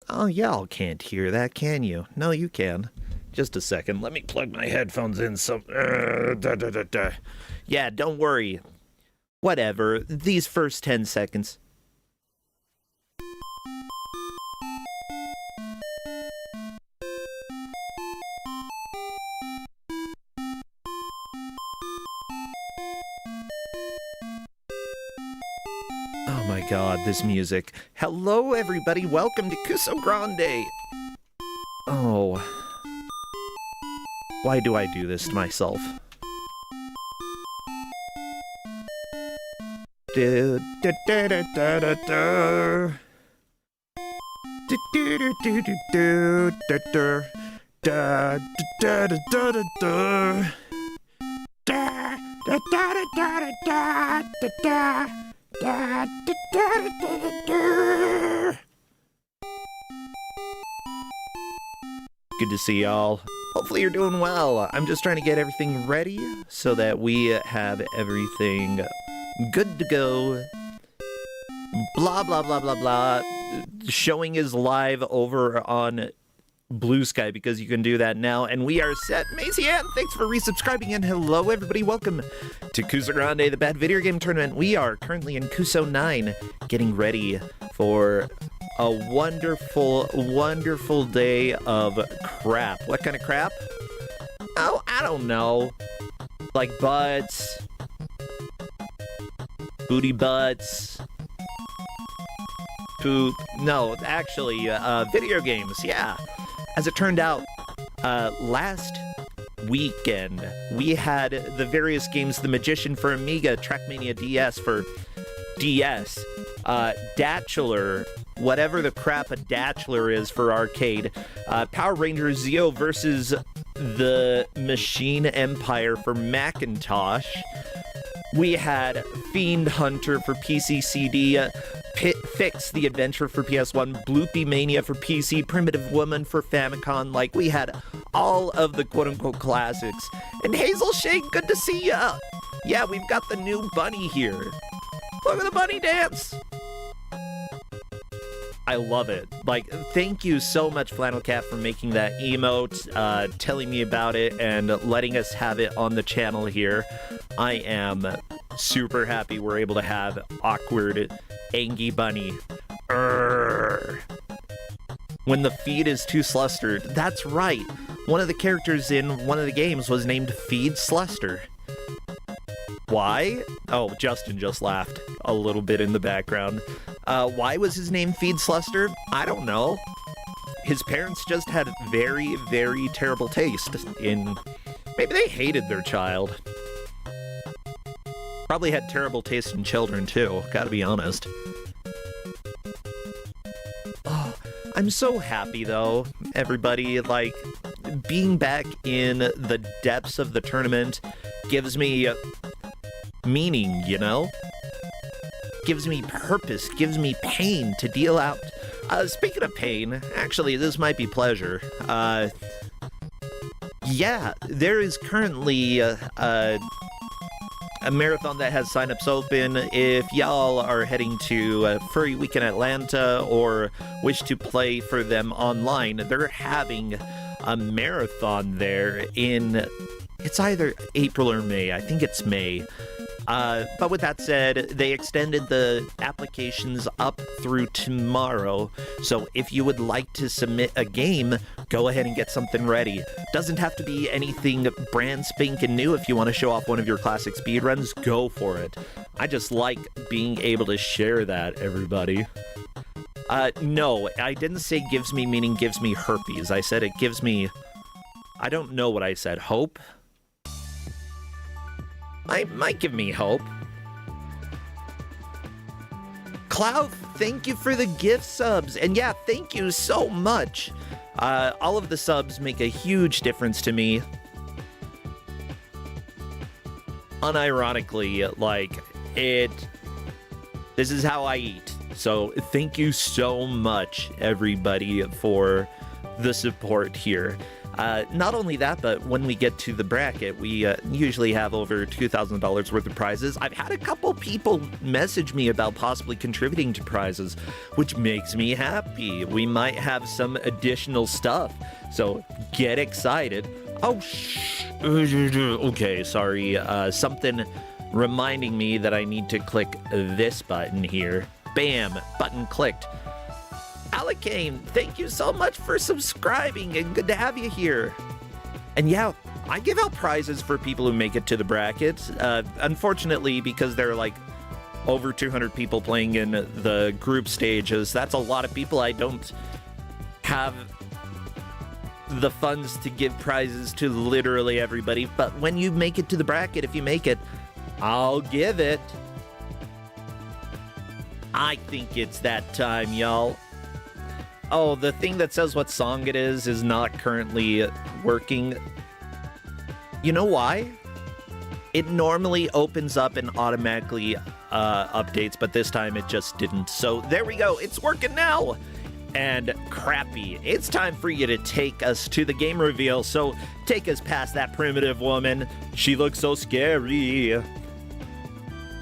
Oh, y'all can't hear that, can you? No, you can. Just a second. Let me plug my headphones in so... Yeah, don't worry. Whatever. These first 10 seconds. Oh my god, this music. Hello, everybody. Welcome to Kusogrande. Oh. Why do I do this to myself? Good to see y'all. Hopefully you're doing well. I'm just trying to get everything ready so that we have everything good to go. Blah, blah, blah, blah, blah. Showing is live over on Blue Sky because you can do that now. And we are set. Macy Ann, thanks for resubscribing. And hello, everybody. Welcome to Kusogrande, the Bad Video Game Tournament. We are currently in Kus9rande, getting ready for a wonderful, wonderful day of crap. What kind of crap? Oh, I don't know. Like butts. Booty butts. Poop. No, actually, video games, yeah. As it turned out, last weekend, we had the various games, The Magician for Amiga, Trackmania DS for DS, Datchler, whatever the crap a Datchler is for arcade, Power Rangers Zeo versus the Machine Empire for Macintosh. We had Fiend Hunter for PC CD, Fix the Adventure for PS1, Bloopy Mania for PC, Primitive Woman for Famicom. Like, we had all of the quote-unquote classics. And Hazel Shade, good to see ya! Yeah, we've got the new bunny here. Look at the bunny dance! I love it. Like, thank you so much, Flannel Cat, for making that emote, telling me about it, and letting us have it on the channel here. I am super happy we're able to have awkward, Angie Bunny. Urgh. When the feed is too slustered. That's right. One of the characters in one of the games was named Feed Sluster. Why? Oh, Justin just laughed a little bit in the background. Why was his name Feed Sluster? I don't know. His parents just had very, very terrible taste in... Maybe they hated their child. Probably had terrible taste in children, too. Gotta be honest. Oh, I'm so happy, though, everybody. Like, being back in the depths of the tournament gives me meaning, you know? Gives me purpose, gives me pain to deal out. Speaking of pain, actually, this might be pleasure. Yeah, there is currently a marathon that has signups open. If y'all are heading to Furry Week in Atlanta or wish to play for them online, they're having a marathon there in... It's either April or May. I think it's May. But with that said, they extended the applications up through tomorrow, so if you would like to submit a game, go ahead and get something ready. Doesn't have to be anything brand spanking new. If you want to show off one of your classic speedruns, go for it. I just like being able to share that, everybody. No, I didn't say gives me meaning gives me herpes. I said it gives me... I don't know what I said. Hope? Might give me hope. Cloud, thank you for the gift subs. And yeah, thank you so much. All of the subs make a huge difference to me. Unironically, like, this is how I eat. So thank you so much, everybody, for the support here. Not only that, but when we get to the bracket, we usually have over $2,000 worth of prizes. I've had a couple people message me about possibly contributing to prizes, which makes me happy. We might have some additional stuff, so get excited. Oh, okay, sorry. Something reminding me that I need to click this button here. Bam, button clicked. Alicane, thank you so much for subscribing, and good to have you here. And yeah, I give out prizes for people who make it to the bracket. Unfortunately, because there are like over 200 people playing in the group stages, that's a lot of people. I don't have the funds to give prizes to literally everybody. But when you make it to the bracket, if you make it, I'll give it. I think it's that time, y'all. Oh, the thing that says what song it is not currently working. You know why? It normally opens up and automatically updates, but this time it just didn't. So there we go. It's working now. And crappy. It's time for you to take us to the game reveal. So take us past that primitive woman. She looks so scary.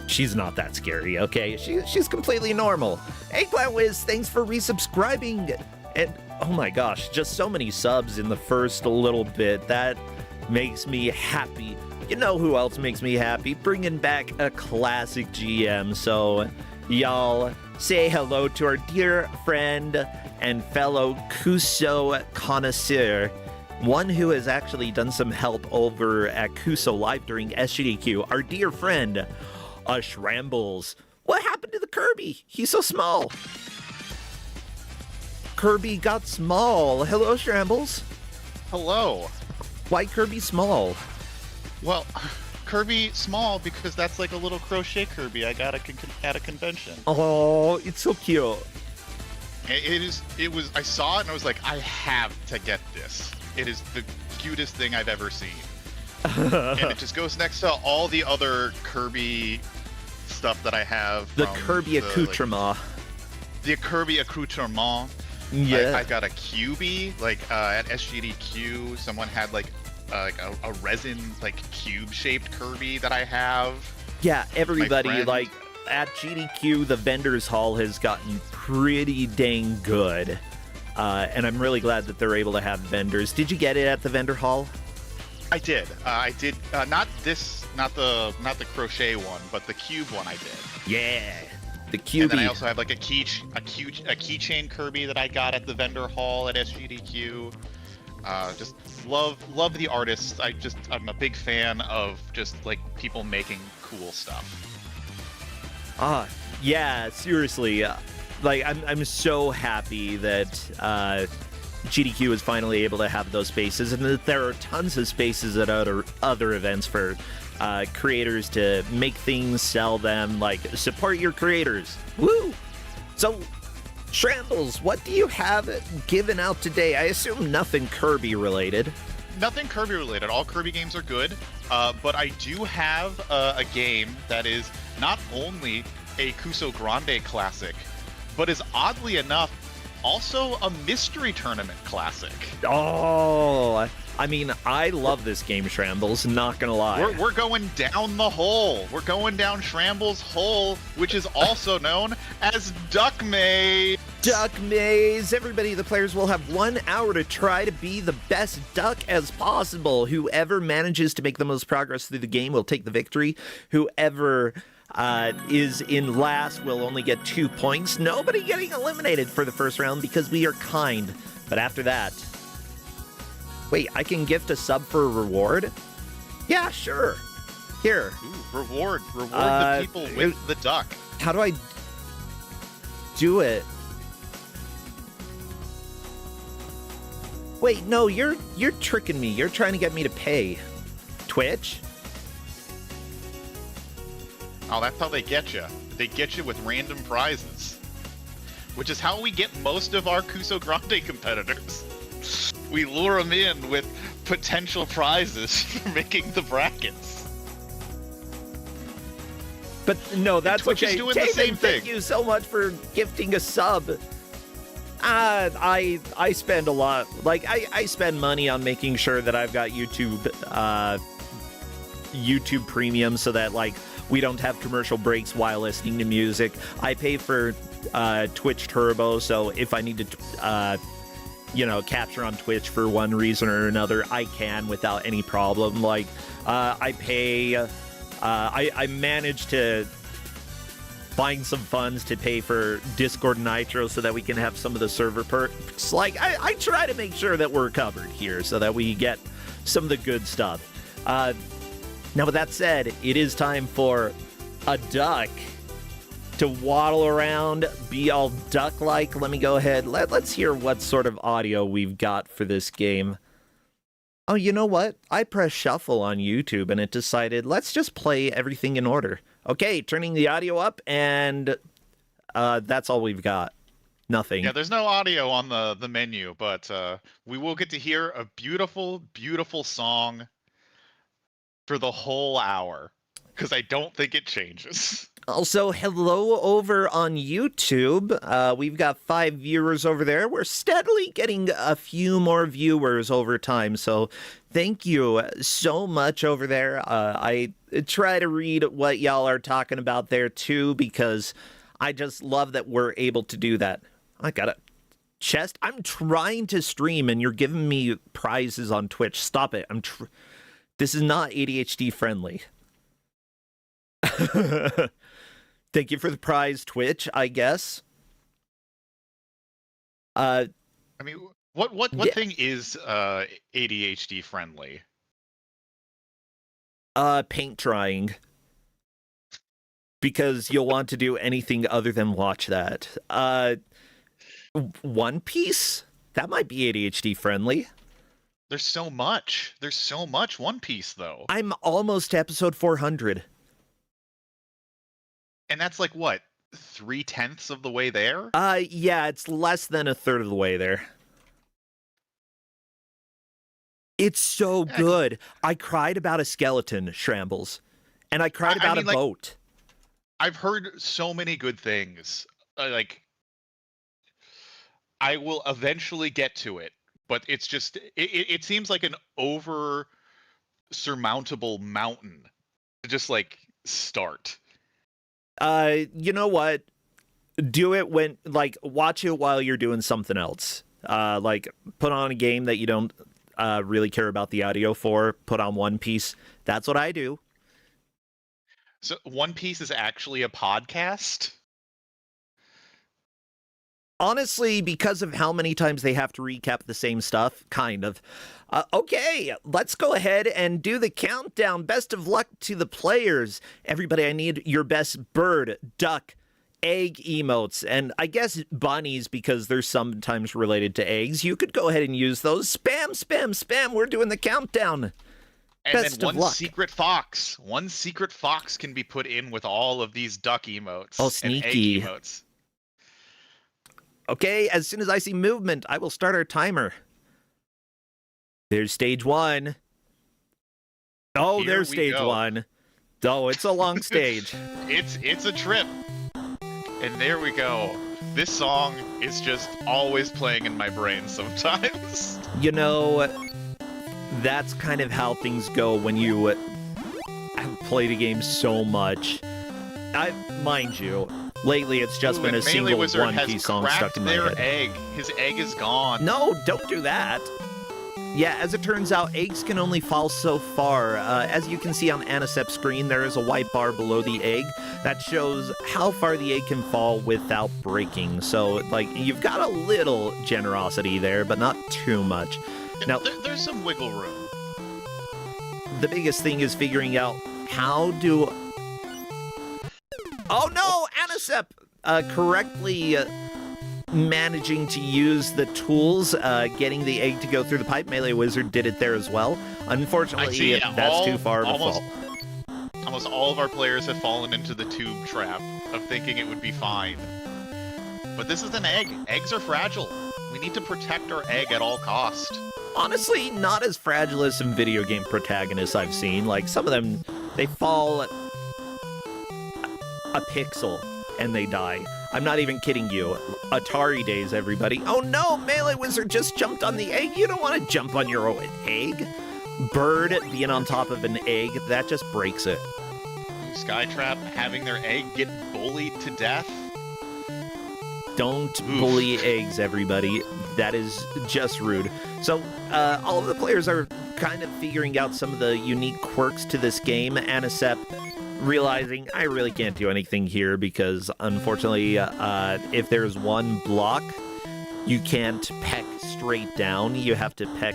She's not that scary, okay? She's completely normal. Eggplant Wiz, thanks for resubscribing. And oh my gosh, just so many subs in the first little bit. That makes me happy. You know who else makes me happy? Bringing back a classic GM. So y'all say hello to our dear friend and fellow Kus9rande, one who has actually done some help over at Kuso Live during SGDQ. Our dear friend, Kus9rande. What happened to the Kirby? He's so small. Kirby got small. Hello, Kus9rande. Hello. Why Kirby small? Well, Kirby small because that's like a little crochet Kirby I got at a convention. Oh, it's so cute. It was. I saw it and I was like, I have to get this. It is the cutest thing I've ever seen. And it just goes next to all the other Kirby stuff that I have. The Kirby accoutrement. The Kirby accoutrement. Yeah. I got a QB, like at SGDQ, someone had like a resin, like cube-shaped Kirby that I have. Yeah, everybody, like, at GDQ, the vendors hall has gotten pretty dang good. And I'm really glad that they're able to have vendors. Did you get it at the vendor hall? I did. Not the crochet one, but the cube one I did. Yeah, the cube. And then I also have like a keychain Kirby that I got at the vendor hall at SGDQ. Just love the artists. I'm a big fan of just like people making cool stuff. Yeah, seriously. Like I'm so happy that GDQ is finally able to have those spaces, and that there are tons of spaces at other events for creators to make things, sell them, like support your creators. Woo! So, Kus9rande, what do you have given out today? I assume nothing Kirby related. Nothing Kirby related. All Kirby games are good, but I do have a game that is not only a Kusogrande classic, but is oddly enough also a mystery tournament classic. Oh, I mean, I love this game, Kus9rande, not gonna lie. We're going down the hole. We're going down Kus9rande's hole, which is also known as Duck Maze. Duck Maze. Everybody, the players will have 1 hour to try to be the best duck as possible. Whoever manages to make the most progress through the game will take the victory. Whoever is in last will only get 2 points. Nobody getting eliminated for the first round because we are kind. But after that... Wait, I can gift a sub for a reward? Yeah, sure. Here. Ooh, reward the people with the duck. How do I do it? Wait, no, you're tricking me. You're trying to get me to pay. Twitch? Oh, that's how they get you. They get you with random prizes. Which is how we get most of our Kusogrande competitors. We lure them in with potential prizes for making the brackets. But no, that's Twitch okay. is doing David, the same thing. Thank you so much for gifting a sub. I spend a lot. Like, I spend money on making sure that I've got YouTube Premium so that, like, we don't have commercial breaks while listening to music. I pay for Twitch Turbo, so if I need to, capture on Twitch for one reason or another, I can without any problem. Like, I pay... I managed to find some funds to pay for Discord Nitro so that we can have some of the server perks. Like, I try to make sure that we're covered here so that we get some of the good stuff. Now, with that said, it is time for a duck to waddle around, be all duck-like. Let me go ahead. Let's hear what sort of audio we've got for this game. Oh, you know what? I pressed shuffle on YouTube and it decided, let's just play everything in order. Okay, turning the audio up, and that's all we've got. Nothing. Yeah, there's no audio on the menu, but we will get to hear a beautiful, beautiful song for the whole hour, because I don't think it changes. Also, hello over on YouTube. We've got 5 viewers over there. We're steadily getting a few more viewers over time, so thank you so much over there. I try to read what y'all are talking about there, too, because I just love that we're able to do that. I got a chest. I'm trying to stream, and you're giving me prizes on Twitch. Stop it. This is not ADHD friendly. Thank you for the prize, Twitch, I guess. I mean, what thing is ADHD friendly? Paint drying. Because you'll want to do anything other than watch that. One Piece? That might be ADHD friendly. There's so much. There's so much One Piece, though. I'm almost to episode 400. And that's like, what, 3/10 of the way there? Yeah, it's less than a third of the way there. It's so good. I cried about a skeleton, Shrambles. And I cried about a boat. I've heard so many good things. I will eventually get to it. But it's just, it seems like an over-surmountable mountain to just, like, start. You know what? Do it when, like, watch it while you're doing something else. Like, put on a game that you don't really care about the audio for. Put on One Piece. That's what I do. So One Piece is actually a podcast? Honestly, because of how many times they have to recap the same stuff, kind of. Okay, let's go ahead and do the countdown. Best of luck to the players. Everybody, I need your best bird, duck, egg emotes, and I guess bunnies, because they're sometimes related to eggs. You could go ahead and use those. Spam, spam, spam. We're doing the countdown. And best then of luck. One secret fox can be put in with all of these duck emotes. Oh, sneaky. And egg emotes. Okay, as soon as I see movement, I will start our timer. There's stage 1. Oh, Here there's we stage go. 1. Oh, it's a long stage. It's a trip. And there we go. This song is just always playing in my brain sometimes. You know, that's kind of how things go when you have played a game so much. Mind you, lately it's just been a single One Piece song stuck in my head. Egg. His egg is gone. No, don't do that. Yeah, as it turns out, eggs can only fall so far. As you can see on Anisep's screen, there is a white bar below the egg that shows how far the egg can fall without breaking. So, like, you've got a little generosity there, but not too much. Now, there's some wiggle room. The biggest thing is figuring out how do... Oh no, Anisep! Correctly managing to use the tools, getting the egg to go through the pipe. Melee Wizard did it there as well. Unfortunately, that's too far to fall. Almost all of our players have fallen into the tube trap of thinking it would be fine. But this is an egg. Eggs are fragile. We need to protect our egg at all cost. Honestly, not as fragile as some video game protagonists I've seen. Like, some of them, they fall a pixel and they die. I'm not even kidding you. Atari days, everybody. Oh no, Melee Wizard just jumped on the egg. You don't want to jump on your own egg. Bird being on top of an egg, that just breaks it. Skytrap having their egg get bullied to death. Don't bully eggs, everybody. That is just rude. So, all of the players are kind of figuring out some of the unique quirks to this game. Anisep realizing, I really can't do anything here because, unfortunately, if there's one block, you can't peck straight down. You have to peck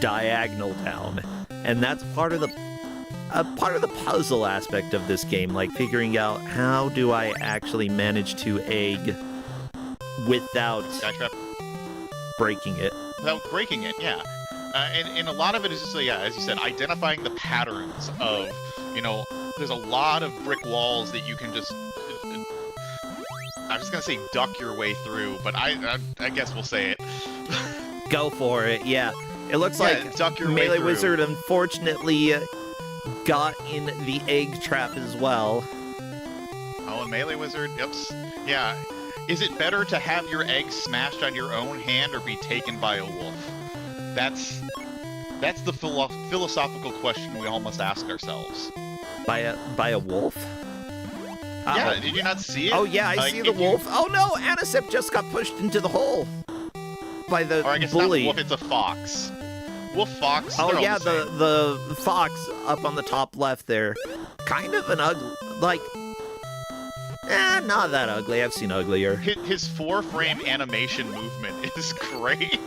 diagonal down. And that's part of the puzzle aspect of this game, like figuring out how do I actually manage to egg without breaking it. Without breaking it, yeah. And a lot of it is just, yeah, as you said, identifying the patterns of, there's a lot of brick walls that you can just, I was going to say duck your way through, but I guess we'll say it. Go for it, yeah. It looks like duck your Melee way through. Wizard unfortunately got in the egg trap as well. Oh, and Melee Wizard, oops. Yeah. Is it better to have your egg smashed on your own hand or be taken by a wolf? That's the philosophical question we all must ask ourselves. By a wolf? Yeah, did you not see it? Oh yeah, I see the wolf. Oh no, Anisep just got pushed into the hole by the or I guess bully. Not wolf, it's a fox. Wolf, fox. Oh yeah, the fox up on the top left there. Kind of an ugly, like, not that ugly. I've seen uglier. His 4-frame animation movement is great.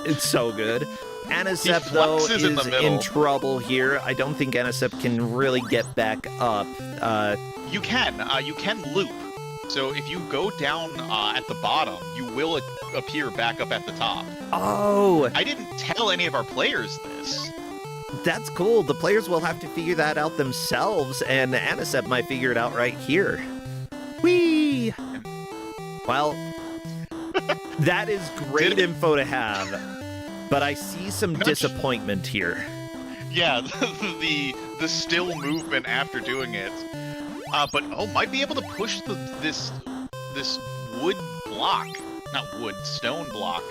It's so good. Anisep, though, is in trouble here. I don't think Anisep can really get back up. You can loop. So if you go down at the bottom, you will appear back up at the top. Oh! I didn't tell any of our players this. That's cool. The players will have to figure that out themselves, and Anisep might figure it out right here. Whee! Well, that is great info to have, but I see some disappointment here. Yeah, the still movement after doing it. But might be able to push this wood block. Not wood, stone block.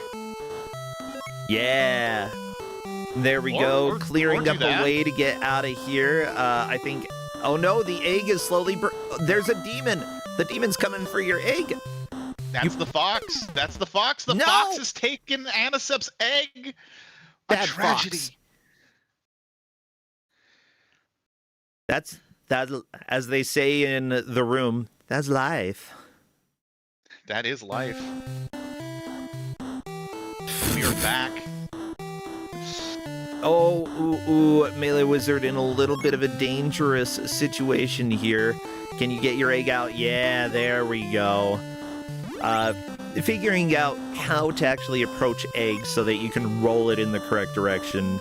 Yeah. There we go, clearing up a way to get out of here. I think... Oh no, the egg is slowly... There's a demon! The demon's coming for your egg! That's the fox! That's the fox! The fox has taken Anisep's egg! Bad tragedy! Fox. That's, as they say in the room, that's life. That is life. We are back. Oh, Melee Wizard in a little bit of a dangerous situation here. Can you get your egg out? Yeah, there we go. Figuring out how to actually approach eggs so that you can roll it in the correct direction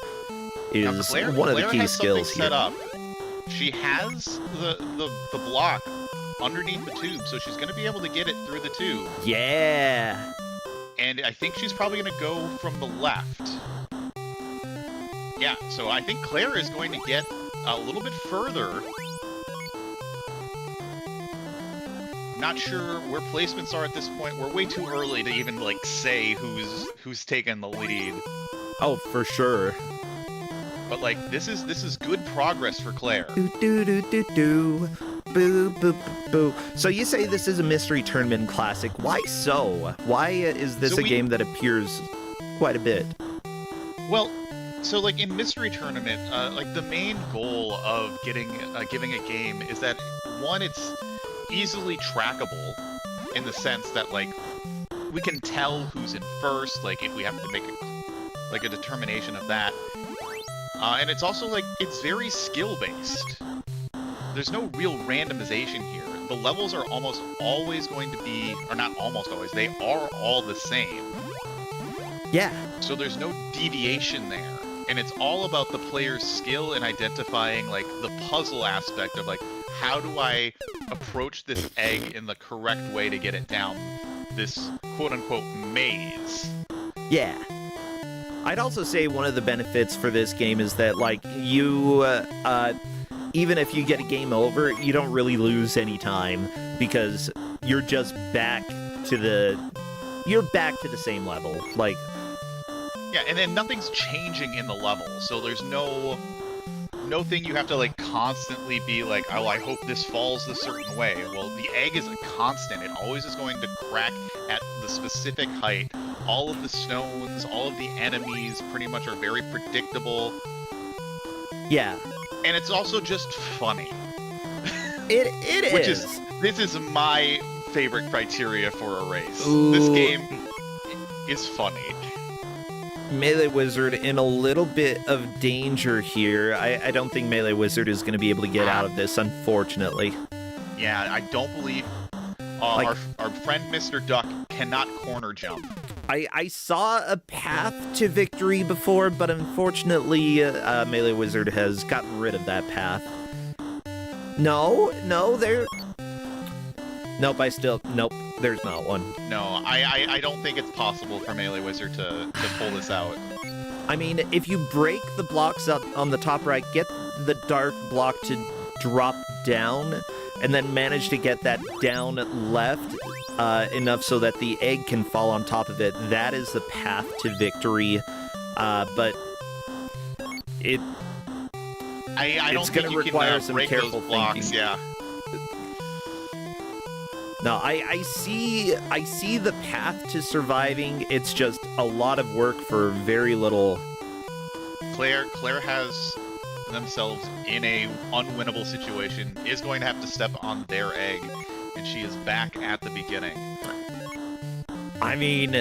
is one of the key skills here. Set up. She has the block underneath the tube, so she's going to be able to get it through the tube. Yeah. And I think she's probably going to go from the left. Yeah, so I think Claire is going to get a little bit further. Not sure where placements are at this point. We're way too early to even say who's taken the lead. Oh, for sure. But this is good progress for Claire. Do. Boo, boo, boo. So you say this is a Mystery Tournament classic. Why so? Why is this a game that appears quite a bit? Well, so in Mystery Tournament, the main goal of giving a game is that, one, it's easily trackable in the sense that we can tell who's in first, if we have to make a determination of that. And it's also it's very skill-based. There's no real randomization here. The levels are almost always going to be, or not almost always, they are all the same. Yeah. So there's no deviation there. And it's all about the player's skill in identifying the puzzle aspect of how do I approach this egg in the correct way to get it down this quote-unquote maze. Yeah. I'd also say one of the benefits for this game is that, you, even if you get a game over, you don't really lose any time, because you're just back to the you're back to the same level. Like, Yeah, and then nothing's changing in the level, so there's no thing you have to like constantly be like, oh, I hope this falls a certain way. Well, the egg is a constant. It always is going to crack at the specific height. All of the stones, all of the enemies pretty much are very predictable. yeah. And it's also just funny. It is. This is my favorite criteria for a race. Ooh. This game is funny. Melee Wizard in a little bit of danger here. I don't think Melee Wizard is going to be able to get out of this, unfortunately. Yeah, I don't believe our friend Mr. Duck cannot corner jump. I saw a path to victory before, but unfortunately, Melee Wizard has gotten rid of that path. No, there... Nope, nope, there's not one. No, I don't think it's possible for Melee Wizard to pull this out. I mean, if you break the blocks up on the top right, get the dark block to drop down, and then manage to get that down left enough so that the egg can fall on top of it, that is the path to victory. But I don't it's think going to you require can some break careful those blocks, thinking. yeah. No, I see the path to surviving. It's just a lot of work for very little. Claire has themselves in a unwinnable situation, is going to have to step on their egg, and she is back at the beginning. I mean,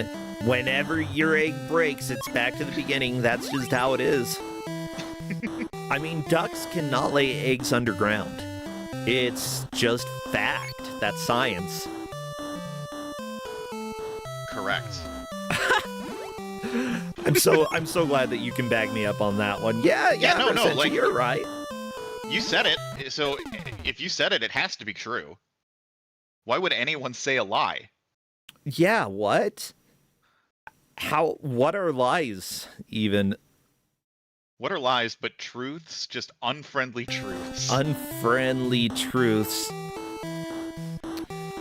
whenever your egg breaks, it's back to the beginning. That's just how it is. I mean, ducks cannot lay eggs underground. It's just fact. That's science. Correct. I'm so glad that you can back me up on that one. Yeah, no, like, you're right. You said it, so if you said it, it has to be true. Why would anyone say a lie? Yeah, what? What are lies, even? What are lies but truths? Just unfriendly truths. Unfriendly truths.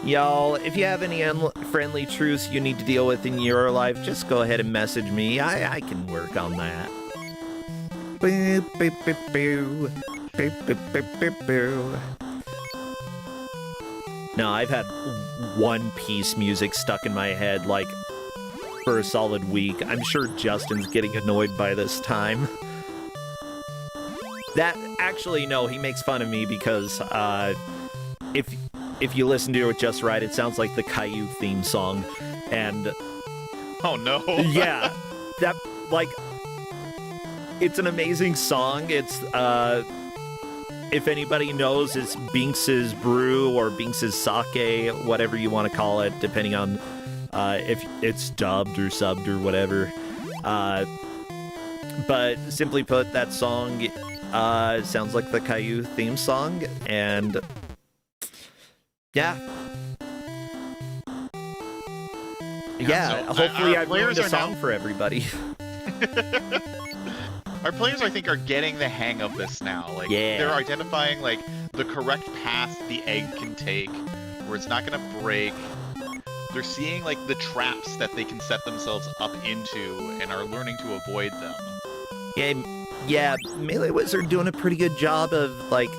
Y'all, if you have any unfriendly truths you need to deal with in your life, just go ahead and message me. I can work on that. Boo, boo, boo, boo. Boo, boo, boo, boo, boo. No, I've had One Piece music stuck in my head, like, for a solid week. I'm sure Justin's getting annoyed by this time. Actually, no, he makes fun of me because, if you listen to it just right, it sounds like the Caillou theme song, and... Oh, no. Yeah, it's an amazing song. It's, if anybody knows, it's Binks's Brew or Binks's Sake, whatever you want to call it, depending on, if it's dubbed or subbed or whatever. But simply put, that song, sounds like the Caillou theme song, and... Yeah. So hopefully I've ruined players a are song now... for everybody. Our players, I think, are getting the hang of this now. Like, yeah. They're identifying, like, the correct path the egg can take, where it's not going to break. They're seeing, like, the traps that they can set themselves up into, and are learning to avoid them. Yeah, Melee Wizard doing a pretty good job of, like,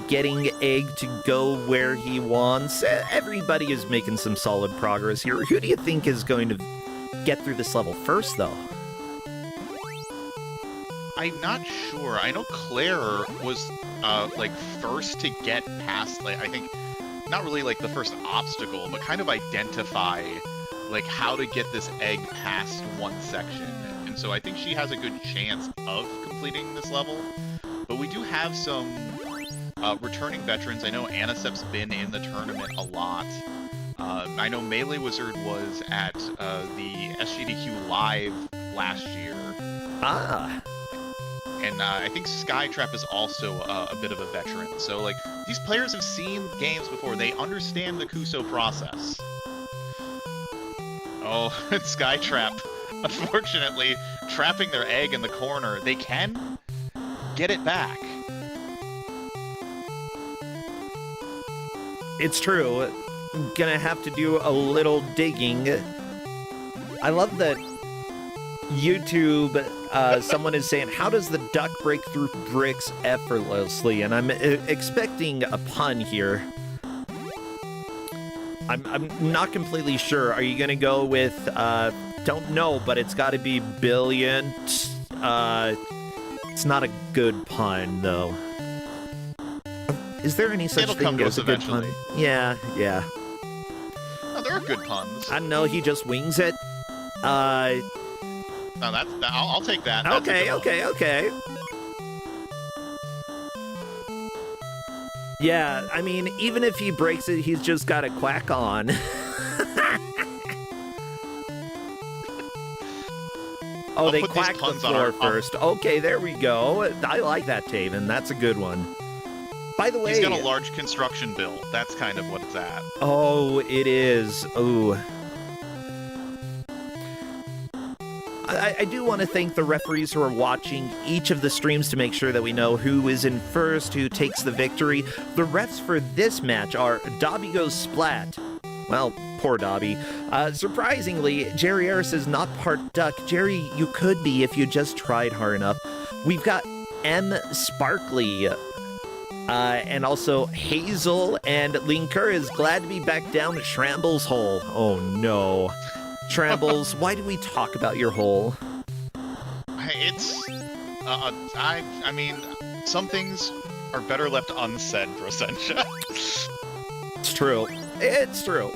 getting Egg to go where he wants. Everybody is making some solid progress here. Who do you think is going to get through this level first, though? I'm not sure. I know Claire was, like, first to get past, like, I think, not really, like, the first obstacle, but kind of identify, like, how to get this egg past one section. And so I think she has a good chance of completing this level. But we do have some returning veterans. I know Anisep's been in the tournament a lot. I know Melee Wizard was at the SGDQ Live last year. Ah. And I think Skytrap is also a bit of a veteran. So, like, these players have seen games before. They understand the Kuso process. Oh, Skytrap. Unfortunately, trapping their egg in the corner. They can get it back. It's true. Gonna have to do a little digging I love that YouTube, someone is saying, how does the duck break through bricks effortlessly? And I'm expecting a pun here. I'm not completely sure. Are you going to go with, don't know, but it's got to be billion? It's not a good pun, though. Is there any such thing as a good pun? Yeah. No, there are good puns. I don't know, he just wings it. No, I'll take that. That's Okay. Yeah, I mean, even if he breaks it, he's just got a quack on. Oh, they quack the floor first. Okay, there we go. I like that, Taven. That's a good one. By the way... He's got a large construction bill. That's kind of what it's at. Oh, it is. Ooh. I do want to thank the referees who are watching each of the streams to make sure that we know who is in first, who takes the victory. The refs for this match are Dobby Goes Splat. Well, poor Dobby. Surprisingly, Jerry Harris is not part duck. Jerry, you could be if you just tried hard enough. We've got M. Sparkly, and also Hazel, and Linker is glad to be back down at Shrambles' hole. Oh no. Shrambles, why do we talk about your hole? It's, I mean, some things are better left unsaid for Essentia. It's true. It's true.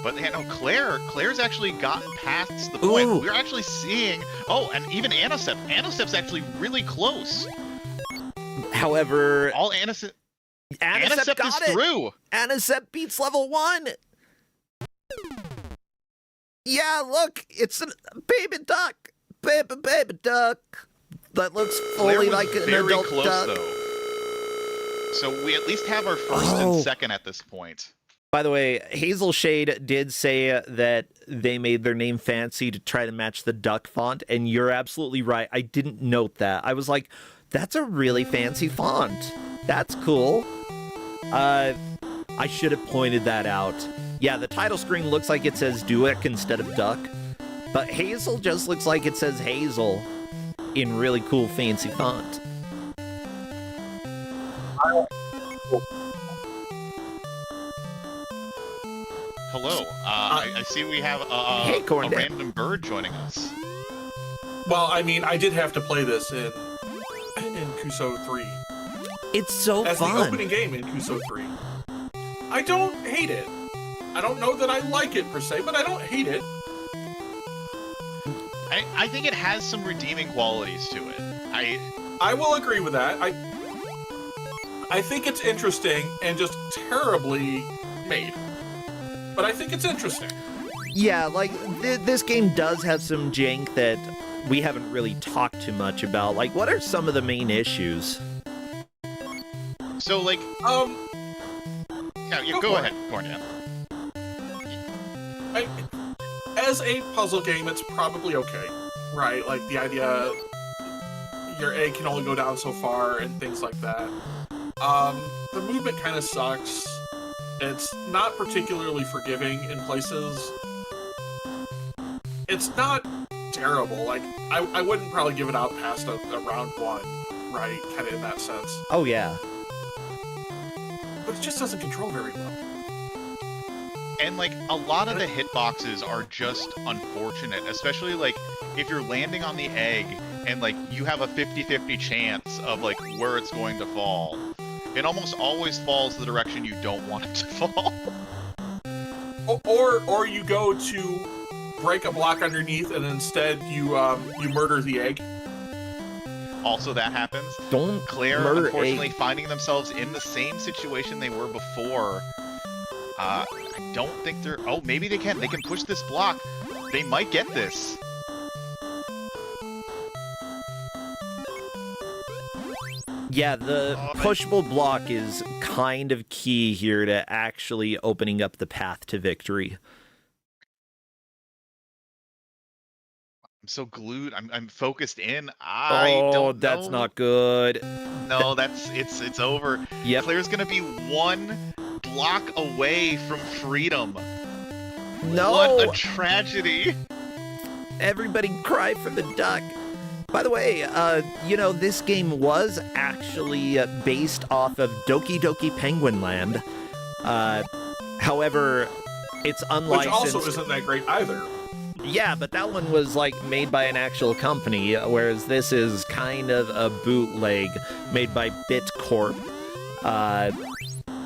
But, you know, Claire's actually gotten past the point. Ooh. We're actually seeing, oh, and even Anisep. Anisep's actually really close. However, all Anisep got is it. Through. Anisep beats level 1. Yeah, look, it's a baby duck. Baby duck. That looks fully like an adult close, duck. Though. So we at least have our first and second at this point. By the way, Hazel Shade did say that they made their name fancy to try to match the duck font, and you're absolutely right. I didn't note that. I was like, that's a really fancy font. That's cool. I should have pointed that out. Yeah, the title screen looks like it says Duick instead of Duck, but Hazel just looks like it says Hazel in really cool fancy font. Hello. I see we have hey, a random bird joining us. Well, I mean, I did have to play this in Kuso 3. It's so As fun. the opening game in Kuso 3. I don't hate it. I don't know that I like it per se, but I don't hate it. I think it has some redeeming qualities to it. I will agree with that. I think it's interesting and just terribly made. But I think it's interesting. Yeah, like, this game does have some jank that we haven't really talked too much about. Like, what are some of the main issues? So, like, yeah, go ahead, Cornia. As a puzzle game, it's probably okay, right? Like, the idea your egg can only go down so far and things like that. The movement kind of sucks. It's not particularly forgiving in places. It's not terrible. Like, I wouldn't probably give it out past a round 1, right? Kind of in that sense. Oh, yeah. But it just doesn't control very well. And, like, a lot of the hitboxes are just unfortunate, especially, like, if you're landing on the egg and, like, you have a 50-50 chance of, like, where it's going to fall. It almost always falls the direction you don't want it to fall. Or you go to break a block underneath and instead you murder the egg. Also, that happens. Don't Claire, murder unfortunately, egg. finding themselves in the same situation they were before. I don't think they're... Oh, maybe they can. They can push this block. They might get this. Yeah, the pushable block is kind of key here to actually opening up the path to victory. I'm so glued. I'm focused in. I don't know. That's not good. No, it's over. Yep. Claire's gonna be one block away from freedom. No! What a tragedy! Everybody cry for the duck. By the way, this game was actually based off of Doki Doki Penguin Land. However, it's unlicensed. Which also isn't that great either. Yeah, but that one was, made by an actual company, whereas this is kind of a bootleg made by Bitcorp.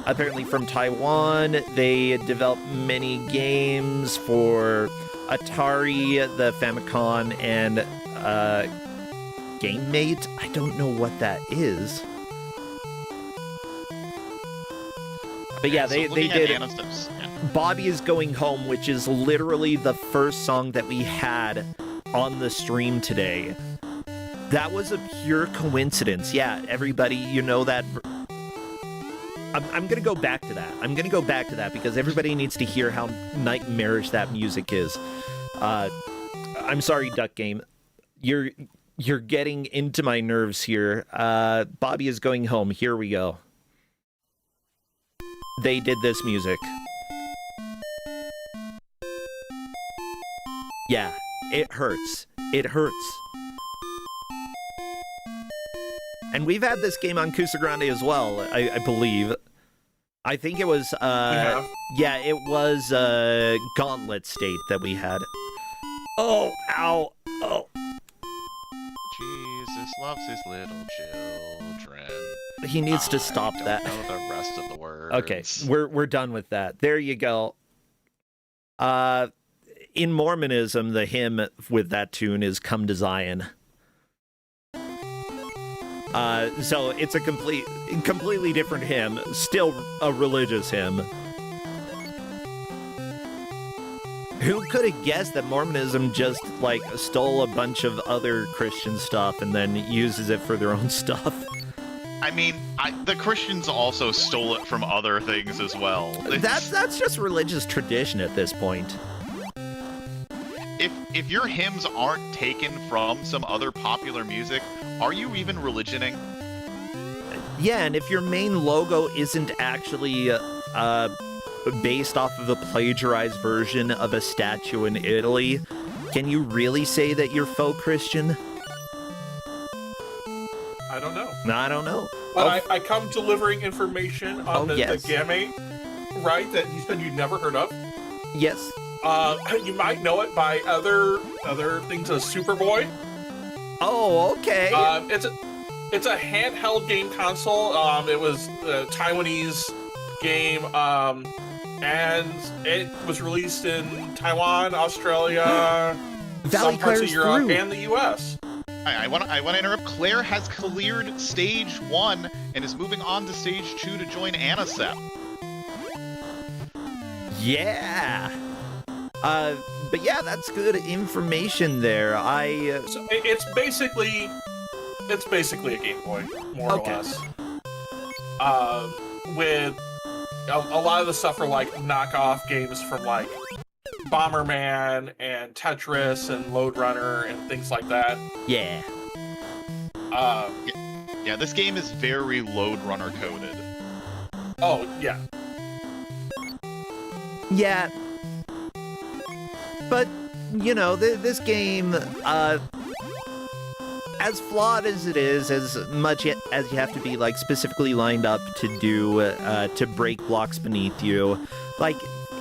Apparently from Taiwan. They developed many games for Atari, the Famicom, and GameMate? I don't know what that is. But yeah, they did Bobby is Going Home, which is literally the first song that we had on the stream today. That was a pure coincidence. Yeah, everybody, you know that. I'm going to go back to that. Because everybody needs to hear how nightmarish that music is. I'm sorry, Duck Game. You're getting into my nerves here. Bobby is Going Home. Here we go. They did this music. Yeah, it hurts. It hurts. And we've had this game on Kusogrande as well, I believe. I think it was, yeah, it was Gauntlet State that we had. Oh, ow, oh. Jesus loves his little children. He needs to stop that. I don't know the rest of the words. Okay, we're done with that. There you go. In Mormonism, the hymn with that tune is Come to Zion. So it's a completely different hymn, still a religious hymn. Who could have guessed that Mormonism just, stole a bunch of other Christian stuff and then uses it for their own stuff? I mean, the Christians also stole it from other things as well. That's just religious tradition at this point. If your hymns aren't taken from some other popular music, are you even religioning? Yeah, and if your main logo isn't actually based off of a plagiarized version of a statue in Italy, can you really say that you're faux Christian? I don't know. No, I don't know. But I come delivering information on the game, right, that you said you'd never heard of. Yes. You might know it by other things as Superboy. Oh, okay. It's a handheld game console. It was a Taiwanese game, and it was released in Taiwan, Australia, some parts of Europe, and the U.S. I want to interrupt. Claire has cleared stage 1 and is moving on to stage 2 to join Anisep. Yeah. But yeah, that's good information there. So it's basically a Game Boy, more or less. With a lot of the stuff are knockoff games from Bomberman and Tetris and Lode Runner and things like that. Yeah. Yeah, this game is very Lode Runner coded. Oh, yeah. Yeah. But, this game, as flawed as it is, as much as you have to be, specifically lined up to do, to break blocks beneath you,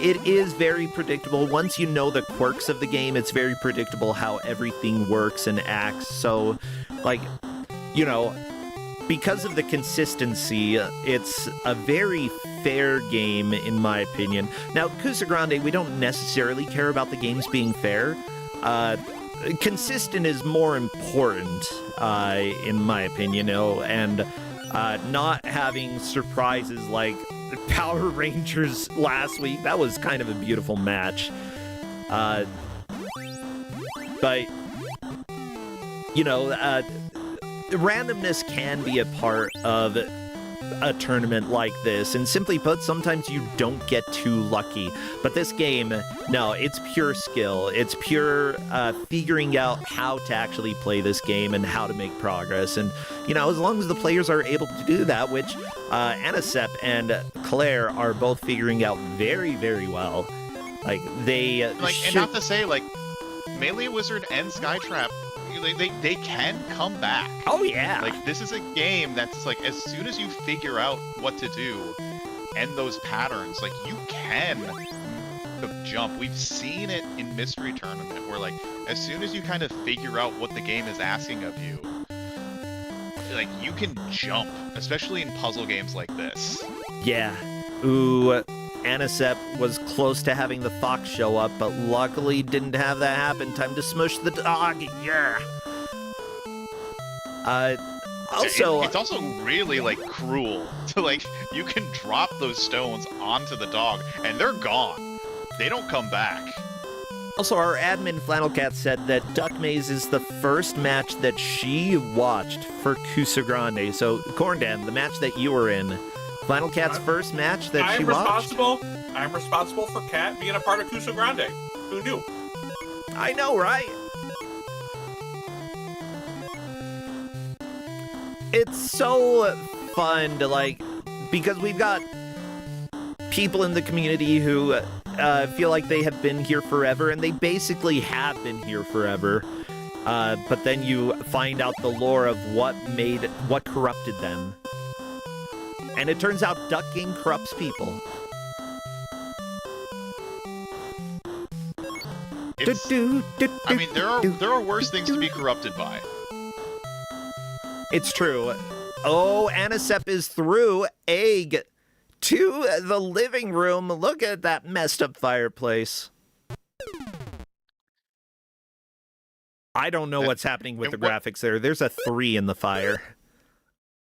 it is very predictable. Once you know the quirks of the game, it's very predictable how everything works and acts. So, because of the consistency, it's a very fair game, in my opinion. Now, Kusogrande, we don't necessarily care about the games being fair. Consistent is more important, in my opinion, and not having surprises like Power Rangers last week. That was kind of a beautiful match. But, randomness can be a part of a tournament like this, and simply put, sometimes you don't get too lucky. But this game, no, it's pure skill. It's pure figuring out how to actually play this game and how to make progress. And, as long as the players are able to do that, which Anisep and Claire are both figuring out very, very well, Like, they Like, and not to say, like, Melee Wizard and Skytrap, they can come back. Oh, yeah. Like, this is a game that's, like, as soon as you figure out what to do and those patterns, like, you can jump. We've seen it in Mystery Tournament, where, like, as soon as you kind of figure out what the game is asking of you, like, you can jump, especially in puzzle games like this. Yeah. Ooh, Anisep was close to having the fox show up, but luckily didn't have that happen. Time to smush the dog. Yeah. Also, it's also really, like, cruel to, like, you can drop those stones onto the dog and they're gone. They don't come back. Also, our admin Flannelcat said that Duck Maze is the first match that she watched for Kusogrande. So, Corndan, the match that you were in, Flannelcat's first match that she watched? I'm responsible for Cat being a part of Kusogrande. Who knew? I know, right? It's so fun to, like, because we've got people in the community who feel like they have been here forever, and they basically have been here forever. But then you find out the lore of what corrupted them. And it turns out Duck Game corrupts people. I mean, there are worse things to be corrupted by. It's true. Oh, Anisep is through. Egg to the living room. Look at that messed up fireplace. I don't know what's happening with the graphics there. There's a 3 in the fire.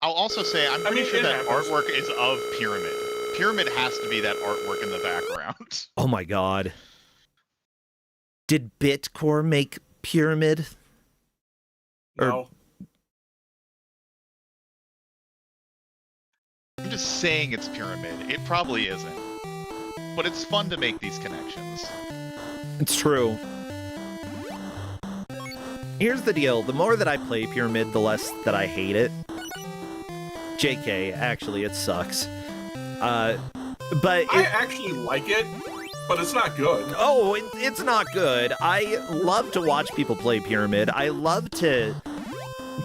I'll also say, I'm pretty sure that artwork is of Pyramid. Pyramid has to be that artwork in the background. Oh my god. Did Bitcore make Pyramid? No. I'm just saying it's Pyramid. It probably isn't. But it's fun to make these connections. It's true. Here's the deal. The more that I play Pyramid, the less that I hate it. JK, actually, it sucks. But I actually like it, but it's not good. Oh, it's not good. I love to watch people play Pyramid. I love to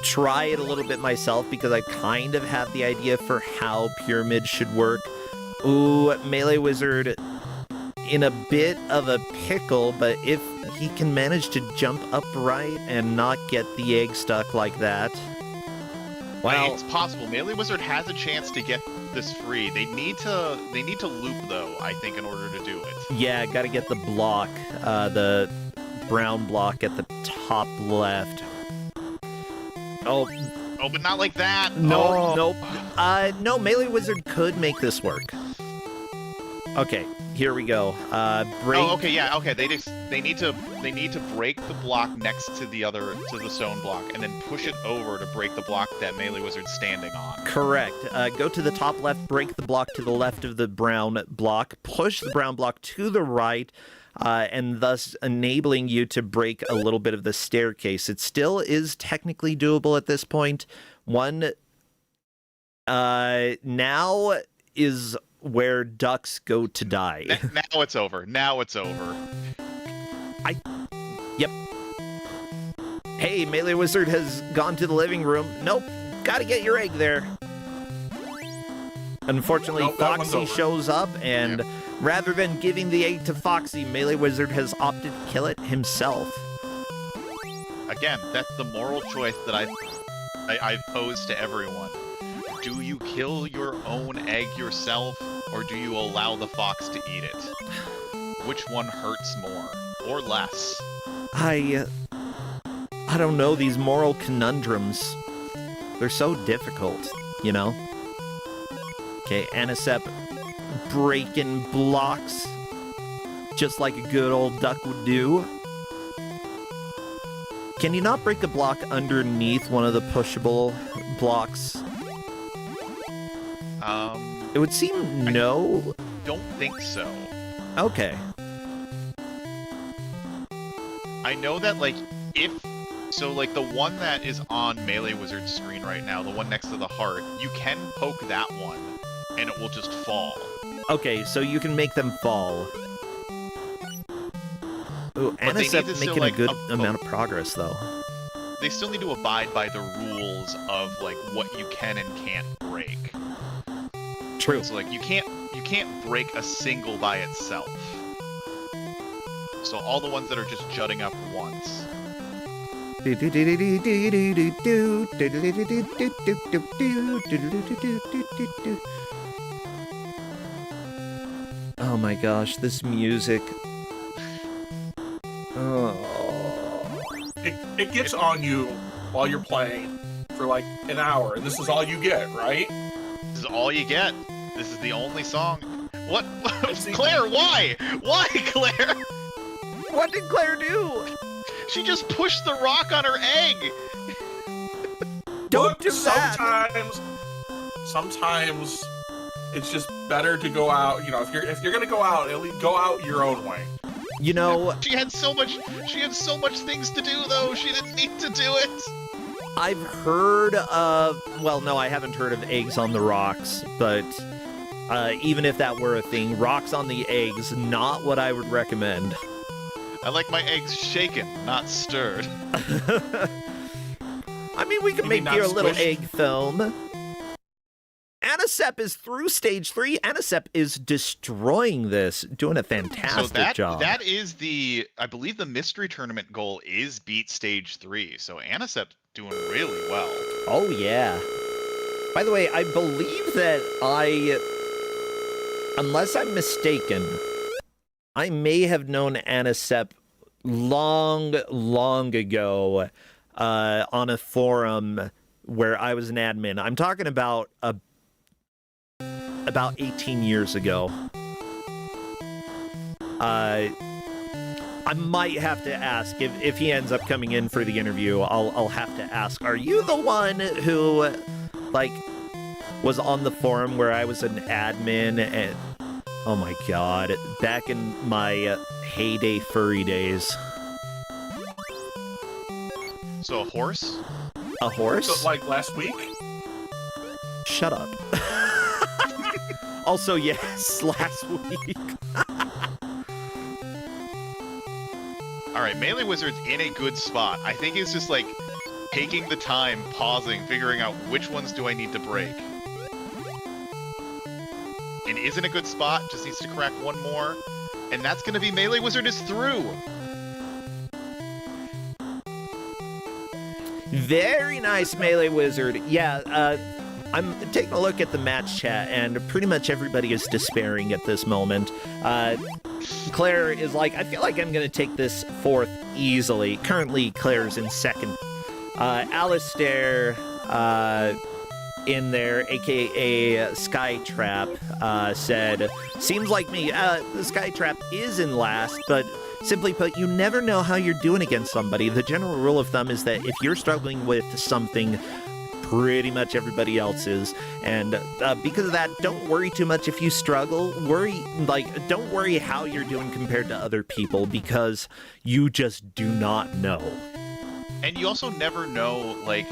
try it a little bit myself because I kind of have the idea for how Pyramid should work. Ooh, Melee Wizard in a bit of a pickle, but if he can manage to jump upright and not get the egg stuck like that. Well, it's possible. Melee Wizard has a chance to get this free. They need to loop though, I think, in order to do it. Yeah, gotta get the block, the brown block at the top left. Oh, but not like that. No, nope. No, Melee Wizard could make this work. Okay, here we go. Break. Oh, okay, yeah, okay. They need to break the block next to the stone block, and then push it over to break the block that Melee Wizard's standing on. Correct. Go to the top left, break the block to the left of the brown block, push the brown block to the right, and thus enabling you to break a little bit of the staircase. It still is technically doable at this point. Now is where ducks go to die. Now it's over. Now it's over. Yep. Hey, Melee Wizard has gone to the living room. Nope. Gotta get your egg there. Unfortunately, Nope, Foxy shows up, and rather than giving the egg to Foxy, Melee Wizard has opted to kill it himself. Again, that's the moral choice that I pose to everyone. Do you kill your own egg yourself, or do you allow the fox to eat it? Which one hurts more, or less? I don't know, these moral conundrums. They're so difficult, you know? Okay, Anisep breaking blocks, just like a good old duck would do. Can you not break a block underneath one of the pushable blocks? It would seem no. Don't think so. Okay. I know that, like, like, the one that is on Melee Wizard's screen right now, the one next to the heart, you can poke that one, and it will just fall. Okay, so you can make them fall. Ooh, But they need Anisep to still, making like, a good amount of progress, though. They still need to abide by the rules of like what you can and can't break. True. So like you can't break a single by itself. So all the ones that are just jutting up once. Oh my gosh, this music. Oh. It gets on you while you're playing for like an hour, and this is all you get, right? This is all you get. This is the only song. What? Claire, why? Why, Claire? What did Claire do? She just pushed the rock on her egg. Don't Look, do that. Sometimes it's just better to go out. You know, if you're gonna go out, at least go out your own way. You know, She had so much things to do though. She didn't need to do it. I've heard of, well, no, I haven't heard of eggs on the rocks, but even if that were a thing, rocks on the eggs, not what I would recommend. I like my eggs shaken, not stirred. I mean, we can You make mean you a not little squished? egg film. Anisep is through stage 3. Anisep is destroying this, doing a fantastic job. That is I believe the mystery tournament goal is beat stage 3. So Anisep doing really well. Oh, yeah. By the way, I believe that unless I'm mistaken, I may have known Anisep long, long ago on a forum where I was an admin. I'm talking about 18 years ago. I might have to ask if he ends up coming in for the interview. I'll have to ask. Are you the one who, like, was on the forum where I was an admin? And oh my god, back in my heyday furry days. So a horse? A horse? So, like last week. Shut up. Also, yes, last week. Alright, Melee Wizard's in a good spot. I think it's just like taking the time, pausing, figuring out which ones do I need to break. And is in a good spot, just needs to crack one more. And that's gonna be Melee Wizard is through! Very nice, Melee Wizard. Yeah, I'm taking a look at the match chat, and pretty much everybody is despairing at this moment. Claire is like, I feel like I'm going to take this fourth easily. Currently, Claire's in second. Alistair in there, a.k.a. Skytrap, said, seems like me, the Skytrap is in last, but simply put, you never know how you're doing against somebody. The general rule of thumb is that if you're struggling with something, pretty much everybody else is, and because of that, don't worry too much if you struggle. Don't worry how you're doing compared to other people, because you just do not know. And you also never know, like,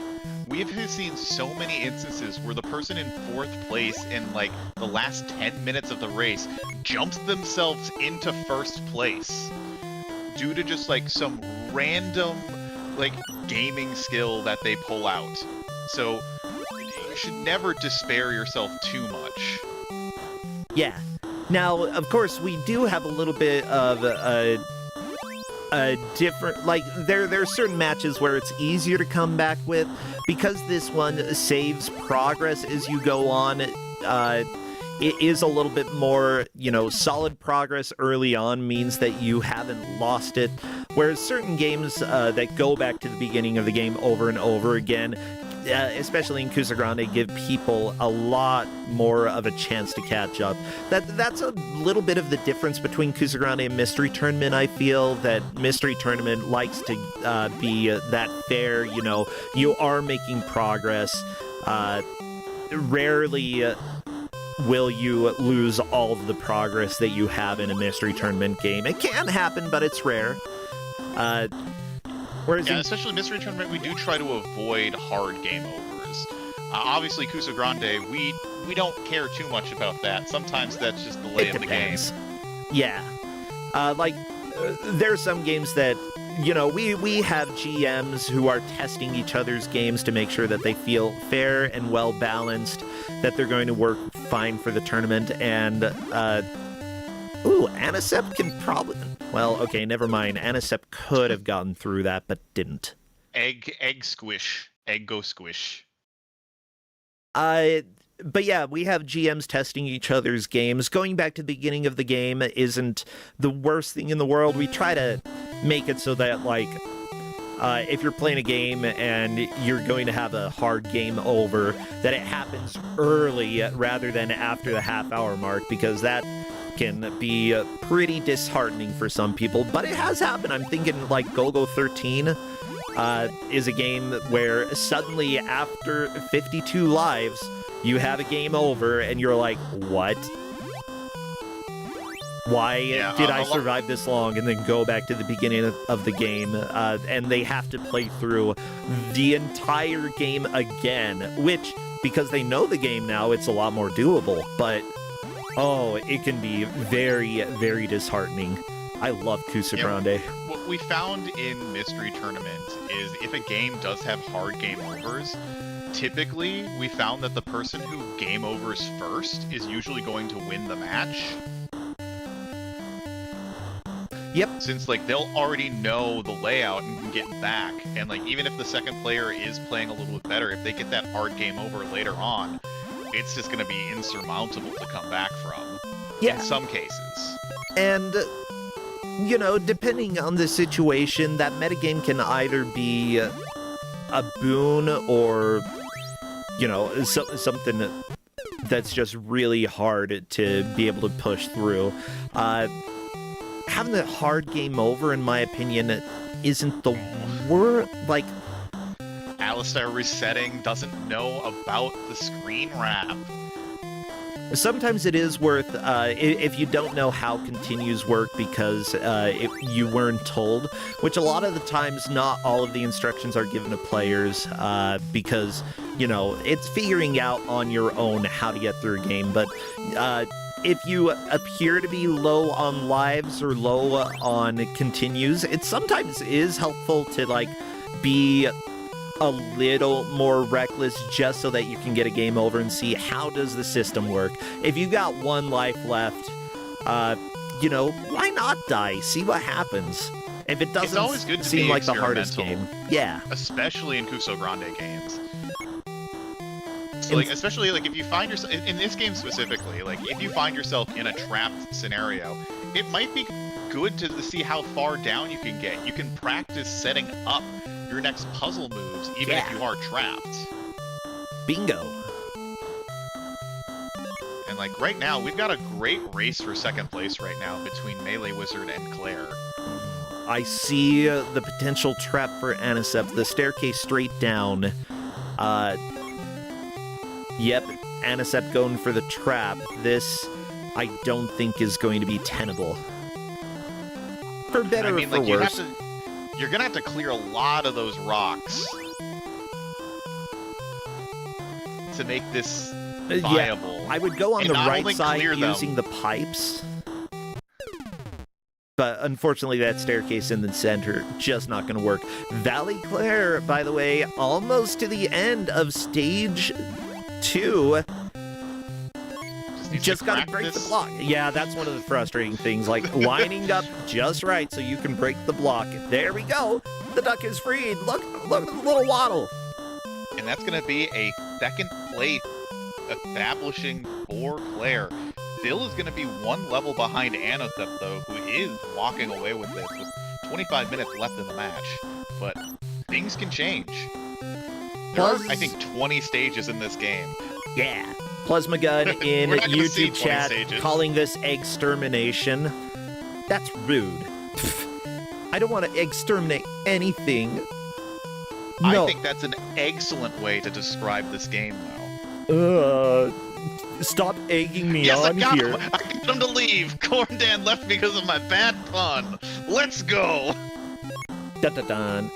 we've seen so many instances where the person in 4th place in, like, the last 10 minutes of the race jumps themselves into 1st place due to just, like, some random, like, gaming skill that they pull out. So, you should never despair yourself too much. Yeah. Now, of course, we do have a little bit of a different, like, there are certain matches where it's easier to come back with, because this one saves progress as you go on. It is a little bit more, solid progress early on means that you haven't lost it, whereas certain games that go back to the beginning of the game over and over again, especially in Kusogrande, give people a lot more of a chance to catch up. That's a little bit of the difference between Kusogrande and Mystery Tournament. I feel that Mystery Tournament likes to be that fair, you are making progress. Rarely will you lose all of the progress that you have in a Mystery Tournament game. It can happen, but it's rare. Whereas Especially Mystery Tournament, we do try to avoid hard game overs. Obviously, Kusogrande, we don't care too much about that. Sometimes that's just the lay of the game. Yeah. there are some games that, you know, we have GMs who are testing each other's games to make sure that they feel fair and well balanced, that they're going to work fine for the tournament, and Anisep can probably, well, okay, never mind. Anisep could have gotten through that, but didn't. Egg squish. Egg go squish. But yeah, we have GMs testing each other's games. Going back to the beginning of the game isn't the worst thing in the world. We try to make it so that, like, if you're playing a game and you're going to have a hard game over, that it happens early rather than after the half-hour mark, because that can be pretty disheartening for some people. But it has happened. I'm thinking, like, Go-Go 13 is a game where suddenly, after 52 lives, you have a game over, and you're like, what? Why did I survive this long? And then go back to the beginning of the game, and they have to play through the entire game again, which, because they know the game now, it's a lot more doable, but, oh, it can be very, very disheartening. I love Kusogrande. What we found in Mystery Tournament is if a game does have hard game overs, typically we found that the person who game overs first is usually going to win the match. Yep. Since, like, they'll already know the layout and can get back, and, like, even if the second player is playing a little bit better, if they get that hard game over later on, it's just going to be insurmountable to come back from. Yeah. In some cases. And, you know, depending on the situation, that metagame can either be a boon or, you know, something that's just really hard to be able to push through. Having the hard game over, in my opinion, isn't the word. Like, Alistair resetting, doesn't know about the screen wrap. sometimes it is worth, if you don't know how continues work because you weren't told, which a lot of the times not all of the instructions are given to players, because, you know, it's figuring out on your own how to get through a game. But if you appear to be low on lives or low on continues, it sometimes is helpful to, like, be a little more reckless just so that you can get a game over and see how does the system work. If you got one life left, you know, why not die? See what happens. If it doesn't It's always good to seem be like the hardest game. experimental. Yeah. Especially in Kusogrande games. So, like, especially, like, if you find yourself, in this game specifically, like, if you find yourself in a trapped scenario, it might be good to see how far down you can get. You can practice setting up your next puzzle moves, even if you are trapped. Bingo. And, like, right now, we've got a great race for second place right now between Melee Wizard and Claire. I see the potential trap for Anisep. The staircase straight down. Yep, Anisep going for the trap. This, I don't think, is going to be tenable. For better or for worse. You're gonna have to clear a lot of those rocks to make this viable. Yeah, I would go on and the not right only side clear using the pipes. But unfortunately, that staircase in the center, just not going to work. Valley Claire, by the way, almost to the end of stage 2. Just got to break the block. Yeah, that's one of the frustrating things, like lining up just right so you can break the block. There we go. The duck is freed. Look at the little waddle. And that's going to be a second place establishing for Claire. Phil is going to be one level behind Anisep, though, who is walking away with this with 25 minutes left in the match. But things can change. There are, I think, 20 stages in this game. Yeah. Plasma Gun in YouTube chat stages. calling this extermination. That's rude. I don't want to exterminate anything. No. I think that's an excellent way to describe this game, though. Stop egging me yes, on I here. I got him to leave. Corndan left because of my bad pun. Let's go. Dun dun dun.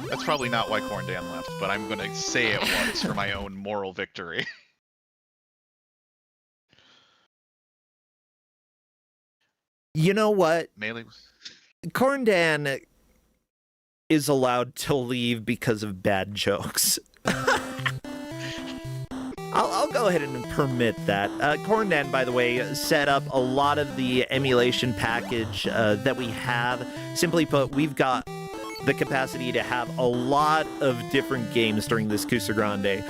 That's probably not why Corndan left, but I'm going to say it was for my own moral victory. You know what? Melee. Kusogrande is allowed to leave because of bad jokes. I'll go ahead and permit that. Kusogrande, by the way, set up a lot of the emulation package that we have. Simply put, we've got the capacity to have a lot of different games during this Kusogrande.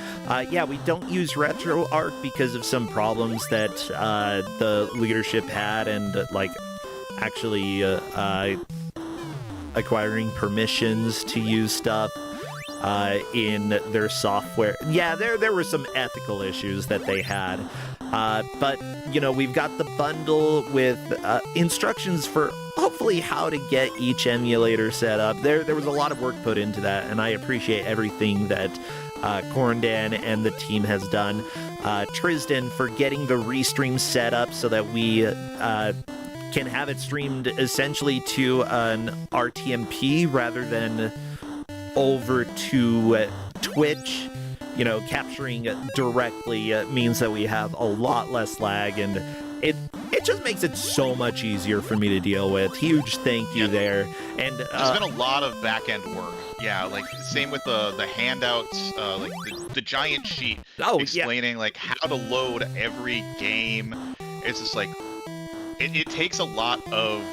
Yeah, we don't use RetroArch because of some problems that the leadership had, and actually acquiring permissions to use stuff in their software. Yeah, there were some ethical issues that they had. But, we've got the bundle with instructions for hopefully how to get each emulator set up. There was a lot of work put into that, and I appreciate everything that Kusogrande and the team has done. Tristan for getting the restream set up so that we can have it streamed essentially to an RTMP rather than over to Twitch. Capturing directly means that we have a lot less lag, and it just makes it so much easier for me to deal with. Huge thank you there. And there's been a lot of back-end work. Yeah, same with the handouts, the giant sheet explaining how to load every game. It's just it takes a lot of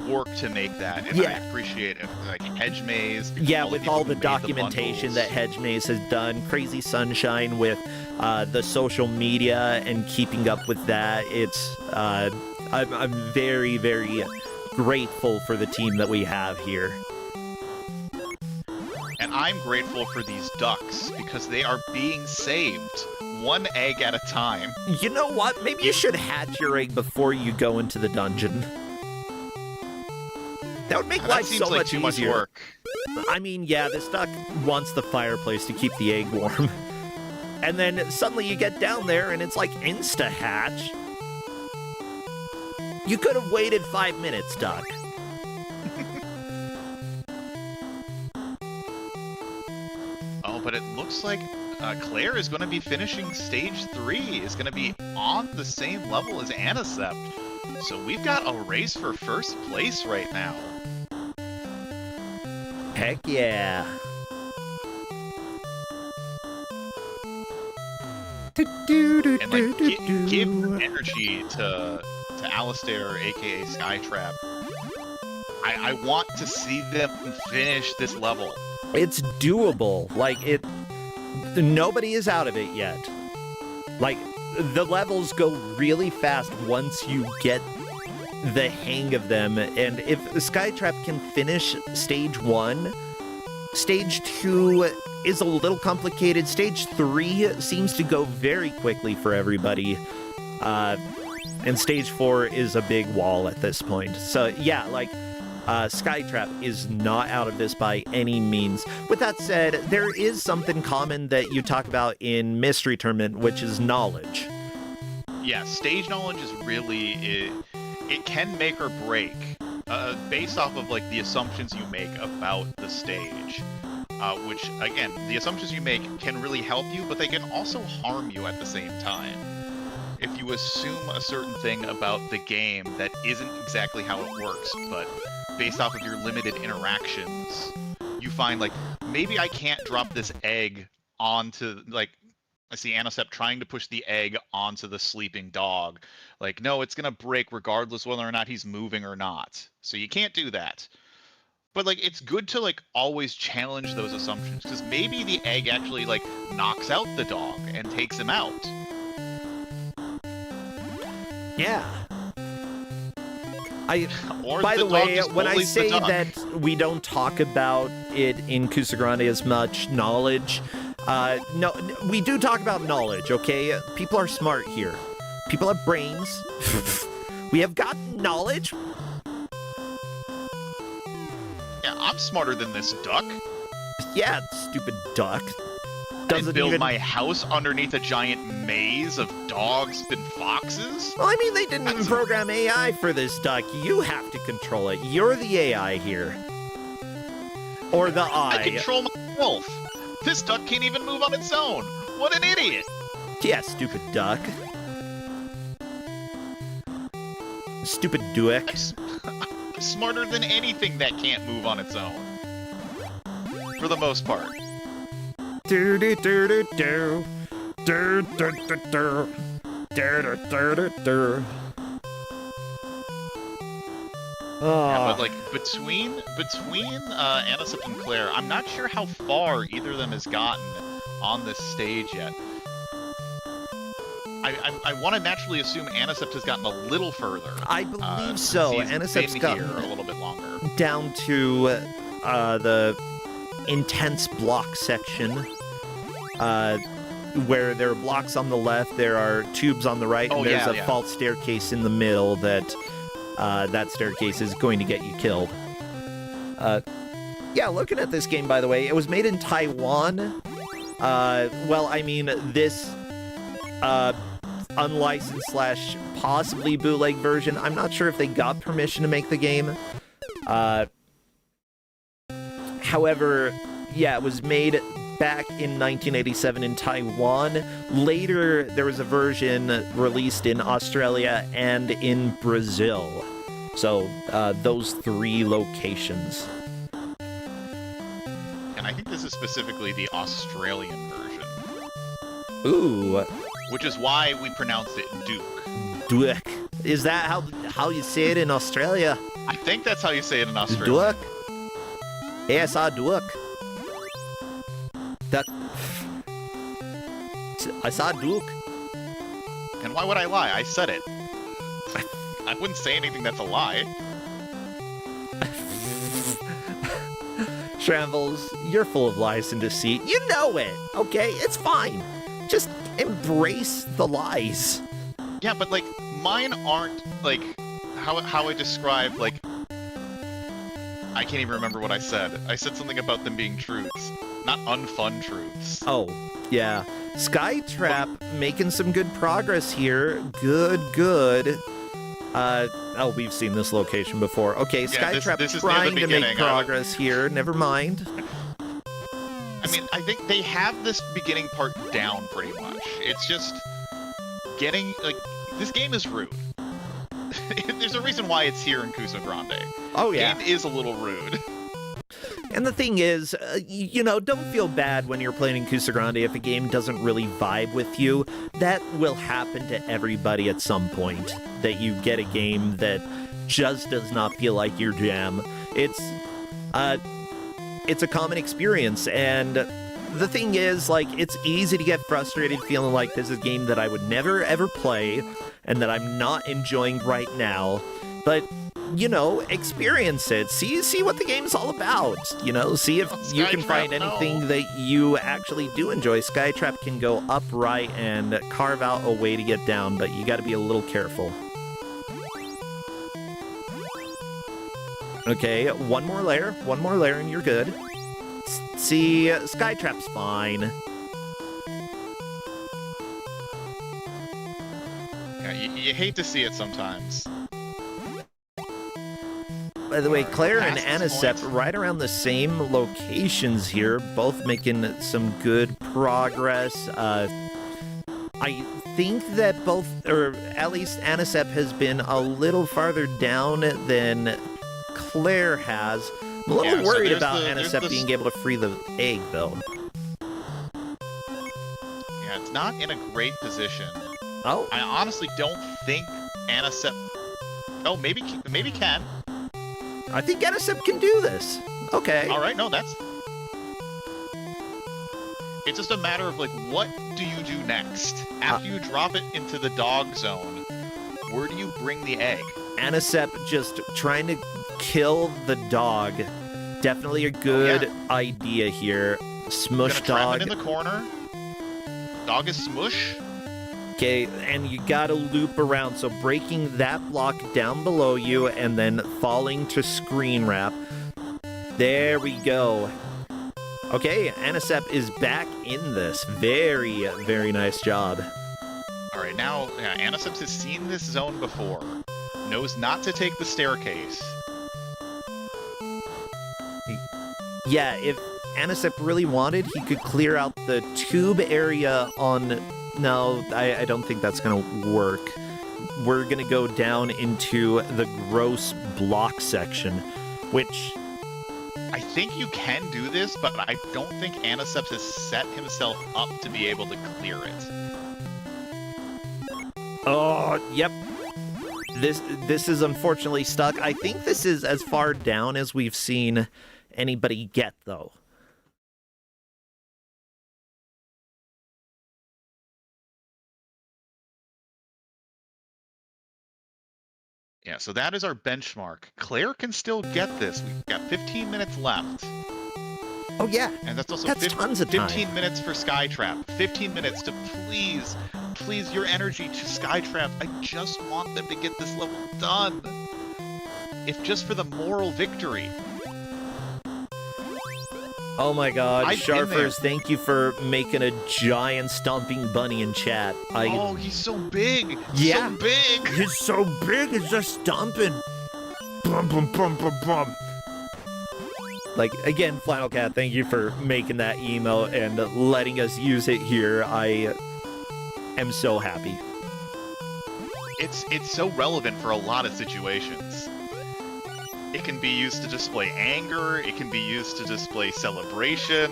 work to make that, and I appreciate it. Hedge Maze. Yeah, with all the documentation that Hedge Maze has done, Crazy Sunshine with the social media and keeping up with that. It's I'm very, very grateful for the team that we have here. And I'm grateful for these ducks because they are being saved one egg at a time. You know what? Maybe you should hatch your egg before you go into the dungeon. That would make life so much easier. Much work. I mean, yeah, this duck wants the fireplace to keep the egg warm. And then suddenly you get down there and it's insta-hatch. You could have waited 5 minutes, duck. Oh, but it looks like Claire is going to be finishing stage 3. Is going to be on the same level as Anicept. So we've got a race for first place right now. Heck yeah. And give energy to Alistair, aka Skytrap. I want to see them finish this level. It's doable. Nobody is out of it yet. The levels go really fast once you get the hang of them, and if Skytrap can finish stage 1, stage 2 is a little complicated. Stage 3 seems to go very quickly for everybody, and stage 4 is a big wall at this point. So yeah, Skytrap is not out of this by any means. With that said, there is something common that you talk about in Mystery Tournament, which is knowledge. Yeah, stage knowledge is really... It can make or break, based off of the assumptions you make about the stage. Which, again, the assumptions you make can really help you, but they can also harm you at the same time. If you assume a certain thing about the game that isn't exactly how it works, but based off of your limited interactions, you find, maybe I can't drop this egg onto, I see Anicept trying to push the egg onto the sleeping dog. No, it's going to break regardless whether or not he's moving or not. So you can't do that. But, it's good to, always challenge those assumptions, because maybe the egg actually, knocks out the dog and takes him out. Yeah. By the way, when I say that we don't talk about it in Kusogrande as much knowledge, no, we do talk about knowledge, okay? People are smart here. People have brains. We have got knowledge. Yeah, I'm smarter than this duck. Yeah, stupid duck. I build my house underneath a giant maze of dogs and foxes? Well, I mean, they didn't even program AI for this duck. You have to control it. You're the AI here. Or the I. I control myself. This duck can't even move on its own. What an idiot. Yeah, stupid duck. Stupid Duek. I'm smarter than anything that can't move on its own. For the most part. Do do do do do. Do do do do. Do do do do. Yeah, but like between Anisept and Claire, I'm not sure how far either of them has gotten on this stage yet. I want to naturally assume Anisept has gotten a little further. I believe so. Anisept's been gotten here a little bit longer. down to the intense block section, where there are blocks on the left, there are tubes on the right, and there's a false staircase in the middle that staircase is going to get you killed. Yeah, looking at this game, by the way, it was made in Taiwan. Well, I mean, this unlicensed / possibly bootleg version, I'm not sure if they got permission to make the game. However, yeah, it was made back in 1987 in Taiwan. Later, there was a version released in Australia and in Brazil. So, those 3 locations. And I think this is specifically the Australian version. Ooh. Which is why we pronounce it Duke. Duke. Is that how you say it in Australia? I think that's how you say it in Australia. Duke. Yes, I Duke. That. I saw Duke. And why would I lie? I said it. I wouldn't say anything that's a lie. Shambles, you're full of lies and deceit. You know it, okay? It's fine. Just embrace the lies. Yeah, but, like, mine aren't, like, how I describe, like... I can't even remember what I said. I said something about them being truths. Not unfun truths. Oh, yeah. Skytrap making some good progress here. Good. Oh, we've seen this location before. Okay, Skytrap this is trying near the to make progress here. Never mind. I mean, I think they have this beginning part down pretty much. It's just getting, like, this game is rude. There's a reason why it's here in Kusogrande. Oh, yeah. The game is a little rude. And the thing is, you know, don't feel bad when you're playing in Kusogrande if a game doesn't really vibe with you. That will happen to everybody at some point, that you get a game that just does not feel like your jam. It's a common experience, and the thing is, like, it's easy to get frustrated feeling like this is a game that I would never, ever play, and that I'm not enjoying right now, but... you know, experience it. See what the game's all about. You know, see if you can find anything that you actually do enjoy. Skytrap can go upright and carve out a way to get down, but you gotta be a little careful. Okay, one more layer, and you're good. See, Skytrap's fine. Yeah, you hate to see it sometimes. By the way, Claire and Anisept right around the same locations here, both making some good progress. I think that both, or at least Anisept has been a little farther down than Claire has. I'm a little worried about Anisept being able to free the egg, though. Yeah, it's not in a great position. Oh. I honestly don't think Anisept... Oh, maybe can. I think Anisept can do this. Okay. All right, no, that's... It's just a matter of, like, what do you do next? After you drop it into the dog zone, where do you bring the egg? Anisept just trying to kill the dog. Definitely a good idea here. Smush dog. Trap it in the corner. Dog is smush. Okay, and you gotta loop around, so breaking that block down below you and then falling to screen wrap. There we go. Okay, Anisept is back in this. Very, very nice job. All right, now Anisept has seen this zone before. Knows not to take the staircase. Yeah, if Anisept really wanted, he could clear out the tube area on... No, I don't think that's going to work. we're going to go down into the gross block section, which... I think you can do this, but I don't think Anicept has set himself up to be able to clear it. Oh, yep. This is unfortunately stuck. I think this is as far down as we've seen anybody get, though. Yeah, so that is our benchmark. Claire can still get this. We've got 15 minutes left. Oh, yeah. And that's also Tons of time. 15 minutes for Skytrap. 15 minutes to please your energy to Skytrap. I just want them to get this level done. If just for the moral victory. Oh my god, I've been there. Sharfers, thank you for making a giant stomping bunny in chat. Oh, he's so big. Yeah. So big. He's so big, it's just stomping. Bum, bum, bum, bum, bum. Like, again, Flannel Cat, thank you for making that emo and letting us use it here. I am so happy. It's so relevant for a lot of situations. It can be used to display anger, it can be used to display celebration.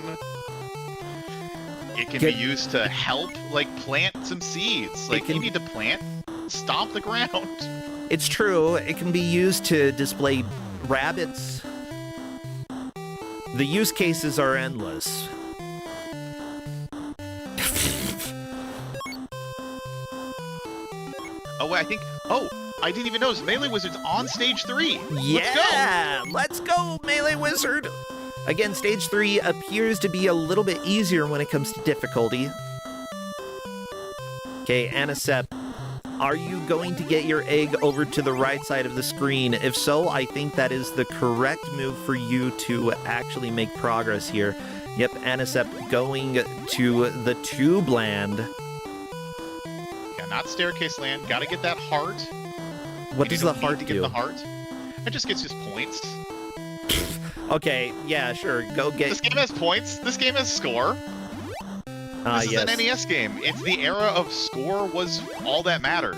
It can be used to help, like, plant some seeds. Like, you need to plant, stomp the ground. It's true, it can be used to display rabbits. The use cases are endless. Oh, I think... Oh, I didn't even notice. Melee Wizard's on stage 3. Yeah! Let's go, Melee Wizard! Again, stage 3 appears to be a little bit easier when it comes to difficulty. Okay, Anicept, are you going to get your egg over to the right side of the screen? If so, I think that is the correct move for you to actually make progress here. Yep, Anicept going to the tube land. Yeah, not staircase land. Gotta get that heart. What does the heart do? Get the heart. It just gets his points. Okay, yeah, sure. Go get... This game has points. This game has score. This is an NES game. It's the era of score was all that mattered.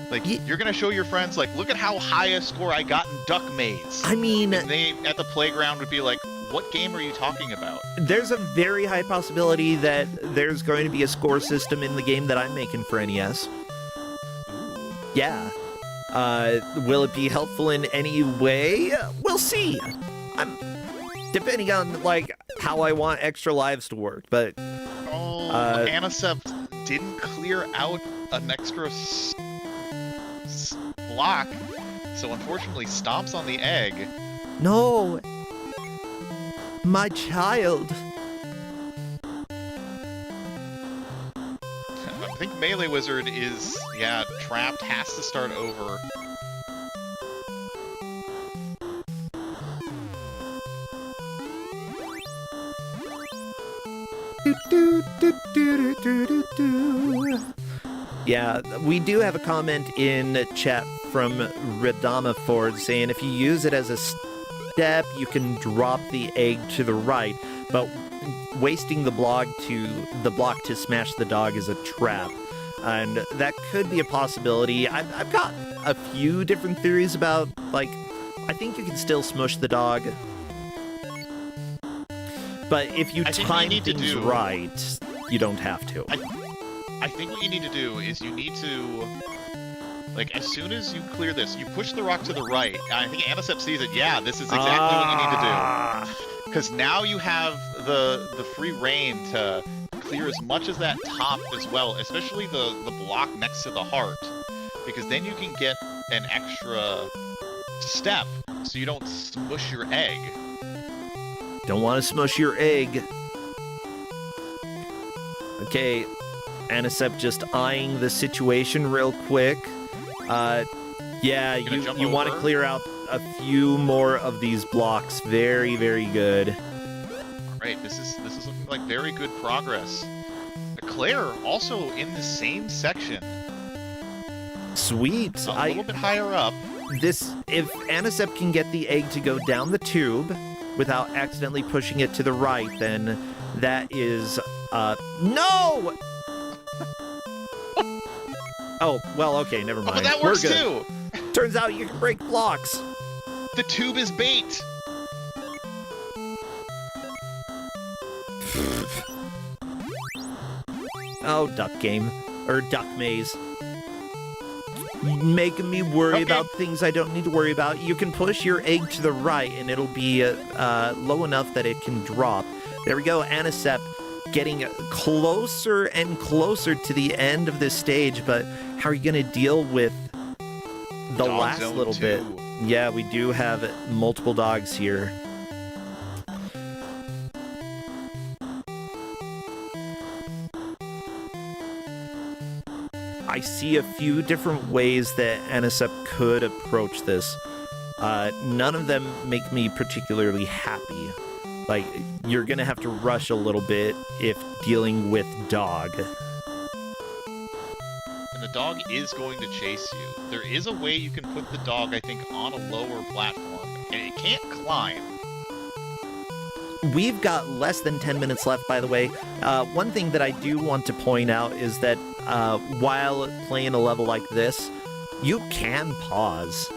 Like, you're gonna show your friends, like, look at how high a score I got in Duck Maze. I mean... And they, at the playground, would be like, what game are you talking about? There's a very high possibility that there's going to be a score system in the game that I'm making for NES. Yeah. Will it be helpful in any way? We'll see. Depending on, like, how I want extra lives to work, but... Oh, Anicept didn't clear out an extra block, so unfortunately stomps on the egg. No! My child! I think Melee Wizard is, yeah, trapped, has to start over. Yeah, we do have a comment in chat from Redama Ford saying if you use it as a step, you can drop the egg to the right, but wasting the block to smash the dog is a trap. And that could be a possibility. I've got a few different theories about, like, I think you can still smush the dog. But if you time things right, you don't have to. I think what you need to do is you need to, like, as soon as you clear this, you push the rock to the right. I think Anicept sees it. Yeah, this is exactly what you need to do. Because now you have the free reign to clear as much as that top as well, especially the block next to the heart. Because then you can get an extra step so you don't smush your egg. Don't want to smush your egg. Okay, Anicept just eyeing the situation real quick. Yeah, you want to clear out a few more of these blocks. Very, very good. All right, this is looking like very good progress. Claire also in the same section. Sweet. A little bit higher up. If Anicept can get the egg to go down the tube without accidentally pushing it to the right, then that is no. Oh, well, okay, never Oh, mind. but that We're works good. too! Turns out you can break blocks. The tube is bait! Oh, duck game. Or duck maze. Making me worry Okay. about things I don't need to worry about. You can push your egg to the right, and it'll be low enough that it can drop. There we go, Anisep getting closer and closer to the end of this stage, but how are you going to deal with the Dog last zone little 2. bit? Yeah, we do have multiple dogs here. I see a few different ways that Anisep could approach this. None of them make me particularly happy. Like, you're gonna have to rush a little bit if dealing with dog. And the dog is going to chase you. There is a way you can put the dog, I think, on a lower platform, and it can't climb. We've got less than 10 minutes left, by the way. One thing that I do want to point out is that while playing a level like this, you can pause.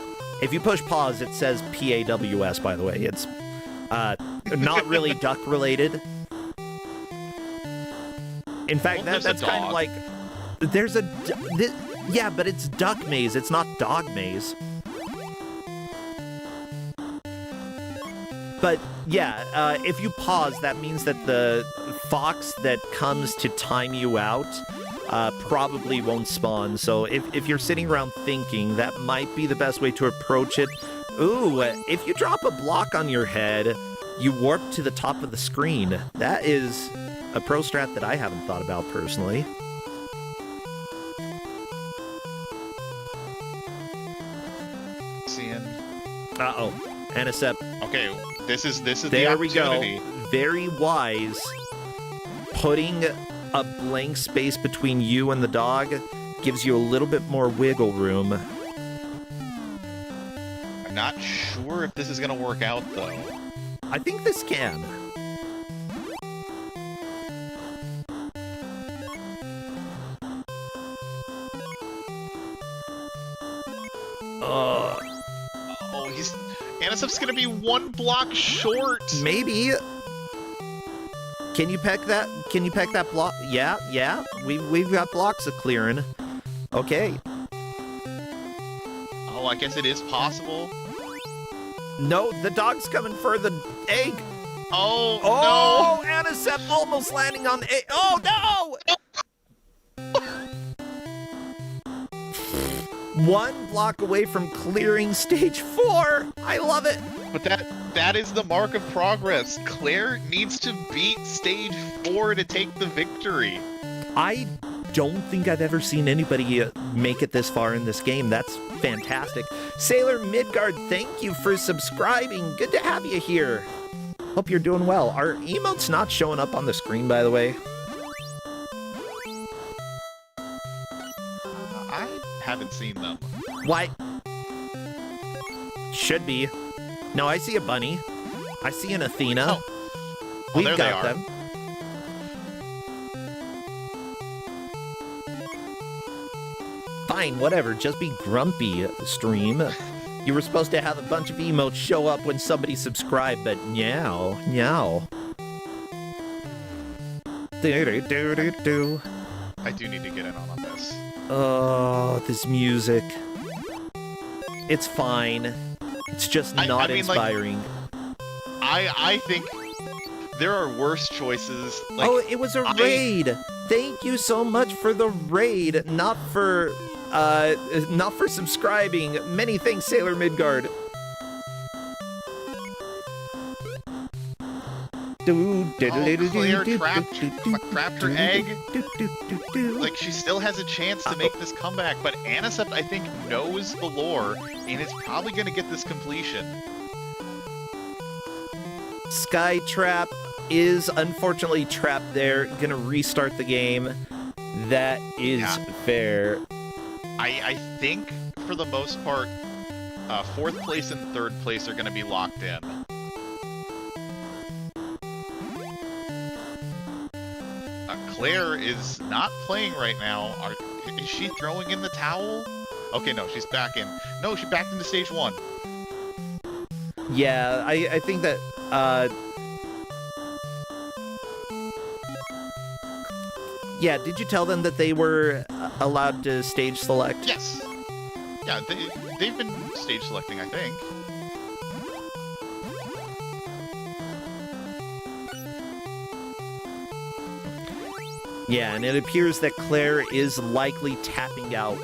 If you push pause, it says PAWS, by the way. It's not really duck related. In fact, Well, that's kind of dog. like yeah, but it's duck maze. It's not dog maze. But yeah, if you pause, that means that the fox that comes to time you out probably won't spawn. So if you're sitting around thinking, that might be the best way to approach it. Ooh, if you drop a block on your head, you warp to the top of the screen. That is a pro strat that I haven't thought about personally. Seeing. Uh-oh. Anisep. Okay, this is the There we opportunity. go. Very wise. Putting a blank space between you and the dog gives you a little bit more wiggle room. I'm not sure if this is gonna work out though. I think this can. Oh, Anisep's gonna be one block short. Maybe. Can you peck that? Can you peck that block? Yeah. We've got blocks of clearing. Okay. Oh, I guess it is possible. No, the dog's coming for the egg. Oh, Oh, Anisep almost landing on the egg. Oh no! One block away from clearing stage 4. I love it. no! But that is the mark of progress. Claire needs to beat stage 4 to take the victory. I don't think I've ever seen anybody make it this far in this game. That's fantastic. Sailor Midgard, thank you for subscribing. Good to have you here. Hope you're doing well. Are emotes not showing up on the screen, by the way? I haven't seen them. Why? Should be. No, I see a bunny. I see an Athena. Oh, We've there they got are. them. Fine, whatever. Just be grumpy, stream. You were supposed to have a bunch of emotes show up when somebody subscribed, but meow. Do-do-do-do-do. I do need to get in on this. Oh, this music. It's fine. It's just I not mean, like, inspiring. I think there are worse choices. Like, Oh, it was a raid. Thank you so much for the raid, not for subscribing. Many thanks, Sailor Midgard. Claire trapped her egg. Like, she still has a chance to make this comeback, but Anisep, I think, knows the lore and is probably going to get this completion. Skytrap is unfortunately trapped there. Gonna restart the game. That is fair. I think, for the most part, 4th place and 3rd place are going to be locked in. Claire is not playing right now. Is she throwing in the towel? Okay, no, she's back in. No, she backed into stage 1. Yeah, I think that yeah, did you tell them that they were allowed to stage select? Yes. Yeah, they've been stage selecting, I think. Yeah, and it appears that Claire is likely tapping out,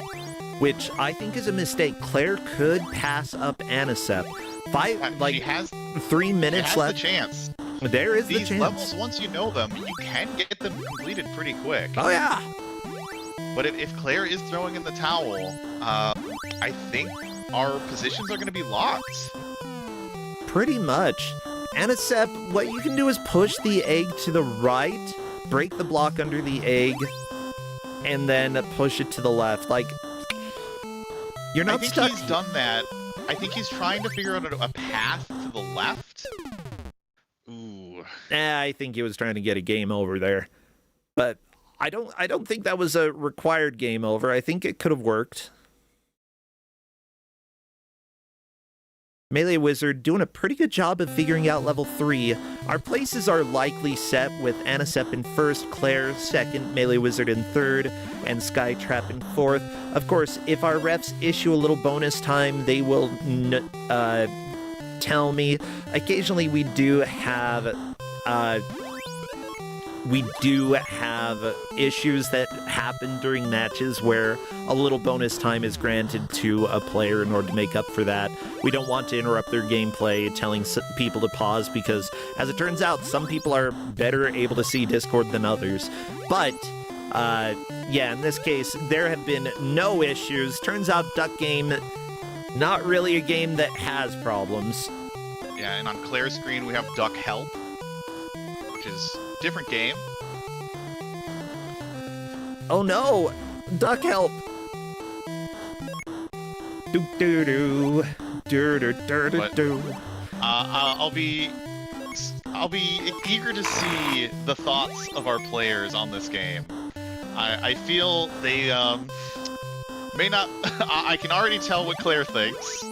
which I think is a mistake. Claire could pass up Anisep. She has 3 minutes the left. chance. There is the These chance. levels, once you know them, you can get them completed pretty quick. Oh yeah. But if Claire is throwing in the towel, I think our positions are going to be locked. Pretty much. Anisep, what you can do is push the egg to the right, break the block under the egg, and then push it to the left. Like, you're not stuck. I think he's done that. I think he's trying to figure out a path to the left. Ooh. I think he was trying to get a game over there. But I don't think that was a required game over. I think it could have worked. Melee Wizard doing a pretty good job of figuring out level 3. Our places are likely set with Anisep in first, Claire second, Melee Wizard in third, and Skytrap in fourth. Of course, if our refs issue a little bonus time, they will tell me. Occasionally we do have issues that happen during matches where a little bonus time is granted to a player in order to make up for that. We don't want to interrupt their gameplay telling people to pause because, as it turns out, some people are better able to see Discord than others. But, yeah, in this case, there have been no issues. Turns out Duck Game, not really a game that has problems. Yeah, and on Claire's screen we have Duck Help, which is a different game. Oh no! Duck Help! Do do do do do do do do. I'll be eager to see the thoughts of our players on this game. I feel they may not. I can already tell what Claire thinks.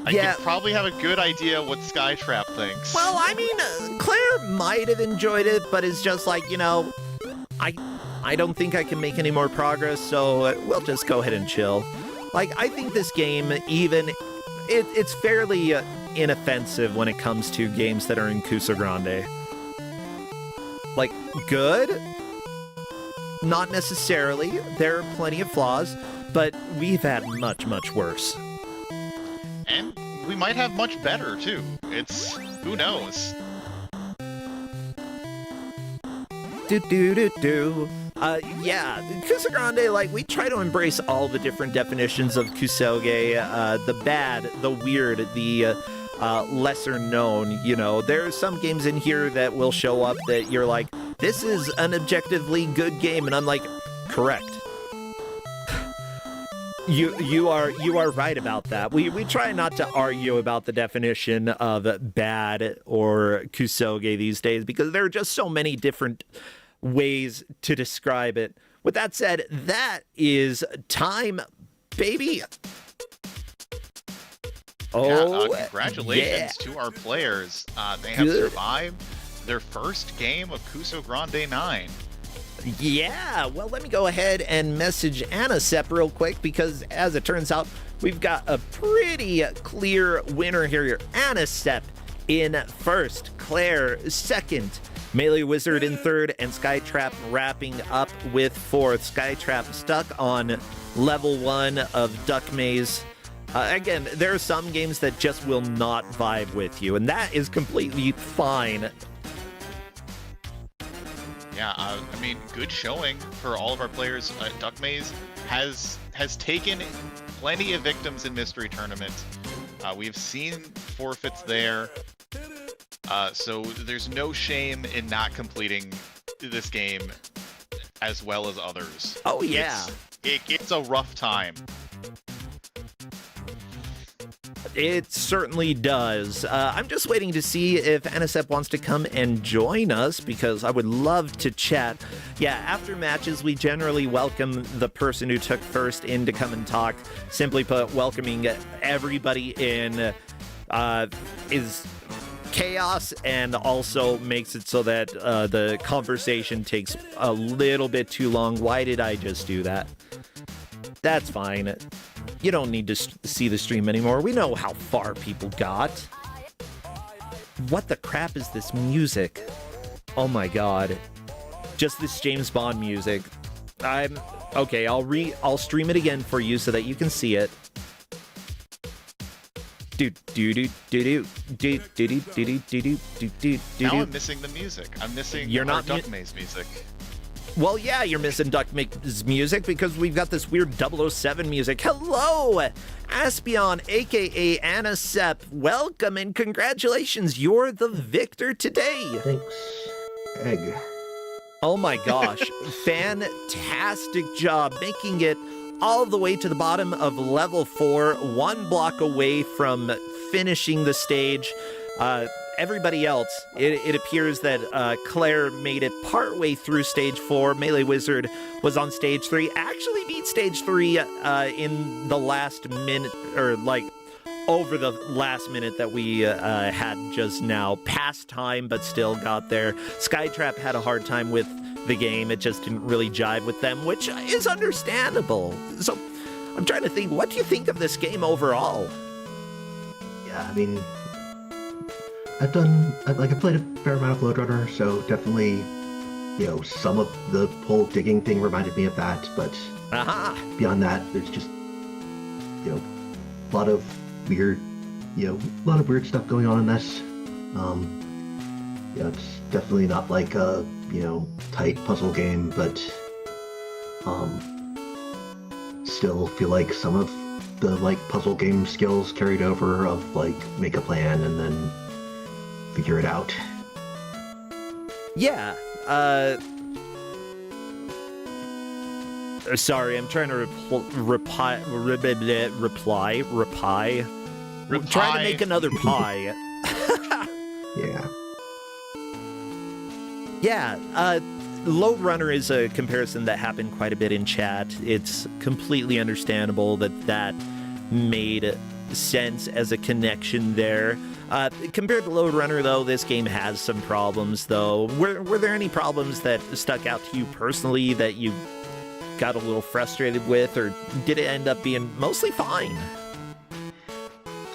I Yeah. could probably have a good idea what Skytrap thinks. Well, I mean, Claire might have enjoyed it, but it's just like, you know, I don't think I can make any more progress, so we'll just go ahead and chill. Like, I think this game, even, it's fairly inoffensive when it comes to games that are in Kusogrande. Like, good? Not necessarily. There are plenty of flaws, but we've had much, much worse. And we might have much better, too. It's... who knows? Do. Yeah, Kusogrande, like, we try to embrace all the different definitions of Kusoge, the bad, the weird, the lesser known, you know. There are some games in here that will show up that you're like, this is an objectively good game, and I'm like, correct. You are right about that. We try not to argue about the definition of bad or Kusoge these days because there are just so many different ways to describe it. With that said, that is time, baby. Oh, yeah, congratulations to our players. They have survived their first game of Kusogrande 9. Yeah, well, let me go ahead and message Anisep real quick because, as it turns out, we've got a pretty clear winner here. Anisep in first, Claire second, Melee Wizard in third, and Skytrap wrapping up with fourth. Skytrap stuck on level 1 of Duck Maze. Again, there are some games that just will not vibe with you, and that is completely fine. Yeah, I mean, good showing for all of our players. Duck Maze has taken plenty of victims in Mystery Tournament. We've seen forfeits there, so there's no shame in not completing this game as well as others. Oh yeah, it's a rough time. It certainly does. I'm just waiting to see if Anisep wants to come and join us, because I would love to chat. Yeah, after matches, we generally welcome the person who took first in to come and talk. Simply put, welcoming everybody in is chaos, and also makes it so that the conversation takes a little bit too long. Why did I just do that? That's fine. You don't need to see the stream anymore. We know how far people got. What the crap is this music? Oh my god. Just this James Bond music. Okay, I'll stream it again for you so that you can see it. Now I'm missing the music. I'm missing Duck Maze music. Well, yeah, you're missing Duck Maze's music because we've got this weird 007 music. Hello, Aspion, a.k.a. Anisep. Welcome and congratulations. You're the victor today. Thanks, Egg. Oh my gosh. Fantastic job making it all the way to the bottom of level 4, 1 block away from finishing the stage. Everybody else, it appears that Claire made it partway through stage 4. Melee Wizard was on stage 3. Actually beat stage 3 in the last minute, or like over the last minute that we had just now. Past time, but still got there. Skytrap had a hard time with the game. It just didn't really jive with them, which is understandable. So I'm trying to think, what do you think of this game overall? Yeah, I mean, I played a fair amount of Lode Runner, so definitely, some of the whole digging thing reminded me of that, but beyond that, there's just, a lot of weird stuff going on in this. It's definitely not like a, tight puzzle game, but, still feel like some of the, puzzle game skills carried over of, make a plan and then figure it out. Yeah, sorry, I'm trying to reply. Trying to make another pie. Yeah. Yeah, Lode Runner is a comparison that happened quite a bit in chat. It's completely understandable that made sense as a connection there. Compared to Lode Runner, though, this game has some problems, though. Were there any problems that stuck out to you personally that you got a little frustrated with, or did it end up being mostly fine?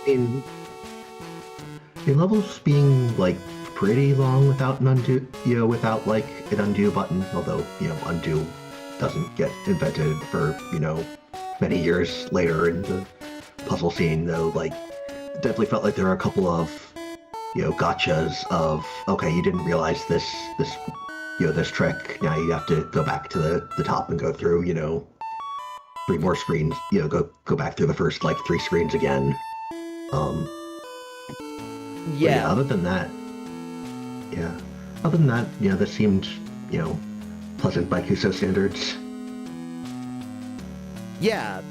In levels being, pretty long without an undo, without, an undo button, although, undo doesn't get invented for, many years later in the puzzle scene, though, definitely felt like there were a couple of, gotchas of, okay, you didn't realize this trick, now you have to go back to the top and go through, 3 more screens, go back through the first, 3 screens again. Yeah. Other than that, this seemed, pleasant by Kuso standards. Yeah,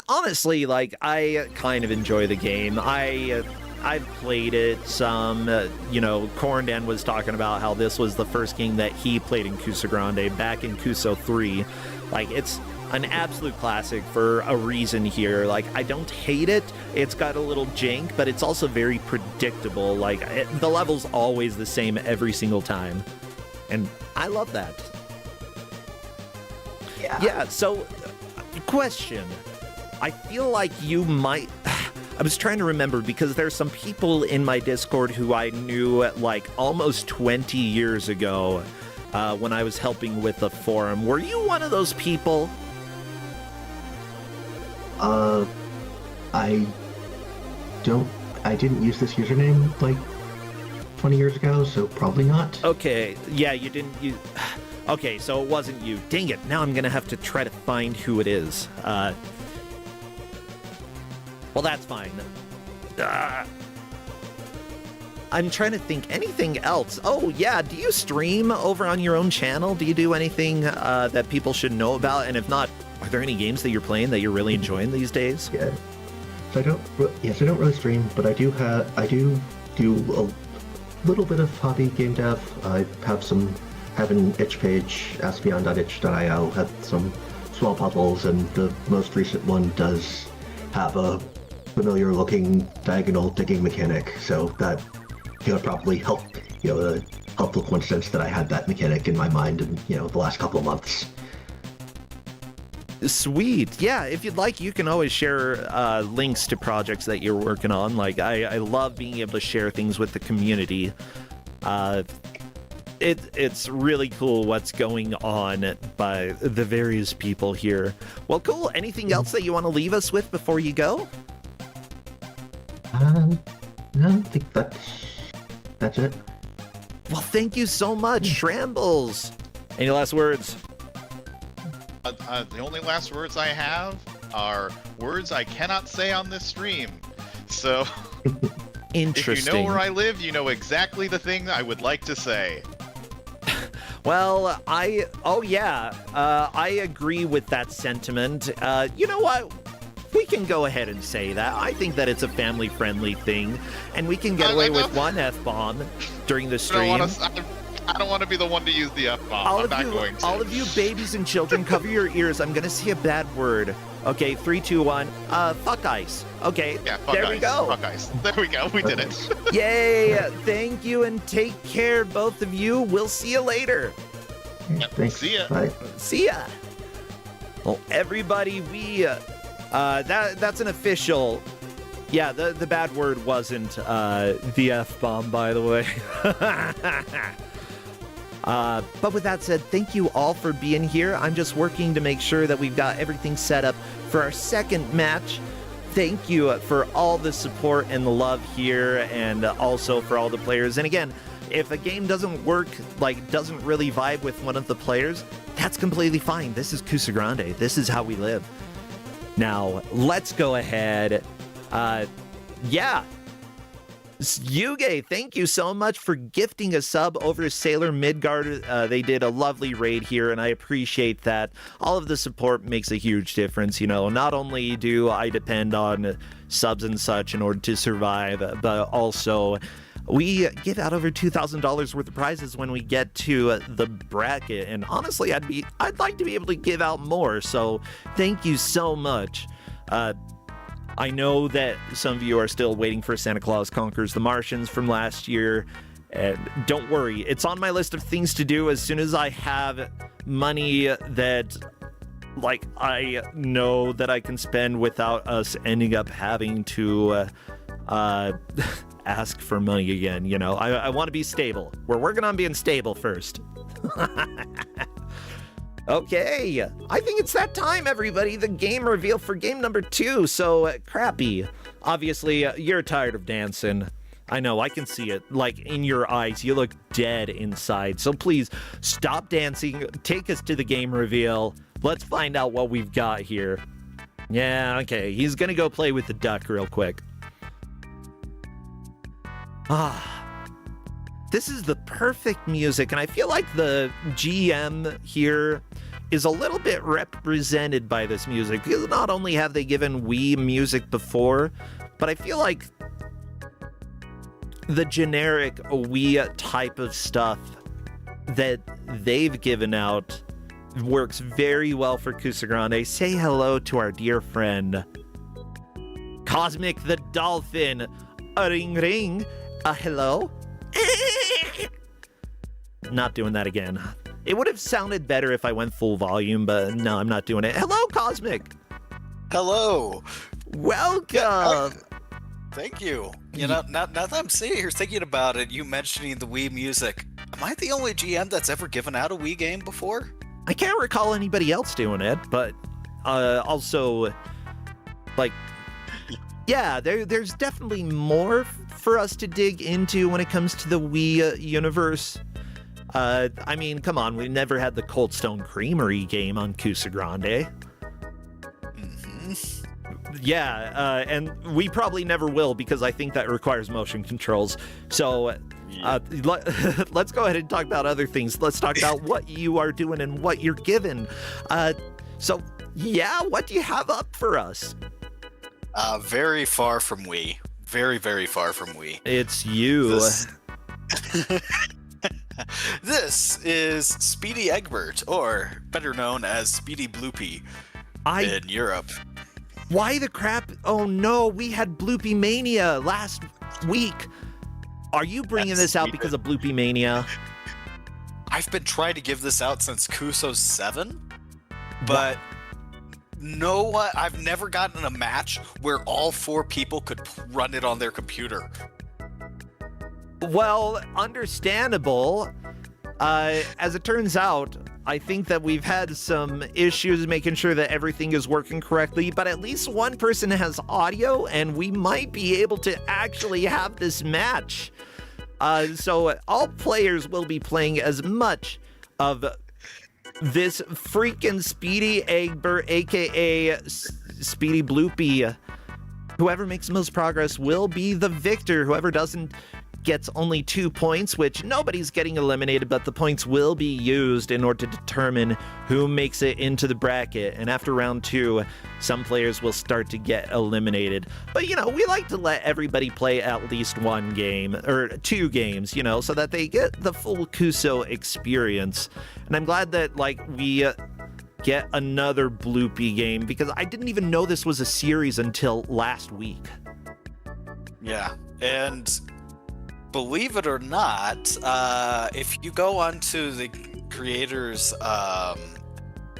honestly, I kind of enjoy the game. I've played it some. Kus9rande was talking about how this was the first game that he played in Kusogrande back in Kuso 3. It's an absolute classic for a reason here. I don't hate it. It's got a little jank, but it's also very predictable. The level's always the same every single time. And I love that. Yeah, so, question. I feel like you might... I was trying to remember, because there's some people in my Discord who I knew, almost 20 years ago when I was helping with the forum. Were you one of those people? I didn't use this username, 20 years ago, so probably not. Okay, yeah, you didn't... Okay, so it wasn't you. Dang it, now I'm gonna have to try to find who it is. Well, that's fine. I'm trying to think anything else. Oh, yeah, do you stream over on your own channel? Do you do anything that people should know about? And if not, are there any games that you're playing that you're really enjoying these days? Yeah. I don't really stream, but I do do a little bit of hobby game dev. I have an itch page, askbeyond.itch.io, have some small puzzles, and the most recent one does have a familiar looking diagonal digging mechanic, so that probably helped, a helpful coincidence that I had that mechanic in my mind in, the last couple of months. Sweet. Yeah, if you'd like, you can always share links to projects that you're working on. Like, I love being able to share things with the community. It's really cool what's going on by the various people here. Well, cool. Anything else that you want to leave us with before you go? No, I think that's it. Well, thank you so much, Shrambles. Any last words? The only last words I have are words I cannot say on this stream. So, Interesting. If you know where I live, you know exactly the thing I would like to say. Well, I agree with that sentiment. You know what? We can go ahead and say that. I think that it's a family-friendly thing, and we can get away with one F-bomb during the stream. I don't want to be the one to use the F-bomb. I'm not going to. All of you babies and children, cover your ears. I'm going to say a bad word. Okay, 3, 2, 1. Fuck ice. Okay, yeah, fuck there ice. we go. Fuck ice. There we go. We did it. Yay. Thank you, and take care, both of you. We'll see you later. Yep. Thanks. See ya. Bye. See ya. Well, everybody, that's an official. Yeah, the bad word wasn't the F-bomb, by the way. But with that said, thank you all for being here. I'm just working to make sure that we've got everything set up for our second match. Thank you for all the support and the love here, and also for all the players. And again, if a game doesn't work, doesn't really vibe with one of the players, that's completely fine. This is Kusogrande. This is how we live. Now, let's go ahead. Yuge, thank you so much for gifting a sub over Sailor Midgard. They did a lovely raid here, and I appreciate that. All of the support makes a huge difference. Not only do I depend on subs and such in order to survive, but also we give out over $2,000 worth of prizes when we get to the bracket. And honestly, I'd like to be able to give out more. So thank you so much. I know that some of you are still waiting for Santa Claus Conquers the Martians from last year, and don't worry, it's on my list of things to do as soon as I have money that, I know that I can spend without us ending up having to, ask for money again, I want to be stable. We're working on being stable first. Okay, I think it's that time, everybody. The game reveal for game number 2. So, Crappy, obviously, you're tired of dancing. I know, I can see it, in your eyes. You look dead inside. So please, stop dancing. Take us to the game reveal. Let's find out what we've got here. Yeah, okay, he's gonna go play with the duck real quick. This is the perfect music, and I feel like the GM here is a little bit represented by this music, because not only have they given Wii music before, but I feel like the generic Wii type of stuff that they've given out works very well for Kusogrande. Say hello to our dear friend Cosmic the Dolphin. A ring ring. Hello? Not doing that again. It would have sounded better if I went full volume, but no, I'm not doing it. Hello, Cosmic. Hello. Welcome. Thank you. Now that I'm sitting here thinking about it, you mentioning the Wii music, am I the only GM that's ever given out a Wii game before? I can't recall anybody else doing it, but also, yeah, there's definitely more for us to dig into when it comes to the Wii universe. I mean, come on, we never had the Cold Stone Creamery game on Kusogrande. Mm-hmm. Yeah, and we probably never will, because I think that requires motion controls. So let's go ahead and talk about other things. Let's talk about what you are doing and what you're given. So, yeah, what do you have up for us? Very far from Wii. Very, very far from Wii. It's you. This is Speedy Egbert, or better known as Speedy Bloopy in Europe. Why the crap? Oh no, we had Bloopy Mania last week. Are you bringing this out because of Bloopy Mania? I've been trying to give this out since Kusogrande, but I've never gotten a match where all 4 people could run it on their computer. Well, understandable. As it turns out, I think that we've had some issues making sure that everything is working correctly, but at least one person has audio, and we might be able to actually have this match. So all players will be playing as much of this freaking Speedy Egbert, aka Speedy Bloopy. Whoever makes the most progress will be the victor. Whoever doesn't gets only 2 points, which nobody's getting eliminated, but the points will be used in order to determine who makes it into the bracket. And after round 2, some players will start to get eliminated. But, we like to let everybody play at least 1 game, or 2 games, so that they get the full Kuso experience. And I'm glad that, we get another Bloopy game, because I didn't even know this was a series until last week. Yeah, and believe it or not, if you go onto the creator's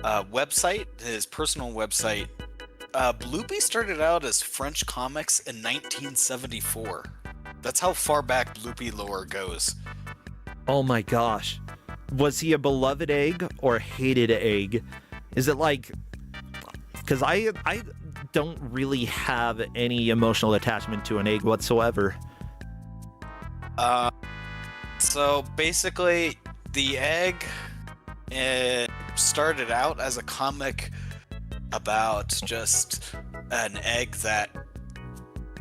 website, his personal website, Bloopy started out as French comics in 1974. That's how far back Bloopy lore goes. Oh my gosh. Was he a beloved egg or hated egg? Is it because I don't really have any emotional attachment to an egg whatsoever. So basically, the egg started out as a comic about just an egg that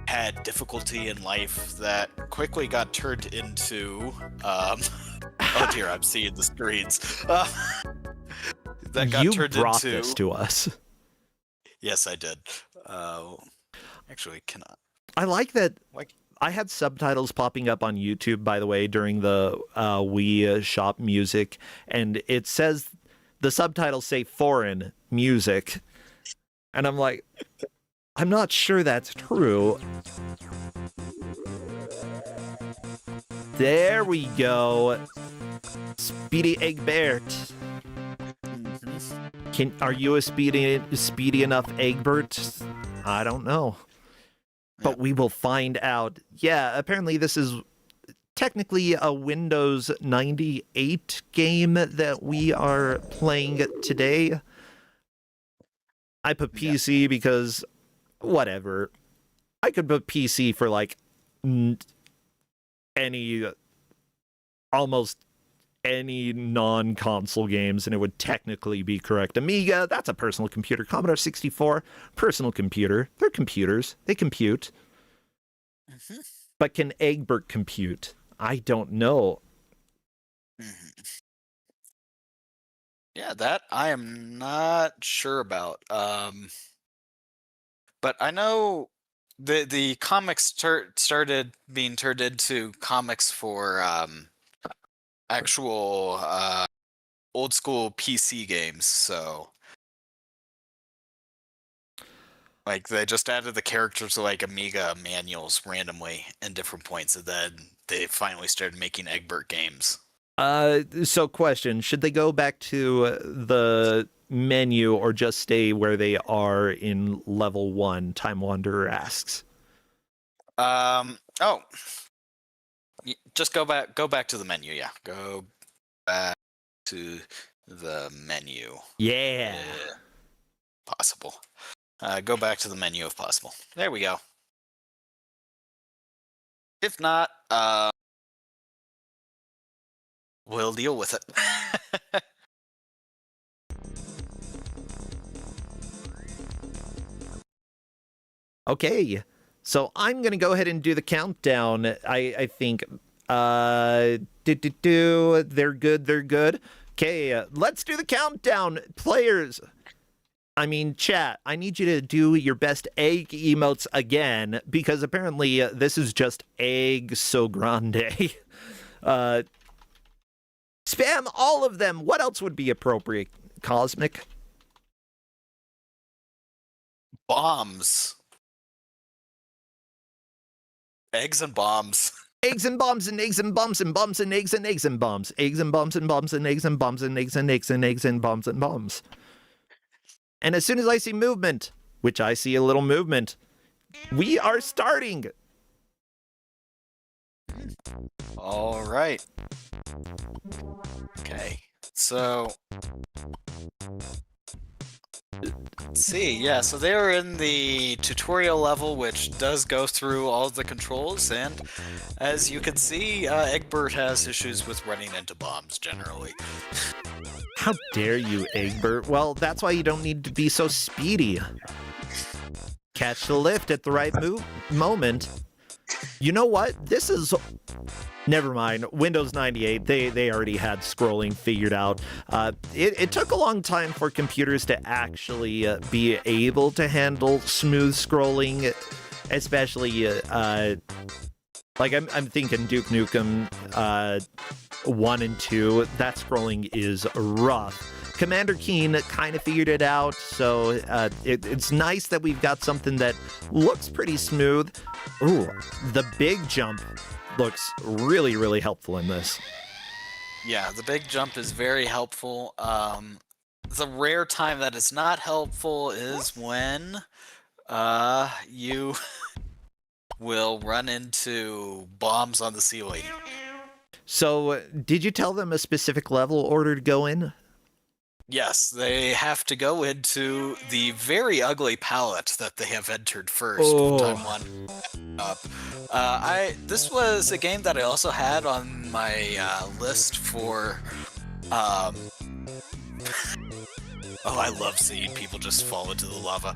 had difficulty in life that quickly got turned into oh dear, I'm seeing the screens. That got you turned brought into... this to us. Yes, I did. Actually, cannot. I like that. I had subtitles popping up on YouTube, by the way, during the Wii Shop music, and it says the subtitles say foreign music, and I'm like, I'm not sure that's true. There we go. Speedy Egbert. Are you a speedy enough Egbert? I don't know. But we will find out. Yeah, apparently this is technically a Windows 98 game that we are playing today. I put PC because, whatever. I could put PC for almost any non-console games, and it would technically be correct. Amiga, that's a personal computer. Commodore 64, personal computer. They're computers. They compute. Mm-hmm. But can Egbert compute? I don't know. Mm-hmm. Yeah, that I am not sure about. But I know the comics started being turned into comics for actual old school PC games, so they just added the characters to Amiga manuals randomly in different points, and then they finally started making Egbert games. So question, should they go back to the menu or just stay where they are in level 1? Time Wanderer asks. Just go back to the menu. Yeah, go back to the menu. Yeah. Possible. Go back to the menu if possible. There we go. If not, we'll deal with it. Okay. So I'm going to go ahead and do the countdown. I think, they're good. Okay, let's do the countdown. Players, I mean, chat, I need you to do your best egg emotes again, because apparently this is just egg so grande. Spam all of them. What else would be appropriate, Cosmic? Bombs. Eggs and bombs. Eggs and bombs and eggs and bombs and bombs and eggs and eggs and bombs. Eggs and bombs and bombs and eggs and bombs and eggs and eggs and eggs and bombs and bombs. And as soon as I see movement, which I see a little movement, we are starting. All right. Okay. So, let's see. Yeah, so they're in the tutorial level, which does go through all of the controls, and as you can see, Egbert has issues with running into bombs generally. How dare you, Egbert? Well, that's why you don't need to be so speedy. Catch the lift at the right moment. You know what? This is... Never mind. Windows 98, they already had scrolling figured out. It took a long time for computers to actually be able to handle smooth scrolling, especially, like, I'm thinking Duke Nukem 1 and 2. That scrolling is rough. Commander Keen kind of figured it out, so it's nice that we've got something that looks pretty smooth. Ooh, the big jump looks really, really helpful in this. Yeah, the big jump is very helpful. The rare time that it's not helpful is when you will run into bombs on the ceiling. So, did you tell them a specific level order to go in? Yes, they have to go into the very ugly palette that they have entered first. Oh. Time one up. This was a game that I also had on my list for. Oh, I love seeing people just fall into the lava.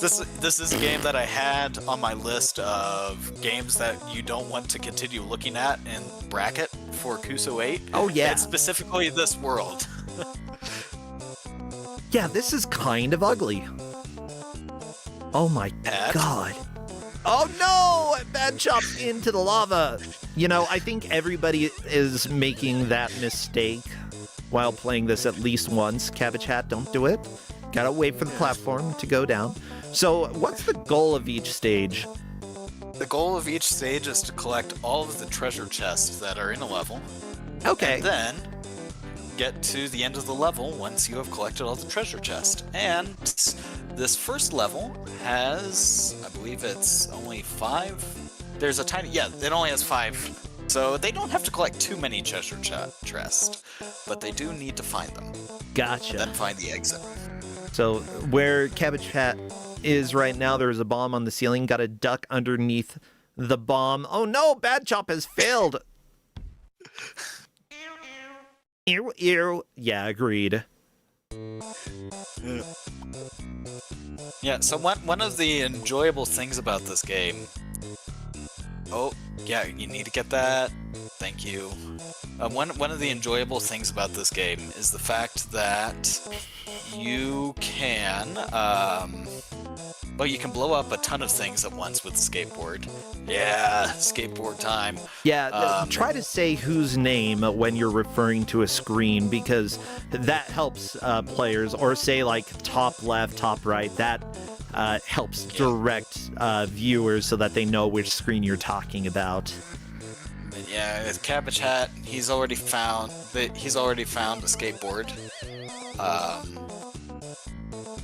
This is a game that I had on my list of games that you don't want to continue looking at in bracket for Kus9rande. Oh, yeah. And specifically this world. Yeah, this is kind of ugly. Oh my god. Oh no! Bad chop into the lava. You know, I think everybody is making that mistake while playing this at least once. Cabbage Hat, don't do it. Gotta wait for the platform to go down. So, what's the goal of each stage? The goal of each stage is to collect all of the treasure chests that are in a level. Okay. And then get to the end of the level once you have collected all the treasure chests. And this first level has, I believe it's only 5. There's a tiny, yeah, it only has 5. So they don't have to collect too many treasure chests, but they do need to find them. Gotcha. And then find the exit. So, where Cabbage Hat is right now, there's a bomb on the ceiling. Got to duck underneath the bomb. Oh no, Bad Chop has failed. Ew, ew. Yeah, agreed. Yeah, so one of the enjoyable things about this game... Oh, yeah, you need to get that. Thank you. One of the enjoyable things about this game is the fact that you can, well, you can blow up a ton of things at once with the skateboard. Yeah, skateboard time. Yeah, try to say whose name when you're referring to a screen, because that helps players, or say like top left, top right. That helps direct viewers so that they know which screen you're talking about. Yeah, with Cabbage Hat, he's already found a skateboard.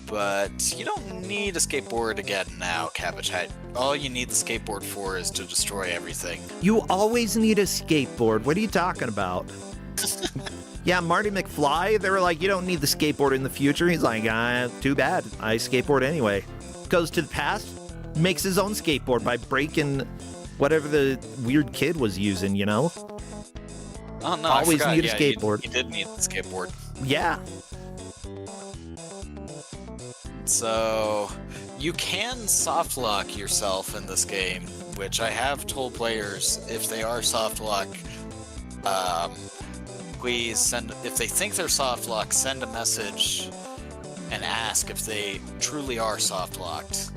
But you don't need a skateboard again now, Cabbage Hat. All you need the skateboard for is to destroy everything. You always need a skateboard. What are you talking about? Yeah, Marty McFly, they were like, you don't need the skateboard in the future. He's like, too bad. I skateboard anyway. Goes to the past, makes his own skateboard by breaking whatever the weird kid was using, you know? Oh, no, always I forgot. need a skateboard. You did need the skateboard. Yeah. So, you can soft lock yourself in this game, which I have told players if they are soft lock, basically send, if they think they're soft locked, send a message and ask if they truly are soft locked.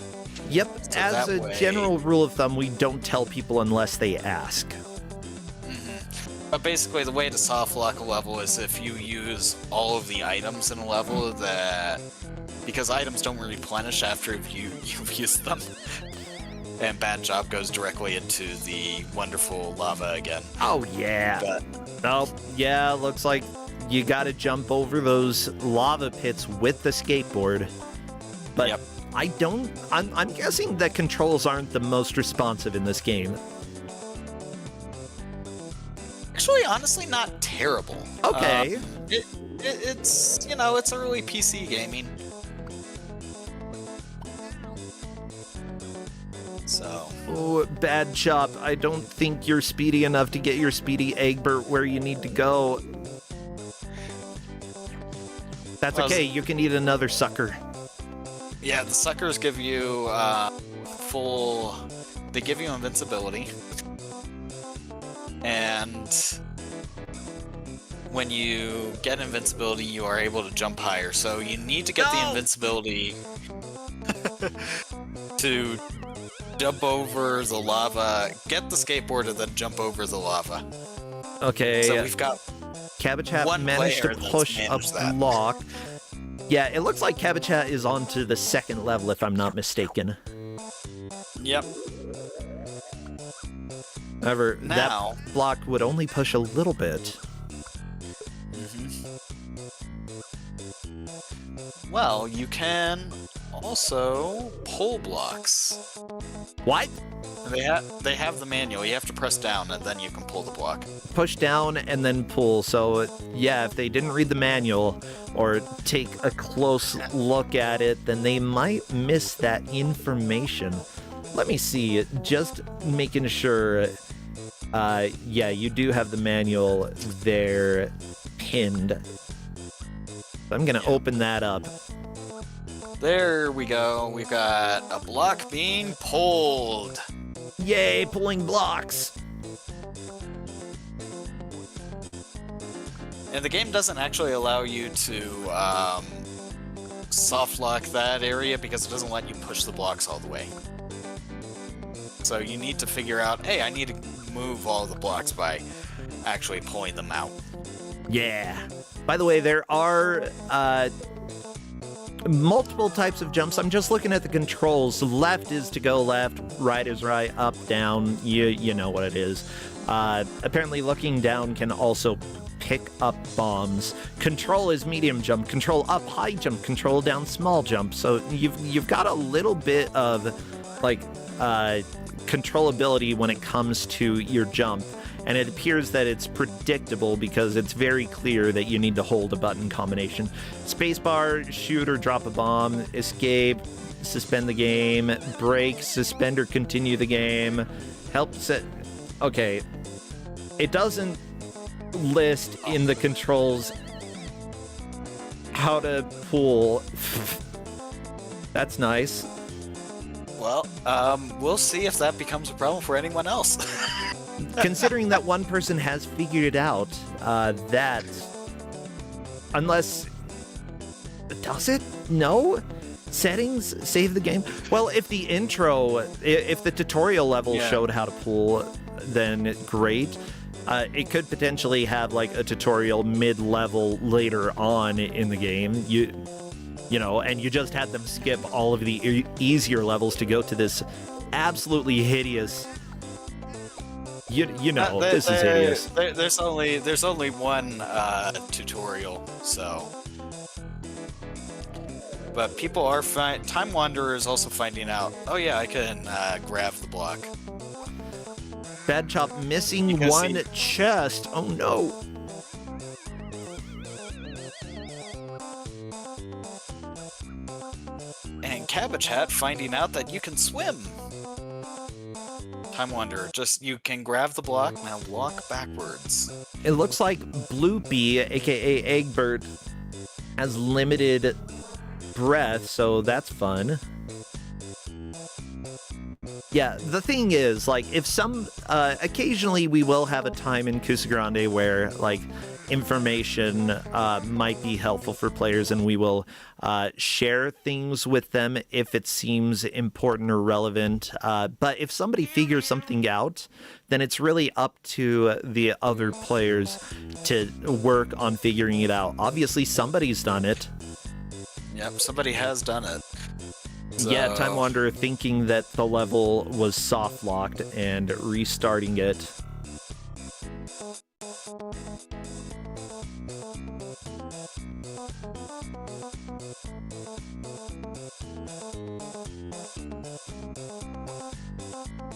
Yep, So as that a way- general rule of thumb, we don't tell people unless they ask. But basically, the way to soft lock a level is if you use all of the items in a level that, because items don't replenish after you've used them. And Bad Job goes directly into the wonderful lava again. Oh, yeah. But Oh, yeah, looks like you gotta jump over those lava pits with the skateboard. But Yep. I'm guessing that controls aren't the most responsive in this game. actually, honestly, not terrible. Okay. It's, you know, it's early PC gaming. So, Oh, Bad Chop, I don't think you're speedy enough to get your speedy Egbert where you need to go. That's Well, okay, you can eat another sucker. yeah, the suckers give you full... They give you invincibility. And when you get invincibility, you are able to jump higher. So you need to get the No! invincibility to jump over the lava, get the skateboard, and then jump over the lava. Okay, So we've got Cabbage Hat one managed to player that's push a managed that. block. Yeah, it looks like Cabbage Hat is on to the second level, if I'm not mistaken. Yep. However, Now- that block would only push a little bit. Well, you can also pull blocks. What? They have the manual. You have to press down and then you can pull the block. Push down and then pull. So, yeah, if they didn't read the manual or take a close look at it, then they might miss that information. Let me see, just making sure. Yeah, you do have the manual there pinned. I'm gonna open that up. There we go. We've got a block being pulled. Yay, pulling blocks! And the game doesn't actually allow you to soft lock that area because it doesn't let you push the blocks all the way. So you need to figure out, hey, I need to move all the blocks by actually pulling them out. Yeah. By the way, there are multiple types of jumps. I'm just looking at the controls. Left is to go left, right is right, up, down. You know what it is. Apparently, looking down can also pick up bombs. Control is medium jump. Control up, high jump. Control down, small jump. So you've got a little bit of like controllability when it comes to your jump. And it appears that it's predictable because it's very clear that you need to hold a button combination. Spacebar, shoot or drop a bomb, escape, suspend the game, break, suspend or continue the game, help set... Okay, it doesn't list in the controls how to pull. That's nice. Well, we'll see if that becomes a problem for anyone else. Considering that one person has figured it out, that unless does it? No? Settings save the game? Well, if the intro, if the tutorial level showed how to pull, then great. It could potentially have like a tutorial mid-level later on in the game. You know, and you just had them skip all of the easier levels to go to this absolutely hideous. You know, this is hideous. There's only one tutorial, so. But people are Time Wanderer is also finding out. Oh yeah, I can grab the block. Bad Chop missing Because one chest. Oh no. And Cabbage Hat finding out that you can swim. Time Wanderer, just you can grab the block, now walk backwards. It looks like Bloopy, aka Egbert, has limited breath, so that's fun. Yeah, the thing is, like, if some, occasionally we will have a time in Kusogrande where, like, information might be helpful for players, and we will share things with them if it seems important or relevant. But if somebody figures something out, then it's really up to the other players to work on figuring it out. Obviously, somebody's done it. Yep, somebody has done it. Yeah, Time Wanderer thinking that the level was soft locked and restarting it.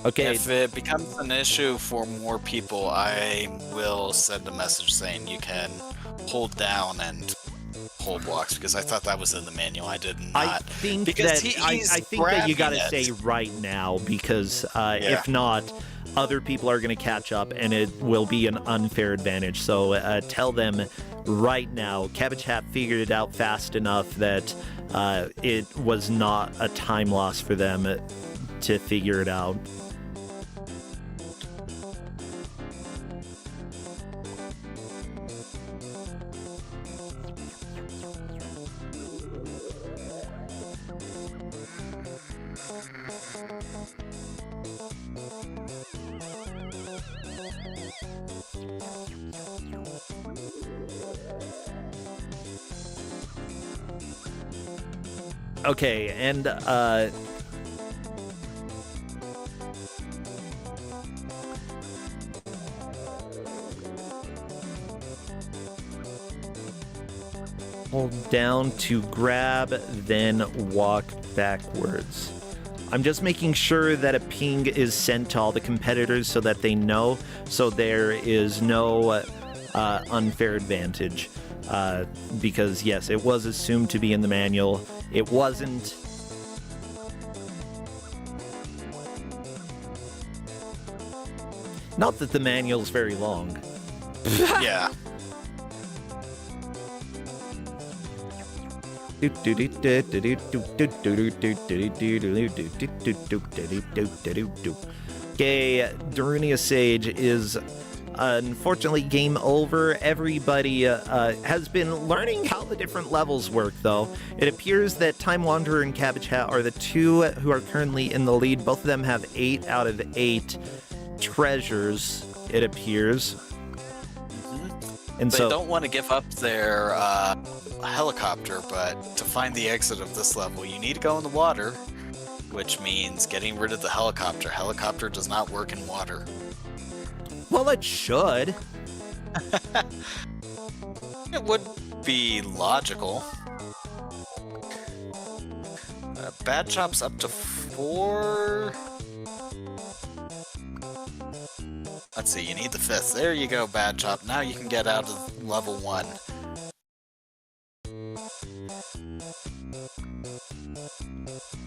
Okay. If it becomes an issue for more people, I will send a message saying you can hold down and hold blocks, because I thought that was in the manual. I did not. I think because that I think that you gotta say right now, because if not, other people are gonna catch up, and it will be an unfair advantage. So tell them right now. Cabbage Hat figured it out fast enough that it was not a time loss for them to figure it out. Okay, and hold down to grab, then walk backwards. I'm just making sure that a ping is sent to all the competitors so that they know, so there is no unfair advantage. Because yes, it was assumed to be in the manual. It wasn't. Not that the manual's very long. Yeah. Okay, Darunia Sage is unfortunately game over. Everybody has been learning how the different levels work, though. It appears that Time Wanderer and Cabbage Hat are the two who are currently in the lead. Both of them have 8 out of 8 treasures, it appears. And They so don't want to give up their helicopter, but to find the exit of this level, you need to go in the water, which means getting rid of the helicopter. Helicopter does not work in water. well, it should. It would be logical. Bad Chop's up to 4. Let's see, you need the 5th. There you go, Bad Chop. Now you can get out of level 1.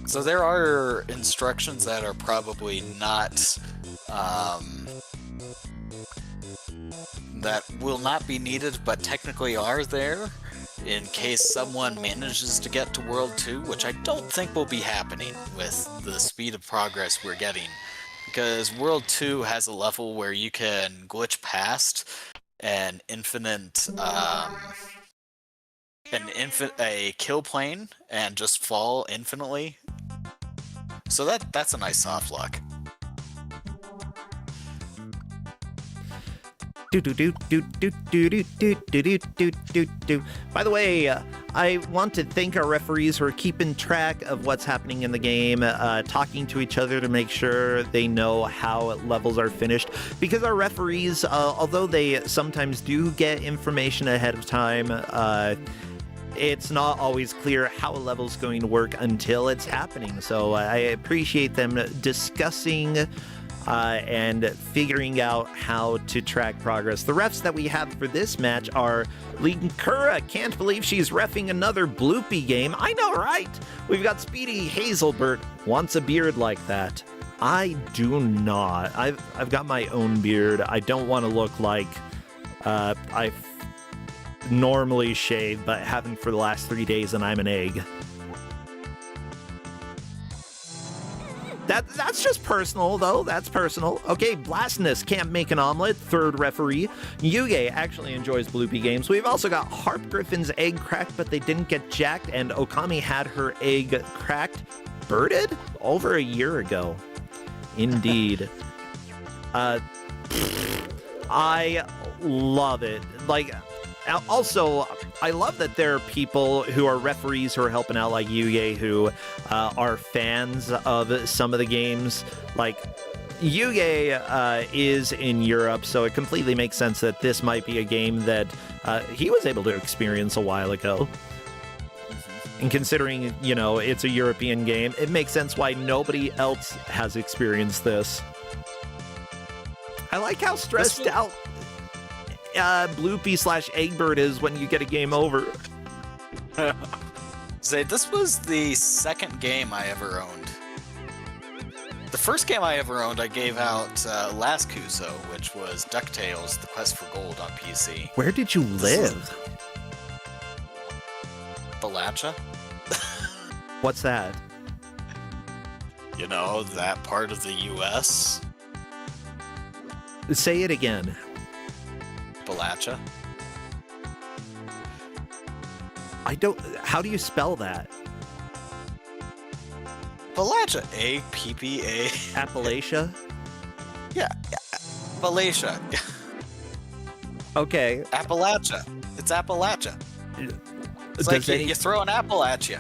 So there are instructions that are probably not, that will not be needed, but technically are there, in case someone manages to get to World 2, which I don't think will be happening with the speed of progress we're getting. Because World 2 has a level where you can glitch past an infinite, a kill plane and just fall infinitely. So that's a nice soft lock. By the way, I want to thank our referees who are keeping track of what's happening in the game, talking to each other to make sure they know how levels are finished. Because our referees, although they sometimes do get information ahead of time, it's not always clear how a level's going to work until it's happening. So I appreciate them discussing and figuring out how to track progress. The refs that we have for this match are Linkura. Can't believe she's reffing another bloopy game. I know, right? We've got Speedy Hazelbert. Wants a beard like that. I do not. I've got my own beard. I don't want to look like I normally shave, but haven't for the last 3 days, and I'm an egg. That's just personal, though. That's personal. Okay, Blasness can't make an omelet. Third referee. Yuge actually enjoys Bloopy games. We've also got Harp Griffin's egg cracked, but they didn't get jacked, and Okami had her egg cracked. Birded? Over a year ago. Indeed. I love it. Like, also, I love that there are people who are referees who are helping out, like Yuge, who are fans of some of the games. Like, Yuge is in Europe, so it completely makes sense that this might be a game that he was able to experience a while ago. And considering, you know, it's a European game, it makes sense why nobody else has experienced this. I like how stressed out Bloopy/Eggbird is when you get a game over. Say, this was the second game I ever owned. The first game I ever owned, I gave out last Kuso, which was DuckTales: The Quest for Gold on PC. Where did you live? Appalachia? What's that? You know, that part of the U.S.? Say it again. Appalachia? I don't... How do you spell that? Appalachia. A-P-P-A. Appalachia? Yeah. Appalachia. Okay. Appalachia. It's Appalachia. It's Does like you throw an apple at you.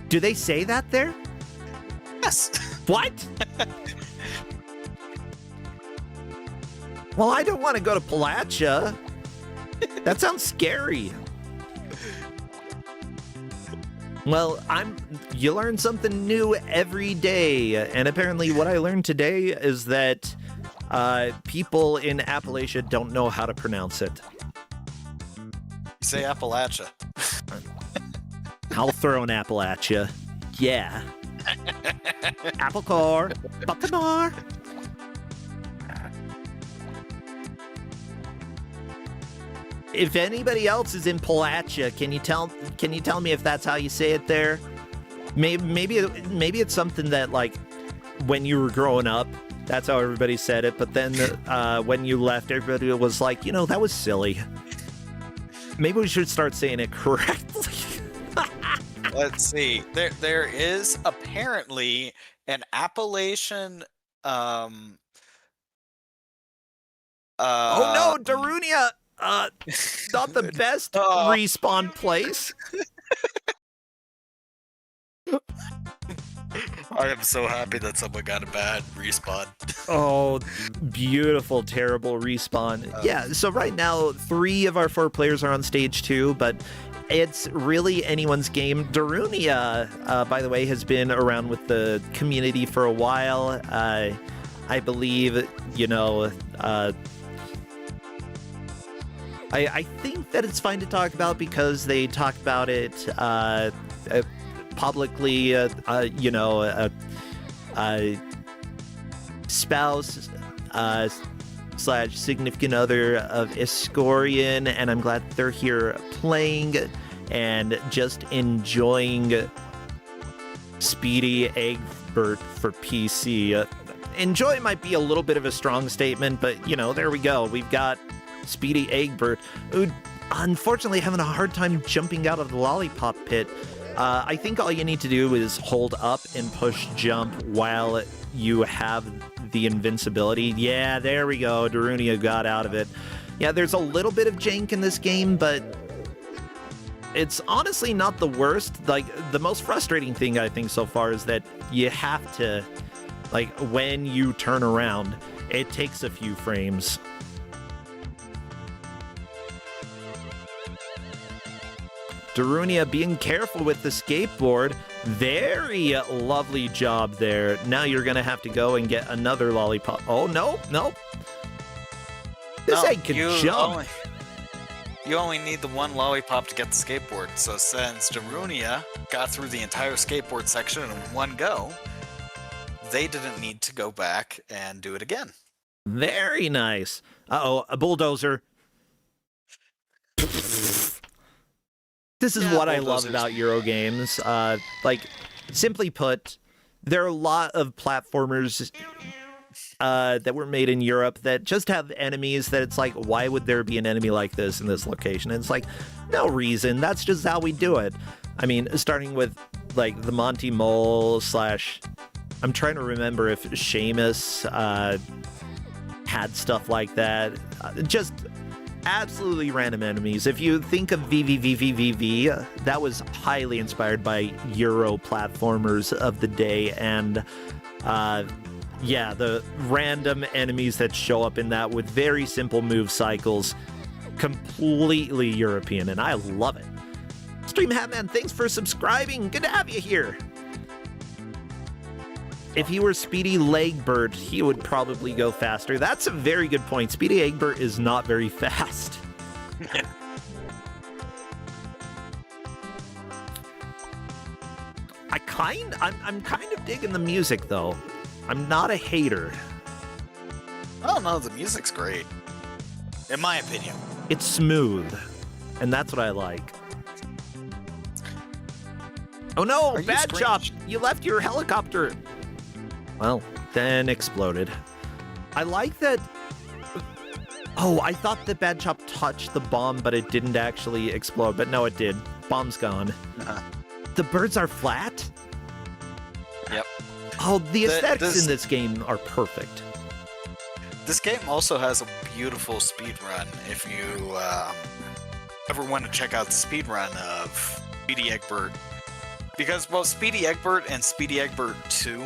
Do they say that there? Yes. What? Well, I don't want to go to Appalachia. That sounds scary. Well, you learn something new every day, and apparently what I learned today is that people in Appalachia don't know how to pronounce it. You say Appalachia. I'll throw an apple at you. Yeah. Apple core, Baltimore. If anybody else is in Appalachia, can you tell me if that's how you say it there? Maybe it's something that, like, when you were growing up, that's how everybody said it. But then when you left, everybody was like, you know, that was silly. Maybe we should start saying it correctly. Let's see. There is apparently an Appalachian. Oh no, Darunia! Not the best respawn place. I am so happy that someone got a bad respawn. Oh, beautiful, terrible respawn. Yeah, so right now, 3 of our 4 players are on stage 2, but it's really anyone's game. Darunia, by the way, has been around with the community for a while. I believe, you know, I think that it's fine to talk about because they talk about it publicly, you know, spouse / significant other of Escorian, and I'm glad they're here playing and just enjoying Speedy Eggbert for PC. Enjoy might be a little bit of a strong statement, but, you know, there we go. We've got Speedy Eggbert, who unfortunately having a hard time jumping out of the lollipop pit. I think all you need to do is hold up and push jump while you have the invincibility. Yeah, there we go. Darunia got out of it. Yeah, there's a little bit of jank in this game, but it's honestly not the worst. Like, the most frustrating thing I think so far is that you have to, like, when you turn around, it takes a few frames. Darunia being careful with the skateboard. Very lovely job there. Now you're going to have to go and get another lollipop. Oh, no. This egg can jump. You only need the one lollipop to get the skateboard. So since Darunia got through the entire skateboard section in one go, they didn't need to go back and do it again. Very nice. Uh-oh, a bulldozer. This is what I love about Euro games. Like, simply put, there are a lot of platformers that were made in Europe that just have enemies that it's like, why would there be an enemy like this in this location? And it's like, no reason. That's just how we do it. I mean, starting with like the Monty Mole / I'm trying to remember if Seamus had stuff like that. Just absolutely random enemies. If you think of VVVVVV, that was highly inspired by Euro platformers of the day, and yeah, the random enemies that show up in that with very simple move cycles, completely European, and I love it. Stream Hatman, thanks for subscribing. Good to have you here. If he were Speedy Legbert, he would probably go faster. That's a very good point. Speedy Egbert is not very fast. I'm kind of digging the music though. I'm not a hater. Oh no, the music's great. In my opinion. It's smooth, and that's what I like. Oh no, Bad Chop! You left your helicopter! Well, then exploded. I like that... Oh, I thought that Bad Chop touched the bomb, but it didn't actually explode. But no, it did. Bomb's gone. The birds are flat? Yep. Oh, the aesthetics in this game are perfect. This game also has a beautiful speed run. If you ever want to check out the speed run of Speedy Egbert, because both Speedy Egbert and Speedy Egbert 2,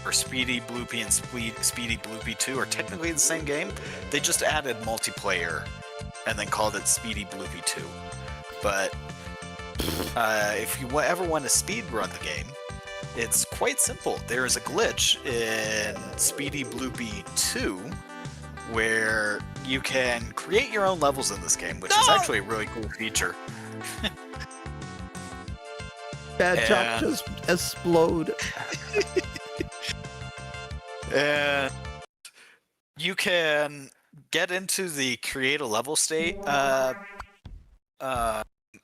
or Speedy Bloopy and Speedy Bloopy 2, are technically the same game. They just added multiplayer and then called it Speedy Bloopy 2. But if you ever want to speed run the game, it's quite simple. There is a glitch in Speedy Bloopy 2 where you can create your own levels in this game, which is actually a really cool feature. Bad Chop just explode. And you can get into the create a level state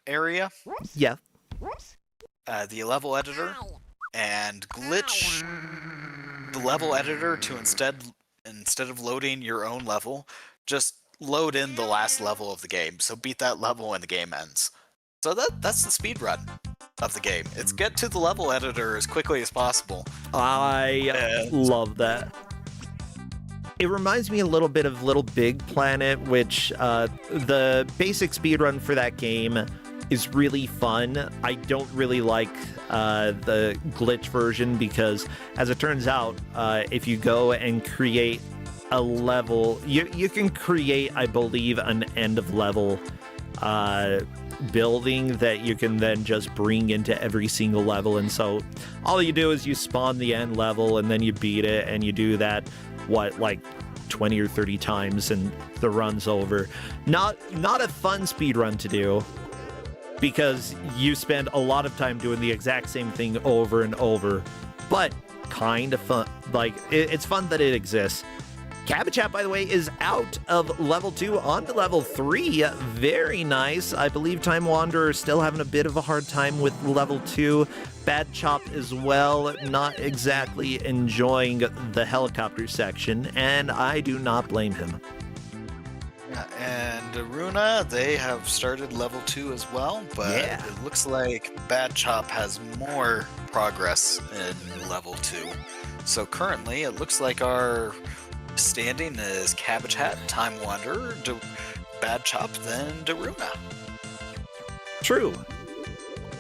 area. Yeah. The level editor, and glitch the level editor to instead of loading your own level, just load in the last level of the game. So beat that level and the game ends. So that's the speed run of the game. It's get to the level editor as quickly as possible. I love that. It reminds me a little bit of Little Big Planet, which the basic speedrun for that game is really fun. I don't really like the glitch version because, as it turns out, if you go and create a level, you can create, I believe, an end of level building that you can then just bring into every single level. And so all you do is you spawn the end level and then you beat it, and you do that, like 20 or 30 times, and the run's over. Not a fun speed run to do, because you spend a lot of time doing the exact same thing over and over, but kind of fun. Like, it's fun that it exists. Cabbage Hat, by the way, is out of level 2 onto level 3. Very nice. I believe Time Wanderer is still having a bit of a hard time with level 2. Bad Chop as well, not exactly enjoying the helicopter section, and I do not blame him. Yeah, and Runa, they have started level 2 as well, but it looks like Bad Chop has more progress in level 2. So currently, it looks like our standing is Cabbage Hat, Time Wanderer, Bad Chop, then Daruna. True.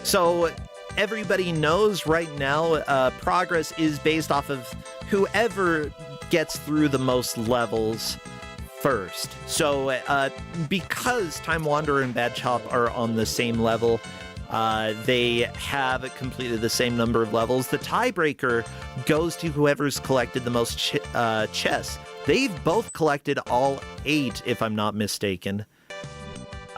So everybody knows right now, progress is based off of whoever gets through the most levels first. So because Time Wanderer and Bad Chop are on the same level, they have completed the same number of levels. The tiebreaker goes to whoever's collected the most chests. They've both collected all 8, if I'm not mistaken.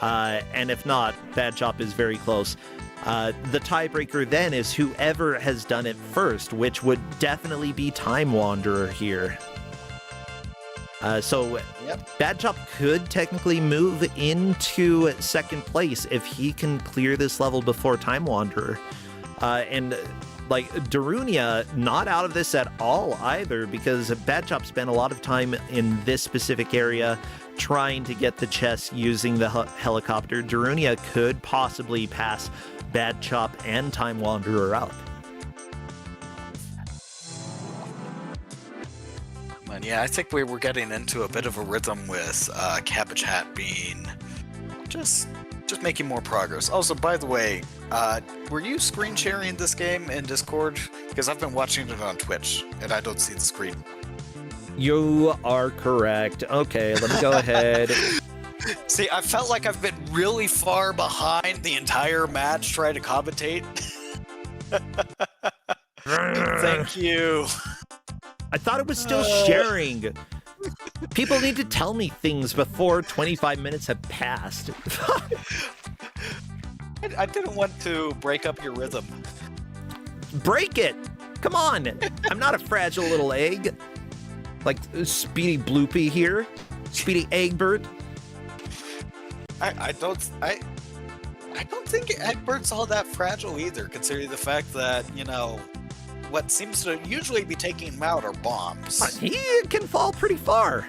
And if not, Bad Chop is very close. The tiebreaker then is whoever has done it first, which would definitely be Time Wanderer here. So Bad Chop could technically move into second place if he can clear this level before Time Wanderer. And like Darunia, not out of this at all either, because Bad Chop spent a lot of time in this specific area trying to get the chest using the helicopter. Darunia could possibly pass Bad Chop and Time Wanderer out. And yeah, I think we were getting into a bit of a rhythm with Cabbage Hat being just making more progress. Also, by the way, were you screen sharing this game in Discord? Because I've been watching it on Twitch, and I don't see the screen. You are correct. Okay, let me go ahead. See, I felt like I've been really far behind the entire match trying to commentate. Thank you. I thought it was still sharing. People need to tell me things before 25 minutes have passed. I didn't want to break up your rhythm. Break it! Come on! I'm not a fragile little egg. Like Speedy Bloopy here. Speedy Eggbird. I don't think Egbert's all that fragile either, considering the fact that, you know, what seems to usually be taking him out are bombs. He can fall pretty far.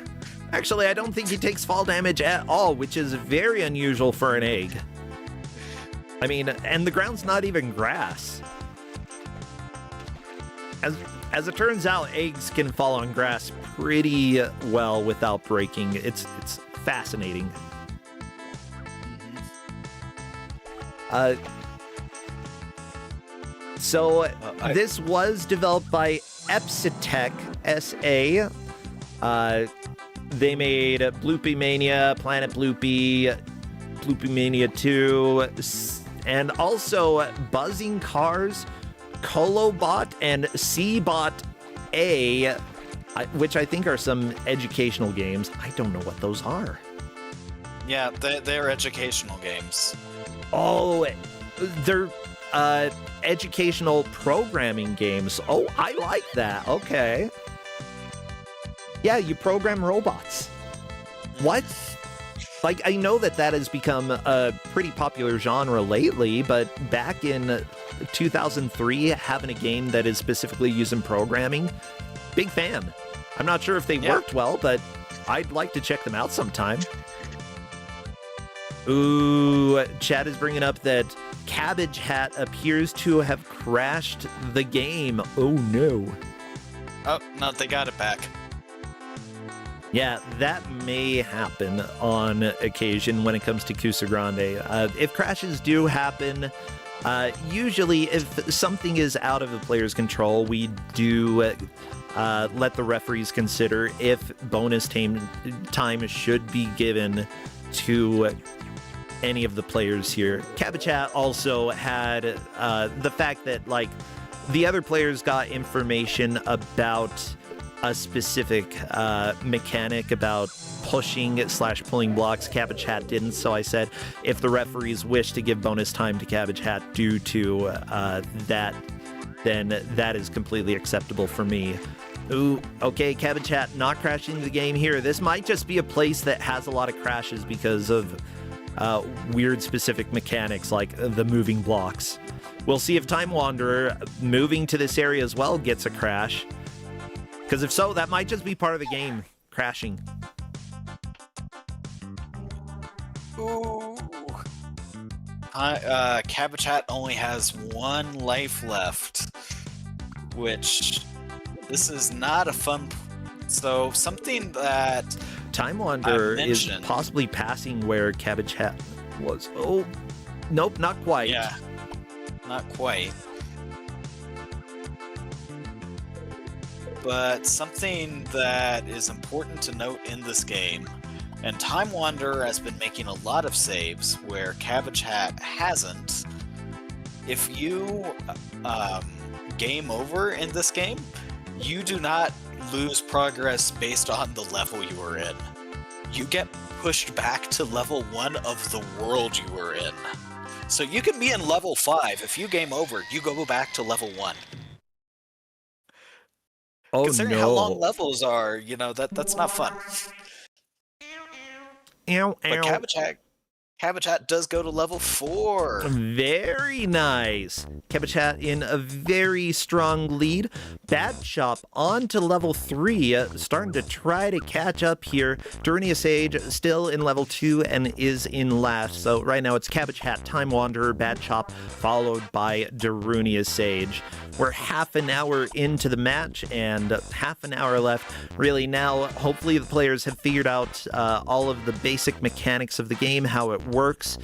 Actually, I don't think he takes fall damage at all, which is very unusual for an egg. I mean, and the ground's not even grass. As it turns out, eggs can fall on grass pretty well without breaking. It's fascinating. This was developed by Epsitech SA. They made Bloopy Mania, Planet Bloopy, Bloopy Mania 2, and also Buzzing Cars, Colobot, and Seabot A, which I think are some educational games. I don't know what those are. Yeah, they're educational games. Oh, they're educational programming games. Oh, I like that. Okay. Yeah, you program robots. What? Like, I know that has become a pretty popular genre lately, but back in 2003, having a game that is specifically using programming, big fan. I'm not sure if they worked well, but I'd like to check them out sometime. Ooh, chat is bringing up that Cabbage Hat appears to have crashed the game. Oh, no. Oh, no, they got it back. Yeah, that may happen on occasion when it comes to Kusogrande. If crashes do happen, usually if something is out of the player's control, we do let the referees consider if bonus time should be given to any of the players here. Cabbage Hat also had the fact that, like, the other players got information about a specific mechanic about pushing/pulling blocks. Cabbage Hat didn't, so I said if the referees wish to give bonus time to Cabbage Hat due to that, then that is completely acceptable for me. Ooh, okay, Cabbage Hat not crashing the game here. This might just be a place that has a lot of crashes because of weird specific mechanics like the moving blocks. We'll see if Time Wanderer moving to this area as well gets a crash. Because if so, that might just be part of the game, crashing. Ooh. Cabbage Hat only has 1 life left, which this is not a fun. So something that Time Wanderer is possibly passing where Cabbage Hat was. Oh, nope, not quite. Yeah, not quite. But something that is important to note in this game, and Time Wanderer has been making a lot of saves where Cabbage Hat hasn't. If you game over in this game, you do not lose progress based on the level you were in. You get pushed back to level 1 of the world you were in. So you can be in level 5. If you game over, you go back to level 1. Oh, considering no. how long levels are, you know, that's not fun. Ow, But ow. Cabbage Hat does go to level 4. Very nice. Cabbage Hat in a very strong lead. Bad Chop on to level 3, starting to try to catch up here. Darunia Sage still in level 2 and is in last. So right now it's Cabbage Hat, Time Wanderer, Bad Chop, followed by Darunia Sage. We're half an hour into the match and half an hour left. Really now, hopefully the players have figured out all of the basic mechanics of the game, how it works.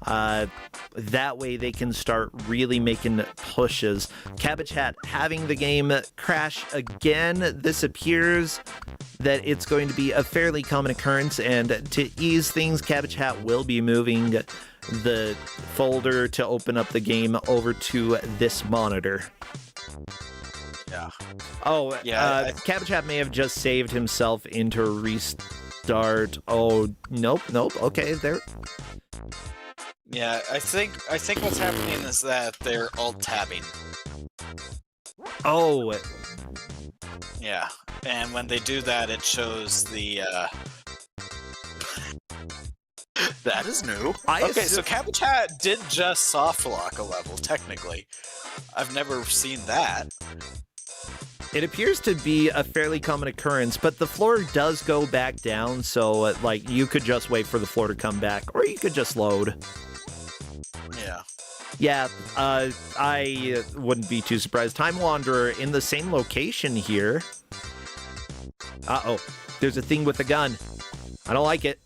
That way they can start really making pushes. Cabbage Hat having the game crash again. This appears that it's going to be a fairly common occurrence, and to ease things, Cabbage Hat will be moving the folder to open up the game over to this monitor. Yeah. Oh, Yeah, Cabbage Hat may have just saved himself into a restart. Oh, nope. Okay, there. Yeah, I think what's happening is that they're alt-tabbing. Oh, Yeah, and when they do that, it shows the, That is new. Okay, so Cabbage Hat did just softlock a level, technically. I've never seen that. it appears to be a fairly common occurrence, but the floor does go back down, so, like, you could just wait for the floor to come back, or you could just load. Yeah. Yeah, I wouldn't be too surprised. Time Wanderer in the same location here. Uh-oh, there's a thing with a gun. I don't like it.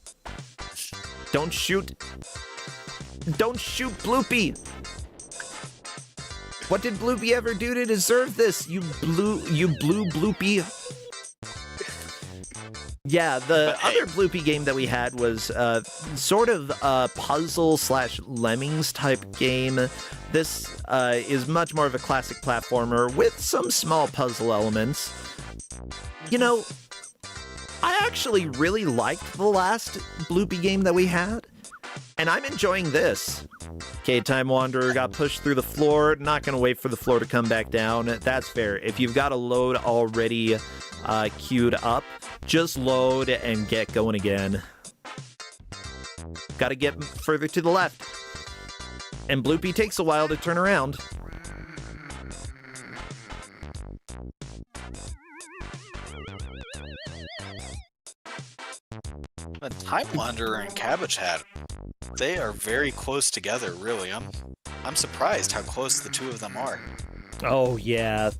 Don't shoot. Don't shoot Bloopy. What did Bloopy ever do to deserve this? You blue Bloopy. Yeah, the other Bloopy game that we had was sort of a puzzle/lemmings type game. This is much more of a classic platformer with some small puzzle elements. You know, I actually really liked the last Bloopy game that we had, and I'm enjoying this. Okay, Time Wanderer got pushed through the floor. Not going to wait for the floor to come back down. That's fair. If you've got a load already queued up, just load and get going again. Got to get further to the left. And Bloopy takes a while to turn around. But Time Wanderer and Cabbage Hat, they are very close together, really. I'm surprised how close the two of them are. Oh, yeah.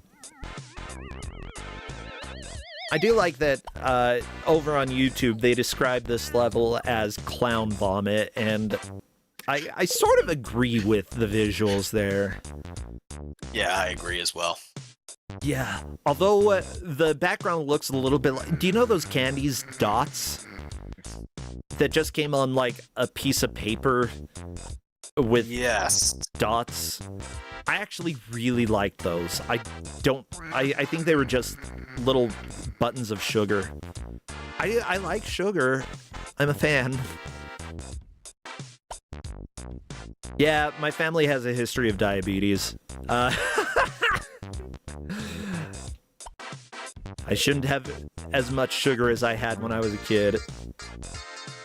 I do like that over on YouTube, they describe this level as clown vomit, and I sort of agree with the visuals there. Yeah, I agree as well. Yeah, although the background looks a little bit like... Do you know those candies, dots? That just came on, like, a piece of paper with Yes. dots? I actually really liked those. I think they were just little buttons of sugar. I like sugar. I'm a fan. Yeah, my family has a history of diabetes. I shouldn't have as much sugar as I had when I was a kid.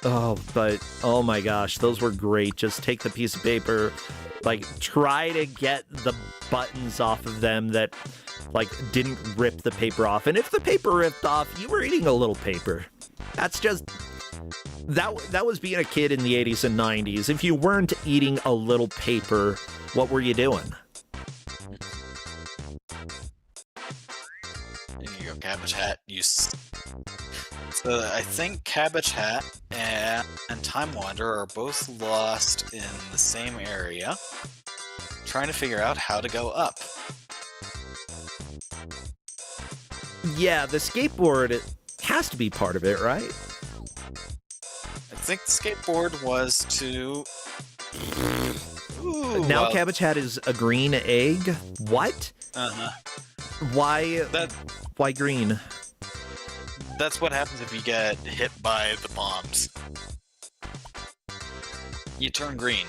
Oh, but oh my gosh, those were great. Just take the piece of paper, like try to get the buttons off of them that like didn't rip the paper off. And if the paper ripped off, you were eating a little paper. That's just that was being a kid in the 80s and 90s. If you weren't eating a little paper, what were you doing? There you go, Cabbage Hat. So I think Cabbage Hat and Time Wanderer are both lost in the same area, trying to figure out how to go up. Yeah, the skateboard has to be part of it, right? I think the skateboard was to... Ooh, Now well, Cabbage Hat is a green egg? What? Uh-huh. Why green? That's what happens if you get hit by the bombs. You turn green.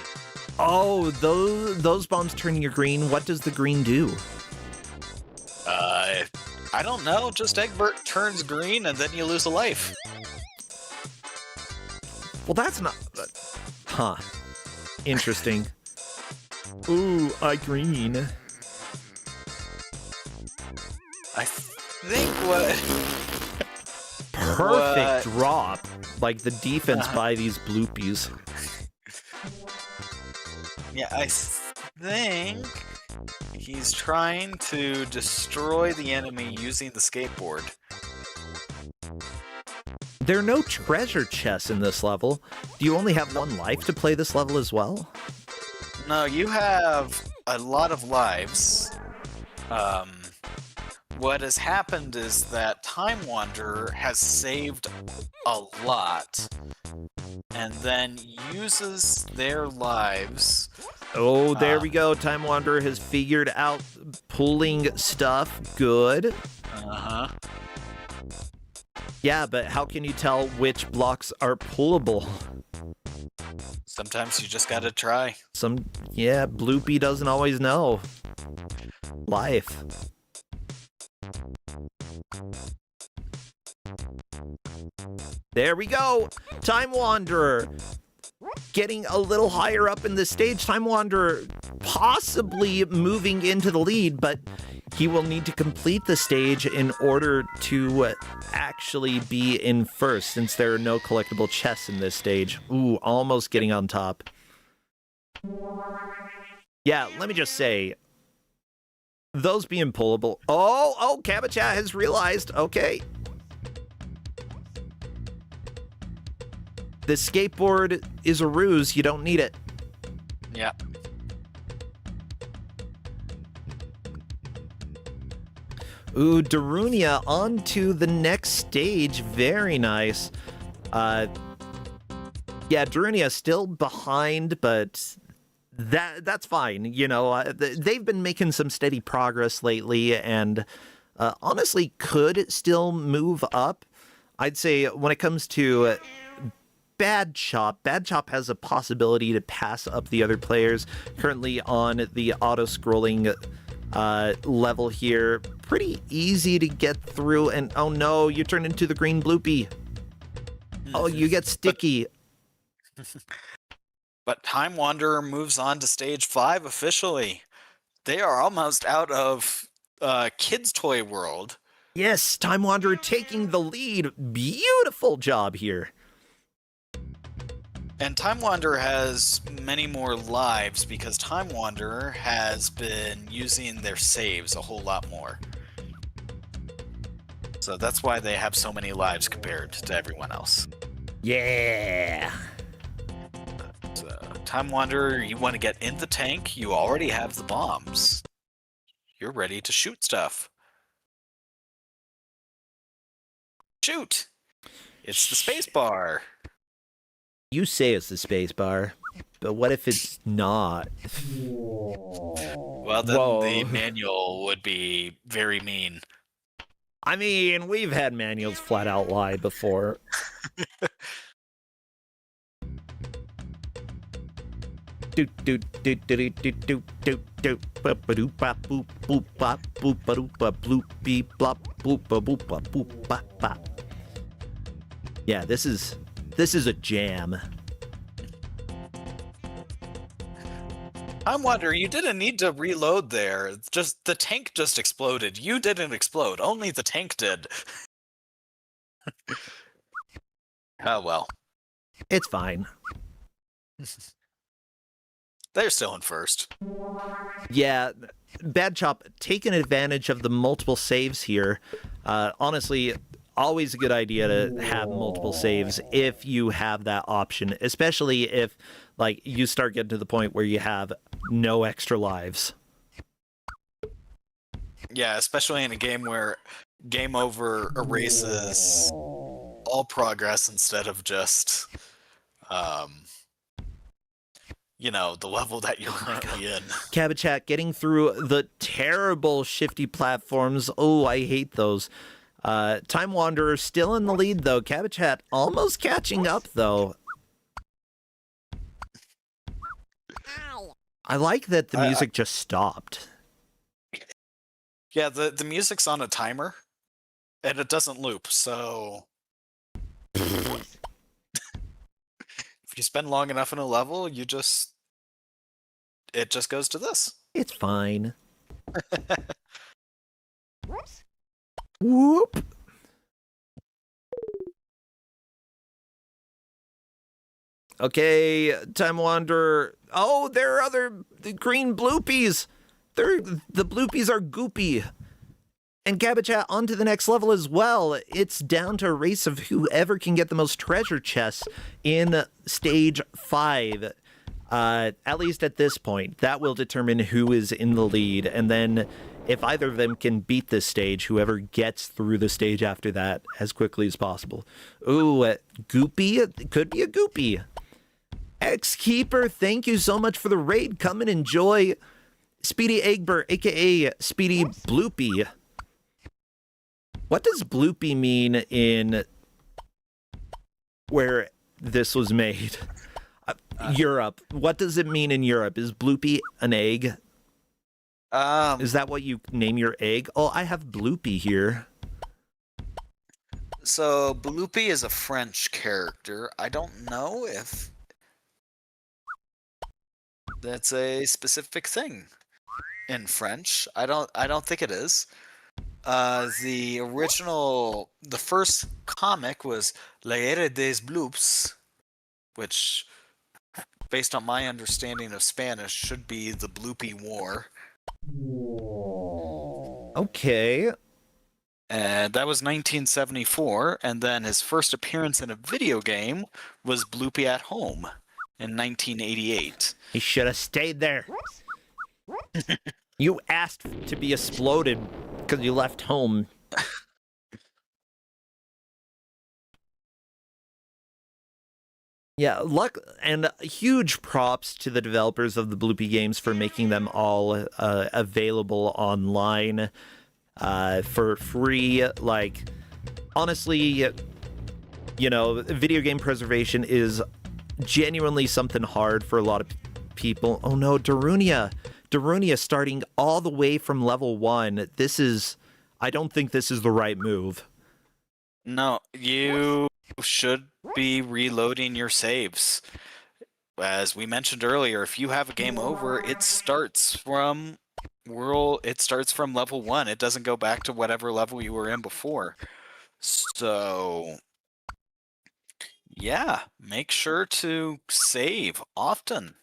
Oh, those bombs turn you green. What does the green do? I don't know. Just Egbert turns green and then you lose a life. Well, that's not... Huh. Interesting. Ooh, I green. I think what... Perfect drop. Like the defense by these bloopies. Yeah, I think he's trying to destroy the enemy using the skateboard. There are no treasure chests in this level. Do you only have one life to play this level as well? No, you have a lot of lives. What has happened is that Time Wanderer has saved a lot, and then uses their lives. Oh, there we go. Time Wanderer has figured out pulling stuff. Good. Uh-huh. Yeah, but how can you tell which blocks are pullable? Sometimes you just gotta try. Yeah, Bloopy doesn't always know. Life. There we go! Time Wanderer! Getting a little higher up in the stage. Time Wanderer possibly moving into the lead, but he will need to complete the stage in order to actually be in first, since there are no collectible chests in this stage. Ooh, almost getting on top. Yeah, let me just say, those being pullable... Oh, Kabachat has realized, okay. The skateboard is a ruse, you don't need it. Yeah. Ooh, Darunia on to the next stage. Very nice. Yeah, Darunia still behind, but that's fine. You know, they've been making some steady progress lately, and honestly could still move up. I'd say when it comes to Bad Chop has a possibility to pass up the other players currently on the auto-scrolling level here. Pretty easy to get through, and oh no, you turn into the green bloopy. Oh, you get sticky. But Time Wanderer moves on to stage 5 officially. They are almost out of Kids Toy World. Yes, Time Wanderer taking the lead. Beautiful job here. And Time Wanderer has many more lives because Time Wanderer has been using their saves a whole lot more. So that's why they have so many lives compared to everyone else. Yeah. So, Time Wanderer, you want to get in the tank, you already have the bombs. You're ready to shoot stuff. Shoot! It's the space bar. You say it's the space bar, but what if it's not? Well, then the manual would be very mean. I mean, we've had manuals flat out lie before. Yeah, this is a jam. I'm wondering, you didn't need to reload there. Just the tank just exploded. You didn't explode. Only the tank did. Oh well. It's fine. They're still in first. Yeah, Bad Chop taking advantage of the multiple saves here. Honestly, always a good idea to have multiple saves if you have that option, especially if like you start getting to the point where you have no extra lives. Yeah, especially in a game where game over erases all progress instead of just you know, the level that you're currently in. Kabachat getting through the terrible shifty platforms. Oh, I hate those. Time Wanderer still in the lead, though. Kabachat almost catching up, though. I like that the music just stopped. Yeah, the music's on a timer, and it doesn't loop, so... if you spend long enough in a level, it just goes to this. It's fine. Whoop. Okay, Time Wanderer. Oh, there are other green bloopies. The bloopies are goopy. And Gabachat on to the next level as well. It's down to a race of whoever can get the most treasure chests in stage 5. At least at this point, that will determine who is in the lead. And then if either of them can beat this stage, whoever gets through the stage after that as quickly as possible. Ooh, Goopy? It could be a Goopy. X-Keeper, thank you so much for the raid. Come and enjoy. Speedy Eggbert, a.k.a. Speedy Bloopy. What does Bloopy mean in where this was made? Europe. What does it mean in Europe? Is Bloopy an egg? Is that what you name your egg? Oh, I have Bloopy here. So Bloopy is a French character. I don't know if that's a specific thing in French. I don't think it is. The first comic was La Guerra des Bloops, which, based on my understanding of Spanish, should be the Bloopy War. Okay. And that was 1974, and then his first appearance in a video game was Bloopy at Home in 1988. He should have stayed there. You asked to be exploded because you left home. Yeah, luck and huge props to the developers of the Bloopy games for making them all available online for free. Like, honestly, you know, video game preservation is genuinely something hard for a lot of people. Oh no, Darunia starting all the way from level 1. I don't think this is the right move. No, you should be reloading your saves. As we mentioned earlier, if you have a game over, it starts from level 1. It doesn't go back to whatever level you were in before. So yeah, make sure to save often.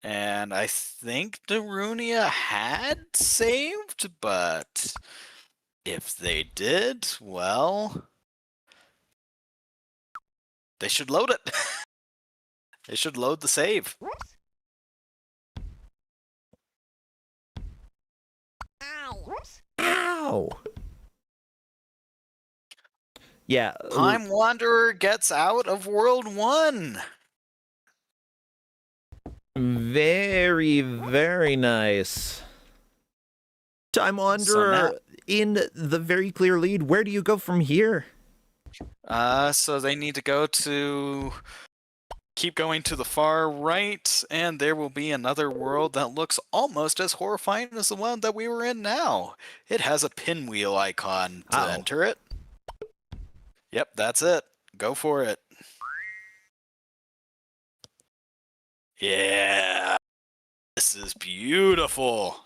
And I think Darunia had saved, but if they did, well, they should load it. They should load the save. Ow! Yeah. Time Wanderer gets out of World 1. Very, very nice. Time Wanderer in the very clear lead. Where do you go from here? So they need to keep going to the far right, and there will be another world that looks almost as horrifying as the one that we were in now. It has a pinwheel icon to enter it. Yep, that's it. Go for it. Yeah. This is beautiful.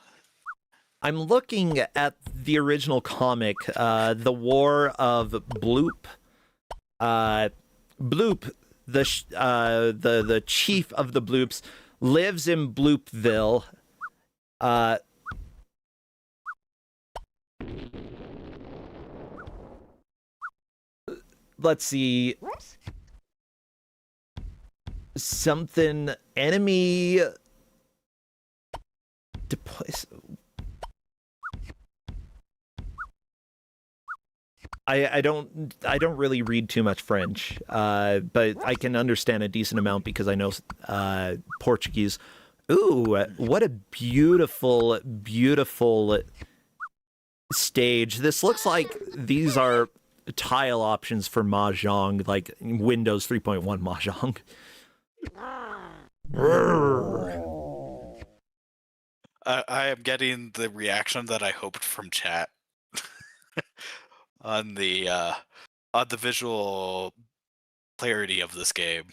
I'm looking at the original comic, The War of Bloop. Bloop, the chief of the Bloops, lives in Bloopville. Let's see. Something enemy. I don't really read too much French, but I can understand a decent amount because I know Portuguese. Ooh, what a beautiful, beautiful stage. This looks like these are tile options for Mahjong, like Windows 3.1 Mahjong. I am getting the reaction that I hoped from chat on the the visual clarity of this game.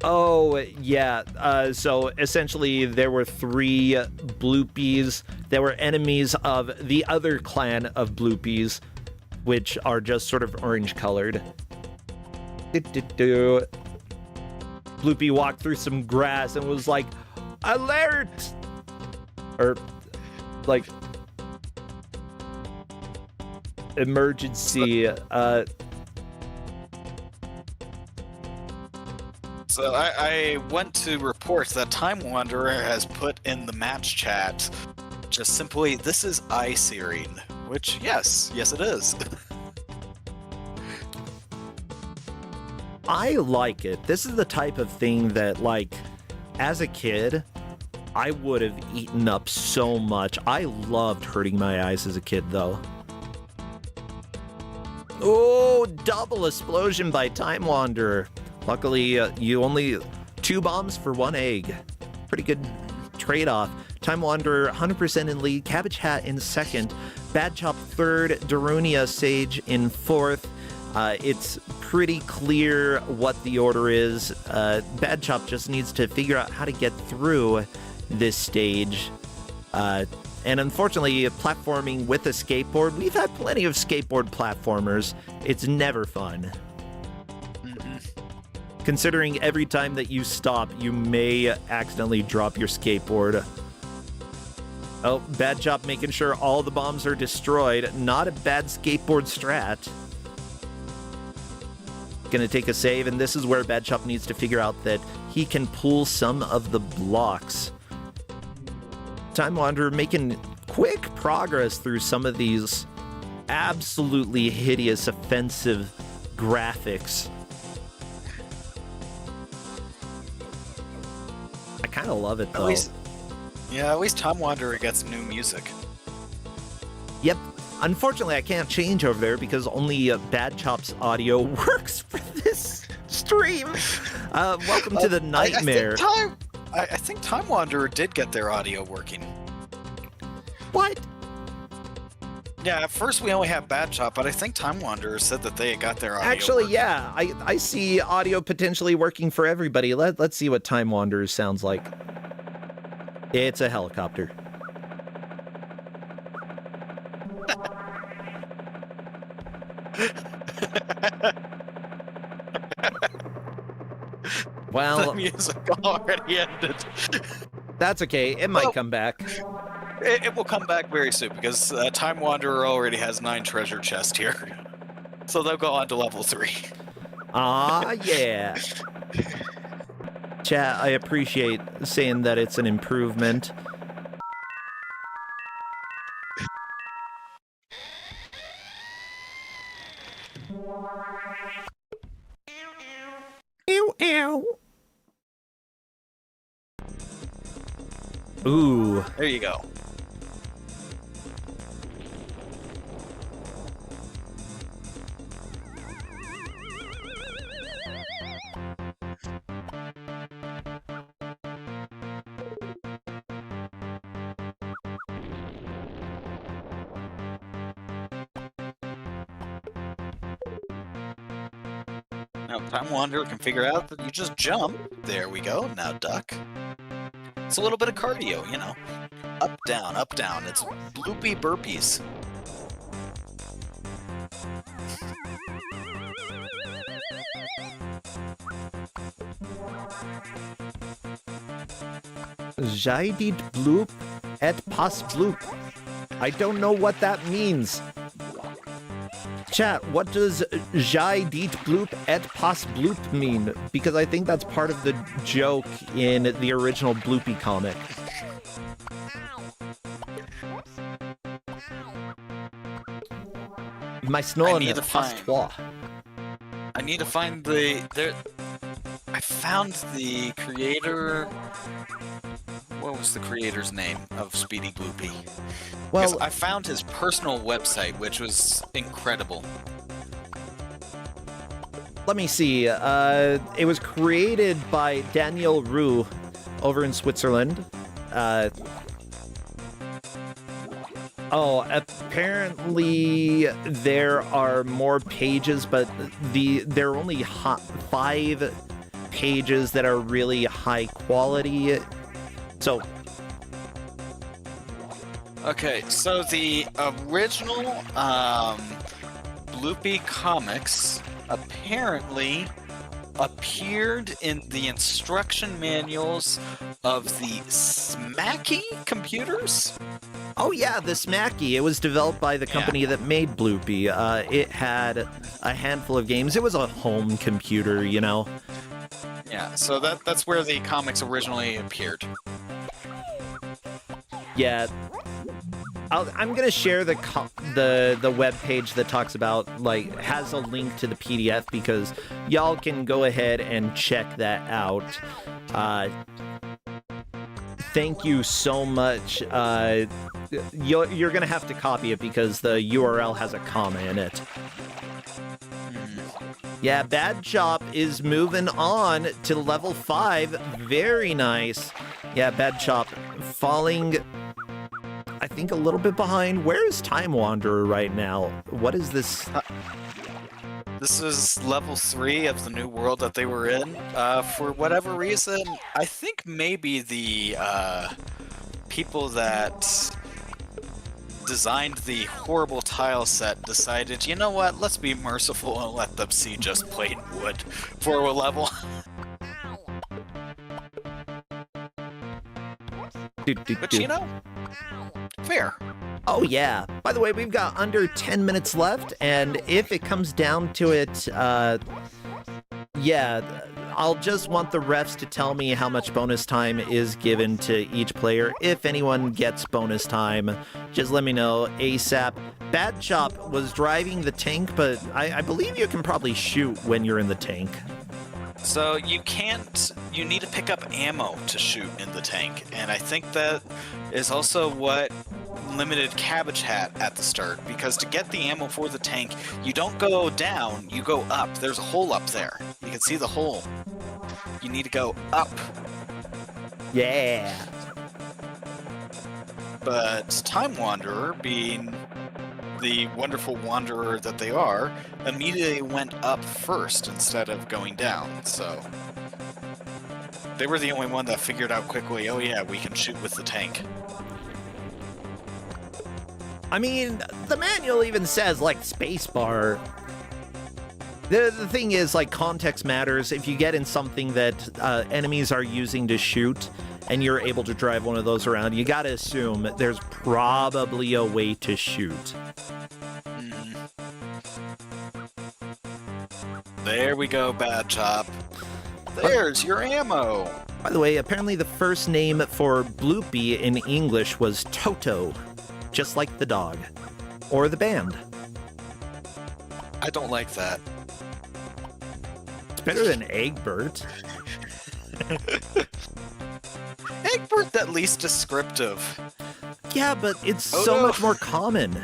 Oh, yeah. So essentially, there were 3 Bloopies that were enemies of the other clan of Bloopies, which are just sort of orange-colored. Bloopy walked through some grass and was like, "Alert!" Or, like, emergency. So I went to report that Time Wanderer has put in the match chat just simply, "This is eye-searing," which, yes it is. I like it. This is the type of thing that, like, as a kid, I would have eaten up so much. I loved hurting my eyes as a kid, though. Oh, double explosion by Time Wanderer. Luckily, you only 2 bombs for 1 egg. Pretty good trade-off. Time Wanderer 100% in lead. Cabbage Hat in second. Bad Chop third. Darunia Sage in fourth. It's pretty clear what the order is. Bad Chop just needs to figure out how to get through this stage. And unfortunately, platforming with a skateboard, we've had plenty of skateboard platformers. It's never fun. Considering every time that you stop, you may accidentally drop your skateboard. Oh, Bad Chop making sure all the bombs are destroyed. Not a bad skateboard strat. Gonna take a save, and this is where Bad Chop needs to figure out that he can pull some of the blocks. Time Wanderer making quick progress through some of these absolutely hideous, offensive graphics. I kind of love it, though. At least Time Wanderer gets new music. Yep. Unfortunately, I can't change over there because only Bad Chop's audio works for this stream. Welcome to the nightmare. I think Time Wanderer did get their audio working. What? Yeah, at first we only have Bad Chop, but I think Time Wanderer said that they got their audio Actually, working. yeah. I see audio potentially working for everybody. Let's see what Time Wanderer sounds like. It's a helicopter. Well, the music already ended. That's okay. It might come back. It will come back very soon because Time Wanderer already has 9 treasure chests here. So they'll go on to level 3. Ah, yeah. Chat, I appreciate saying that it's an improvement. Ew, ew. Ooh. There you go. Now, Time Wanderer can figure out that you just jump. There we go. Now duck. It's a little bit of cardio, you know. Up, down, up, down. It's bloopy burpees. Jij dit bloop et pas bloop. I don't know what that means. Chat, what does Jij dit bloop et pas bloop mean? Because I think that's part of the joke in the original Bloopy comic. My snow need to pas find- toi. I need to find I found the creator. What was the creator's name of Speedy Bloopy? Well, Because I found his personal website, which was incredible. let me see. It was created by Daniel Roux over in Switzerland. Oh, apparently there are more pages, but there are only 5 pages that are really high quality. So, Okay, so the original Bloopy comics apparently appeared in the instruction manuals of the Smacky computers? oh yeah, the Smacky. It was developed by the company that made Bloopy. It had a handful of games. It was a home computer, you know. Yeah, so that's where the comics originally appeared. Yeah. I'm gonna share the web page that talks about, like, has a link to the PDF, because y'all can go ahead and check that out. Thank you so much. You're gonna have to copy it because the URL has a comma in it. Yeah, Bad Chop is moving on to level 5. Very nice. Yeah, Bad Chop falling, I think, a little bit behind. Where is Time Wanderer right now? What is this? This is level 3 of the new world that they were in. For whatever reason, I think maybe the people that designed the horrible tile set decided, you know what, let's be merciful and let them see just plain wood for a level. But you know, fair. Oh yeah. By the way, we've got under 10 minutes left, and if it comes down to it, yeah, I'll just want the refs to tell me how much bonus time is given to each player. If anyone gets bonus time, just let me know ASAP. Bad Chop was driving the tank, but I believe you can probably shoot when you're in the tank. So you need to pick up ammo to shoot in the tank, and I think that is also what limited Cabbage Hat at the start, because to get the ammo for the tank, you don't go down, you go up. There's a hole up there. You can see the hole. You need to go up. Yeah. But Time Wanderer, being the wonderful wanderer that they are, immediately went up first instead of going down, so they were the only one that figured out quickly, oh yeah, we can shoot with the tank. I mean, the manual even says, like, spacebar. The thing is, like, context matters. If you get in something that enemies are using to shoot, and you're able to drive one of those around, you gotta assume there's probably a way to shoot. There we go, Bad Chop. There's your ammo! By the way, apparently the first name for Bloopy in English was Toto, just like the dog. Or the band. I don't like that. It's better than Egbert. Egbert, at least descriptive. Yeah, but it's so much more common.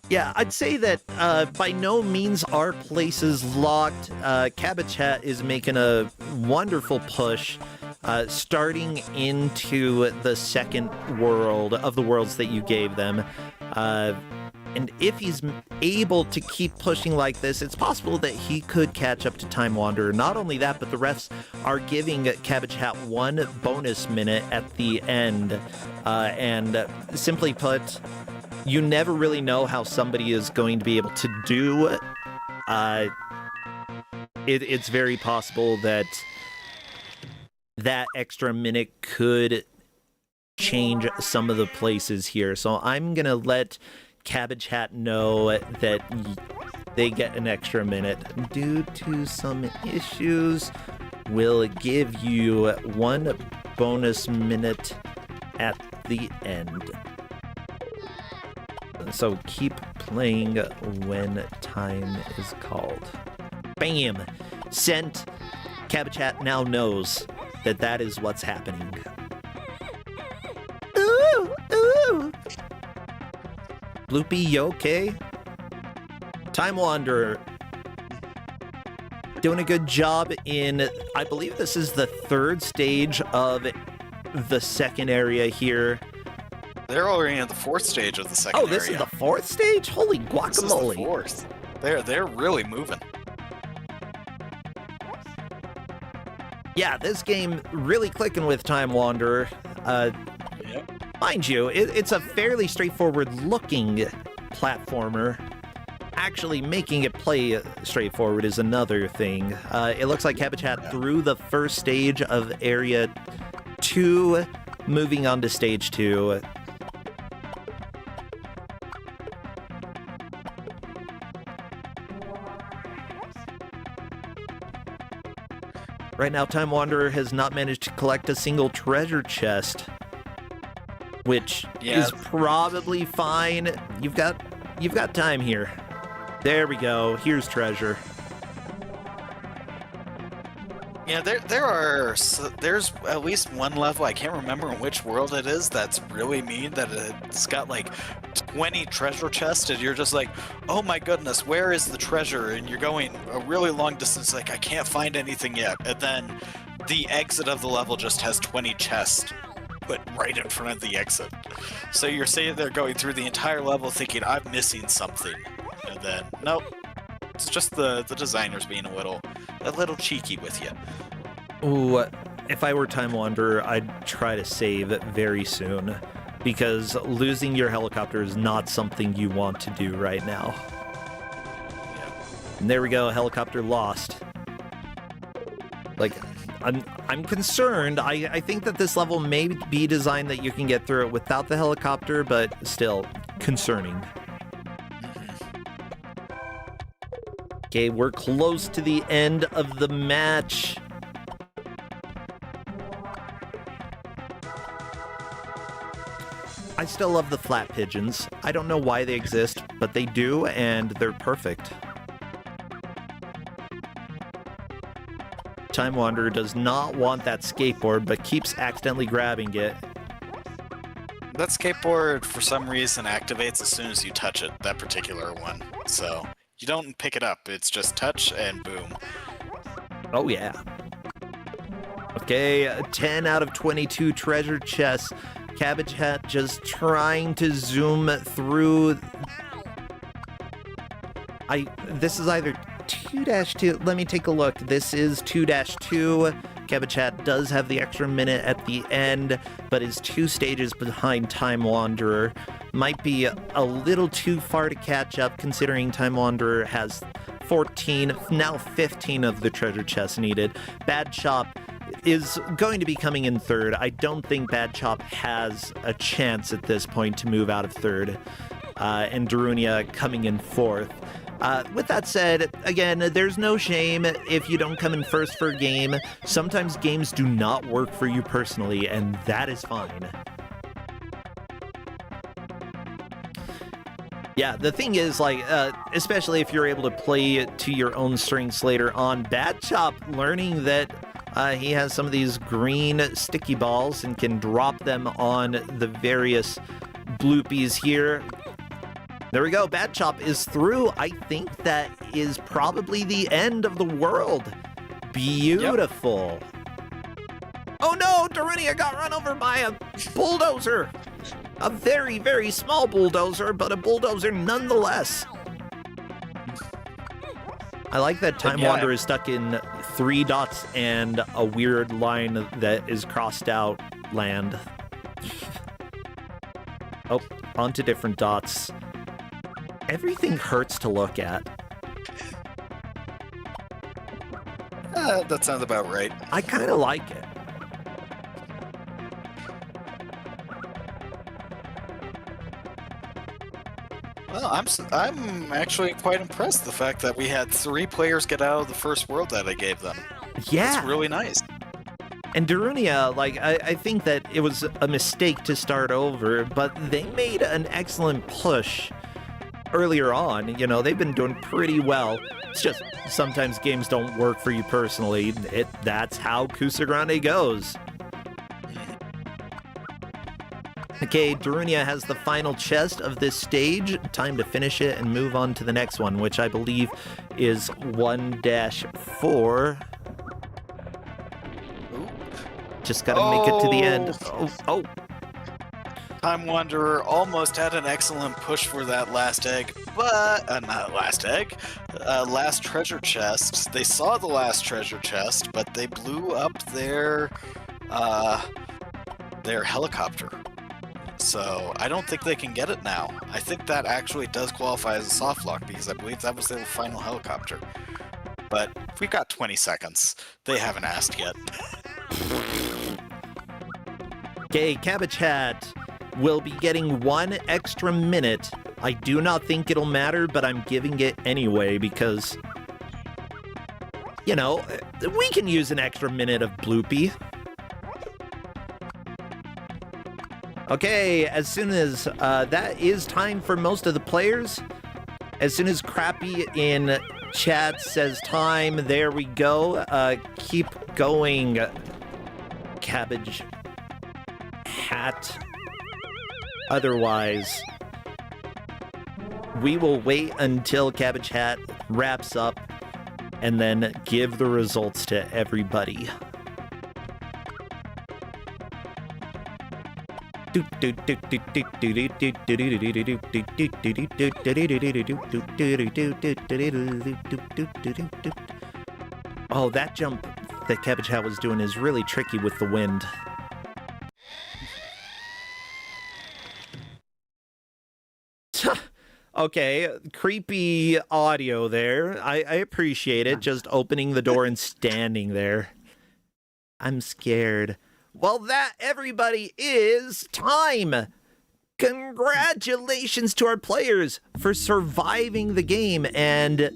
Yeah, I'd say that by no means are places locked. Cabbage Hat is making a wonderful push, starting into the second world of the worlds that you gave them. And if he's able to keep pushing like this, it's possible that he could catch up to Time Wanderer. Not only that, but the refs are giving Cabbage Hat 1 bonus minute at the end. And simply put, you never really know how somebody is going to be able to do. It's very possible that that extra minute could change some of the places here. So I'm going to let Cabbage Hat know that they get an extra minute. Due to some issues, we'll give you 1 bonus minute at the end. So keep playing when time is called. Bam! Sent. Cabbage Hat now knows that that is what's happening. Ooh! Ooh! Bloopy, you okay? Time Wanderer. doing a good job in, I believe this is the third stage of the second area here. They're already in the fourth stage of the second area. Oh, this is the fourth stage? Holy guacamole. This is the fourth. They're really moving. Yeah, this game really clicking with Time Wanderer. Yep. Mind you, it's a fairly straightforward looking platformer. Actually making it play straightforward is another thing. It looks like Cabbage Hat through the first stage of Area 2, moving on to Stage 2. Right now, Time Wanderer has not managed to collect a single treasure chest, which is probably fine. You've got time here. There we go. Here's treasure. Yeah, there's at least one level, I can't remember in which world it is, that's really mean, that it's got like 20 treasure chests, and you're just like, oh my goodness, where is the treasure? And you're going a really long distance, like, I can't find anything yet. And then the exit of the level just has 20 chests put right in front of the exit. So you're sitting there going through the entire level thinking, I'm missing something. And then, nope. It's just the designers being a little cheeky with you. Ooh, if I were Time Wanderer, I'd try to save very soon, because losing your helicopter is not something you want to do right now. And there we go, helicopter lost. Like, I'm concerned. I think that this level may be designed that you can get through it without the helicopter, but still concerning. Okay, we're close to the end of the match. I still love the flat pigeons. I don't know why they exist, but they do, and they're perfect. Time Wanderer does not want that skateboard, but keeps accidentally grabbing it. That skateboard, for some reason, activates as soon as you touch it, that particular one. So you don't pick it up, it's just touch and boom. Oh yeah. Okay, 10 out of 22 treasure chests. Cabbage Hat just trying to zoom through. This is either 2-2. Let me take a look. This is 2-2. Cabbage Hat does have the extra minute at the end, but is 2 stages behind Time Wanderer. Might be a little too far to catch up, considering Time Wanderer has 14, now 15 of the treasure chests needed. Bad Chop is going to be coming in third. I don't think Bad Chop has a chance at this point to move out of third. And Darunia coming in fourth. With that said, again, there's no shame if you don't come in first for a game. Sometimes games do not work for you personally, and that is fine. Yeah, the thing is, like, especially if you're able to play to your own strengths later on, Bad Chop learning that he has some of these green sticky balls and can drop them on the various bloopies here. There we go. Bad Chop is through. I think that is probably the end of the world. Beautiful. Yep. Oh no, Darunia got run over by a bulldozer. A very, very small bulldozer, but a bulldozer nonetheless. I like that Time Wanderer is stuck in 3 dots and a weird line that is crossed out land. Oh, onto different dots. Everything hurts to look at. That sounds about right. I kind of like it. Well, I'm actually quite impressed the fact that we had 3 players get out of the first world that I gave them. Yeah. That's really nice. And Darunia, like, I think that it was a mistake to start over, but they made an excellent push earlier on. You know, they've been doing pretty well. It's just sometimes games don't work for you personally. That's how Kusogrande goes. Okay, Darunia has the final chest of this stage. Time to finish it and move on to the next one, which I believe is 1-4. Just gotta make it to the end. Oh. Time Wanderer almost had an excellent push for that last egg, but not last egg, last treasure chest. They saw the last treasure chest, but they blew up their helicopter. So I don't think they can get it now. I think that actually does qualify as a soft lock because I believe that was their final helicopter. But we've got 20 seconds. They haven't asked yet. Okay, Cabbage Hat will be getting 1 extra minute. I do not think it'll matter, but I'm giving it anyway because, you know, we can use an extra minute of Bloopy. Okay, as soon as that is time for most of the players. As soon as Crappy in chat says time, there we go. Keep going, Cabbage Hat. Otherwise, we will wait until Cabbage Hat wraps up and then give the results to everybody. Oh, that jump that Cabbage Hat was doing is really tricky with the wind. Okay, creepy audio there. I appreciate it, just opening the door and standing there. I'm scared. Well, that, everybody, is time! Congratulations to our players for surviving the game, and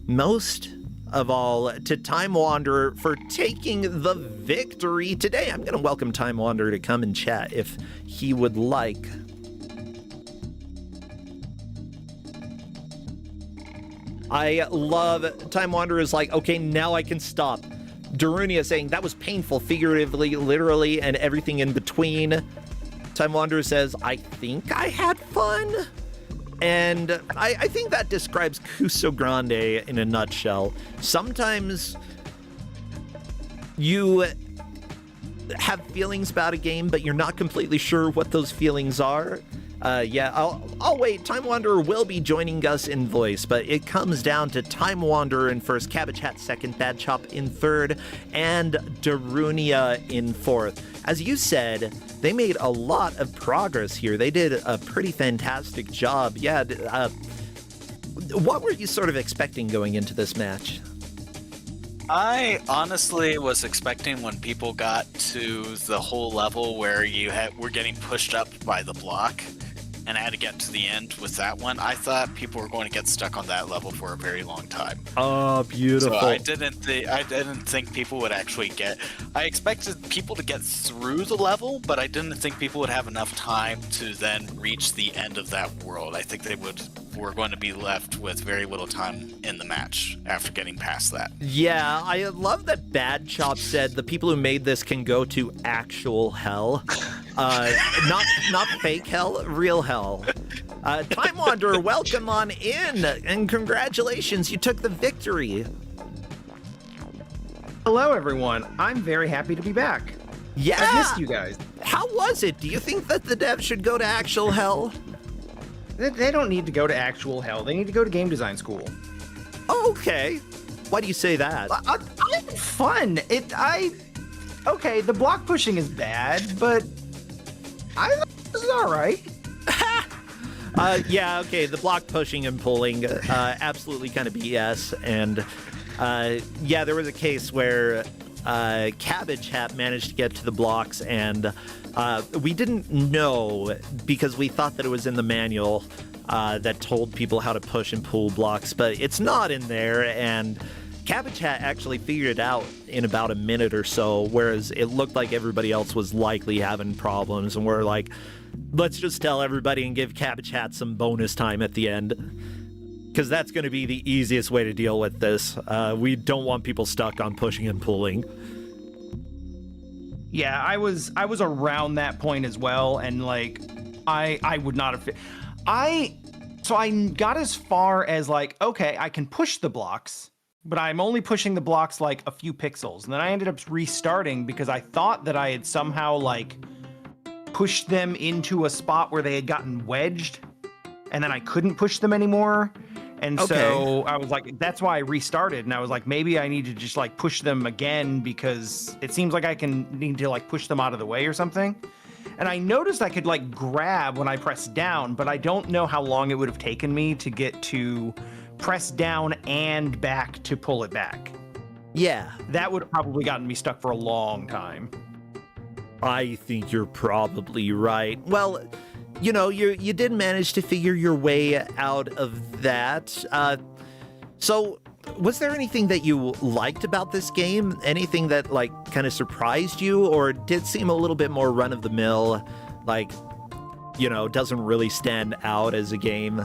most of all, to Time Wanderer for taking the victory today. I'm going to welcome Time Wanderer to come and chat if he would like. I love Time Wanderer is like, okay, now I can stop. Darunia saying that was painful, figuratively, literally, and everything in between. Time Wanderer says, I think I had fun. And I think that describes Kusogrande in a nutshell. Sometimes you have feelings about a game, but you're not completely sure what those feelings are. Yeah, I'll wait. Time Wanderer will be joining us in voice, but it comes down to Time Wanderer in first, Cabbage Hat second, Bad Chop in third, and Darunia in fourth. As you said, they made a lot of progress here. They did a pretty fantastic job. Yeah, what were you sort of expecting going into this match? I honestly was expecting when people got to the whole level where were getting pushed up by the block and I had to get to the end with that one, I thought people were going to get stuck on that level for a very long time. Oh, beautiful. So I didn't think people would actually get... I expected people to get through the level, but I didn't think people would have enough time to then reach the end of that world. I think they were going to be left with very little time in the match after getting past that. Yeah, I love that Bad Chop said the people who made this can go to actual hell. Not fake hell, real hell. Time Wanderer, welcome on in, and congratulations, you took the victory. Hello, everyone. I'm very happy to be back. Yeah! I missed you guys. How was it? Do you think that the devs should go to actual hell? They don't need to go to actual hell. They need to go to game design school. Okay. Why do you say that? I had fun. Okay, the block pushing is bad, but I thought this is all right. Yeah, okay, the block pushing and pulling, absolutely kind of BS, and yeah, there was a case where Cabbage Hat managed to get to the blocks, and we didn't know because we thought that it was in the manual that told people how to push and pull blocks, but it's not in there, and Cabbage Hat actually figured it out in about a minute or so, whereas it looked like everybody else was likely having problems, and we're like, let's just tell everybody and give Cabbage Hat some bonus time at the end, because that's going to be the easiest way to deal with this. We don't want people stuck on pushing and pulling. Yeah, I was around that point as well, and like I would not have. So I got as far as like, okay, I can push the blocks, but I'm only pushing the blocks like a few pixels. And then I ended up restarting because I thought that I had somehow like pushed them into a spot where they had gotten wedged and then I couldn't push them anymore. And so I was like, that's why I restarted. And I was like, maybe I need to just like push them again because it seems like I need to like push them out of the way or something. And I noticed I could like grab when I pressed down, but I don't know how long it would have taken me to get to press down and back to pull it back. Yeah. That would have probably gotten me stuck for a long time. I think you're probably right. Well, you know, you did manage to figure your way out of that. So was there anything that you liked about this game? Anything that like kind of surprised you, or did it seem a little bit more run of the mill, like, you know, doesn't really stand out as a game?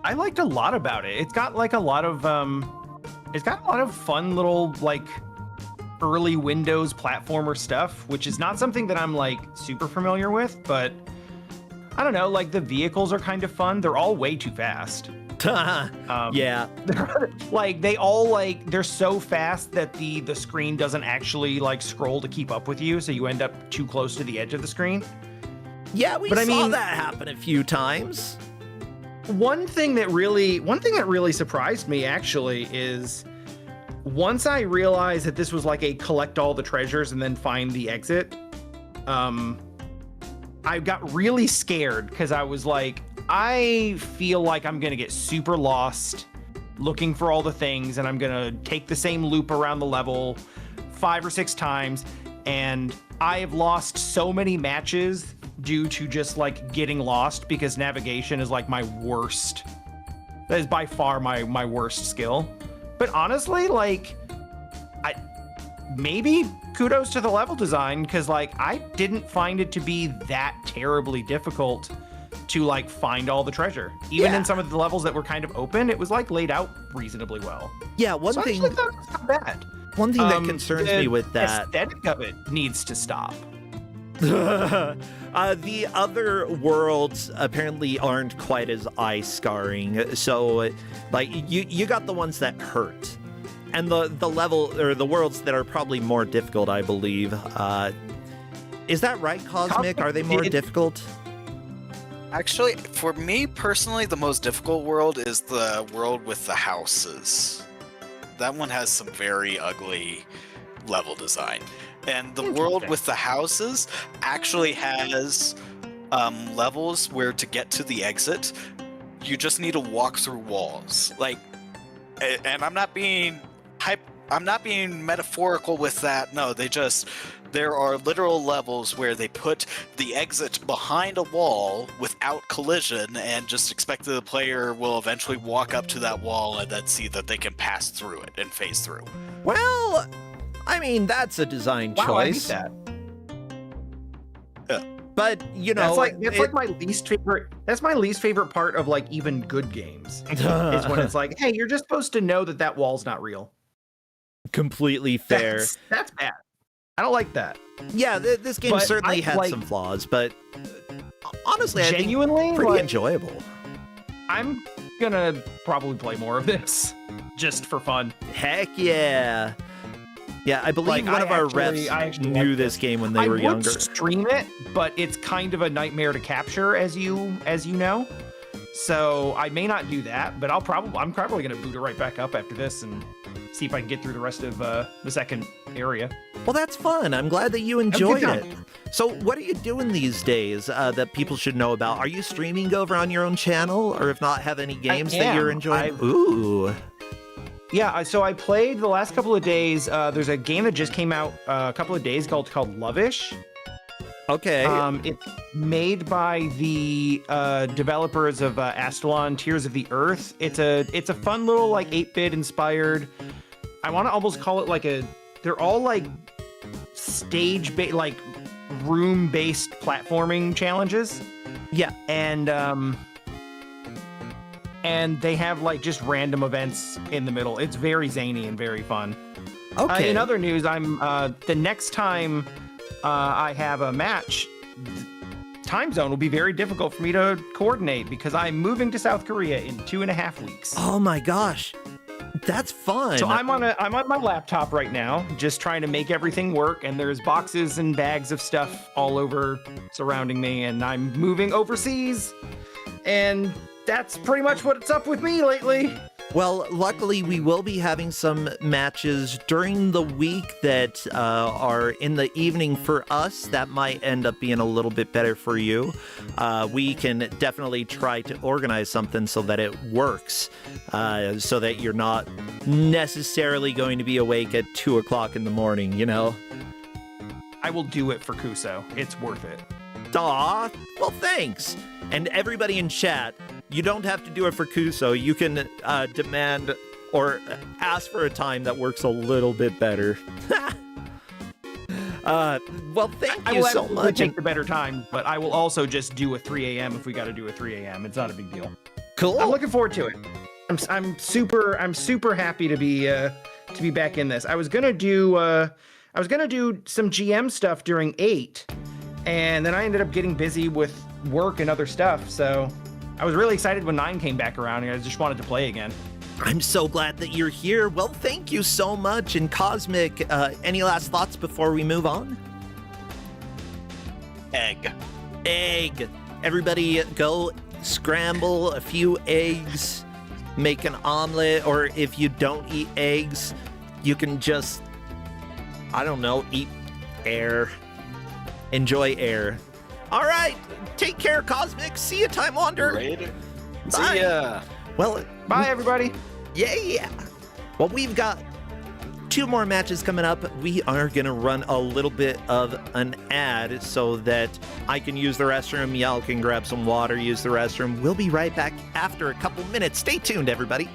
I liked a lot about it. It's got like a lot of fun little like early Windows platformer stuff, which is not something that I'm like super familiar with, but I don't know, like the vehicles are kind of fun. They're all way too fast. Yeah. Like they all like, they're so fast that the screen doesn't actually like scroll to keep up with you, so you end up too close to the edge of the screen. Yeah, we saw that happen a few times. One thing that really surprised me actually is once I realized that this was like a collect all the treasures and then find the exit, I got really scared because I was like, I feel like I'm gonna get super lost looking for all the things, and I'm gonna take the same loop around the level 5 or 6 times, and I have lost so many matches due to just like getting lost because navigation is like my worst. That is by far my worst skill. But honestly, like, maybe kudos to the level design, because like I didn't find it to be that terribly difficult to like find all the treasure. Even in some of the levels that were kind of open, it was like laid out reasonly well. Yeah, I actually thought it was not bad. One thing that concerns me with that aesthetic of it needs to stop. The other worlds apparently aren't quite as eye-scarring, so like you got the ones that hurt, and the level or the worlds that are probably more difficult, I believe. Is that right, Cosmic? Are they more difficult? Actually, for me personally, the most difficult world is the world with the houses. That one has some very ugly level design. And the world with the houses actually has levels where to get to the exit, you just need to walk through walls. Like, and I'm not being metaphorical with that. No, there are literal levels where they put the exit behind a wall without collision and just expect that the player will eventually walk up to that wall and then see that they can pass through it and phase through. Well, I mean, that's a design choice. I hate that. But, you know, that's like my least favorite. That's my least favorite part of like even good games is when it's like, hey, you're just supposed to know that wall's not real. Completely fair. That's bad. I don't like that. Yeah, this game certainly had some flaws, but honestly, genuinely, I think pretty enjoyable. I'm gonna probably play more of this just for fun. Heck yeah. Yeah, I believe one of our reps knew this game when they were younger. I would stream it, but it's kind of a nightmare to capture, as you know. So I may not do that, but I'm probably gonna boot it right back up after this and see if I can get through the rest of the second area. Well, that's fun. I'm glad that you enjoyed it. So what are you doing these days that people should know about? Are you streaming over on your own channel, or if not, have any games that you're enjoying? Ooh. Yeah, so I played the last couple of days. There's a game that just came out a couple of days called Lovish. Okay. It's made by the developers of Astalon: Tears of the Earth. It's a fun little like 8-bit inspired. I want to almost call it like they're all like like room-based platforming challenges. Yeah. And they have like just random events in the middle. It's very zany and very fun. Okay. In other news, I'm the next time I have a match, time zone will be very difficult for me to coordinate because I'm moving to South Korea in 2.5 weeks. Oh my gosh. That's fun. So I'm on my laptop right now, just trying to make everything work, and there's boxes and bags of stuff all over surrounding me, and I'm moving overseas, and that's pretty much what's up with me lately. Well, luckily, we will be having some matches during the week that are in the evening for us. That might end up being a little bit better for you. We can definitely try to organize something so that it works, so that you're not necessarily going to be awake at 2 o'clock in the morning, you know? I will do it for Kuso. It's worth it. Aw, well, thanks. And everybody in chat, you don't have to do it for Kuso. You can demand or ask for a time that works a little bit better. Well, thank you so much. I will take the better time, but I will also just do a 3 a.m. if we got to do a 3 a.m. It's not a big deal. Cool. I'm looking forward to it. I'm super happy to be back in this. I was gonna do some GM stuff during 8, and then I ended up getting busy with work and other stuff. So I was really excited when 9 came back around, and I just wanted to play again. I'm so glad that you're here. Well, thank you so much. And Cosmic, any last thoughts before we move on? Egg. Everybody go scramble a few eggs, make an omelet, or if you don't eat eggs, you can just, I don't know, eat air. Enjoy air. All right, take care, Cosmic. See you, Time Wander. Later. Bye. See ya. Well, Bye, everybody. yeah. Well, we've got 2 more matches coming up. We are going to run a little bit of an ad so that I can use the restroom. Y'all can grab some water, use the restroom. We'll be right back after a couple minutes. Stay tuned, everybody.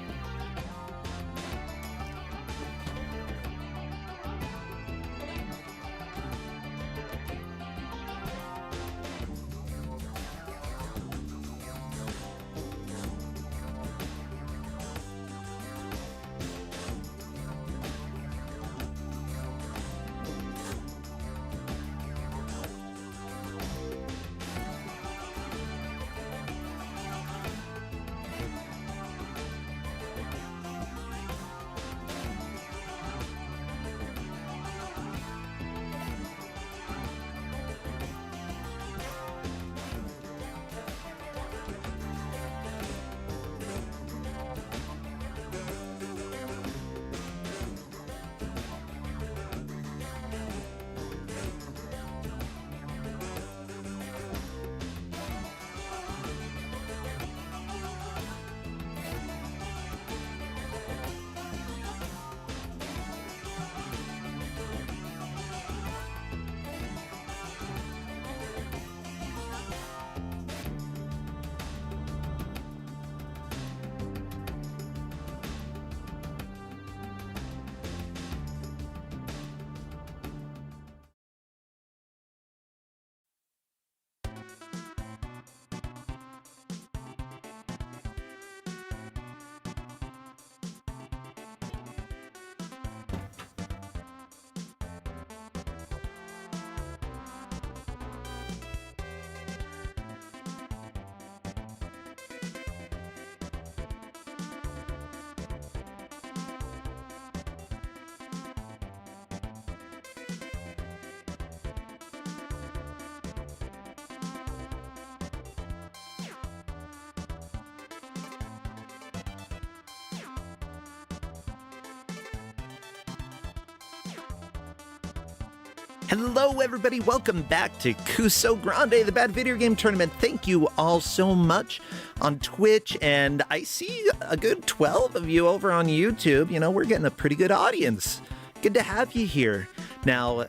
Hello, everybody. Welcome back to Kusogrande, the Bad Video Game Tournament. Thank you all so much on Twitch, and I see a good 12 of you over on YouTube. You know, we're getting a pretty good audience. Good to have you here. Now,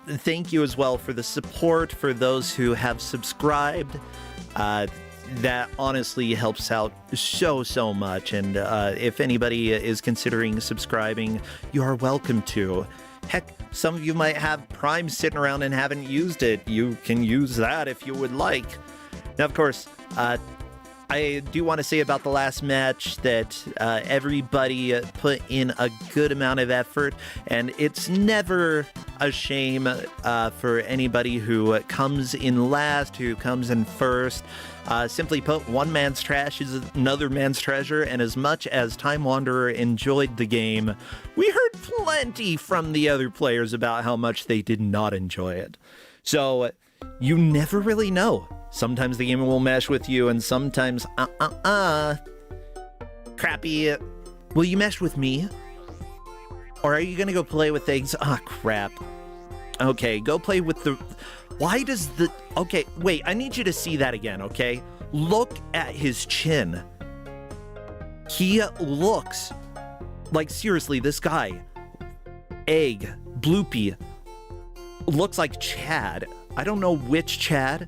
thank you as well for the support for those who have subscribed. That honestly helps out so much, and if anybody is considering subscribing, you are welcome to. Heck, some of you might have Prime sitting around and haven't used it. You can use that if you would like. Now, of course, I do want to say about the last match that everybody put in a good amount of effort, and it's never a shame for anybody who comes in last, who comes in first. Simply put, one man's trash is another man's treasure, and as much as Time Wanderer enjoyed the game, we heard plenty from the other players about how much they did not enjoy it. So you never really know. Sometimes the game will mesh with you, and sometimes, Crappy, will you mesh with me? Or are you gonna go play with things? Crap. Okay, go play with the... Why does the... Okay, wait, I need you to see that again, okay? Look at his chin. He looks like, seriously, this guy, Egg, Bloopy, looks like Chad. I don't know which Chad,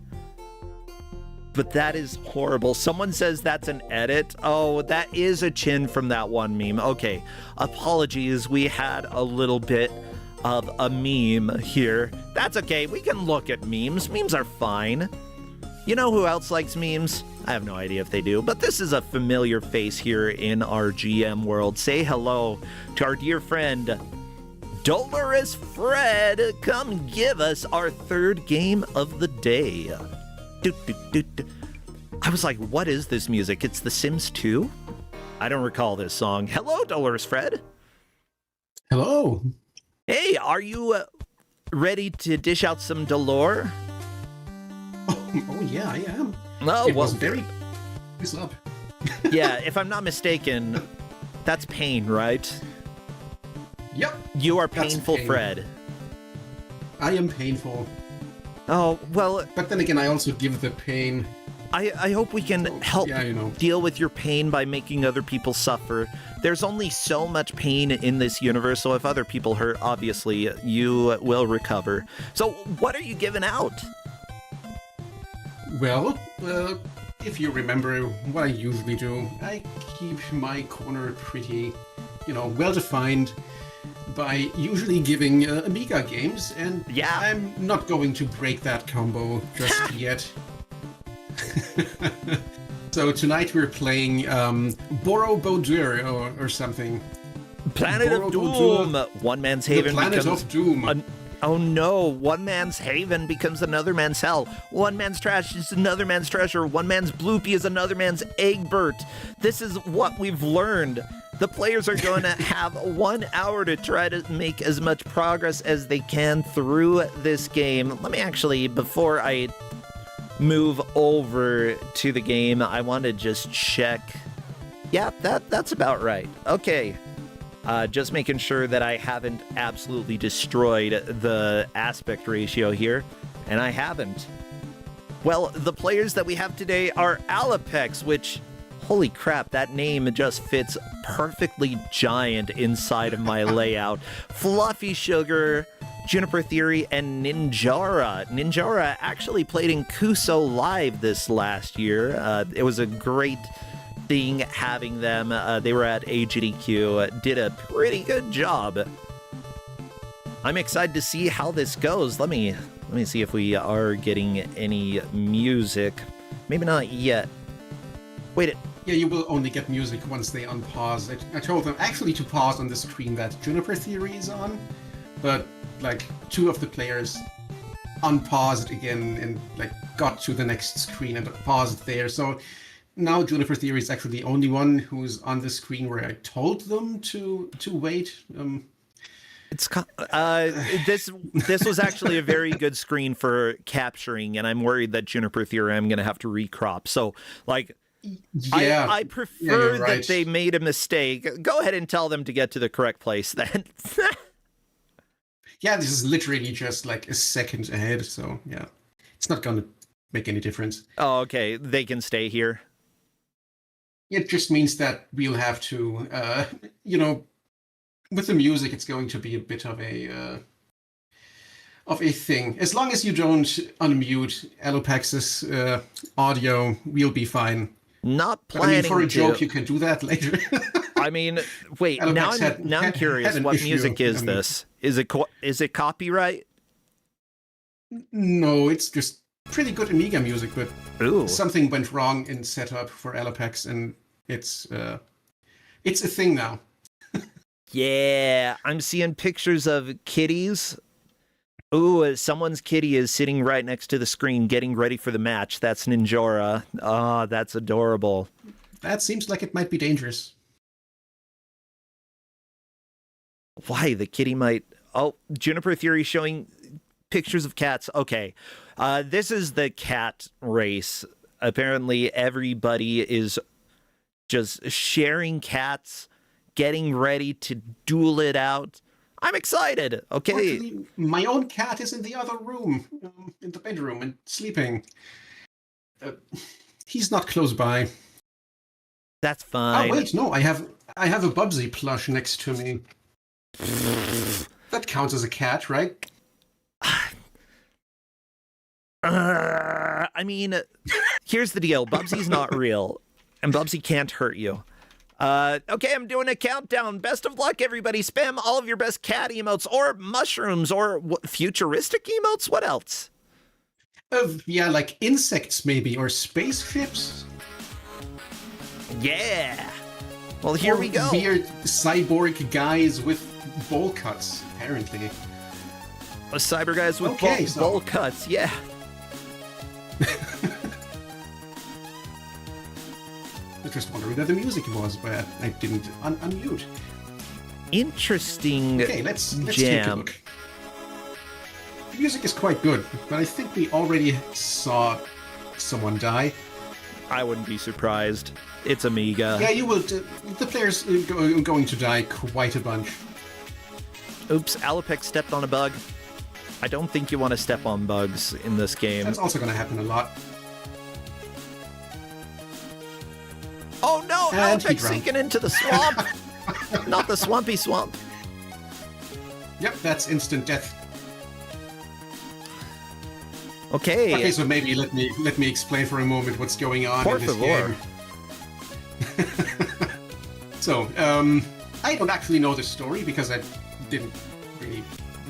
but that is horrible. Someone says that's an edit. Oh, that is a chin from that one meme. Okay, apologies. We had a little bit of a meme here. That's okay. We can look at memes. Memes are fine. You know who else likes memes? I have no idea if they do, but this is a familiar face here in our GM world. Say hello to our dear friend, Dolorous Fred. Come give us our third game of the day. I was like, what is this music? It's The Sims 2? I don't recall this song. Hello, Dolorous Fred. Hello. Hey, are you ready to dish out some Dolor? Oh yeah, I am. Oh, it well, was very... What's up? Yeah, if I'm not mistaken, that's pain, right? Yep. You are That's painful, pain. Fred. I am painful. Oh, well, But then again, I also give the pain. I hope we can help Yeah, you know. deal with your pain by making other people suffer. There's only so much pain in this universe, so if other people hurt, obviously, you will recover. So, what are you giving out? Well, if you remember what I usually do, I keep my corner pretty, well-defined by usually giving Amiga games, and Yeah. I'm not going to break that combo just yet. So tonight we're playing Borobudur or something. Planet of Doom! One man's haven The Planet becomes... of Doom. Oh no, one man's haven becomes another man's hell. One man's trash is another man's treasure. One man's bloopy is another man's Egbert. This is what we've learned. The players are going to have 1 hour to try to make as much progress as they can through this game. Let me actually, before I move over to the game, I want to just check. Yeah, that's about right. Okay. Just making sure that I haven't absolutely destroyed the aspect ratio here, and I haven't. Well, the players that we have today are Alapex, which, holy crap, that name just fits perfectly giant inside of my layout. Fluffy Sugar, Juniper Theory, and Ninjara. Ninjara actually played in Kuso Live this last year. It was a great thing having them. They were at AGDQ, did a pretty good job. I'm excited to see how this goes. Let me see if we are getting any music. Maybe not yet. Wait. Yeah, you will only get music once they unpause it. I told them actually to pause on the screen that Juniper Theory is on, but like 2 of the players unpaused again and like got to the next screen and paused there. So now Juniper Theory is actually the only one who's on the screen where I told them to wait. This was actually a very good screen for capturing, and I'm worried that Juniper Theory I'm going to have to recrop. So, like, yeah, I prefer you're right. that they made a mistake. Go ahead and tell them to get to the correct place then. Yeah, this is literally just like a second ahead, so yeah, it's not going to make any difference. Oh, okay. They can stay here. It just means that we'll have to, with the music, it's going to be a bit of a thing. As long as you don't unmute Alopex's audio, we'll be fine. Not But, planning for a joke, to. you can do that later. I mean, wait. Alopex Now I'm curious. had an What issue. music is I mean- this? Is it copyright? No, it's just pretty good Amiga music, but Ooh. something went wrong in setup for Alapex, and it's a thing now. Yeah, I'm seeing pictures of kitties. Ooh, someone's kitty is sitting right next to the screen getting ready for the match. That's Ninjora. Oh, that's adorable. That seems like it might be dangerous. Why? The kitty might... Oh, Juniper Theory showing pictures of cats. Okay. This is the cat race. Apparently, everybody is just sharing cats, getting ready to duel it out. I'm excited. Okay. Actually, my own cat is in the other room, in the bedroom, and sleeping. He's not close by. That's fine. Oh wait, no, I have a Bubsy plush next to me. That counts as a cat, right? I mean, here's the deal. Bubsy's not real, and Bubsy can't hurt you. Okay, I'm doing a countdown. Best of luck, everybody. Spam all of your best cat emotes, or mushrooms, or futuristic emotes. What else? Yeah, like insects maybe, or spaceships. Yeah. Well, here we go. Weird cyborg guys with bowl cuts, apparently. Cyber guys with bowl cuts, yeah. I was just wondering where the music was, but I didn't unmute. Interesting. Okay, let's take a jam. look. The music is quite good, but I think we already saw someone die. I wouldn't be surprised. It's Amiga. Yeah, you will. The player's going to die quite a bunch. Oops, Alapex stepped on a bug. I don't think you want to step on bugs in this game. That's also going to happen a lot. Oh no, And Alapex sinking into the swamp. Not the swampy swamp. Yep, that's instant death. Okay. Okay, so maybe let me explain for a moment what's going on Por in this favor. game. So, I don't actually know the story because I didn't really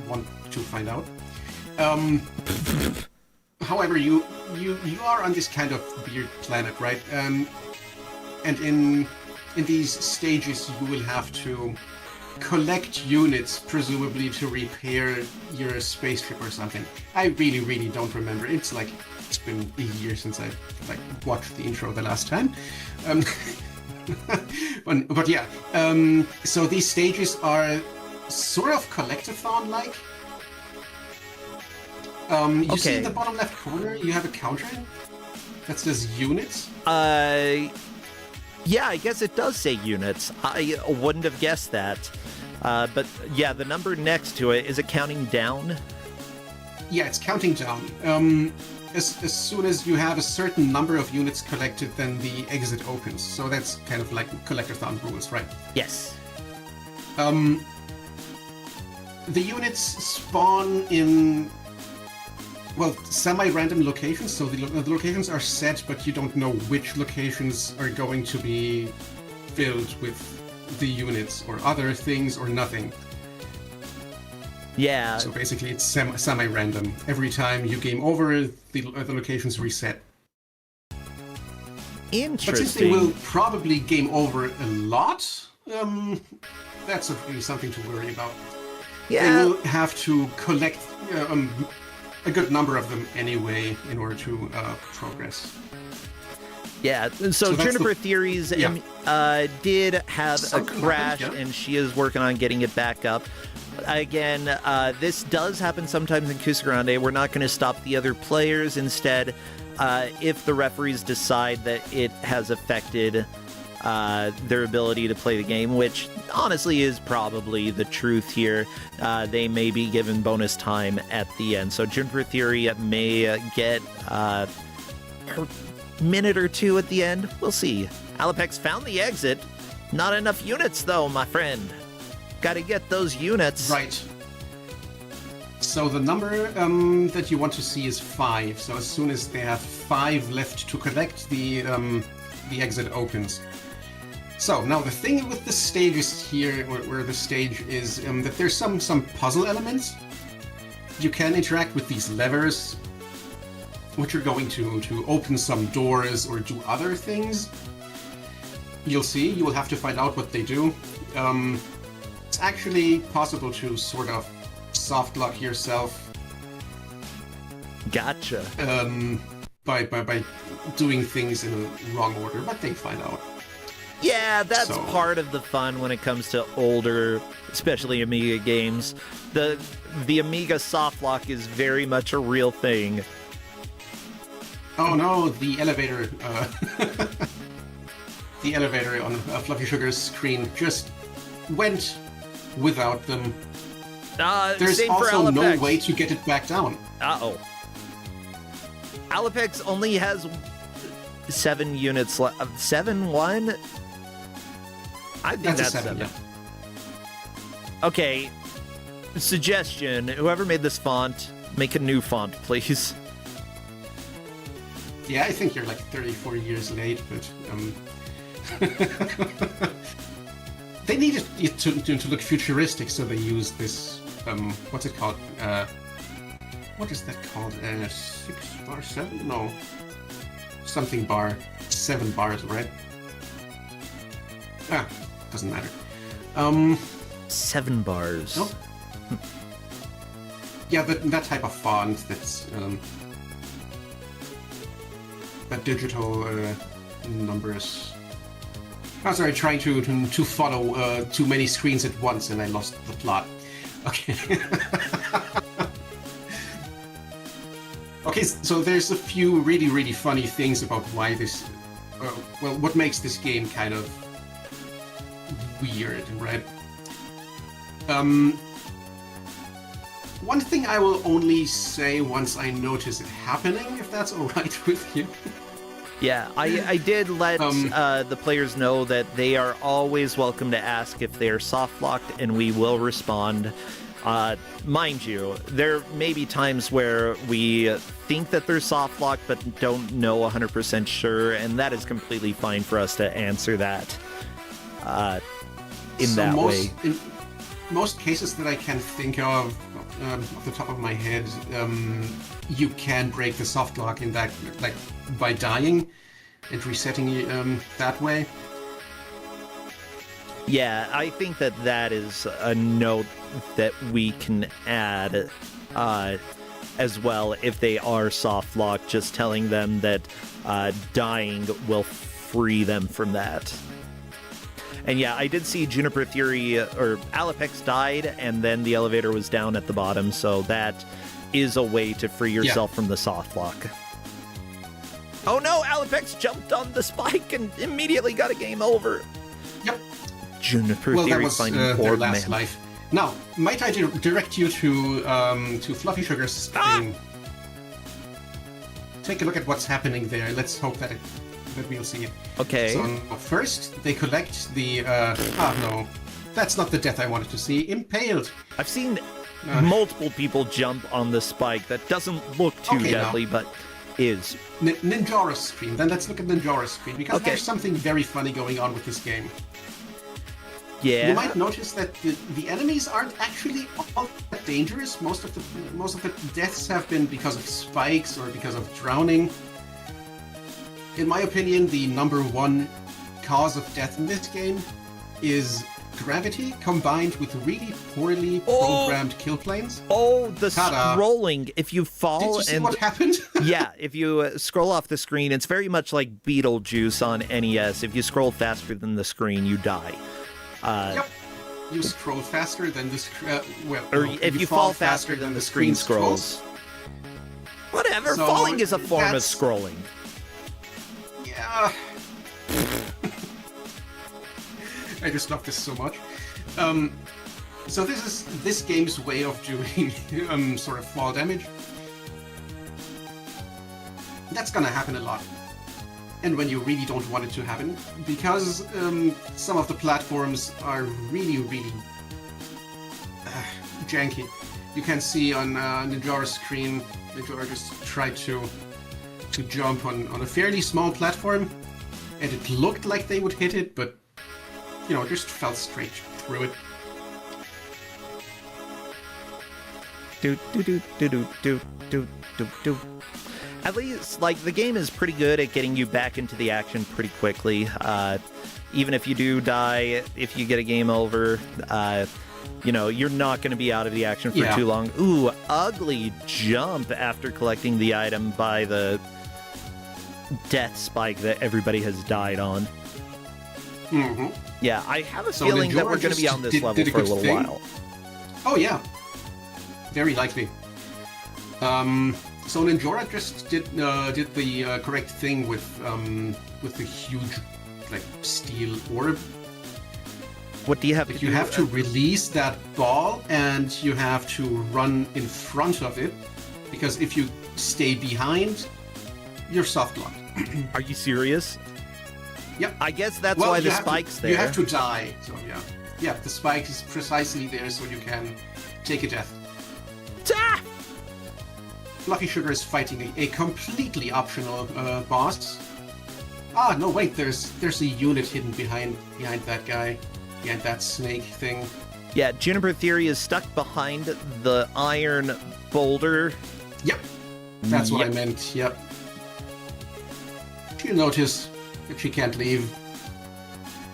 want to find out. However, you are on this kind of weird planet, right? And in these stages, you will have to collect units, presumably to repair your spaceship or something. I really don't remember. It's been a year since I watched the intro the last time. But yeah, so these stages are sort of collectathon-like. You see in the bottom left corner, you have a counter that says units. Yeah, I guess it does say units. I wouldn't have guessed that. But yeah, the number next to it, is it counting down? Yeah, it's counting down. As soon as you have a certain number of units collected, then the exit opens. So that's kind of like collectathon rules, right? Yes. The units spawn in, well, semi-random locations. So the locations are set, but you don't know which locations are going to be filled with the units or other things or nothing. Yeah. So basically it's semi-random. Every time you game over, the locations reset. Interesting. But since they will probably game over a lot, that's not really something to worry about. Yeah. They will have to collect a good number of them anyway in order to progress. Yeah, so So that's Juniper the- Theories yeah. Did have Something a crash, happened, yeah. and she is working on getting it back up. Again, this does happen sometimes in Kusogrande. We're not going to stop the other players. Instead, if the referees decide that it has affected their ability to play the game, which honestly is probably the truth here, they may be given bonus time at the end. So Juniper Theory may get a minute or two at the end. We'll see. Alapex found the exit. Not enough units, though, my friend. Got to get those units. Right. So the number that you want to see is 5. So as soon as they have 5 left to collect, the exit opens. So now the thing with the stages here, where the stage is, that there's some puzzle elements. You can interact with these levers, which are going to open some doors or do other things. You'll see. You will have to find out what they do. It's actually possible to sort of soft lock yourself. Gotcha. By doing things in the wrong order, but they find out. Yeah, that's So- part of the fun when it comes to older, especially Amiga games. The Amiga softlock is very much a real thing. Oh no, the elevator. The elevator on Fluffy Sugar's screen just went without them. There's Same for also no Alapex. way to get it back down. Uh-oh. Alapex only has 7 units left. 7-1? I think That's a that's 7, 7. yeah. Okay. Suggestion. Whoever made this font, make a new font, please. Yeah, I think you're like 34 years late, but they needed it to look futuristic, so they used this what's it called? What is that called? 6 bar 7? No, something bar 7 bars, right? Ah, doesn't matter. 7 bars. No? Yeah, that type of font that's that digital numbers. Oh, sorry, trying to follow too many screens at once, and I lost the plot. Okay. Okay, so there's a few really funny things about why this, well, what makes this game kind of weird, right? One thing I will only say once I notice it happening, if that's alright with you. Yeah, I did let the players know that they are always welcome to ask if they are soft locked, and we will respond. Mind you, there may be times where we think that they're soft locked but don't know 100% sure, and that is completely fine for us to answer that in that way. In most cases that I can think of, off the top of my head, you can break the soft lock in that, like, by dying and resetting that way. Yeah, I think that is a note that we can add as well if they are soft locked, just telling them that dying will free them from that. And yeah, I did see Juniper Theory, or Alapex died, and then the elevator was down at the bottom, so that is a way to free yourself from the soft lock. Oh no, Alapex jumped on the spike and immediately got a game over. Yep. Juniper Well, that Theory was finding their poor last man. life. Now, might I direct you to Fluffy Sugar's screen? Take a look at what's happening there. Let's hope that we'll see it. Okay. So first, they collect the. No, that's not the death I wanted to see. Impaled. I've seen multiple people jump on the spike. That doesn't look too Okay, deadly, but is. Ninjara's screen. Then let's look at Ninjara's screen, because Okay. there's something very funny going on with this game. Yeah. You might notice that the enemies aren't actually all that dangerous. Most of the deaths have been because of spikes or because of drowning. In my opinion, the number one cause of death in this game is gravity combined with really poorly programmed kill planes. Oh, the Ta-da. scrolling. If you fall Did you see and what happened? yeah, if you scroll off the screen, it's very much like Beetlejuice on NES. If you scroll faster than the screen, you die. Yep. You scroll faster than the Or no, if you fall faster than the screen scrolls. Whatever, So, falling is a form of that's- scrolling. Yeah. I just love this so much. So this is this game's way of doing sort of fall damage. That's gonna happen a lot. And when you really don't want it to happen, because some of the platforms are really janky. You can see on Ninjara's screen, Ninjara just tried to jump on a fairly small platform, and it looked like they would hit it, but you know, just fell straight through it. Do do do do do do do do do. At least, like, the game is pretty good at getting you back into the action pretty quickly. Even if you do die, if you get a game over, you know, you're not going to be out of the action for too long. Ooh, ugly jump after collecting the item by the death spike that everybody has died on. Mm-hmm. Yeah, I have a feeling that we're going to be on this level for a little while. Oh, yeah. Very likely. So Ninjora just did the correct thing with the huge, like, steel orb. What do you have to do? You have to release that ball, and you have to run in front of it, because if you stay behind, you're soft locked. Are you serious? Yep. I guess that's why the spike's there. You have to die, so yeah. Yeah, the spike is precisely there so you can take a death. Ah! Fluffy Sugar is fighting a completely optional boss. Ah, no, wait, there's a unit hidden behind that guy. Behind that snake thing. Yeah, Juniper Theory is stuck behind the iron boulder. Yep. That's what I meant, yep. She'll notice that she can't leave.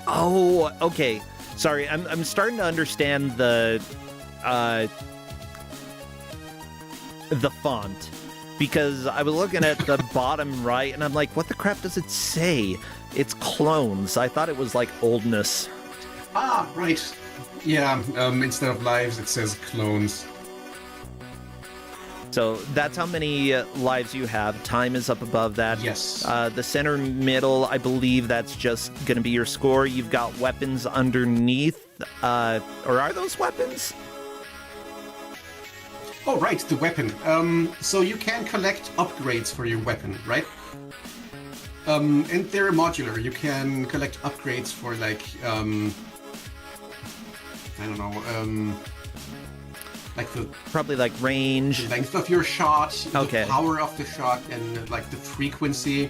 Oh, okay. Sorry, I'm starting to understand the font, because I was looking at the bottom right and I'm like, what the crap does it say? It's clones. I thought it was like oldness. Ah, right. Yeah, instead of lives it says clones. So that's how many lives you have. Time is up above that. Yes. The center middle, I believe that's just going to be your score. You've got weapons underneath. Or are those weapons? Oh, right, the weapon. So you can collect upgrades for your weapon, right? And they're modular. You can collect upgrades for, like, I don't know, like the... Probably like range. The length of your shot, okay. The power of the shot, and like the frequency.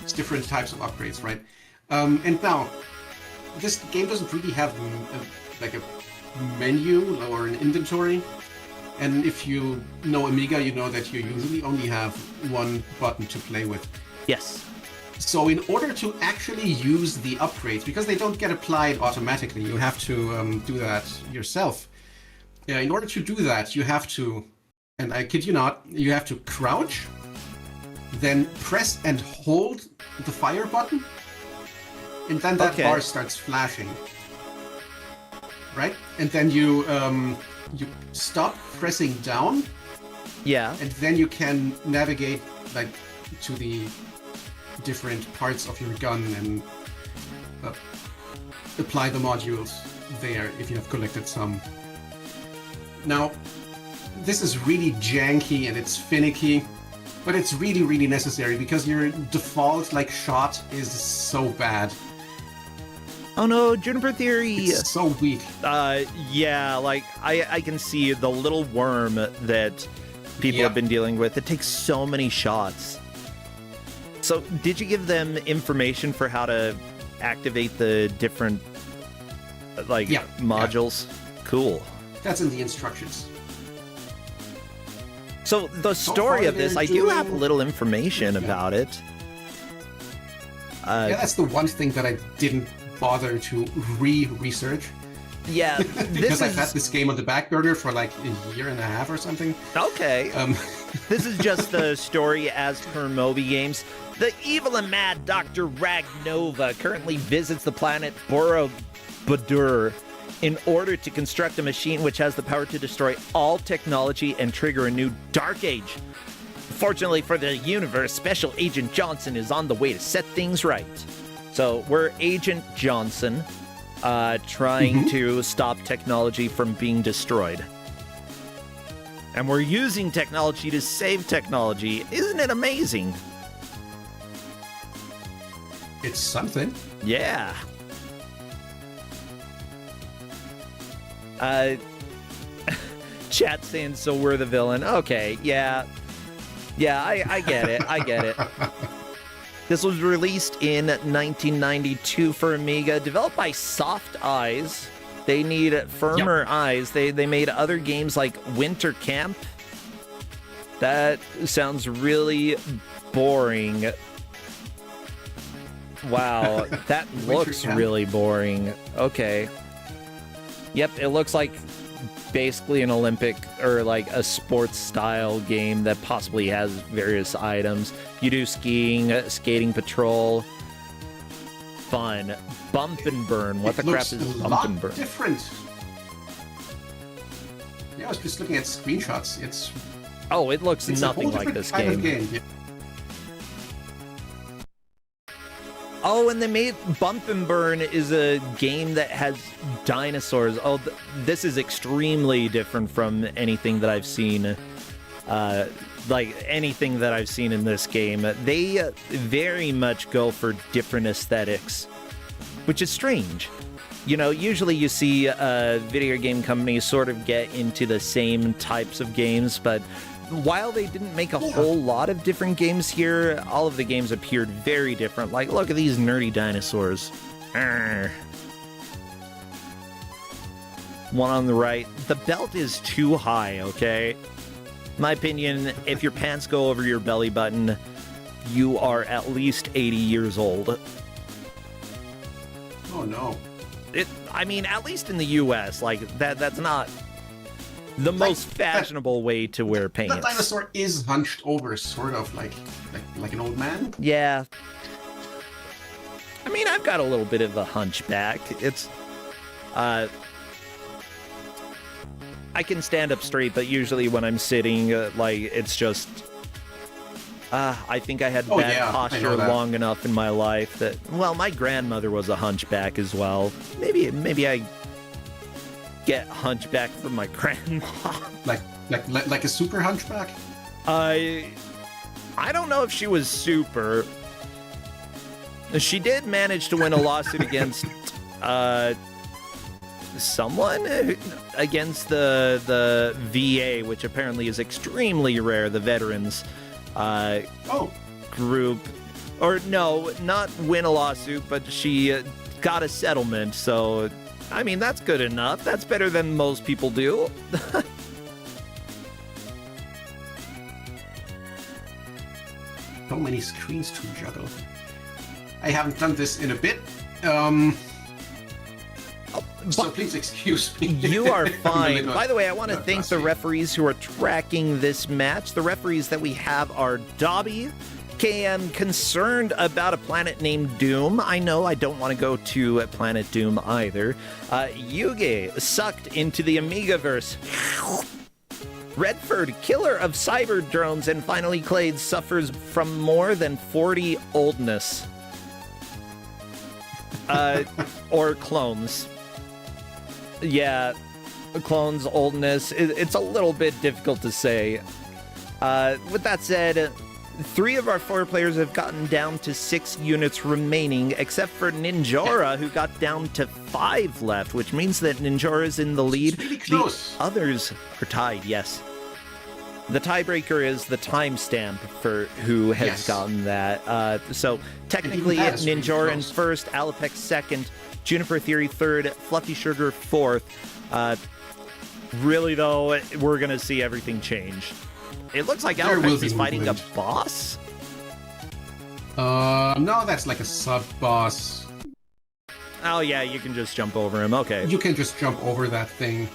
It's different types of upgrades, right? And now, this game doesn't really have like a menu or an inventory. And if you know Amiga, you know that you usually only have one button to play with. Yes. So in order to actually use the upgrades, because they don't get applied automatically, you have to do that yourself. Yeah, in order to do that, you have to, and I kid you not, you have to crouch, then press and hold the fire button, and then that bar starts flashing. Right? And then you stop pressing down. Yeah. And then you can navigate, like, to the different parts of your gun and apply the modules there if you have collected some. Now, this is really janky and it's finicky, but it's really, really necessary because your default, like, shot is so bad. Oh no, Juniper Theory! It's so weak. Yeah, like, I can see the little worm that people have been dealing with. It takes so many shots. So, did you give them information for how to activate the different, like, modules? Yeah. Cool. That's in the instructions. So, the story of this, I do have a little information about it. Yeah, that's the one thing that I didn't bother to research. Yeah, because I've had this game on the back burner for like a year and a half or something. Okay. This is just the story as per Moby Games. The evil and mad Dr. Ragnova currently visits the planet Borobudur in order to construct a machine which has the power to destroy all technology and trigger a new dark age. Fortunately for the universe, Special Agent Johnson is on the way to set things right. So we're Agent Johnson, trying to stop technology from being destroyed. And we're using technology to save technology. Isn't it amazing? It's something. Yeah. Chat saying, so we're the villain. Okay, yeah. Yeah, I get it. I get it. This was released in 1992 for Amiga, developed by Soft Eyes. They need firmer eyes. They made other games like Winter Camp. That sounds really boring. Wow, that looks really boring. Okay. Yep, it looks like basically an Olympic or like a sports style game that possibly has various items. You do skiing, skating patrol. Fun. Bump and burn. What the crap is bump and burn? Different. Yeah, I was just looking at screenshots. It's it looks a nothing whole like different this kind of game. Yeah. Oh, and they made Bump and Burn is a game that has dinosaurs. Oh, this is extremely different from anything that I've seen. Like anything that I've seen in this game. They very much go for different aesthetics, which is strange. You know, usually you see video game companies sort of get into the same types of games, but while they didn't make a whole lot of different games here, all of the games appeared very different. Like, look at these nerdy dinosaurs. Arrgh. One on the right. The belt is too high, okay? My opinion, if your pants go over your belly button, you are at least 80 years old. Oh no. I mean, at least in the US, like, that's not the most fashionable way to wear pants. That dinosaur is hunched over, sort of like an old man. Yeah. I mean, I've got a little bit of a hunchback. It's, I can stand up straight, but usually when I'm sitting, like, it's just, I think I had bad posture long enough in my life that, well, my grandmother was a hunchback as well. Maybe I get hunchback from my grandma. Like a super hunchback? I don't know if she was super. She did manage to win a lawsuit against someone against the VA, which apparently is extremely rare, the veterans group. Or no, not win a lawsuit, but she got a settlement, so I mean, that's good enough. That's better than most people do. So many screens to juggle. I haven't done this in a bit. So please excuse me. You are fine. By the way, I want to thank the referees who are tracking this match. The referees that we have are Dobby, KM, concerned about a planet named Doom. I know I don't want to go to Planet Doom either. Yuge, sucked into the Amigaverse. Redford, killer of cyber drones, and finally Clade suffers from more than 40 oldness. Or clones. Yeah, clones, oldness. It's a little bit difficult to say. With that said, 3 of our 4 players have gotten down to 6 units remaining, except for Ninjara, who got down to 5 left, which means that Ninjara is in the lead. Really close. The others are tied, yes. The tiebreaker is the timestamp for who has gotten that. So technically, Ninjara in first, Alapex second, Juniper Theory third, Fluffy Sugar fourth. Really, though, we're going to see everything change. It looks like Alapex is fighting a boss? No, that's like a sub-boss. Oh, yeah, you can just jump over him. Okay. You can just jump over that thing.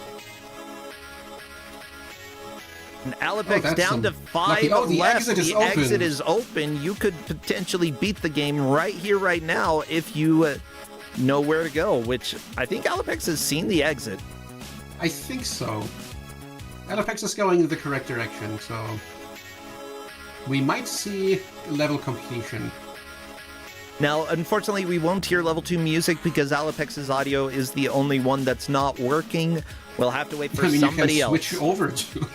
And Alapex down to 5 the left. Exit is the open. Exit is open. You could potentially beat the game right here, right now, if you know where to go, which I think Alapex has seen the exit. I think so. Alapex is going in the correct direction, so we might see level completion. Now, unfortunately, we won't hear level 2 music because Alapex's audio is the only one that's not working. We'll have to wait for somebody else. Switch over to.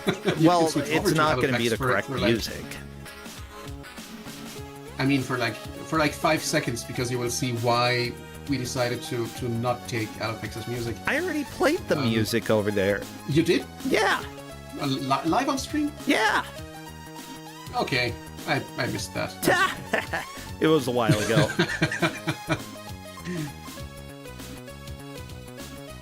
Well, it's not going to be the correct music. I mean, for like 5 seconds, because you will see why we decided to not take Alapex's music. I already played the music over there. You did? Yeah. Live on stream? Yeah. Okay, I missed that. It was a while ago.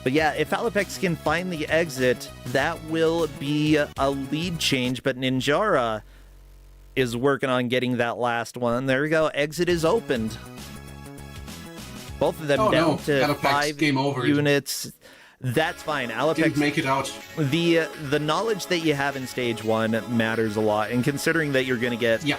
But yeah, if Alapex can find the exit, that will be a lead change, but Ninjara is working on getting that last one. There we go. Exit is opened. Both of them down to Alapex, 5 game over. units. That's fine. Didn't Alapex, make it out. the knowledge that you have in stage 1 matters a lot. And considering that you're going to get, Yeah.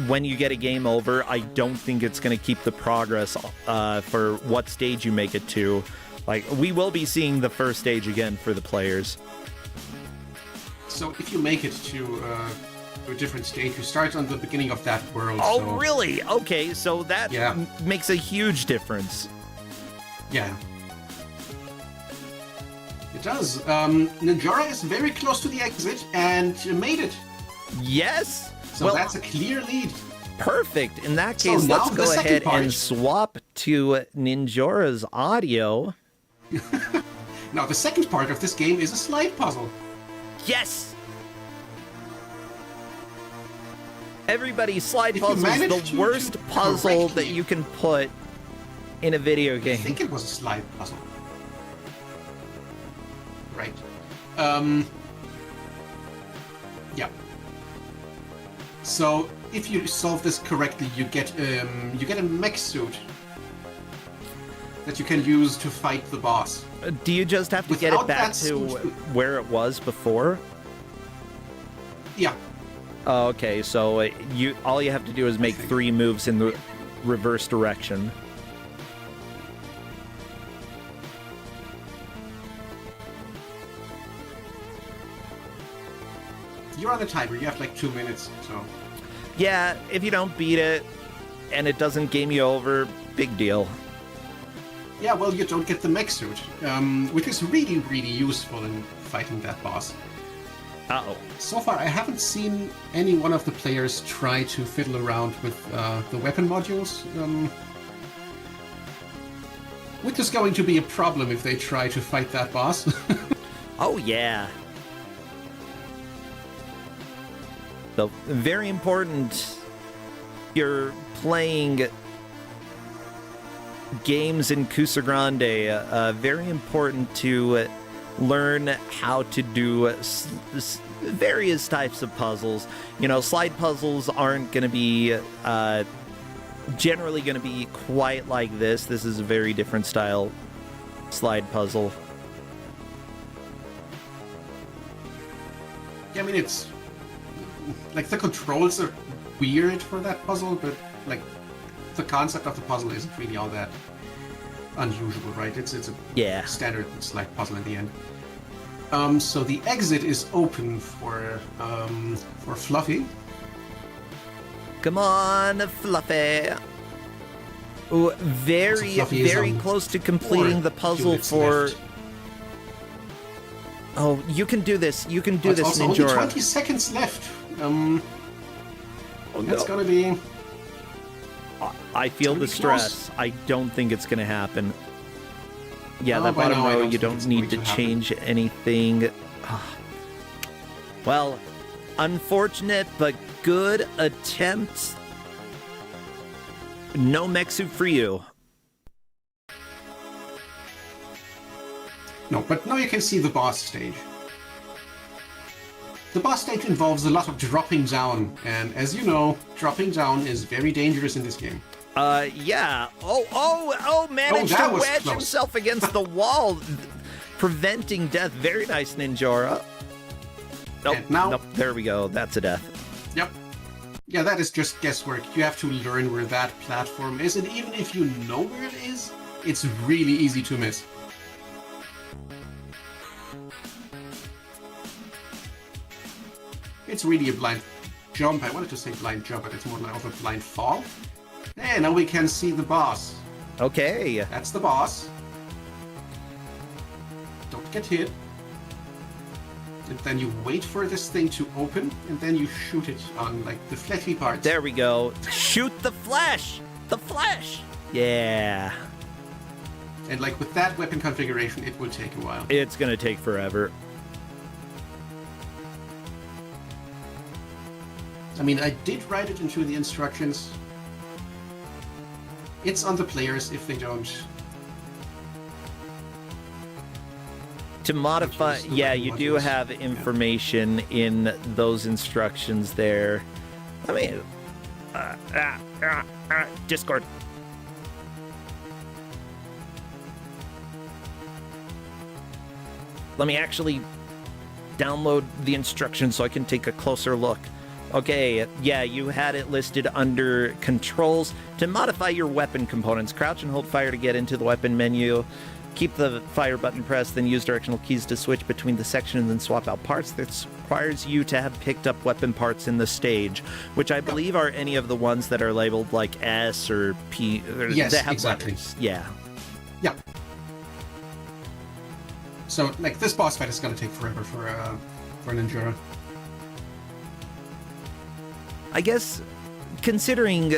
when you get a game over, I don't think it's going to keep the progress for what stage you make it to. Like, we will be seeing the first stage again for the players. So if you make it to a different stage, you start on the beginning of that world. Oh, so, really? Okay, so that Yeah. makes a huge difference. Yeah. It does. Ninjara is very close to the exit and made it. Yes? So well, that's a clear lead. perfect. In that So case, now let's the go second ahead part. and swap to Ninjara's audio. Now, the second part of this game is a slide puzzle. Yes! Everybody, slide If you puzzle is manage the to worst do puzzle that correctly- you can put in a video I game. think it was a slide puzzle. Right. Yeah. So if you solve this correctly, you get a mech suit that you can use to fight the boss. Do you just have to get it Without back that to suit- where it was before? Yeah. Oh, okay, so all you have to do is make 3 moves in the reverse direction. You're on the timer. You have like 2 minutes. So Yeah, if you don't beat it and it doesn't game you over, big deal. yeah, well, you don't get the mech suit, which is really, really useful in fighting that boss. Uh-oh. So far, I haven't seen any one of the players try to fiddle around with the weapon modules, which is going to be a problem if they try to fight that boss. Oh, yeah. So, very important. You're playing games in Kusogrande. Very important to learn how to do various types of puzzles. You know, slide puzzles aren't going to be generally going to be quite like this. This is a very different style slide puzzle. Yeah, I mean, it's like the controls are weird for that puzzle, but like the concept of the puzzle isn't really all that unusual, right? It's a Yeah. standard slide puzzle in the end. So the exit is open for Fluffy. Come on, Fluffy. Ooh, very, Fluffy is very on close to completing 4 the puzzle units for. left. Oh, you can do this. You can do But this, also only Ninjara. 20 seconds left. Oh, That's no. gonna be. I feel gonna the be stress. I don't think it's going to happen. Yeah, Oh, that by bottom now I row, don't you think don't it's need going to to happen. change anything. Well, unfortunate, but good attempt. No mech suit for you. No, but now you can see the boss stage. The boss stage involves a lot of dropping down, and as you know, dropping down is very dangerous in this game. Yeah. Managed that to was wedge close. himself against the wall, preventing death. Very nice, Ninjara. Nope, And now- nope, there we go. That's a death. Yep. Yeah, that is just guesswork. You have to learn where that platform is, and even if you know where it is, it's really easy to miss. It's really a blind jump. I wanted to say blind jump, but it's more like a blind fall. Hey, now we can see the boss. Okay. That's the boss. Don't get hit. And then you wait for this thing to open, and then you shoot it on, like, the fleshy parts. There we go. Shoot the flesh. The flesh. Yeah. And, like, with that weapon configuration, it will take a while. It's gonna take forever. I mean, I did write it into the instructions. It's on the players if they don't To modify, Which is the yeah, weapon you do modules. have information in those instructions there. I mean, Discord. Let me actually download the instructions so I can take a closer look. Okay, yeah, you had it listed under controls. To modify your weapon components, crouch and hold fire to get into the weapon menu. Keep the fire button pressed, then use directional keys to switch between the sections and swap out parts. This requires you to have picked up weapon parts in the stage, which I believe are any of the ones that are labeled like S or P. Or Yes, that have exactly. letters. Yeah. Yeah. So, like, this boss fight is gonna take forever for an Enduro. I guess, considering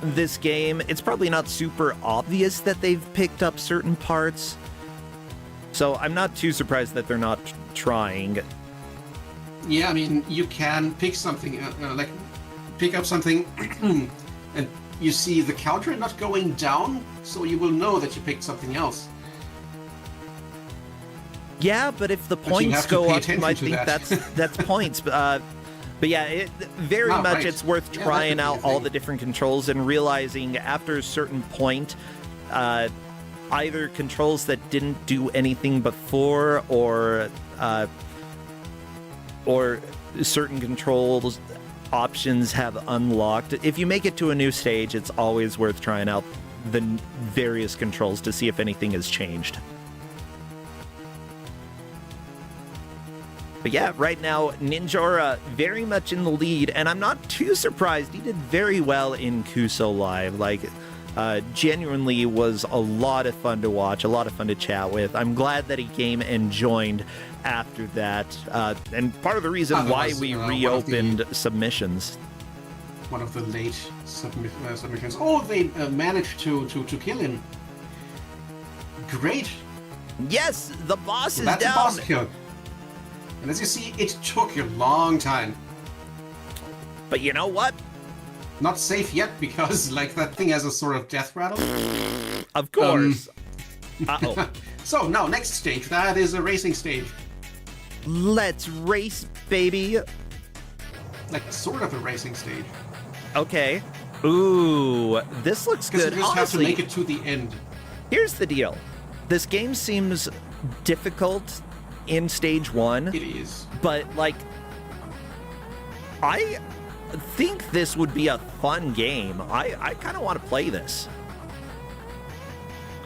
this game, it's probably not super obvious that they've picked up certain parts. So I'm not too surprised that they're not trying. Yeah, I mean, you can pick something, like, pick up something, and you see the counter not going down, so you will know that you picked something else. Yeah, but if the you points have to go pay up, you might attention to think that. that's points. But yeah, it, very Ah, much right. it's worth Yeah, that trying could be a out all thing. the different controls and realizing after a certain point, either controls that didn't do anything before or certain controls options have unlocked. If you make it to a new stage, it's always worth trying out the various controls to see if anything has changed. But yeah, right now, Ninjora very much in the lead, and I'm not too surprised. He did very well in Kuso Live. Like, genuinely was a lot of fun to watch, a lot of fun to chat with. I'm glad that he came and joined after that. And part of the reason that why was, we one of the- reopened submissions. One of the late submissions. Oh, they managed to kill him. Great. Yes, the boss is That's a down. boss kill. And as you see, it took a long time. But you know what? Not safe yet, because, like, that thing has a sort of death rattle. Of course. Uh-oh. So, now, next stage. That is a racing stage. Let's race, baby. Like, sort of a racing stage. Okay. Ooh, this looks Because you good. just Honestly, have to make it to the end. here's the deal. This game seems difficult in stage 1, It is. but like I think this would be a fun game. I kind of want to play this.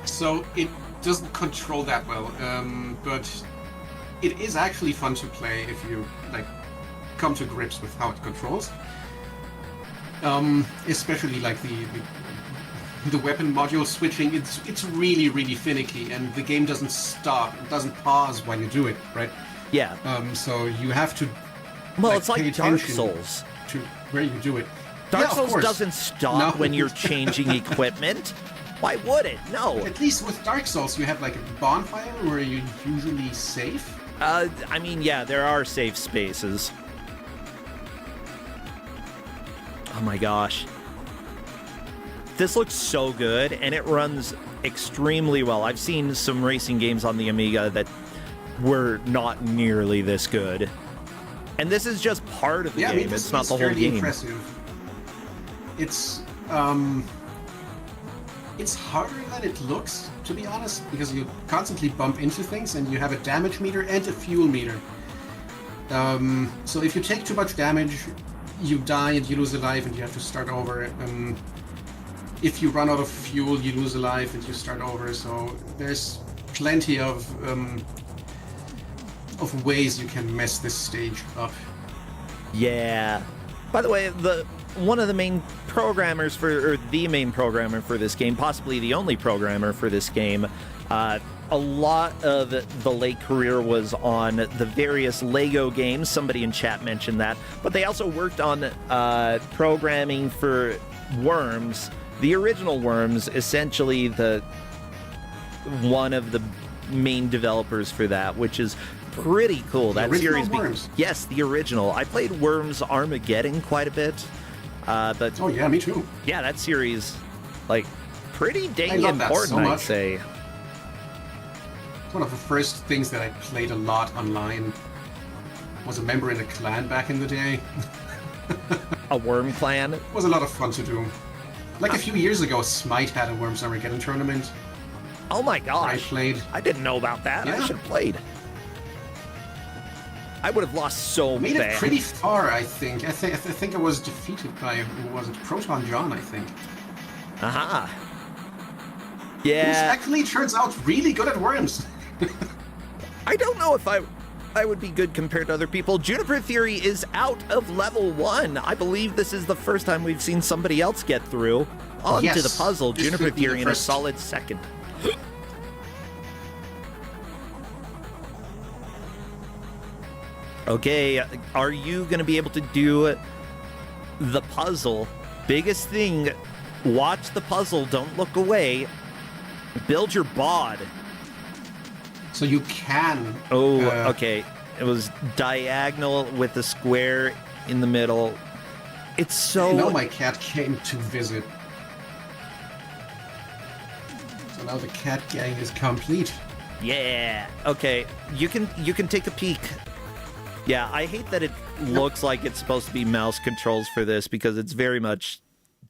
So, it doesn't control that well, but it is actually fun to play if you, like, come to grips with how it controls. Especially, like, the weapon module switching, it's really, really finicky, and the game doesn't stop, it doesn't pause while you do it, right? Yeah. So you have to Well, it's pay like Dark attention Souls. to where you do it. Dark Yeah, of Souls course. doesn't stop No. when you're changing equipment. Why would it? No. At least with Dark Souls, you have like a bonfire where you're usually safe. I mean, yeah, there are safe spaces. Oh my gosh. This looks so good, and it runs extremely well. I've seen some racing games on the Amiga that were not nearly this good. And this is just part of the Yeah, I game. mean, this It's not is the whole fairly game. impressive. It's harder than it looks, to be honest, because you constantly bump into things, and you have a damage meter and a fuel meter. So if you take too much damage, you die and you lose a life, and you have to start over. If you run out of fuel, you lose a life and you start over. So there's plenty of ways you can mess this stage up. Yeah. By the way, one of the main programmers or the main programmer for this game, possibly the only programmer for this game, a lot of the late career was on the various Lego games. Somebody in chat mentioned that. But they also worked on programming for Worms. The original Worms, essentially one of the main developers for that, which is pretty cool. The That original series, Worms? Yes, the original. I played Worms Armageddon quite a bit, but Oh yeah, me too. yeah, that series, like, pretty I dang love that important, so I'd much. say. one of the first things that I played a lot online. Was a member in a clan back in the day. A worm clan? It was a lot of fun to do. Like a few years ago, Smite had a Worms Armageddon tournament. Oh my I gosh. played. I didn't know about that. I Yeah. should have played. I would have lost so Made it bad. pretty far, I think. I think I was defeated by, who was it? Proton John, I think. Aha. Who Yeah. actually turns out really good at worms. I don't know if I would be good compared to other people. Juniper Theory is out of level 1. I believe this is the first time we've seen somebody else get through onto Yes, the puzzle. this Juniper would be the Theory in a first. solid second. Okay, are you going to be able to do the puzzle? Biggest thing, watch the puzzle, don't look away. Build your bod. So you can. Oh, okay. It was diagonal with a square in the middle. It's so... Now my cat came to visit. So now the cat gang is complete. Yeah. Okay, you can take a peek. Yeah, I hate that it looks like it's supposed to be mouse controls for this because it's very much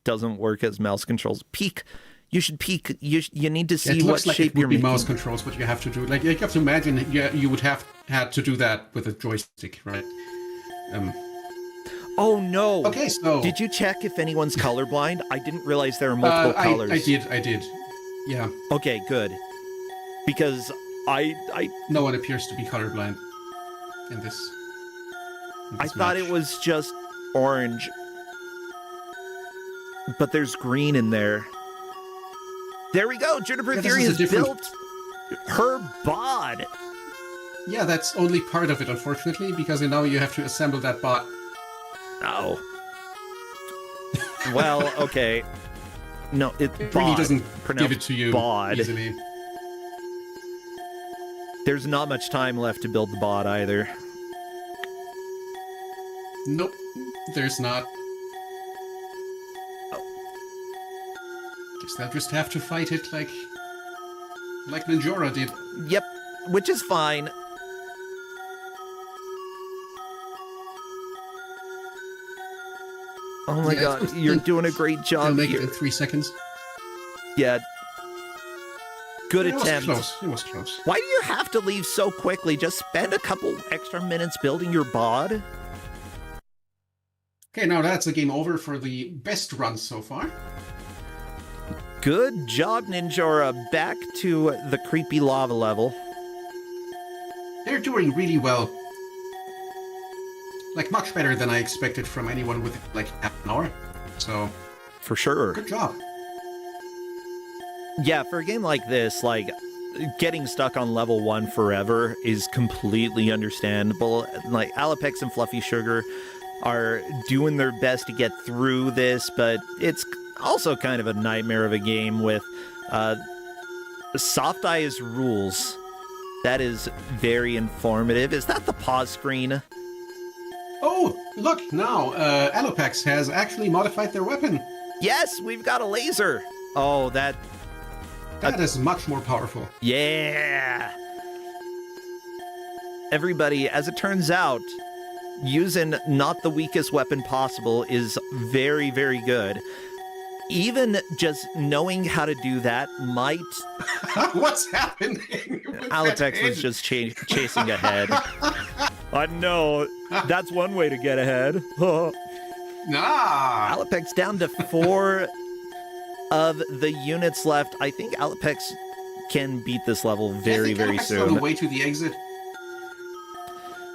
doesn't work as mouse controls. Peek. You should peek. You need to see It what looks like shape it would you're be making. mouse controls, but you have to do like you have to imagine you would have had to do that with a joystick, right? Oh no. Okay, so Did you check if anyone's colorblind? I didn't realize there are multiple colors. I did. Yeah. Okay, good. Because I No one appears to be colorblind in this. I thought it was just orange. But there's green in there. There we go. Juniper Yeah, this Theory is a has different- built her bod. Yeah, that's only part of it, unfortunately, because now you have to assemble that bot. Oh. Well, okay. No, it It bod. really doesn't Pronounced give it to you bod. easily. There's not much time left to build the bod either. Nope, there's not. Guess they'll just have to fight it like Ninjora did. Yep, which is fine. Oh my Yeah, god, you're doing a great They'll job make it here. in 3 seconds. Yeah. Good It was attempt. close. It was close. Why do you have to leave so quickly? Just spend a couple extra minutes building your bod. Okay, now that's the game over for the best run so far. Good job, Ninjora. Back to the creepy lava level. They're doing really well. Like, much better than I expected from anyone with, like, half an hour. So, For sure. good job. Yeah, for a game like this, like, getting stuck on level 1 forever is completely understandable. Like, Alapex and Fluffy Sugar are doing their best to get through this, but it's also kind of a nightmare of a game with Soft Eye's rules. That is very informative. Is that the pause screen? Oh, look, now, Alopex has actually modified their weapon. Yes, we've got a laser. Oh, that... That is much more powerful. Yeah! Everybody, as it turns out, using not the weakest weapon possible is very, very good. Even just knowing how to do that might... What's happening? with Alex that X was head? just chasing ahead. I know. That's one way to get ahead. Nah. Alapex down to 4 of the units left. I think Alapex can beat this level very, I think very Alopex is on the soon. way to the exit.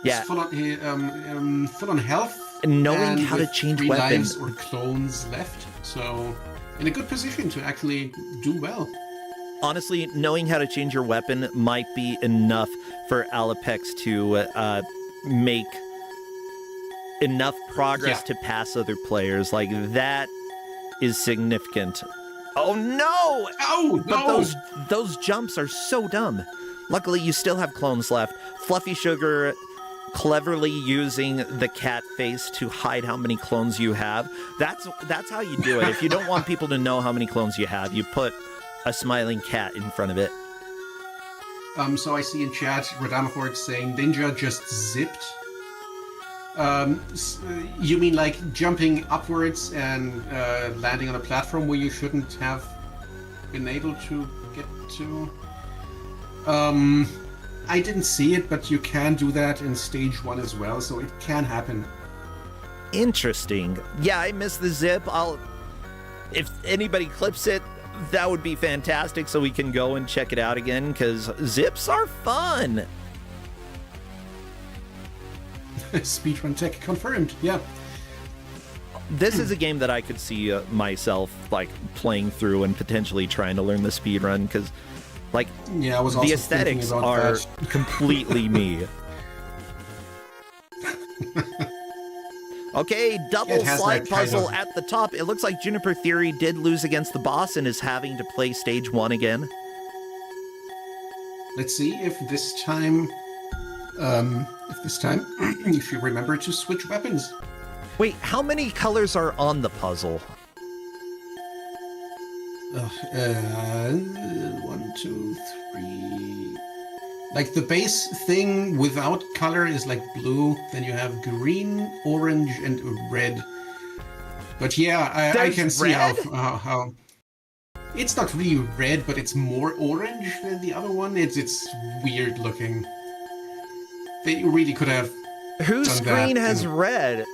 Yeah, He's full on health. knowing and how to with change 3 weapons. lives or clones left, so in a good position to actually do well. Honestly, knowing how to change your weapon might be enough for Alapex to make enough progress to pass other players. Like, that is significant. Oh no! Oh But no! those jumps are so dumb. Luckily, you still have clones left. Fluffy Sugar cleverly using the cat face to hide how many clones you have. That's how you do it. If you don't want people to know how many clones you have, you put a smiling cat in front of it. So I see in chat, Radamahort saying Ninja just zipped. You mean like jumping upwards and landing on a platform where you shouldn't have been able to get to? I didn't see it, but you can do that in stage 1 as well, so it can happen. Interesting. Yeah, I missed the zip. If anybody clips it, that would be fantastic so we can go and check it out again, because zips are fun. Speedrun tech confirmed, yeah. This is a game that I could see myself like playing through and potentially trying to learn the speedrun, because like yeah, I was also the aesthetics are completely me. Okay, double slide puzzle at the top. It looks like Juniper Theory did lose against the boss and is having to play stage 1 again. Let's see if this time, if you remember to switch weapons. Wait, how many colors are on the puzzle? 1, 2, 3. Like the base thing without color is like blue, then you have green, orange, and red. But yeah, I can see how it's not really red, but it's more orange than the other one. It's weird looking. They really could have. Whose screen has red?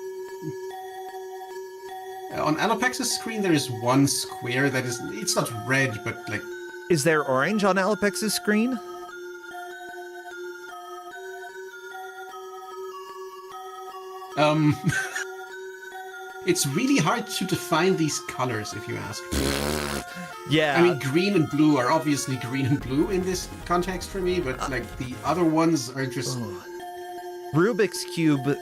On Alopex's screen, there is one square that is. It's not red, but like. Is there orange on Alopex's screen? It's really hard to define these colors, if you ask me. Yeah. I mean, green and blue are obviously green and blue in this context for me, but like the other ones are just. Rubik's Cube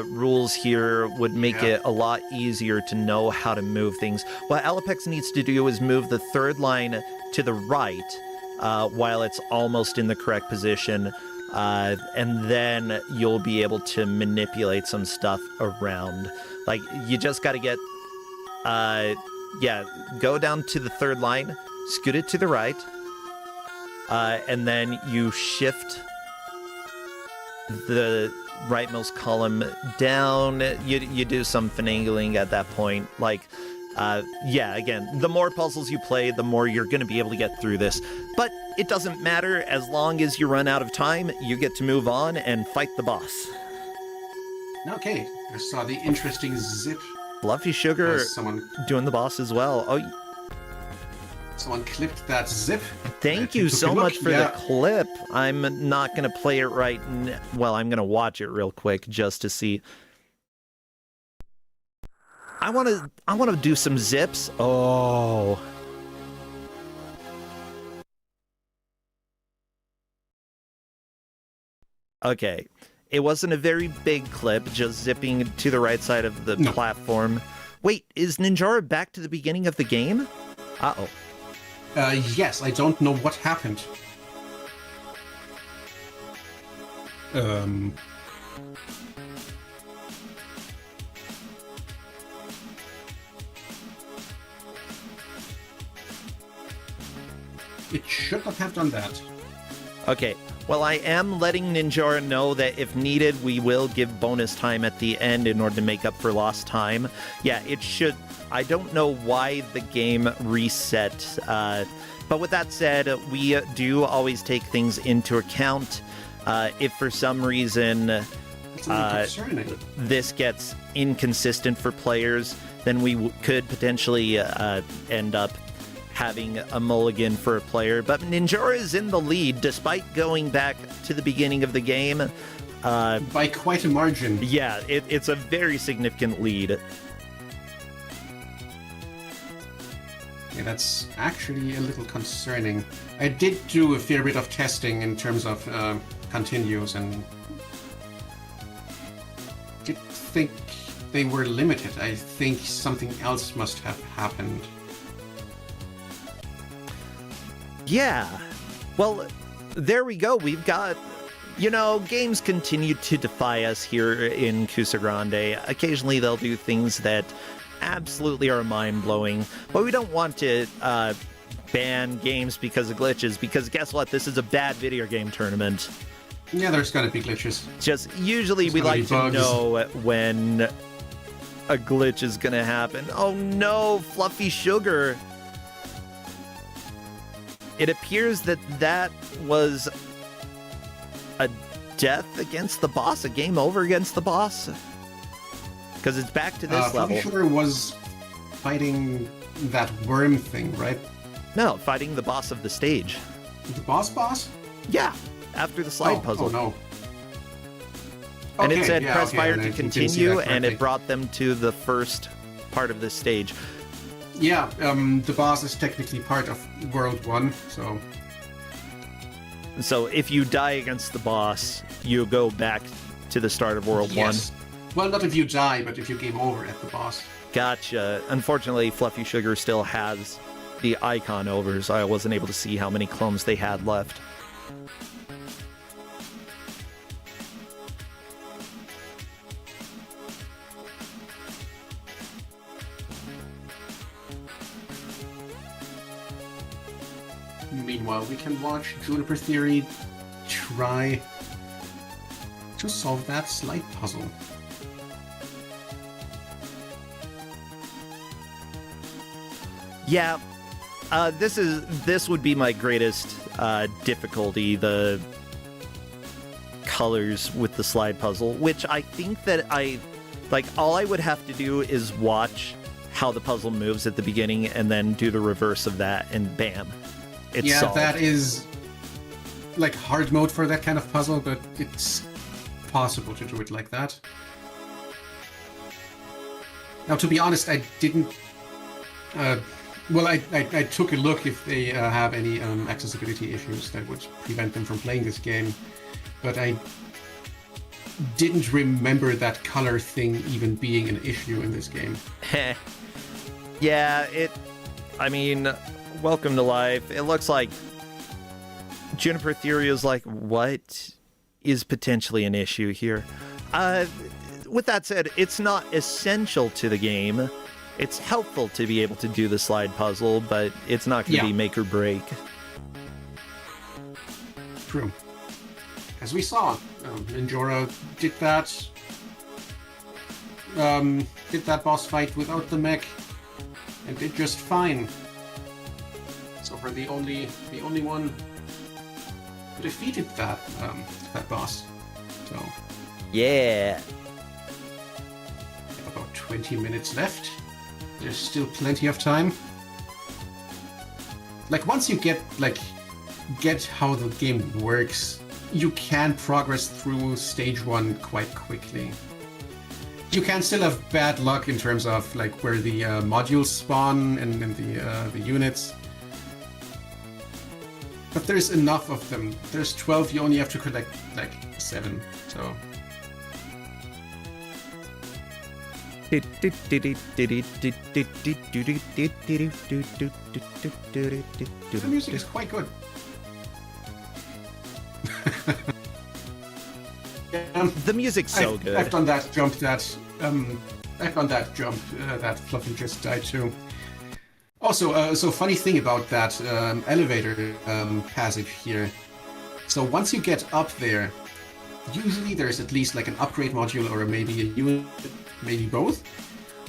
rules here would make it a lot easier to know how to move things. What Alopex needs to do is move the third line to the right while it's almost in the correct position. And then you'll be able to manipulate some stuff around. Like, you just got to get, go down to the third line, scoot it to the right, and then you shift the rightmost column down. You do some finagling at that point. Like, again, the more puzzles you play, the more you're going to be able to get through this. But it doesn't matter. As long as you run out of time, you get to move on and fight the boss. Okay, I saw the interesting zip. Fluffy Sugar doing the boss as well. Oh, someone clipped that zip. Thank you so much for the clip. I'm not going to play it right now. Well, I'm going to watch it real quick just to see. I want to do some zips. Oh. Okay. It wasn't a very big clip, just zipping to the right side of the platform. Wait, is Ninjara back to the beginning of the game? Uh-oh. Yes, I don't know what happened. It should not have done that. Okay, well, I am letting Ninjara know that if needed, we will give bonus time at the end in order to make up for lost time. Yeah, it should. I don't know why the game reset, but with that said, we do always take things into account. If for some reason this gets inconsistent for players, then we could potentially end up having a mulligan for a player. But Ninjara is in the lead despite going back to the beginning of the game. By quite a margin. Yeah, it's a very significant lead. Yeah, that's actually a little concerning. I did do a fair bit of testing in terms of continues and did think they were limited. I think something else must have happened. Yeah. Well, there we go. We've got, games continue to defy us here in Kusogrande. Occasionally they'll do things that absolutely are mind-blowing, but we don't want to ban games because of glitches, because guess what? This is a bad video game tournament. Yeah, there's gonna be glitches. Just usually we like to know when a glitch is gonna happen. Oh no, Fluffy Sugar. It appears that that was a death against the boss, a game over against the boss. Because it's back to this level. Fluffy Sugar was fighting that worm thing, right? No, fighting the boss of the stage. The boss? Yeah, after the slide puzzle. Oh no. And Okay, it said yeah, press okay, fire and to I didn't see continue, that and it correctly. brought them to the first part of this stage. Yeah, the boss is technically part of World 1, so... So if you die against the boss, you go back to the start of World Yes. Well, not if you die, but if you game over at the boss. 1. Gotcha. Unfortunately, Fluffy Sugar still has the icon over, so I wasn't able to see how many clones they had left. Meanwhile, we can watch Juniper Theory try to solve that slide puzzle. Yeah, this would be my greatest difficulty, the colors with the slide puzzle, which I think that all I would have to do is watch how the puzzle moves at the beginning and then do the reverse of that, and bam, it's Yeah, solved. that is like hard mode for that kind of puzzle, but it's possible to do it like that. Now, to be honest, I didn't... well, I took a look if they have any accessibility issues that would prevent them from playing this game, but I didn't remember that color thing even being an issue in this game. Yeah, I mean, welcome to life. It looks like Juniper Theory is like, what is potentially an issue here? With that said, it's not essential to the game. It's helpful to be able to do the slide puzzle, but it's not going to be make or break. True. As we saw, Ninjora did that boss fight without the mech, and did just fine. So we're the only one who defeated that boss. So Yeah. about 20 minutes left. There's still plenty of time. Like once you get how the game works, you can progress through stage 1 quite quickly. You can still have bad luck in terms of like where the modules spawn and the units. But there's enough of them. There's 12, you only have to collect like 7, so... The The music is quite good. The music's so good. I've done that jump that Fluffy just died to. Also, so funny thing about that elevator passage here. So once you get up there, usually there's at least like an upgrade module or maybe a unit, maybe both.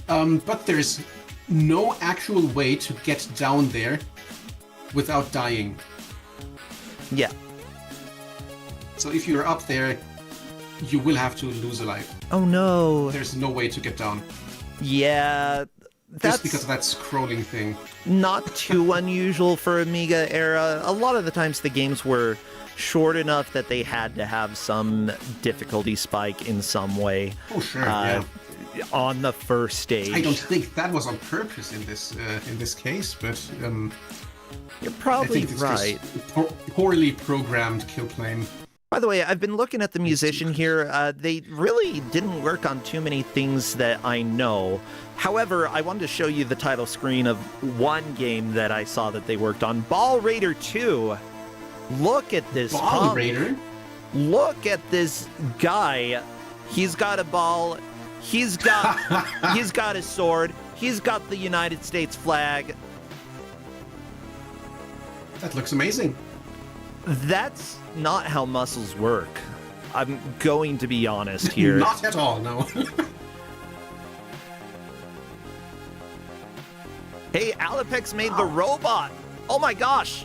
But there's no actual way to get down there without dying. Yeah. So if you're up there, you will have to lose a life. Oh no. There's no way to get down. Yeah. Just That's because of that scrolling thing. not too unusual for Amiga era. A lot of the times the games were short enough that they had to have some difficulty spike in some way. Oh sure, yeah. On the first stage. I don't think that was on purpose in this case, but You're I probably think it's right. just poorly programmed kill claim. By the way, I've been looking at the musician here. They really didn't work on too many things that I know. However, I wanted to show you the title screen of one game that I saw that they worked on, Ball Raider 2. Look at this Ball punk. Raider? Look at this guy. He's got a ball. He's got a sword. He's got the United States flag. That looks amazing. That's not how muscles work. I'm going to be honest here. Not at all, no. Hey, Alapex made the robot. Oh my gosh.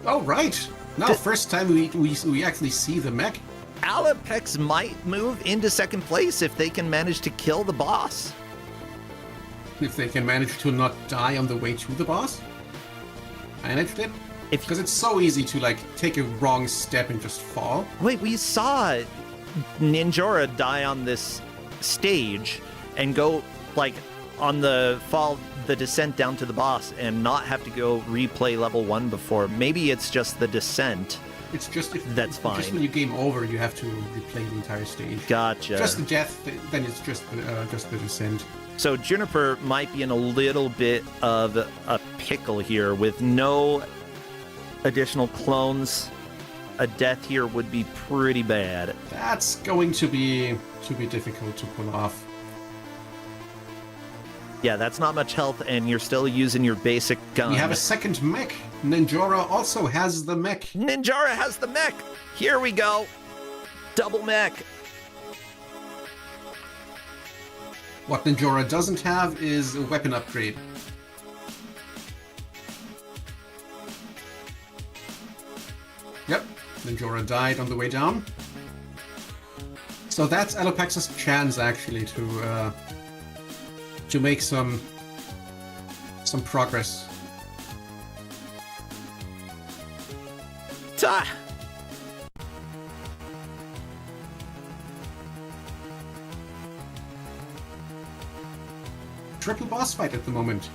Oh, right. Now, first time we actually see the mech. Alapex might move into second place if they can manage to kill the boss. If they can manage to not die on the way to the boss. Managed it. Because it's so easy to, like, take a wrong step and just fall. Wait, we saw Ninjora die on this stage and go, like, on the descent down to the boss and not have to go replay level 1 before. Maybe it's just the descent. It's just that's fine. Just when you game over, you have to replay the entire stage. Gotcha. Just the death, then it's just the descent. So Juniper might be in a little bit of a pickle here with no additional clones. A death here would be pretty bad. That's going to be difficult to pull off. Yeah, that's not much health, and you're still using your basic gun. We have a second mech. Ninjora also has the mech. Ninjora has the mech. Here we go. Double mech. What Ninjora doesn't have is a weapon upgrade. Yep, Ninjora died on the way down. So that's Alopex's chance, actually, to make some progress. Ta! Triple boss fight at the moment.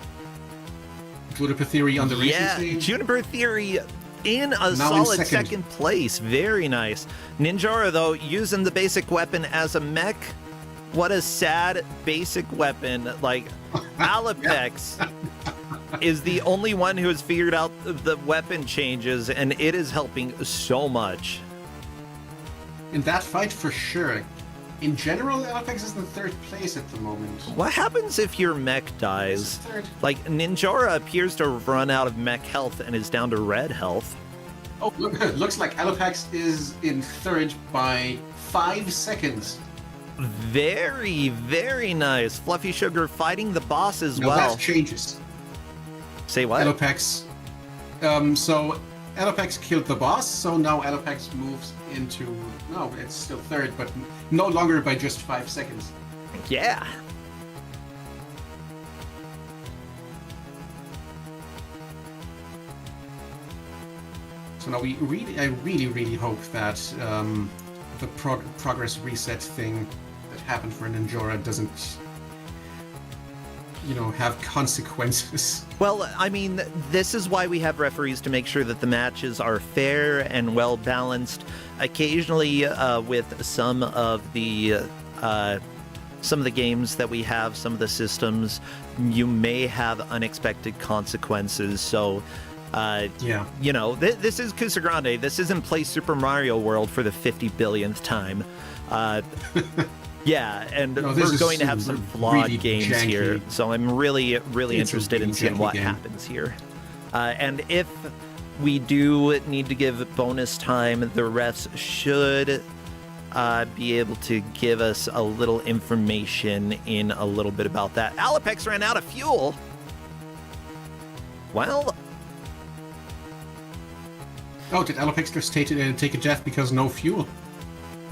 Juniper Theory on the racing stage. Juniper Theory in a Now in solid second. second place. Very nice. Ninjora, though, using the basic weapon as a mech. What a sad basic weapon. Like, Alapex is the only one who has figured out the weapon changes, and it is helping so much. In that fight, for sure. In general, Alapex is in third place at the moment. What happens if your mech dies? Third. Like, Ninjora appears to have run out of mech health and is down to red health. Oh, looks like Alapex is in third by 5 seconds. Very, very nice. Fluffy Sugar fighting the boss as No, well. that changes. Say what? Alapex. So Alapex killed the boss, so now Alapex moves into... No, it's still third, but no longer by just 5 seconds. Yeah. So now I really hope that the progress reset thing that happened for Ninjora doesn't, have consequences. Well, I mean, this is why we have referees to make sure that the matches are fair and well balanced. Occasionally, with some of the games that we have, some of the systems, you may have unexpected consequences. So, this is Kusogrande. This isn't Play Super Mario World for the 50 billionth time. Yeah, and we're going to have some flawed really games janky. here, so I'm really interested in seeing janky what game. happens here. And if we do need to give bonus time, the refs should be able to give us a little information in a little bit about that. Alapex ran out of fuel. Well, Oh, did Alapex just take a death because no fuel?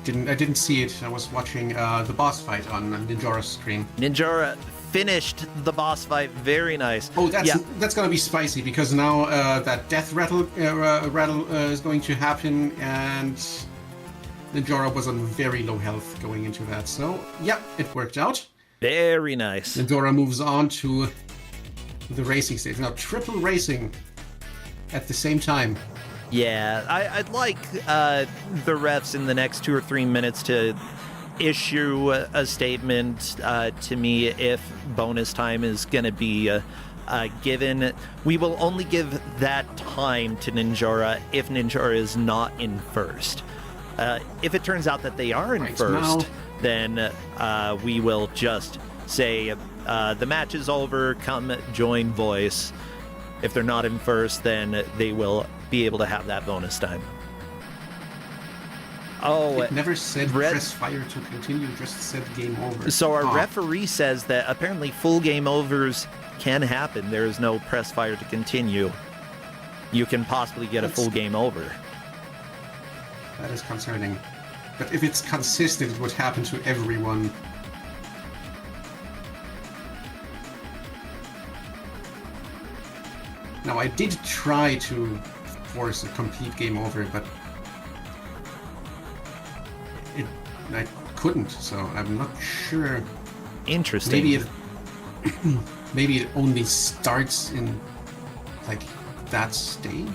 I didn't see it. I was watching the boss fight on Ninjora's screen. Ninjora finished the boss fight. Very nice. Oh, that's gonna be spicy because now that death rattle is going to happen, and Ninjora was on very low health going into that. So yeah, it worked out. Very nice. Ninjora moves on to the racing stage. Now triple racing at the same time. Yeah, I'd like the refs in the next 2 or 3 minutes to issue a statement to me if bonus time is going to be given. We will only give that time to Ninjora if Ninjora is not in first. If it turns out that they are in first, then we will just say the match is over, come join voice. If they're not in first, then they will be able to have that bonus time. Oh, It never said Red- press fire to continue, just said game over. so our Huh. referee says that apparently full game overs can happen. There is no press fire to continue. You can possibly get a full game over. That is concerning. But if it's consistent, it would happen to everyone. Now, I did try to force a complete game over, but I couldn't, so I'm not sure. Interesting. Maybe it maybe it only starts in like that stage.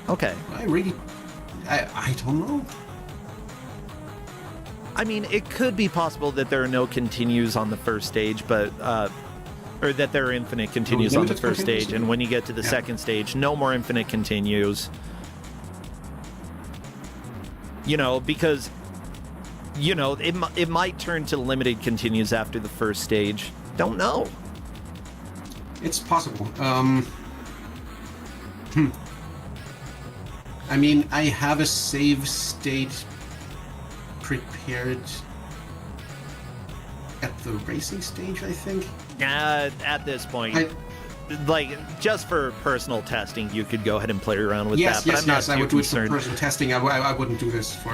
Okay. I don't know. I mean, it could be possible that there are no continues on the first stage, but or that there are infinite continues on the limited first continues? stage, and when you get to the Yeah. second stage, no more infinite continues. You know, because it might turn to limited continues after the first stage. Don't know. It's possible. I mean, I have a save state prepared at the racing stage, I think. At this point, like just for personal testing, you could go ahead and play around with Yes, that. But yes, I'm not yes. I too would do it for concerned. personal testing. I wouldn't do this for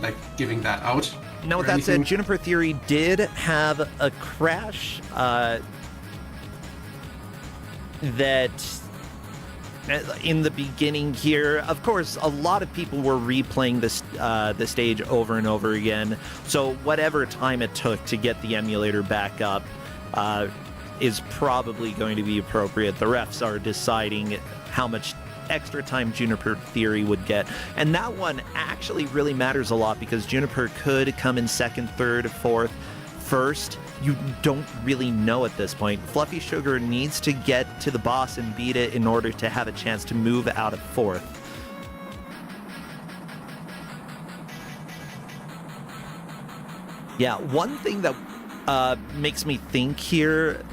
like giving that out. Now, with or that said, anything. Juniper Theory did have a crash that in the beginning here. Of course, a lot of people were replaying this the stage over and over again. So whatever time it took to get the emulator back up is probably going to be appropriate. The refs are deciding how much extra time Juniper Theory would get, and that one actually really matters a lot because Juniper could come in second, third, fourth, first. You don't really know at this point. Fluffy Sugar needs to get to the boss and beat it in order to have a chance to move out of fourth. Yeah, one thing that makes me think here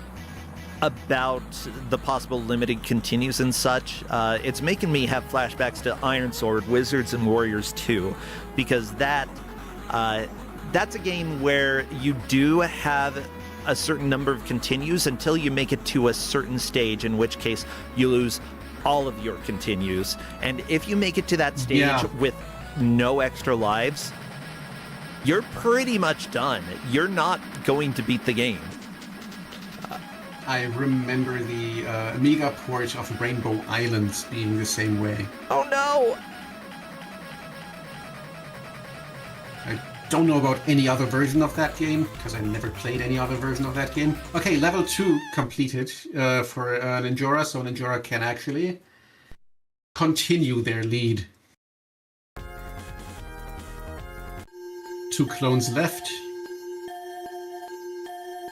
about the possible limited continues and such, it's making me have flashbacks to Iron Sword, Wizards and Warriors 2, because that's a game where you do have a certain number of continues until you make it to a certain stage, in which case you lose all of your continues. And if you make it to that stage with no extra lives, you're pretty much done. You're not going to beat the game. I remember the Amiga port of Rainbow Islands being the same way. Oh no! I don't know about any other version of that game, because I never played any other version of that game. Okay, level 2 completed for Ninjora, so Ninjora can actually continue their lead. 2 clones left.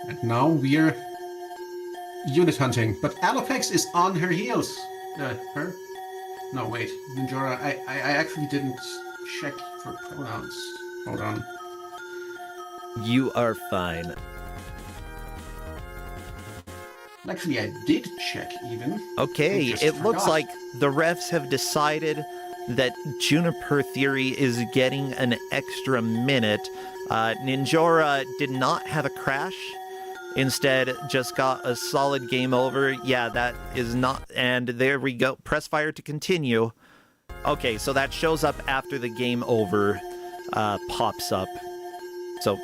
And now we're unit hunting, but Alopex is on her heels. Her? No, wait. Ninjora, I actually didn't check for pronouns. Hold on. You are fine. Actually, I did check even. Okay, I just it looks forgot. like the refs have decided that Juniper Theory is getting an extra minute. Ninjora did not have a crash. Instead, just got a solid game over. Yeah, that is not... And there we go. Press fire to continue. Okay, so that shows up after the game over pops up. So,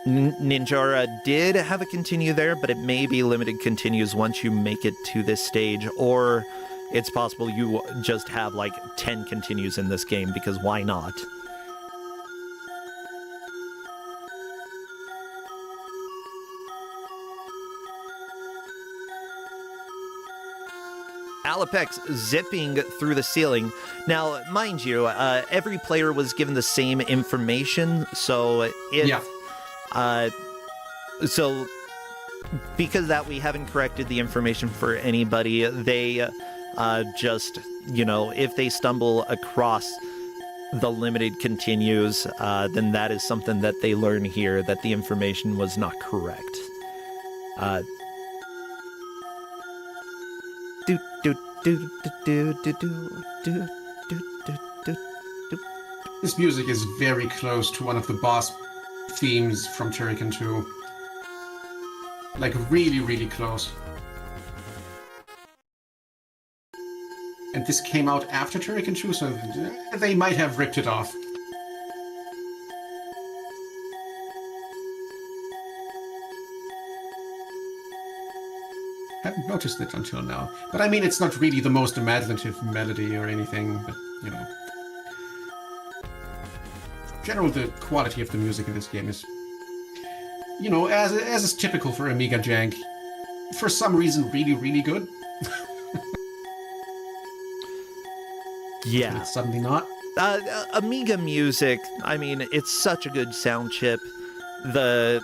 Ninjora did have a continue there, but it may be limited continues once you make it to this stage, or it's possible you just have like 10 continues in this game, because why not? Alopex zipping through the ceiling. Now, mind you, every player was given the same information, so if... So, because that we haven't corrected the information for anybody, they just, if they stumble across the limited continues, then that is something that they learn here, that the information was not correct. do, do, do, do, do, do, do, do. This music is very close to one of the boss themes from Turrican 2. Like, really, really close. And this came out after Turrican 2, so they might have ripped it off. Haven't noticed it until now. But I mean, it's not really the most imaginative melody or anything, but, you know. In general, the quality of the music in this game is, you know, as is typical for Amiga jank, for some reason really, really good. Yeah. It's suddenly not. Amiga music, I mean, it's such a good sound chip. The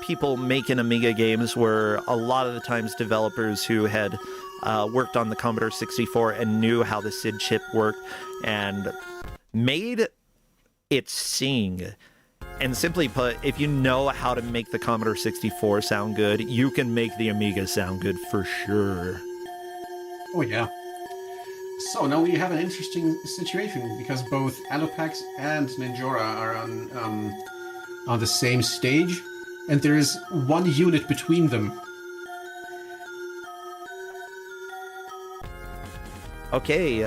people making Amiga games were a lot of the times developers who had worked on the Commodore 64 and knew how the SID chip worked and made it sing. And simply put, if you know how to make the Commodore 64 sound good, you can make the Amiga sound good for sure. Oh yeah. So now we have an interesting situation because both Alopax and Ninjora are on the same stage, and there is one unit between them. Okay,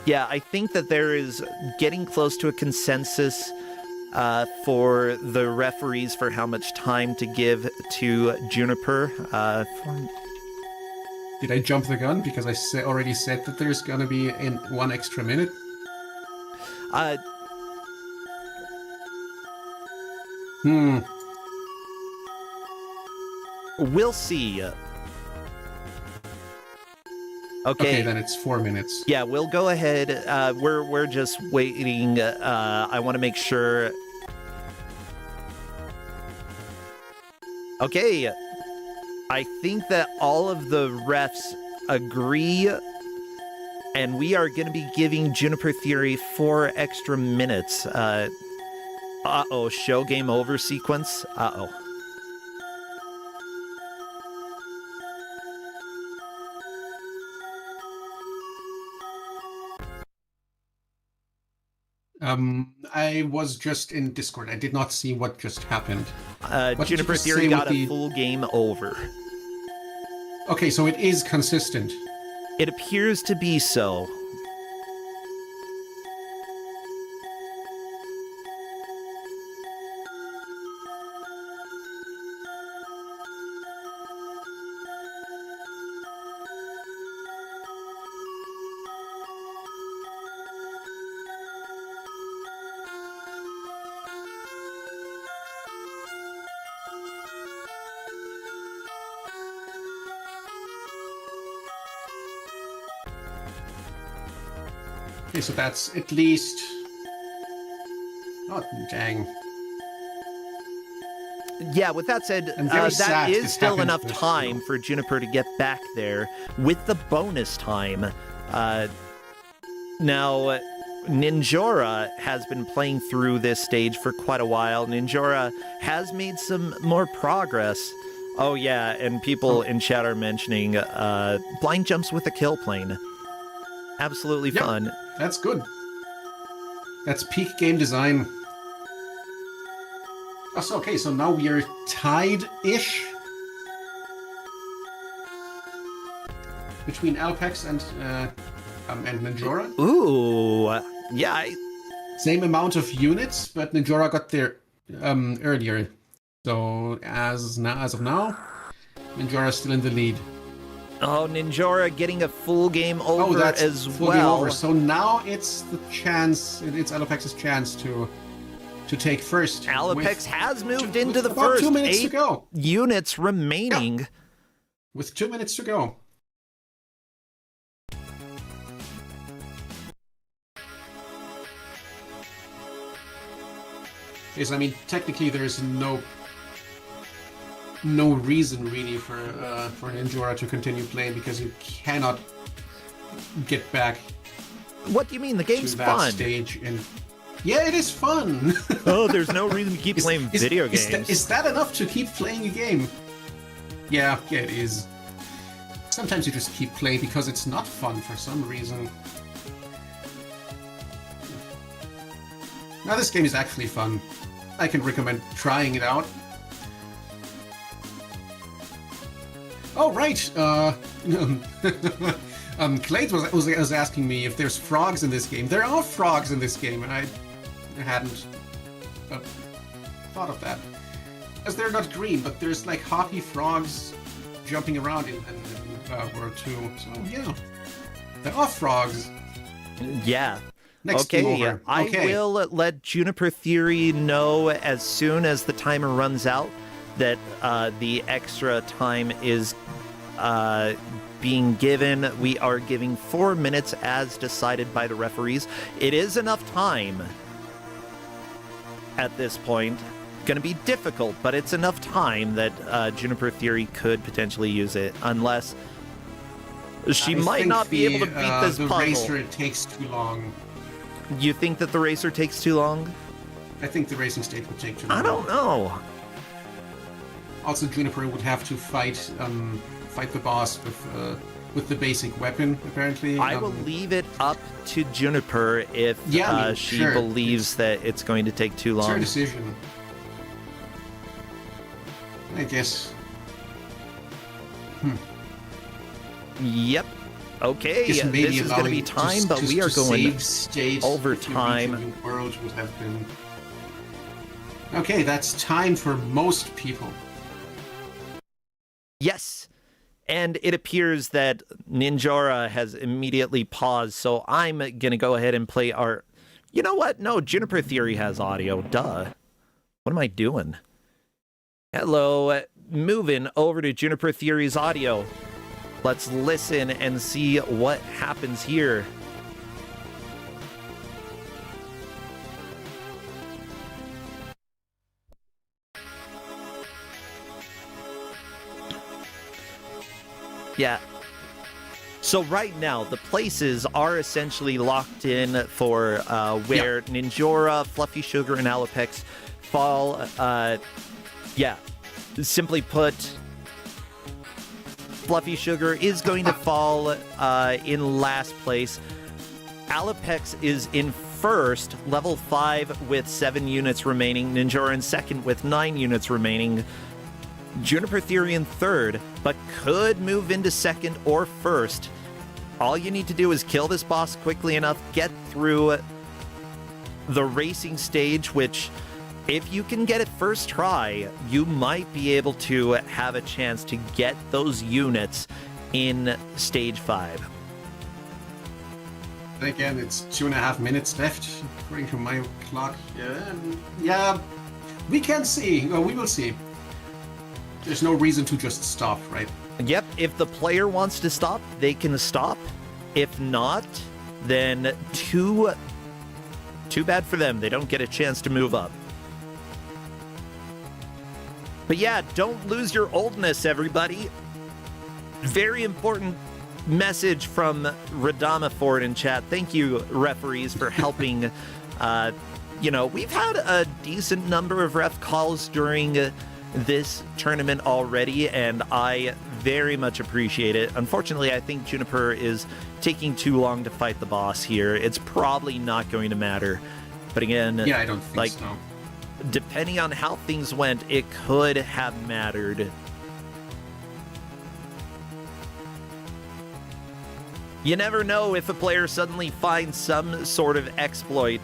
yeah, I think that there is getting close to a consensus for the referees for how much time to give to Juniper. Did I jump the gun? Because I already said that there's gonna be in 1 extra minute. We'll see. Okay, then it's 4 minutes. yeah, we'll go ahead. We're just waiting. I want to make sure. Okay, I think that all of the refs agree, and we are going to be giving Juniper Theory 4 extra minutes. Uh-oh, show game over sequence. Uh-oh. I was just in Discord. I did not see what just happened. What did you Juniper just Theory say got with a the- full game over. Okay, so it is consistent. It appears to be so. Okay, so that's at least... Oh, dang. Yeah, with that said, I'm very that sad is this still happened enough this time slow. for Juniper to get back there with the bonus time. Now, Ninjora has been playing through this stage for quite a while. Ninjora has made some more progress. Oh yeah, and people in chat are mentioning blind jumps with a kill plane. Absolutely Yep. fun. That's good. That's peak game design. Oh, so, okay, so now we are tied-ish between Alpex and Ninjora. Ooh, yeah, Same amount of units, but Ninjora got there earlier. So as of now, Ninjora is still in the lead. Oh, Ninjora getting a full game over that's as full game well. over. So now it's the chance. It's Alopex's chance to take first. Alopex has moved into with the about first 2 minutes to 8 go. units remaining. With 2 minutes to go. Yes, I mean technically there is no reason really for Ninjora to continue playing because you cannot get back What do you mean? The to game's that fun. stage. And yeah, it is fun. Oh, there's no reason to keep playing video games. Is that enough to keep playing a game? Yeah, it is. sometimes you just keep playing because it's not fun for some reason. Now this game is actually fun. I can recommend trying it out. Oh, right! Clade was asking me if there's frogs in this game. There are frogs in this game, and I hadn't thought of that. As they're not green, but there's like hoppy frogs jumping around in World 2. So, yeah. There are frogs. Yeah. Next game Okay, over. I will let Juniper Theory know as soon as the timer runs out that the extra time is being given. We are giving 4 minutes as decided by the referees. It is enough time at this point. Going to be difficult, but it's enough time that Juniper Theory could potentially use it, unless she might not be able to beat this the puzzle. racer takes too long. You think that the racer takes too long? I think the racing stage would take too long. I don't know. Also, Juniper would have to fight the boss with the basic weapon, apparently. I will leave it up to Juniper if she sure. believes that it's going to take too It's her long. decision. I guess. Yep. Okay, Guess maybe this is going to be allowing time, but we are to going save state over if you reach a time. new world would have been. Okay, that's time for most people. Yes. And it appears that Ninjora has immediately paused, so I'm going to go ahead and play our... You know what? No, Juniper Theory has audio. Duh. What am I doing? Hello. Moving over to Juniper Theory's audio. Let's listen and see what happens here. Yeah. So right now, the places are essentially locked in for where Ninjora, Fluffy Sugar, and Alopex fall. Simply put, Fluffy Sugar is going to fall in last place. Alopex is in first, level 5 with 7 units remaining. Ninjora in second with 9 units remaining. Juniper Theory in third, but could move into second or first. All you need to do is kill this boss quickly enough, get through the racing stage, which, if you can get it first try, you might be able to have a chance to get those units in stage 5. Again, it's 2.5 minutes left, according to my clock. Yeah, we can see. Well, we will see. There's no reason to just stop, right? Yep, if the player wants to stop, they can stop. If not, then too bad for them. They don't get a chance to move up. But yeah, don't lose your oldness, everybody. Very important message from Radama Ford in chat. Thank you, referees, for helping. We've had a decent number of ref calls during this tournament already, and I very much appreciate it. Unfortunately, I think Juniper is taking too long to fight the boss here. It's probably not going to matter. But again, yeah, I don't think so. Depending on how things went, it could have mattered. You never know if a player suddenly finds some sort of exploit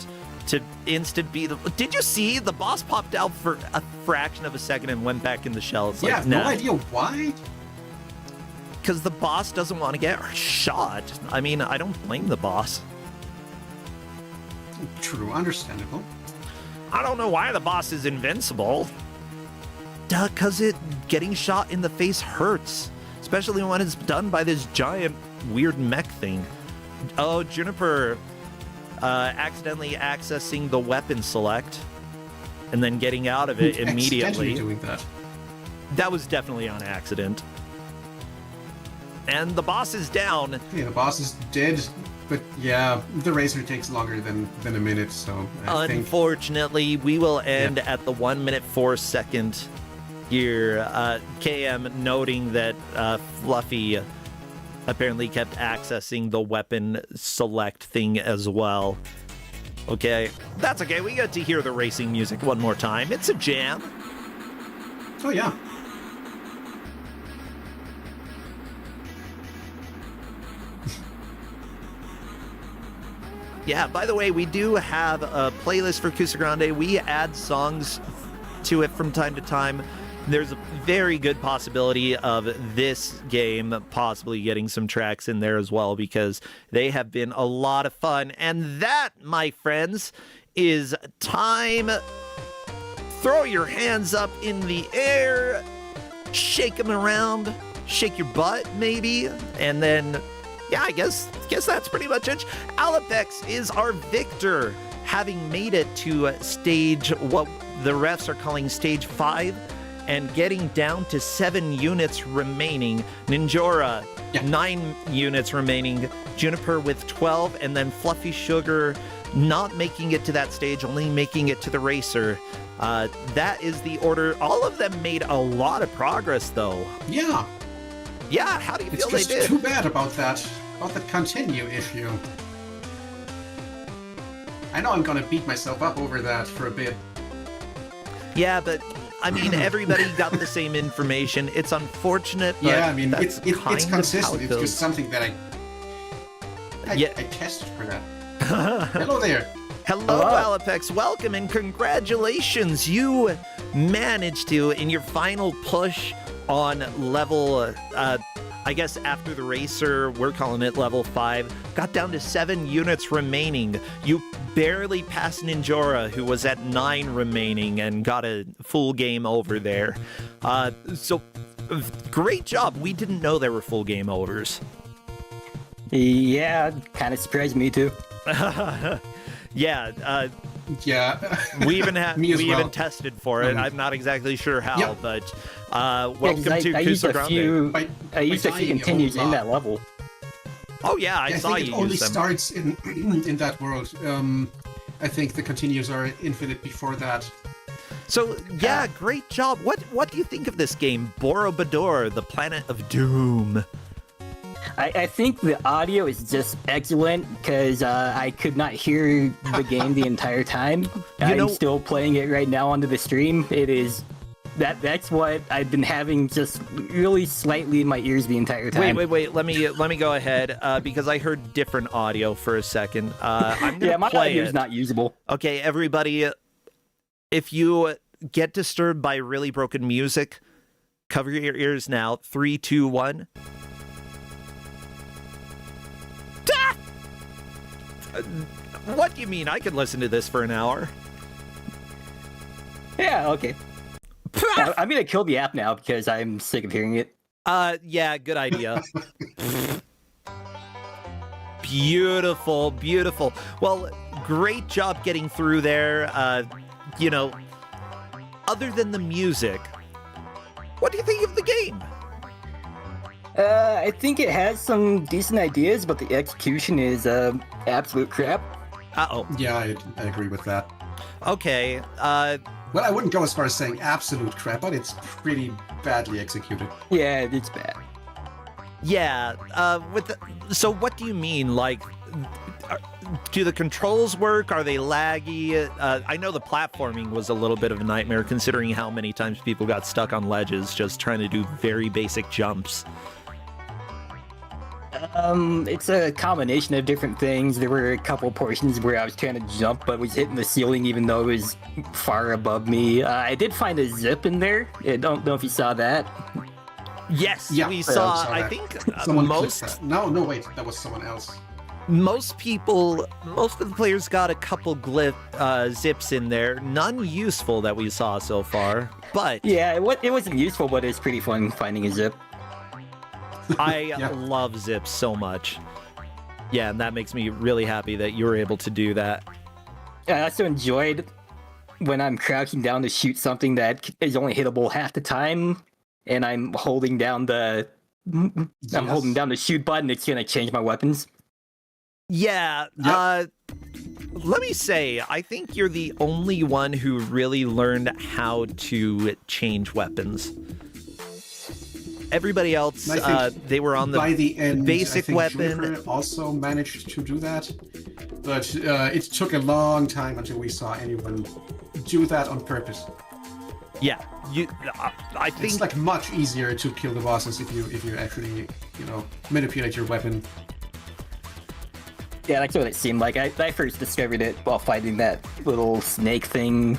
to instant be the... Did you see? The boss popped out for a fraction of a second and went back in the shell. It's yeah, like, I have no idea why. Because the boss doesn't want to get shot. I mean, I don't blame the boss. True, understandable. I don't know why the boss is invincible. Duh, because getting shot in the face hurts. Especially when it's done by this giant weird mech thing. Oh, Juniper accidentally accessing the weapon select and then getting out of it immediately. Accidentally doing that. That was definitely on accident. And the boss is down. Yeah, the boss is dead. But yeah, the racer takes longer than a minute, so I think... Unfortunately, we will end at the 1 minute 4 second here. KM noting that Fluffy apparently kept accessing the weapon select thing as well. Okay, that's okay. We get to hear the racing music one more time. It's a jam. Oh yeah. Yeah, by the way, we do have a playlist for Kusogrande. We add songs to it from time to time. There's a very good possibility of this game possibly getting some tracks in there as well, because they have been a lot of fun. And that, my friends, is time. Throw your hands up in the air, shake them around, shake your butt maybe, and then, yeah, I guess that's pretty much it. Alapex is our victor, having made it to stage, what the refs are calling stage 5, and getting down to 7 units remaining. Ninjora, 9 units remaining. Juniper with 12, and then Fluffy Sugar not making it to that stage, only making it to the racer. That is the order. All of them made a lot of progress, though. Yeah. Yeah, how do you feel they did? It's just too bad about that continue issue. I know I'm gonna beat myself up over that for a bit. Yeah, but I mean, everybody got the same information. It's unfortunate, but yeah, I mean, that's it's consistent. It's goes. just something that I tested for that. Hello there. Hello, Alapex. Welcome and congratulations. You managed to, in your final push on level, I guess after the racer, we're calling it level 5, got down to 7 units remaining. You barely passed Ninjora, who was at 9 remaining, and got a full game over there. So, great job. We didn't know there were full game overs. Yeah, kind of surprised me too. Yeah, yeah. we even even tested for it. Mhm. I'm not exactly sure how, Yep. but welcome to I used a Kusogrande. few, By I used a few dying a continues whole in lot. that level. Oh yeah, I saw think you it only use them. starts in in that world. I think the continues are infinite before that. So yeah, great job. What do you think of this game, Borobudur, the Planet of Doom? I think the audio is just excellent because I could not hear the game the entire time. I'm still playing it right now onto the stream. It is that's what I've been having just really slightly in my ears the entire time. Wait. Let me go ahead because I heard different audio for a second. I'm gonna Yeah, my play audio is it. not usable. Okay, everybody, if you get disturbed by really broken music, cover your ears now. 3, 2, 1. What do you mean? I could listen to this for an hour. Yeah, okay. I'm gonna kill the app now because I'm sick of hearing it. Yeah, good idea. Beautiful, beautiful. Well, great job getting through there. Other than the music, what do you think of the game? I think it has some decent ideas, but the execution is absolute crap. Uh-oh. Yeah, I agree with that. Okay, Well, I wouldn't go as far as saying absolute crap, but it's pretty badly executed. Yeah, it's bad. yeah, so what do you mean? Like, do the controls work? Are they laggy? I know the platforming was a little bit of a nightmare considering how many times people got stuck on ledges just trying to do very basic jumps. It's a combination of different things. There were a couple portions where I was trying to jump, but was hitting the ceiling even though it was far above me. I did find a zip in there. I don't know if you saw that. Yes, Yeah, we I saw, saw I that. think Someone most clicked that. No, wait, that was someone else. most of the players got a couple zips in there. None useful that we saw so far, but Yeah, it wasn't useful, but it's pretty fun finding a zip. I Yeah. love zips so much. Yeah, and that makes me really happy that you were able to do that. I also enjoyed when I'm crouching down to shoot something that is only hittable half the time, and I'm holding down the shoot button. It's gonna change my weapons. Yeah, Yep. let me say, I think you're the only one who really learned how to change weapons. everybody else, And I think they were on the by the end, basic I think weapon. Juniper also managed to do that, but it took a long time until we saw anyone do that on purpose. Yeah, I think It's like much easier to kill the bosses if you actually manipulate your weapon. Yeah, that's what it seemed like. I first discovered it while fighting that little snake thing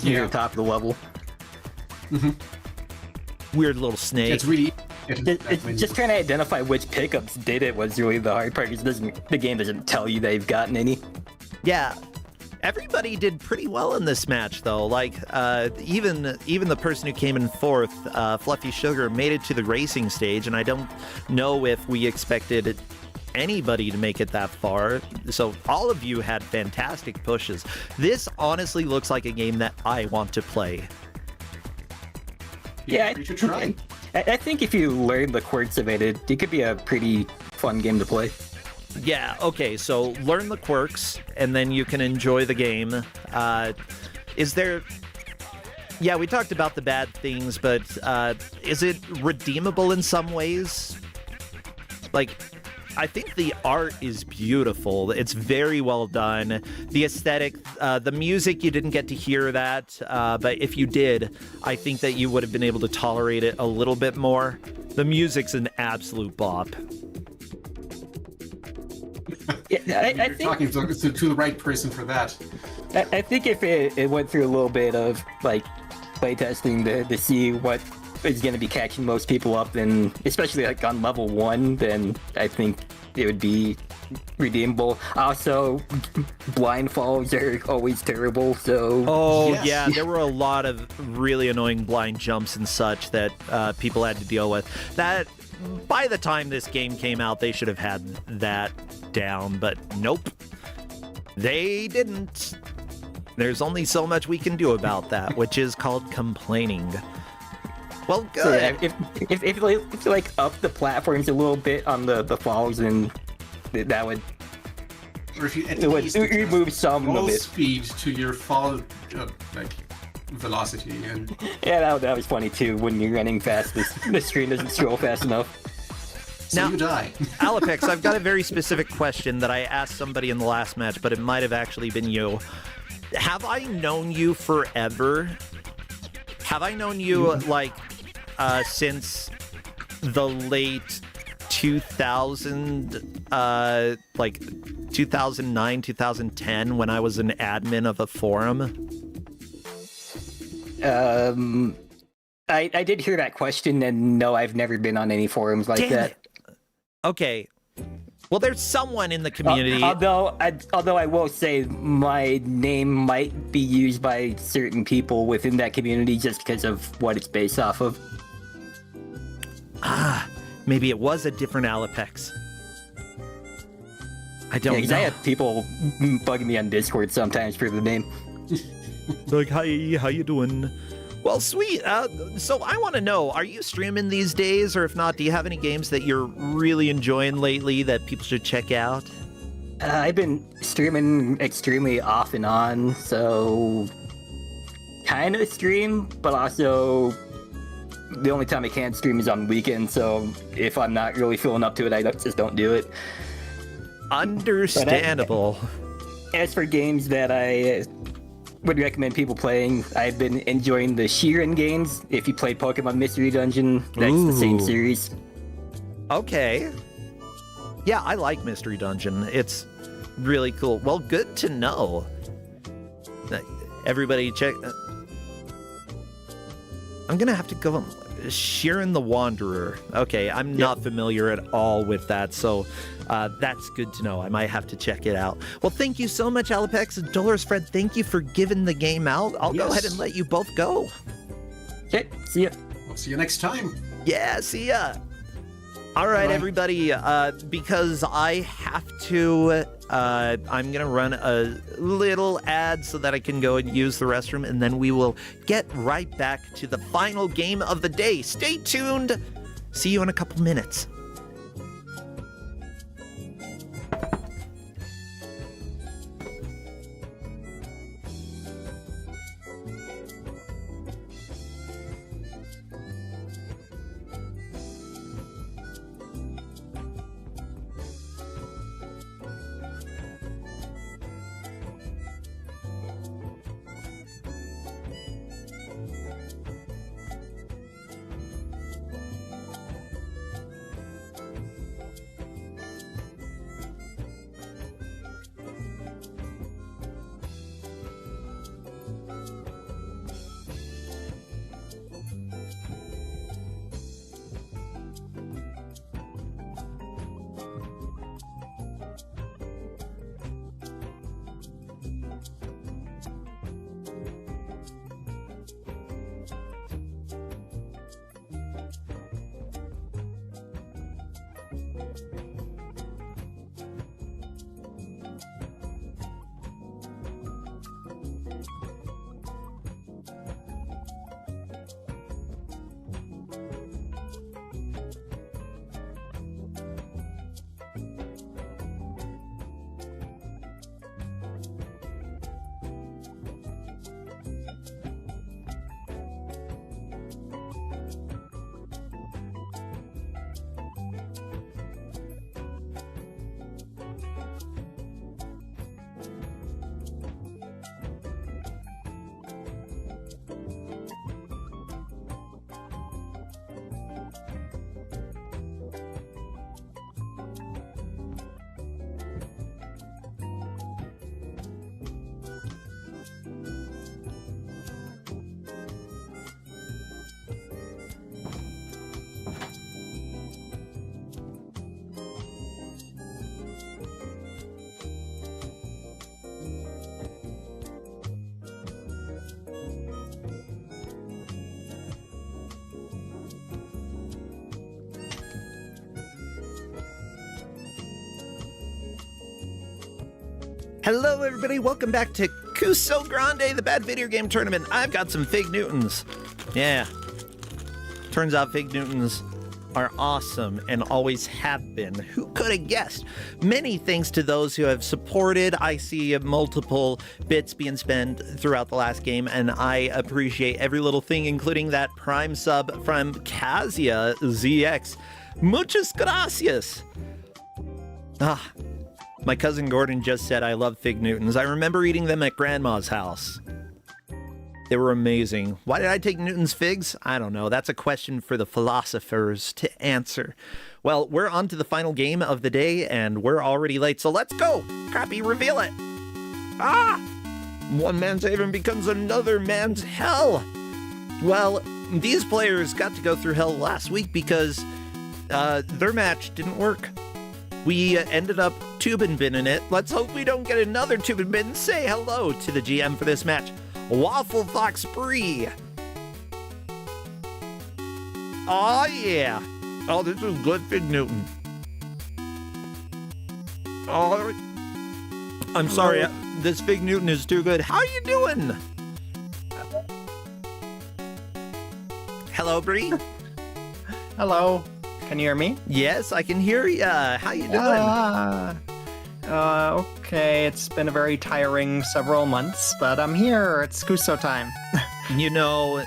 near the top of the level. weird little snake. It's really Just trying to identify which pickups did it was really the hard part. Because the game doesn't tell you they've gotten any. Yeah. Everybody did pretty well in this match, though. Like, even the person who came in fourth, Fluffy Sugar, made it to the racing stage, and I don't know if we expected anybody to make it that far. So all of you had fantastic pushes. This honestly looks like a game that I want to play. Yeah, you should try. I think if you learn the quirks of it, it could be a pretty fun game to play. Yeah, okay, so learn the quirks, and then you can enjoy the game. Is there... Yeah, we talked about the bad things, but is it redeemable in some ways? Like, I think the art is beautiful. It's very well done. The aesthetic, the music, you didn't get to hear that, but if you did, I think that you would have been able to tolerate it a little bit more. The music's an absolute bop. Yeah, I You're think talking to the right person for that. I think if it went through a little bit of like playtesting to see what is going to be catching most people up, and especially like on level 1, then I think it would be redeemable. Also, blind falls are always terrible, so... Oh, Yes. yeah, there were a lot of really annoying blind jumps and such that people had to deal with. That, by the time this game came out, they should have had that down, but nope. They didn't. There's only so much we can do about that, which is called complaining. Well, good. So yeah, if you like up the platforms a little bit on the falls, then that would Or if you at it would least remove some roll of it. speed to your fall velocity, and Yeah, that was funny too. When you're running fast, the screen doesn't scroll fast enough. so Now- you die. Alapex, I've got a very specific question that I asked somebody in the last match, but it might have actually been you. Have I known you forever? Have I known you, like, since the late 2000, like 2009, 2010, when I was an admin of a forum? I did hear that question, and no, I've never been on any forums like Damn that. it. Okay. Well, there's someone in the community. Although I will say my name might be used by certain people within that community just because of what it's based off of. Maybe it was a different Alapex. I don't Yeah, 'cause know. I have people bugging me on Discord sometimes for the name. Like, hi, how you doing? Well, sweet. So I want to know, are you streaming these days? Or if not, do you have any games that you're really enjoying lately that people should check out? I've been streaming extremely off and on, so kind of stream, but also the only time I can stream is on weekends, so if I'm not really feeling up to it, I just don't do it. Understandable. As for games that I would recommend people playing, I've been enjoying the Kus9rande games. If you played Pokemon Mystery Dungeon, that's the same Ooh. series. Okay. Yeah, I like Mystery Dungeon. It's really cool. Well, good to know. Everybody check. I'm going to have to go. Kus9rande the Wanderer. Okay, I'm not familiar at all with that, so that's good to know. I might have to check it out. Well, thank you so much, Alapex and Dolores Fred. Thank you for giving the game out. I'll go Yes. ahead and let you both go. Okay, see ya. We'll see you next time. Yeah, see ya. All right, Bye-bye. everybody, because I have to, I'm going to run a little ad so that I can go and use the restroom, and then we will get right back to the final game of the day. Stay tuned. See you in a couple minutes. Hello, everybody. Welcome back to Kusogrande, the bad video game tournament. I've got some Fig Newtons. Yeah. Turns out Fig Newtons are awesome and always have been. Who could have guessed? Many thanks to those who have supported. I see multiple bits being spent throughout the last game, and I appreciate every little thing, including that Prime sub from Kazia ZX. Muchas gracias. My cousin Gordon just said I love Fig Newtons. I remember eating them at Grandma's house. They were amazing. Why did I take Newton's figs? I don't know. That's a question for the philosophers to answer. Well, we're on to the final game of the day, and we're already late, so let's go! Crappy, reveal it! One man's haven becomes another man's hell! Well, these players got to go through hell last week because their match didn't work. We ended up tube and binning it. Let's hope we don't get another tube and bin. Say hello to the GM for this match, Waffle Fox Bree. Oh yeah. Oh, this is good Fig Newton. Oh, I'm sorry. This Fig Newton is too good. How you doing? Hello, Bree. Hello. Can you hear me? Yes, I can hear ya. How you doing? Okay. It's been a very tiring several months, but I'm here. It's Kuso time. You know,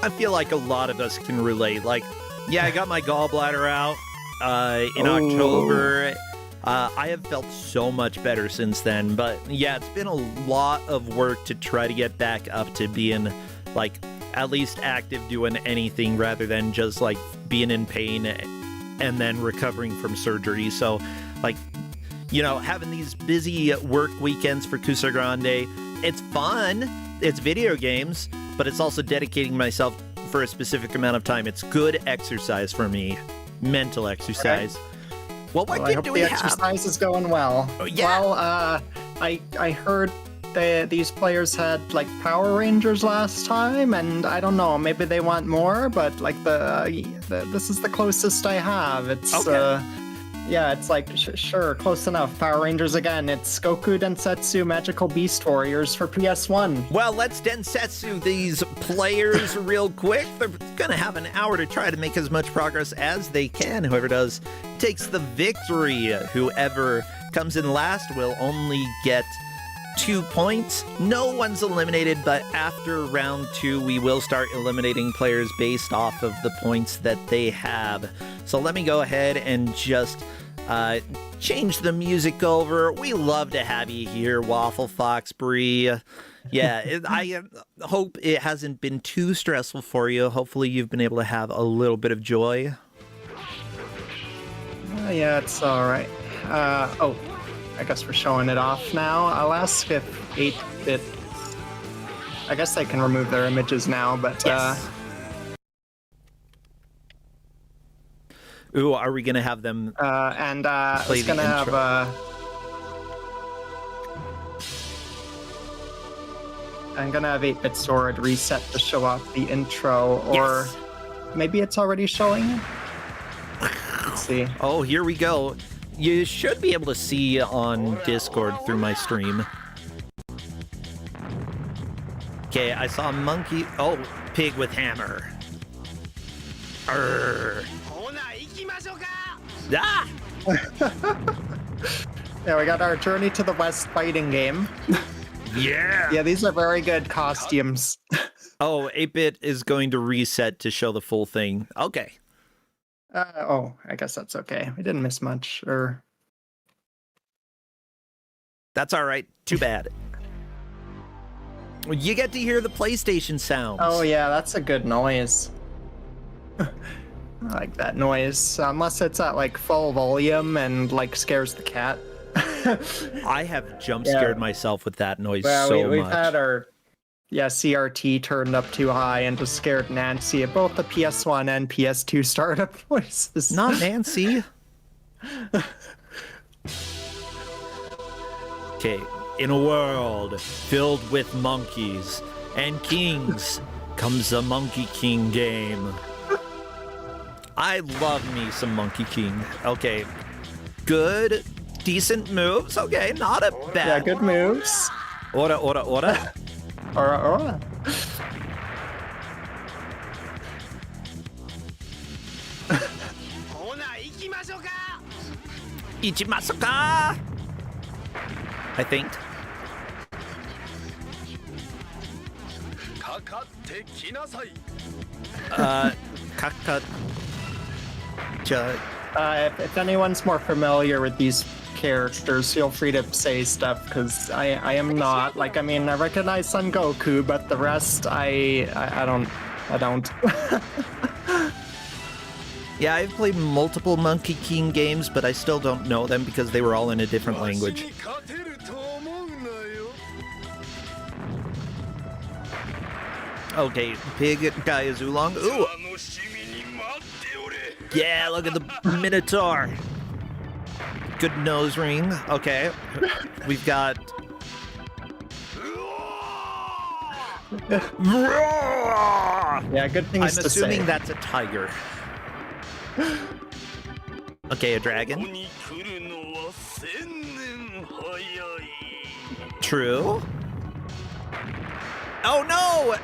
I feel like a lot of us can relate. Like, yeah, I got my gallbladder out in October. I have felt so much better since then, but yeah, it's been a lot of work to try to get back up to being, like, at least active doing anything rather than just, like, being in pain and then recovering from surgery. So, like, you know, having these busy work weekends for Kusogrande, it's fun. It's video games, but it's also dedicating myself for a specific amount of time. It's good exercise for me, mental exercise. Okay. Well, what kid do we have? Exercise is going well. Oh, yeah. Well, I heard these players had like Power Rangers last time, and I don't know, maybe they want more, but like this is the closest I have. It's okay. Yeah, it's like sure, close enough. Power Rangers again. It's Goku Densetsu Magical Beast Warriors for PS1. Well, let's Densetsu these players real quick. They're gonna have an hour to try to make as much progress as they can. Whoever does takes the victory. Whoever comes in last will only get 2 points. No one's eliminated, but after round 2, we will start eliminating players based off of the points that they have. So let me go ahead and just change the music over. We love to have you here, Waffle Fox Bree. Yeah, I hope it hasn't been too stressful for you. Hopefully you've been able to have a little bit of joy. Yeah, it's all right. I guess we're showing it off now. I'll ask if 8-bit... I guess they can remove their images now, but... Yes. Ooh, are we going to have them play the intro? I'm going to have 8-bit Sword reset to show off the intro, or maybe it's already showing? Let's see. Oh, here we go. You should be able to see on Discord through my stream. Okay, I saw a monkey. Oh, pig with hammer. Arr. Ah! Yeah, we got our Journey to the West fighting game. Yeah! Yeah, these are very good costumes. Oh, 8-bit is going to reset to show the full thing. Okay. I guess that's okay. We didn't miss much, or... That's all right. Too bad. You get to hear the PlayStation sounds. Oh, yeah, that's a good noise. I like that noise. Unless it's at, like, full volume and, like, scares the cat. I have jump scared myself with that noise we've much. had our... Yeah, CRT turned up too high and just scared Nancy at both the PS1 and PS2 startup voices. Not Nancy. Okay, in a world filled with monkeys and kings comes a Monkey King game. I love me some Monkey King. Okay, good decent moves. Okay, not a bad. Yeah, good moves. Ora. Ora. Ichimasu-ka! I think. Kaka. If anyone's more familiar with these characters, feel free to say stuff, because I am not. Like, I mean, I recognize Son Goku, but the rest, I don't. Yeah, I've played multiple Monkey King games, but I still don't know them because they were all in a different language. Okay, pig guy is Oolong. Ooh! Yeah, look at the Minotaur. Good nose ring. Okay, we've got... Yeah, good things I'm to say. assuming that's a tiger. Okay, a dragon. True. Oh no!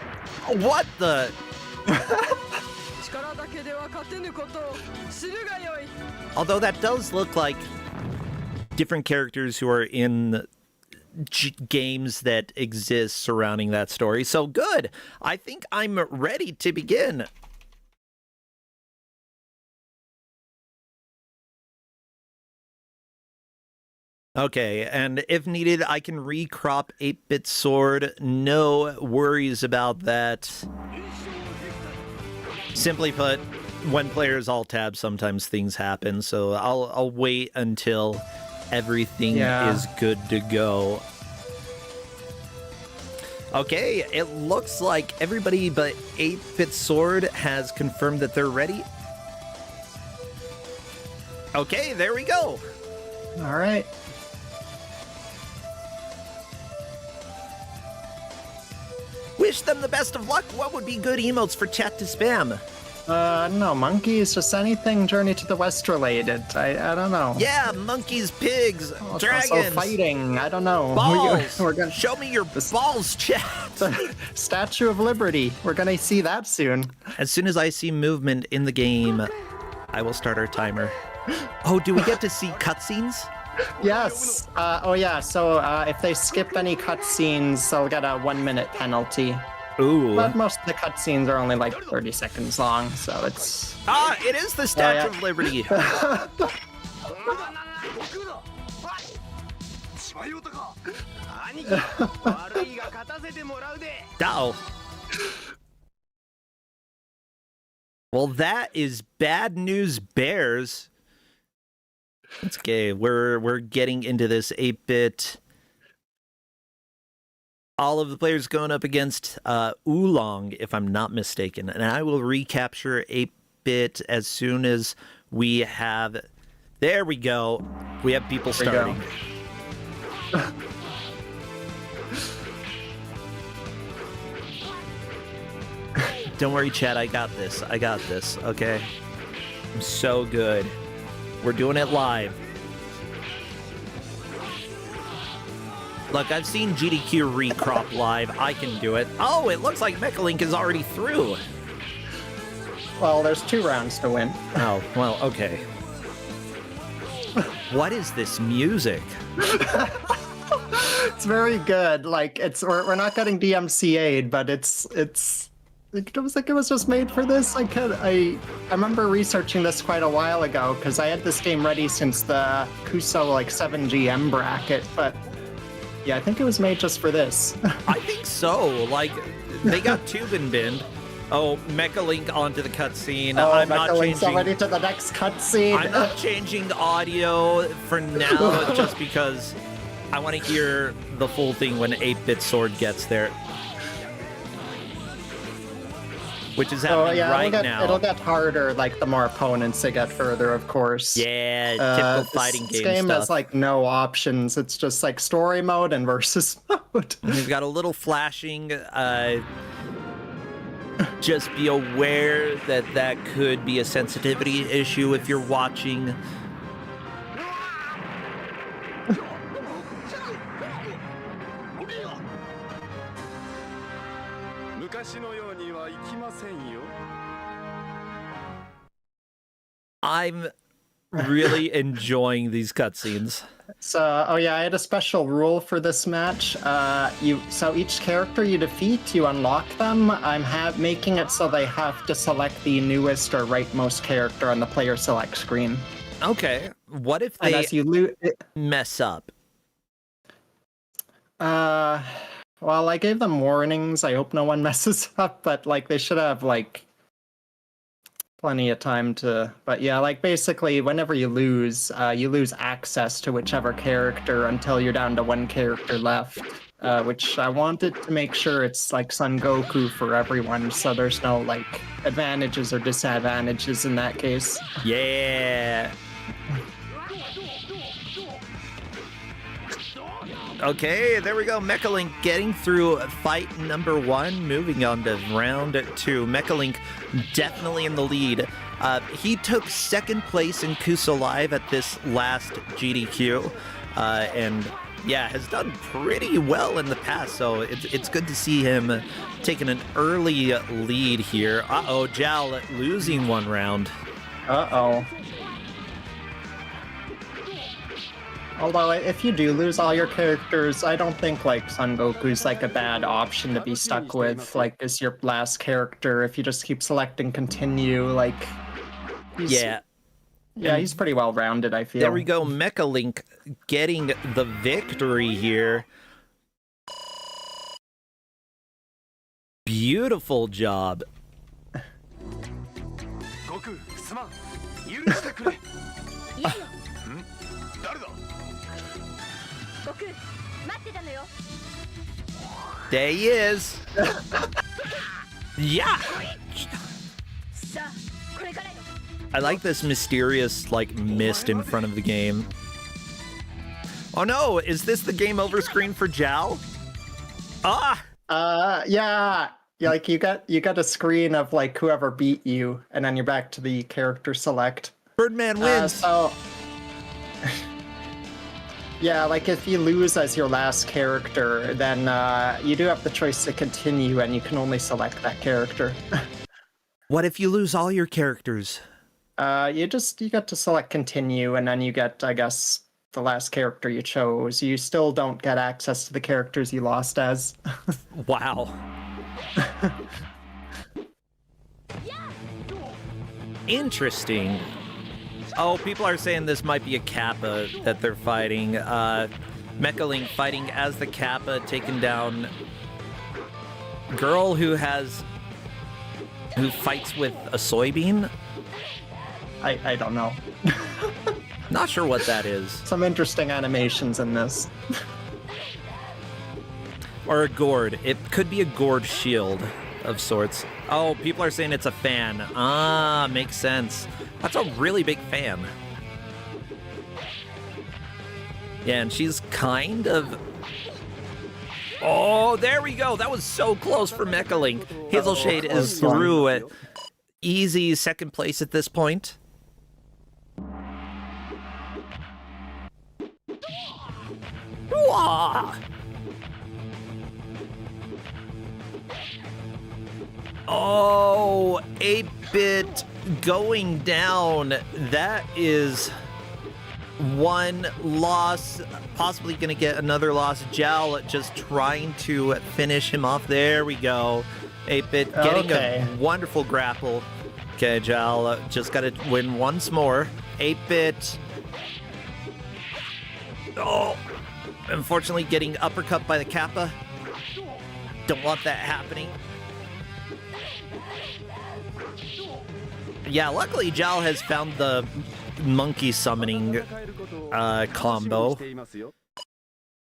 What the? Although that does look like different characters who are in games that exist surrounding that story. So good. I think I'm ready to begin. Okay, and if needed, I can recrop 8-bit sword. No worries about that. Simply put, when players alt-tab, sometimes things happen, so I'll wait until everything is good to go. Okay, it looks like everybody but 8-bit sword has confirmed that they're ready. Okay, there we go. All right. Wish them the best of luck. What would be good emotes for chat to spam? No, monkeys, just anything Journey to the West related. I don't know. Yeah, monkeys, pigs, dragons. Also fighting, I don't know. Balls. We're gonna... Show me your balls, chat. The Statue of Liberty. We're gonna see that soon. As soon as I see movement in the game, I will start our timer. Oh, do we get to see cutscenes? Yes. So if they skip any cutscenes, they'll get a 1-minute penalty. Ooh. But most of the cutscenes are only like 30 seconds long, so it's... Ah, it is the Statue of Liberty. Dao. Well, that is bad news, Bears. It's okay. We're getting into this 8-bit. All of the players going up against Oolong, if I'm not mistaken, and I will recapture 8-bit as soon as we have. There we go. We have people starting. Don't worry, chat. I got this. Okay. I'm so good. We're doing it live. Look, I've seen GDQ recrop live. I can do it. Oh, it looks like Mechalink is already through. Well, there's 2 rounds to win. Oh, well, okay. What is this music? It's very good. Like, we're not getting DMCA'd, but it was like it was just made for this. I remember researching this quite a while ago because I had this game ready since the Kuso 7GM bracket, but yeah, I think it was made just for this. I think so. Like, they got Tubin binned. Oh, Mechalink onto the cutscene. Oh, I'm not Mechalink's changing. already to the next cutscene. I'm not changing the audio for now, just because I want to hear the full thing when 8-bit sword gets there. Which is happening now. It'll get harder, like, the more opponents they get further, of course. Yeah, typical fighting game stuff. This game has, like, no options. It's just, like, story mode and versus mode. We've got a little flashing. Just be aware that could be a sensitivity issue if you're watching. I'm really enjoying these cutscenes. So, oh yeah, I had a special rule for this match. So each character you defeat, you unlock them. I'm making it so they have to select the newest or rightmost character on the player select screen. Okay, what if And they as you mess up? well, I gave them warnings. I hope no one messes up, but like they should have like plenty of time to. But yeah, like basically, whenever you lose access to whichever character until you're down to one character left. Which I wanted to make sure it's like Son Goku for everyone, so there's no like advantages or disadvantages in that case. Yeah. Okay, there we go. Mechalink getting through fight number 1, moving on to round 2. Mechalink definitely in the lead. He took second place in Kusa Live at this last GDQ, and yeah, has done pretty well in the past, so it's good to see him taking an early lead here. Uh-oh, Jal losing one round. Uh-oh. Although, if you do lose all your characters, I don't think, like, Son Goku's, like, a bad option to be stuck with, like, as your last character. If you just keep selecting continue, like... Yeah. Yeah, he's pretty well-rounded, I feel. There we go, Mechalink getting the victory here. Beautiful job. There he is. Yeah. I like this mysterious, like, mist in front of the game. Oh no, is this the game over screen for Jal? Ah! Yeah. Yeah, like, you got a screen of, like, whoever beat you, and then you're back to the character select. Birdman wins! So... yeah, like, if you lose as your last character, then you do have the choice to continue, and you can only select that character. What if you lose all your characters? You get to select continue, and then you get, I guess, the last character you chose. You still don't get access to the characters you lost as. Wow. Interesting. Oh, people are saying this might be a Kappa that they're fighting. Mechalink fighting as the Kappa, taking down girl who fights with a soybean. I don't know. Not sure what that is. Some interesting animations in this. Or a gourd. It could be a gourd shield of sorts. Oh, people are saying it's a fan. Ah, makes sense. That's a really big fan. Yeah, and she's kind of... Oh, there we go. That was so close for Mechalink. Hazelshade is through it. Easy second place at this point. Wah! Oh, 8-bit going down. That is one loss, possibly going to get another loss. Jal just trying to finish him off. There we go. 8-bit getting a wonderful grapple. Okay, Jal just got to win once more. 8-bit. Oh, unfortunately getting uppercut by the Kappa. Don't want that happening. Yeah, luckily Jal has found the monkey summoning combo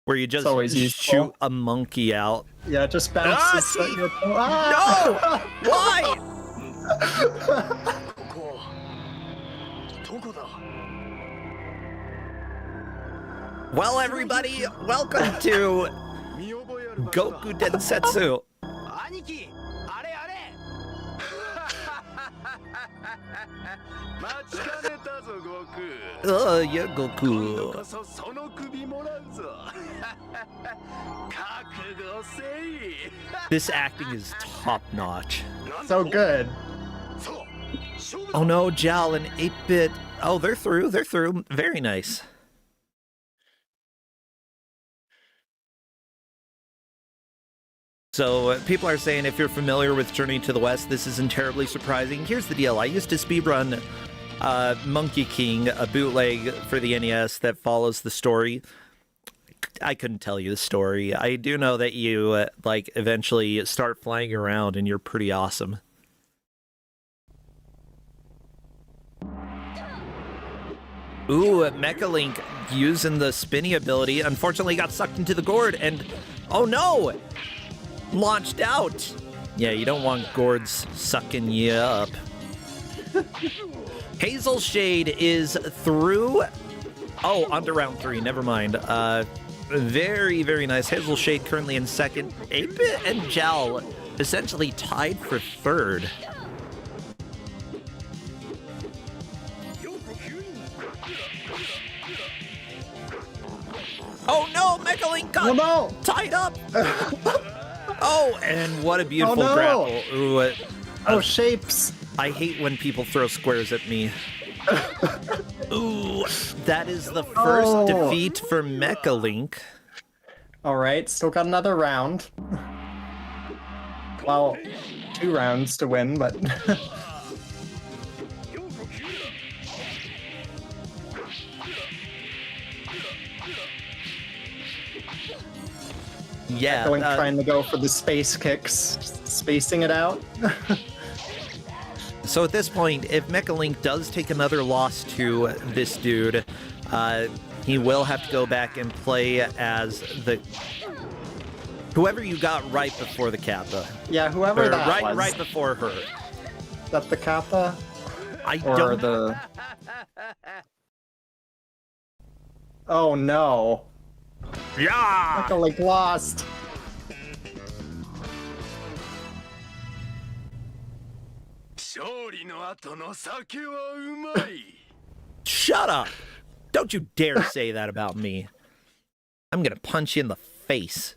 where you just shoot a monkey out. Yeah, it just bounces. No! Why? Well, everybody, welcome to Goku Densetsu. Yeah, Goku. This acting is top notch. So good. Oh no, Jal and 8-bit. Oh, they're through. They're through. Very nice. So people are saying if you're familiar with Journey to the West, this isn't terribly surprising. Here's the deal. I used to speedrun Monkey King, a bootleg for the NES that follows the story. I couldn't tell you the story. I do know that you like eventually start flying around and you're pretty awesome. Ooh, Mecha Link using the spinny ability unfortunately got sucked into the gourd and oh no! Launched out! Yeah, you don't want gourds sucking you up. Hazel Shade is through. Oh, onto round 3, never mind. Very, very nice. Hazel Shade currently in second. 8-bit and Jal essentially tied for third. Oh no, Mecha Link got tied up! Oh, and what a beautiful grapple. Ooh, Shapes. I hate when people throw squares at me. Ooh, that is the first defeat for Mecha Link. All right, still got another round. Well, 2 rounds to win, but... Yeah, trying to go for the space kicks, spacing it out. So at this point, if Mecha Link does take another loss to this dude, he will have to go back and play as the whoever you got right before the Kappa. Yeah, whoever that was. Right before her. Is that the Kappa? Or the... Oh no. Yeah! Mecha Link lost. Shut up! Don't you dare say that about me. I'm gonna punch you in the face.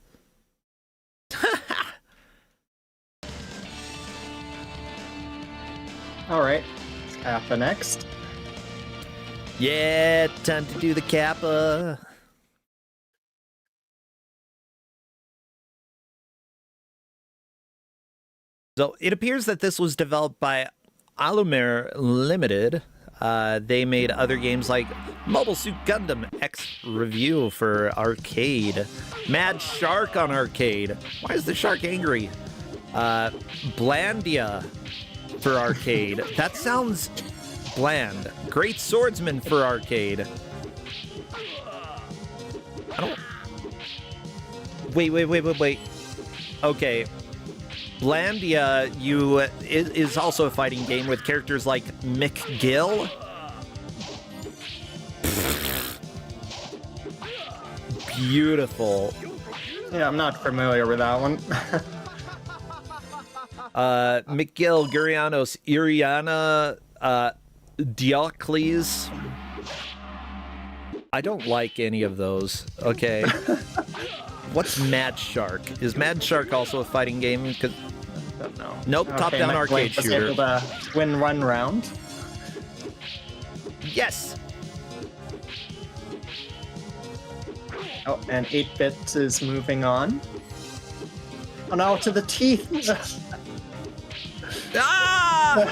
Alright, Kappa next. Yeah, time to do the Kappa. So it appears that this was developed by Alumer Limited. They made other games like Mobile Suit Gundam X Review for arcade, Mad Shark on arcade. Why is the shark angry? Blandia for arcade. That sounds bland. Great Swordsman for arcade. I don't... Wait. Okay. Blandia is also a fighting game with characters like McGill. Beautiful. Yeah, I'm not familiar with that one. McGill, Gurianos, Iriana, Diocles. I don't like any of those. Okay. What's Mad Shark? Is Mad Shark also a fighting game? Because don't know. Nope, okay, top-down arcade shooter. Able to win one round. Yes. Oh, and 8-bit is moving on. Oh no, to the teeth. Ah!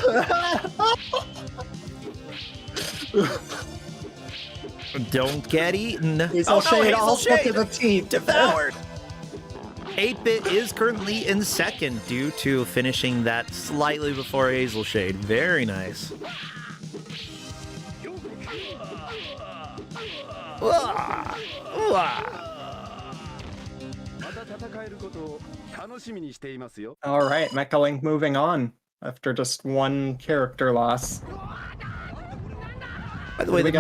Don't get eaten. Hazel Shade also to the teeth. Devoured. 8-bit is currently in second due to finishing that slightly before Hazel Shade. Very nice. All right, Mecha Link moving on after just one character loss. By the way, the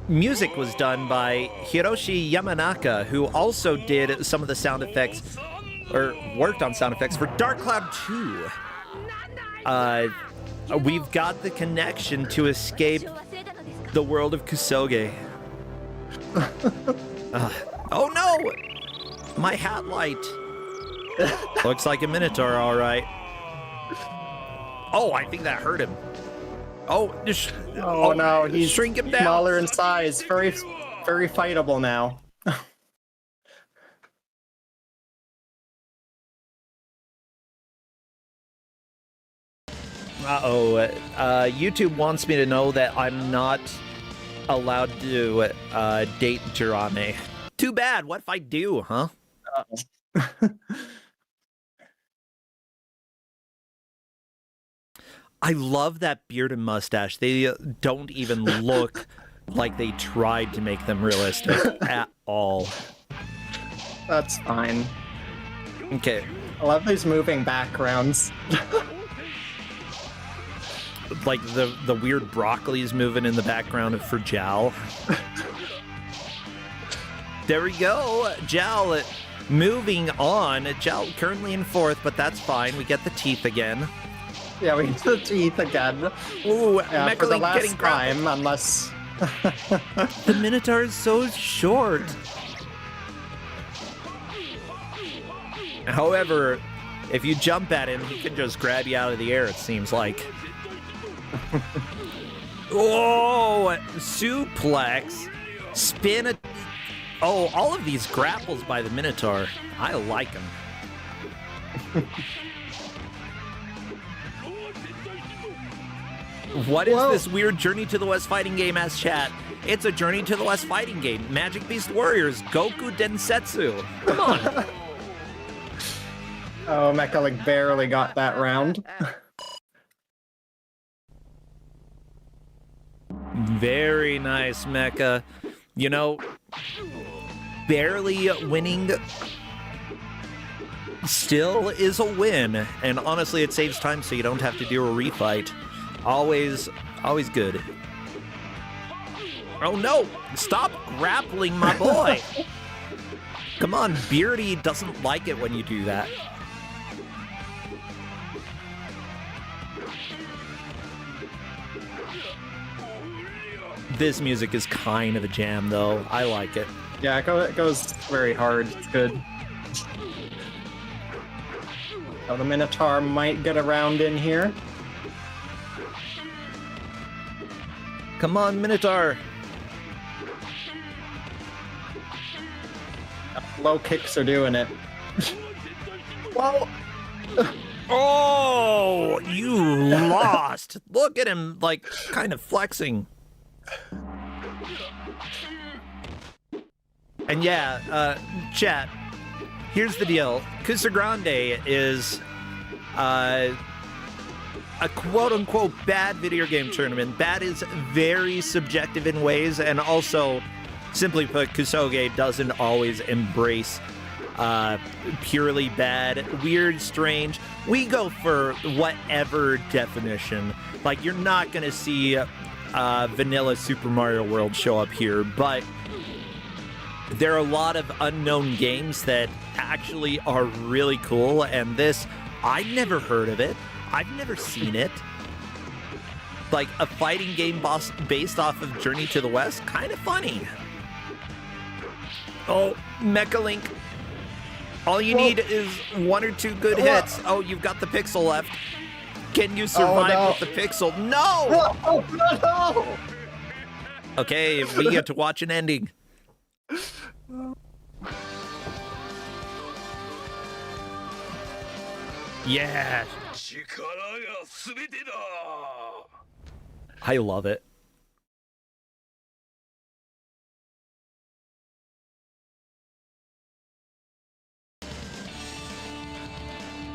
music was done by Hiroshi Yamanaka, who also did some of the sound effects, or worked on sound effects for Dark Cloud 2. We've got the connection to escape the world of Kusoge. Oh no! My hat light. Looks like a Minotaur, all right. Oh, I think that hurt him. Oh, no, he's shrink him down. smaller in size. Very, very fightable now. YouTube wants me to know that I'm not allowed to date Jirame. Too bad. What if I do, huh? I love that beard and mustache. They don't even look like they tried to make them realistic at all. That's fine. Okay. I love these moving backgrounds. Like the weird broccolis moving in the background for Jal. There we go. Jal moving on. Jal currently in fourth, but that's fine. We get the teeth again. Yeah, we get the teeth again. Ooh, yeah, for the Mechalink getting last time, unless... The Minotaur is so short. However, if you jump at him, he can just grab you out of the air, it seems like. Oh, suplex. Spin it. Oh, all of these grapples by the Minotaur. I like them. What is this weird Journey to the West fighting game as chat? It's a Journey to the West fighting game. Magic Beast Warriors, Goku Densetsu. Come on. Oh, Mecha barely got that round. Very nice, Mecha. You know, barely winning still is a win. And honestly, it saves time so you don't have to do a refight. Always good. Oh no! Stop grappling my boy! Come on, Beardy doesn't like it when you do that. This music is kind of a jam, though. I like it. Yeah, it goes very hard. It's good. So the Minotaur might get around in here. Come on, Minotaur. Low kicks are doing it. Whoa! Oh, you lost. Look at him, like, kind of flexing. And yeah, chat, here's the deal. Kusogrande is a quote-unquote bad video game tournament. Bad is very subjective in ways, and also, simply put, Kusoge doesn't always embrace purely bad, weird, strange. We go for whatever definition. Like, you're not going to see vanilla Super Mario World show up here, but there are a lot of unknown games that actually are really cool, and this, I'd never heard of it. I've never seen it. Like, a fighting game based off of Journey to the West? Kind of funny. Oh, Mechalink. All you need is one or two good hits. Oh, you've got the pixel left. Can you survive with the pixel? No! No! Okay, we get to watch an ending. Yeah. I love it.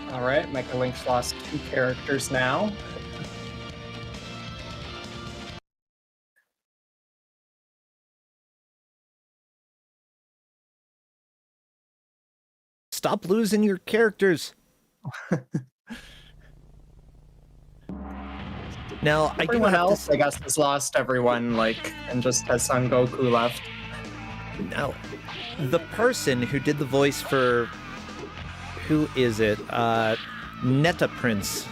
Alright, Mecha Link's lost 2 characters now. Stop losing your characters. Now, Everyone else, I guess, has lost everyone, like, and just has Son Goku left. Now, the person who did the voice for... Who is it? Neta Prince.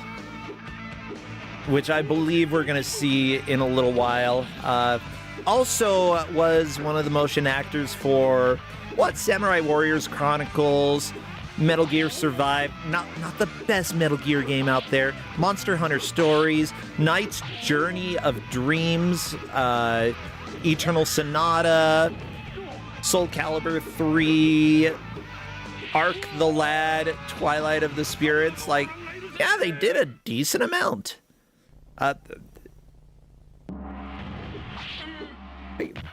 which I believe we're going to see in a little while. Also was one of the motion actors for Samurai Warriors Chronicles, Metal Gear Survive, not the best Metal Gear game out there, Monster Hunter Stories, Knight's Journey of Dreams, Eternal Sonata, Soul Calibur 3, Ark the Lad, Twilight of the Spirits. Like, yeah, they did a decent amount.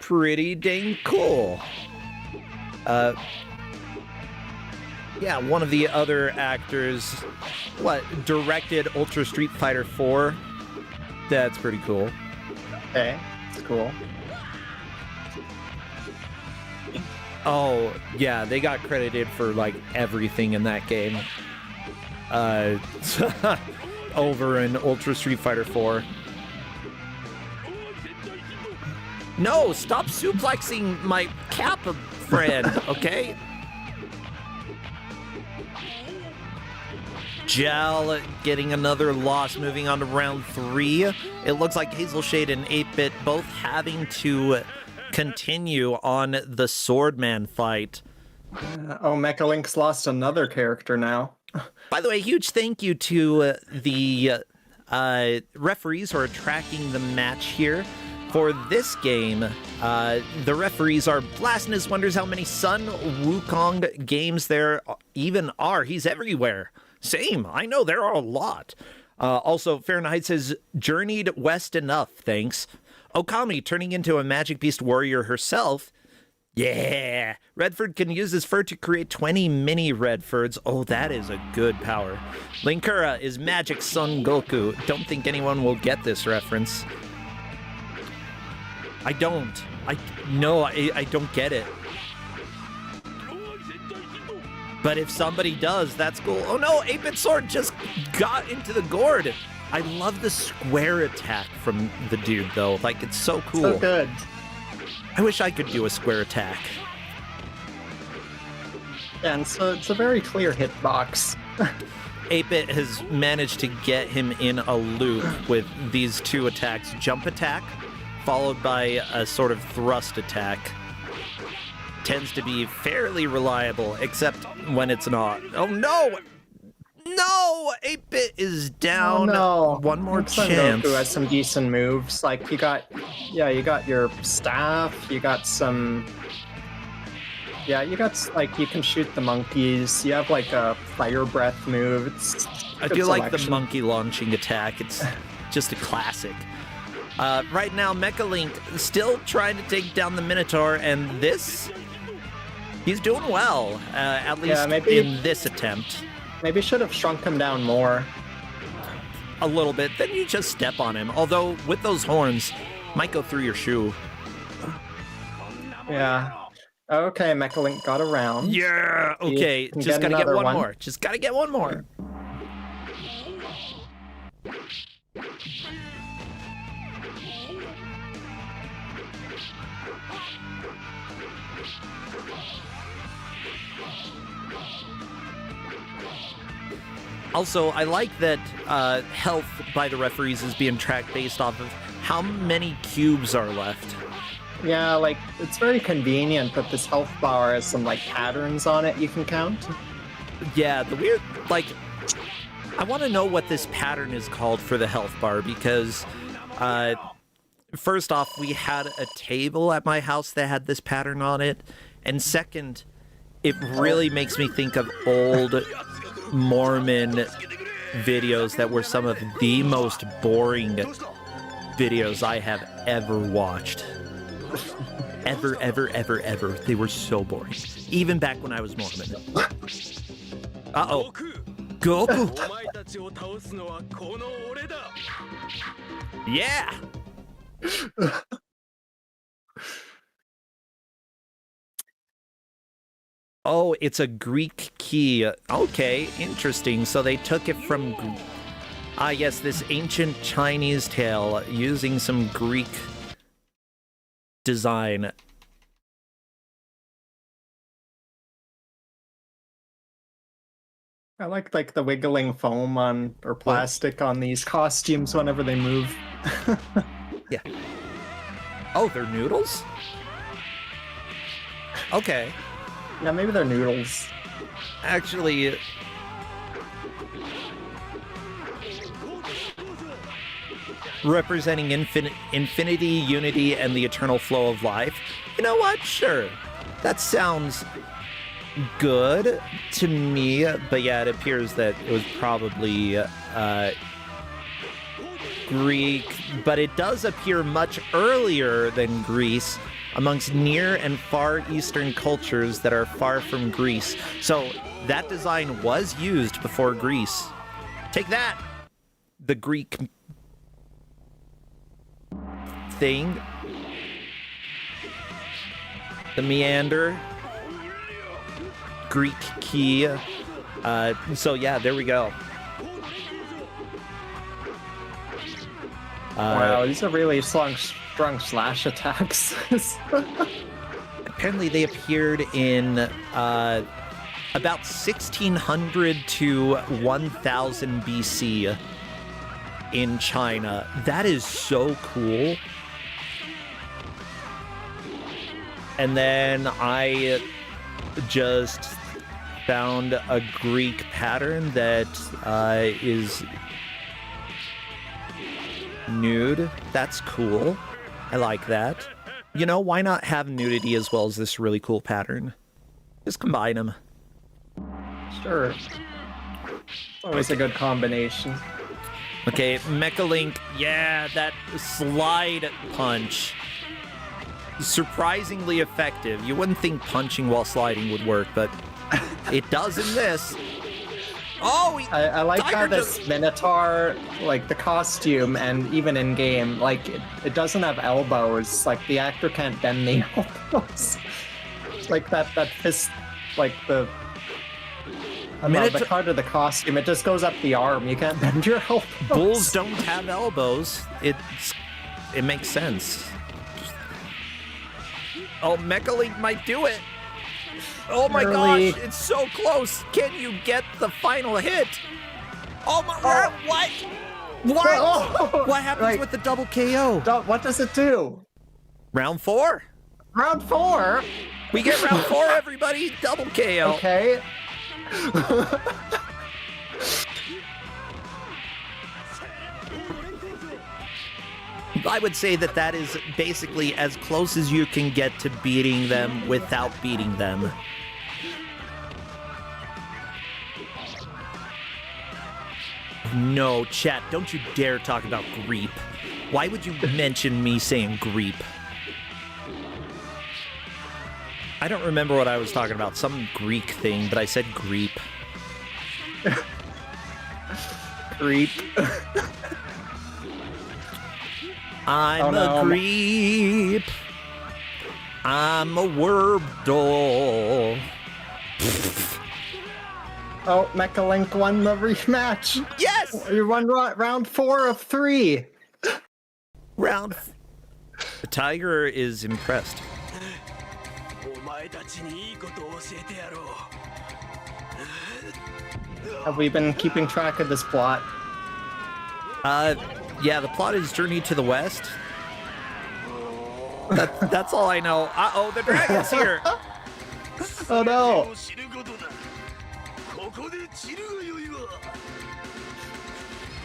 Pretty dang cool. Yeah, one of the other actors, directed Ultra Street Fighter 4. That's pretty cool. Okay, it's cool. Oh, yeah, they got credited for, like, everything in that game. Over in Ultra Street Fighter 4. No, stop suplexing my Kappa friend, okay? Jal getting another loss, moving on to round 3. It looks like Hazel Shade and 8-Bit both having to continue on the Swordman fight. Mecha Link's lost another character now. By the way, huge thank you to the referees who are tracking the match here. For this game, the referees are Blasness wonders how many Sun Wukong games there even are. He's everywhere. Same, I know there are a lot. Also, Fahrenheit says, journeyed west enough, thanks. Okami turning into a Magic Beast warrior herself. Yeah, Redford can use his fur to create 20 mini Redfords. Oh, that is a good power. Linkura is Magic Son Goku. Don't think anyone will get this reference. I don't get it. But if somebody does, that's cool. Oh no, 8-Bit Sword just got into the gourd. I love the square attack from the dude, though. Like, it's so cool. So good. I wish I could do a square attack. Yeah, and so it's a very clear hitbox. 8-Bit has managed to get him in a loop with these two attacks. Jump attack, followed by a sort of thrust attack. Tends to be fairly reliable, except when it's not. Oh no! No! 8-Bit is down. Oh, no. One more Son chance. Goku has some decent moves. Like, you got your staff, you got some... Yeah, you can shoot the monkeys. You have, like, a fire breath move. I do like the monkey launching attack. It's just a classic. Right now, Mecha Link still trying to take down the Minotaur, and he's doing well, at least in this attempt. Maybe should have shrunk him down more. A little bit, then you just step on him. Although, with those horns, might go through your shoe. Yeah. Okay, Mecha Link got around. Yeah, okay, just gotta get one more. Just gotta get one more. Also, I like that health by the referees is being tracked based off of how many cubes are left. Yeah, like, it's very convenient that this health bar has some, like, patterns on it you can count. Yeah, the weird, like, I want to know what this pattern is called for the health bar, because first off, we had a table at my house that had this pattern on it, and second, it really makes me think of old Mormon videos that were some of the most boring videos I have ever watched. Ever. They were so boring. Even back when I was Mormon. Uh-oh. Goku! Yeah! Oh, it's a Greek key. Okay, interesting. So they took it from... yes, this ancient Chinese tale using some Greek design. I like the wiggling foam on or plastic on these costumes whenever they move. Yeah. Oh, they're noodles? Okay. Yeah, maybe they're noodles. Actually, representing infinity, unity, and the eternal flow of life. You know what? Sure. That sounds good to me, but yeah, it appears that it was probably Greek, but it does appear much earlier than Greece amongst near and far eastern cultures that are far from Greece. So that design was used before Greece. Take that, the Greek thing. The meander. Greek key. So yeah, there we go. Wow, these are really strong slash attacks. Apparently they appeared in about 1600 to 1000 BC in China. That is so cool. And then I just found a Greek pattern that is nude. That's cool. I like that. You know, why not have nudity as well as this really cool pattern? Just combine them. Sure. Always a good combination. Okay, Mecha Link. Yeah, that slide punch. Surprisingly effective. You wouldn't think punching while sliding would work, but it does in this. Oh, I like how this Minotaur, like the costume and even in game, like it doesn't have elbows. Like the actor can't bend the elbows. Like that fist, like the part of the costume, it just goes up the arm. You can't bend your elbows. Bulls don't have elbows. It makes sense. Oh, Mecha Link might do it. Oh my gosh, it's so close. Can you get the final hit? Oh my, what? What? Oh, what happens with the double KO? What does it do? Round 4? Round 4? We get round 4, everybody. Double KO. Okay. I would say that is basically as close as you can get to beating them without beating them. No, chat, don't you dare talk about Greep. Why would you mention me saying Greep? I don't remember what I was talking about. Some Greek thing, but I said Greep. Greep. I'm a Greep. I'm a Wordle. Oh, Mecha Link won the rematch. Yes! You won round 4 of 3. The tiger is impressed. Have we been keeping track of this plot? Yeah, the plot is Journey to the West. That's all I know. Uh-oh, the dragon's here. Oh no.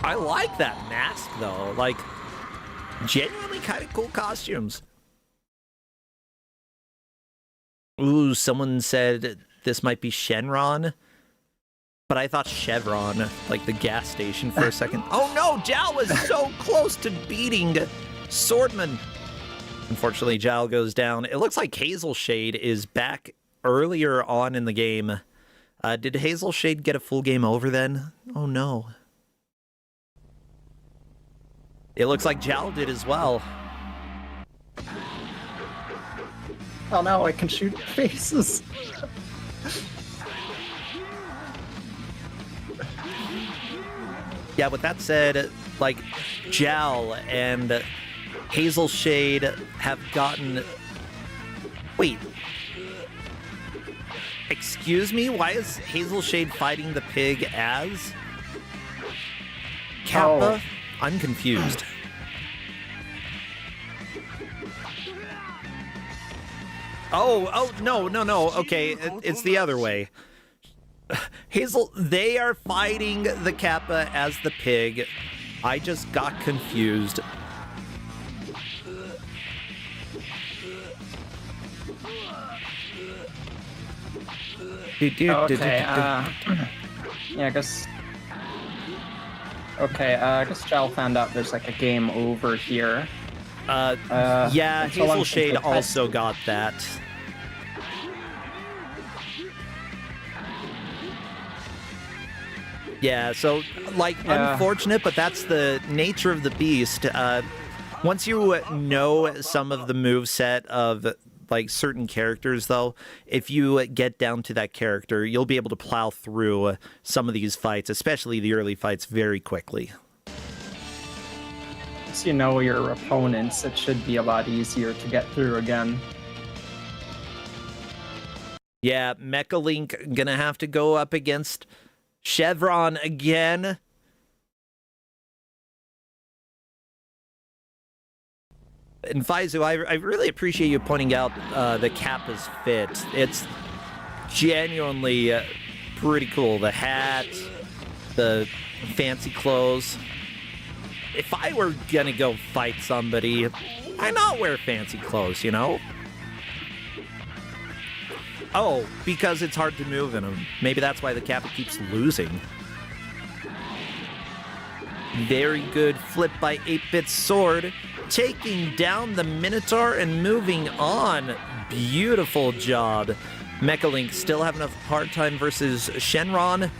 I like that mask, though. Like, genuinely kind of cool costumes. Ooh, someone said this might be Shenron. But I thought Chevron, like the gas station, for a second. Oh no, Zhao was so close to beating Swordman. Unfortunately, Zhao goes down. It looks like Hazel Shade is back earlier on in the game. Did Hazel Shade get a full game over then? Oh no. It looks like Zhao did as well. Oh no, I can shoot faces. Yeah, with that said, like, Zhao and Hazel Shade have gotten... Wait. Excuse me? Why is Hazel Shade fighting the pig as Kappa? I'm confused. Oh, no. Okay, it's the other way. Hazel, they are fighting the Kappa as the pig. I just got confused. Okay, yeah, I guess... Okay, I guess Jal found out there's like a game over here. Yeah, so Hazel Shade also got that. Yeah, so, like, unfortunate, but that's the nature of the beast. Once you know some of the moveset of, like, certain characters, though, if you get down to that character, you'll be able to plow through some of these fights, especially the early fights, very quickly. Once you know your opponents, it should be a lot easier to get through again. Yeah, Mecha Link gonna have to go up against Chevron again. And Faizu, I really appreciate you pointing out the Kappa's fit. It's genuinely pretty cool. The hat, the fancy clothes. If I were gonna go fight somebody, I'd not wear fancy clothes, you know? Oh, because it's hard to move in them. Maybe that's why the Kappa keeps losing. Very good flip by 8-Bit Sword, taking down the Minotaur and moving on. Beautiful job. Mecha Link still having a hard time versus Shenron.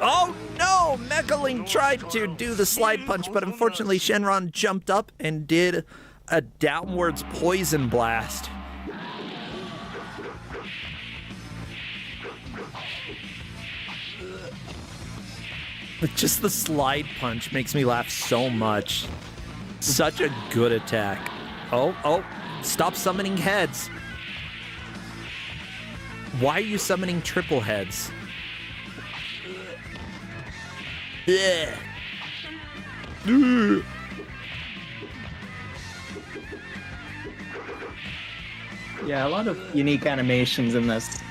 Oh no! Mecha Link tried to do the slide punch, but unfortunately Shenron jumped up and did a downwards poison blast. Just the slide punch makes me laugh so much. Such a good attack. Oh, stop summoning heads. Why are you summoning triple heads? Yeah. Yeah, a lot of unique animations in this.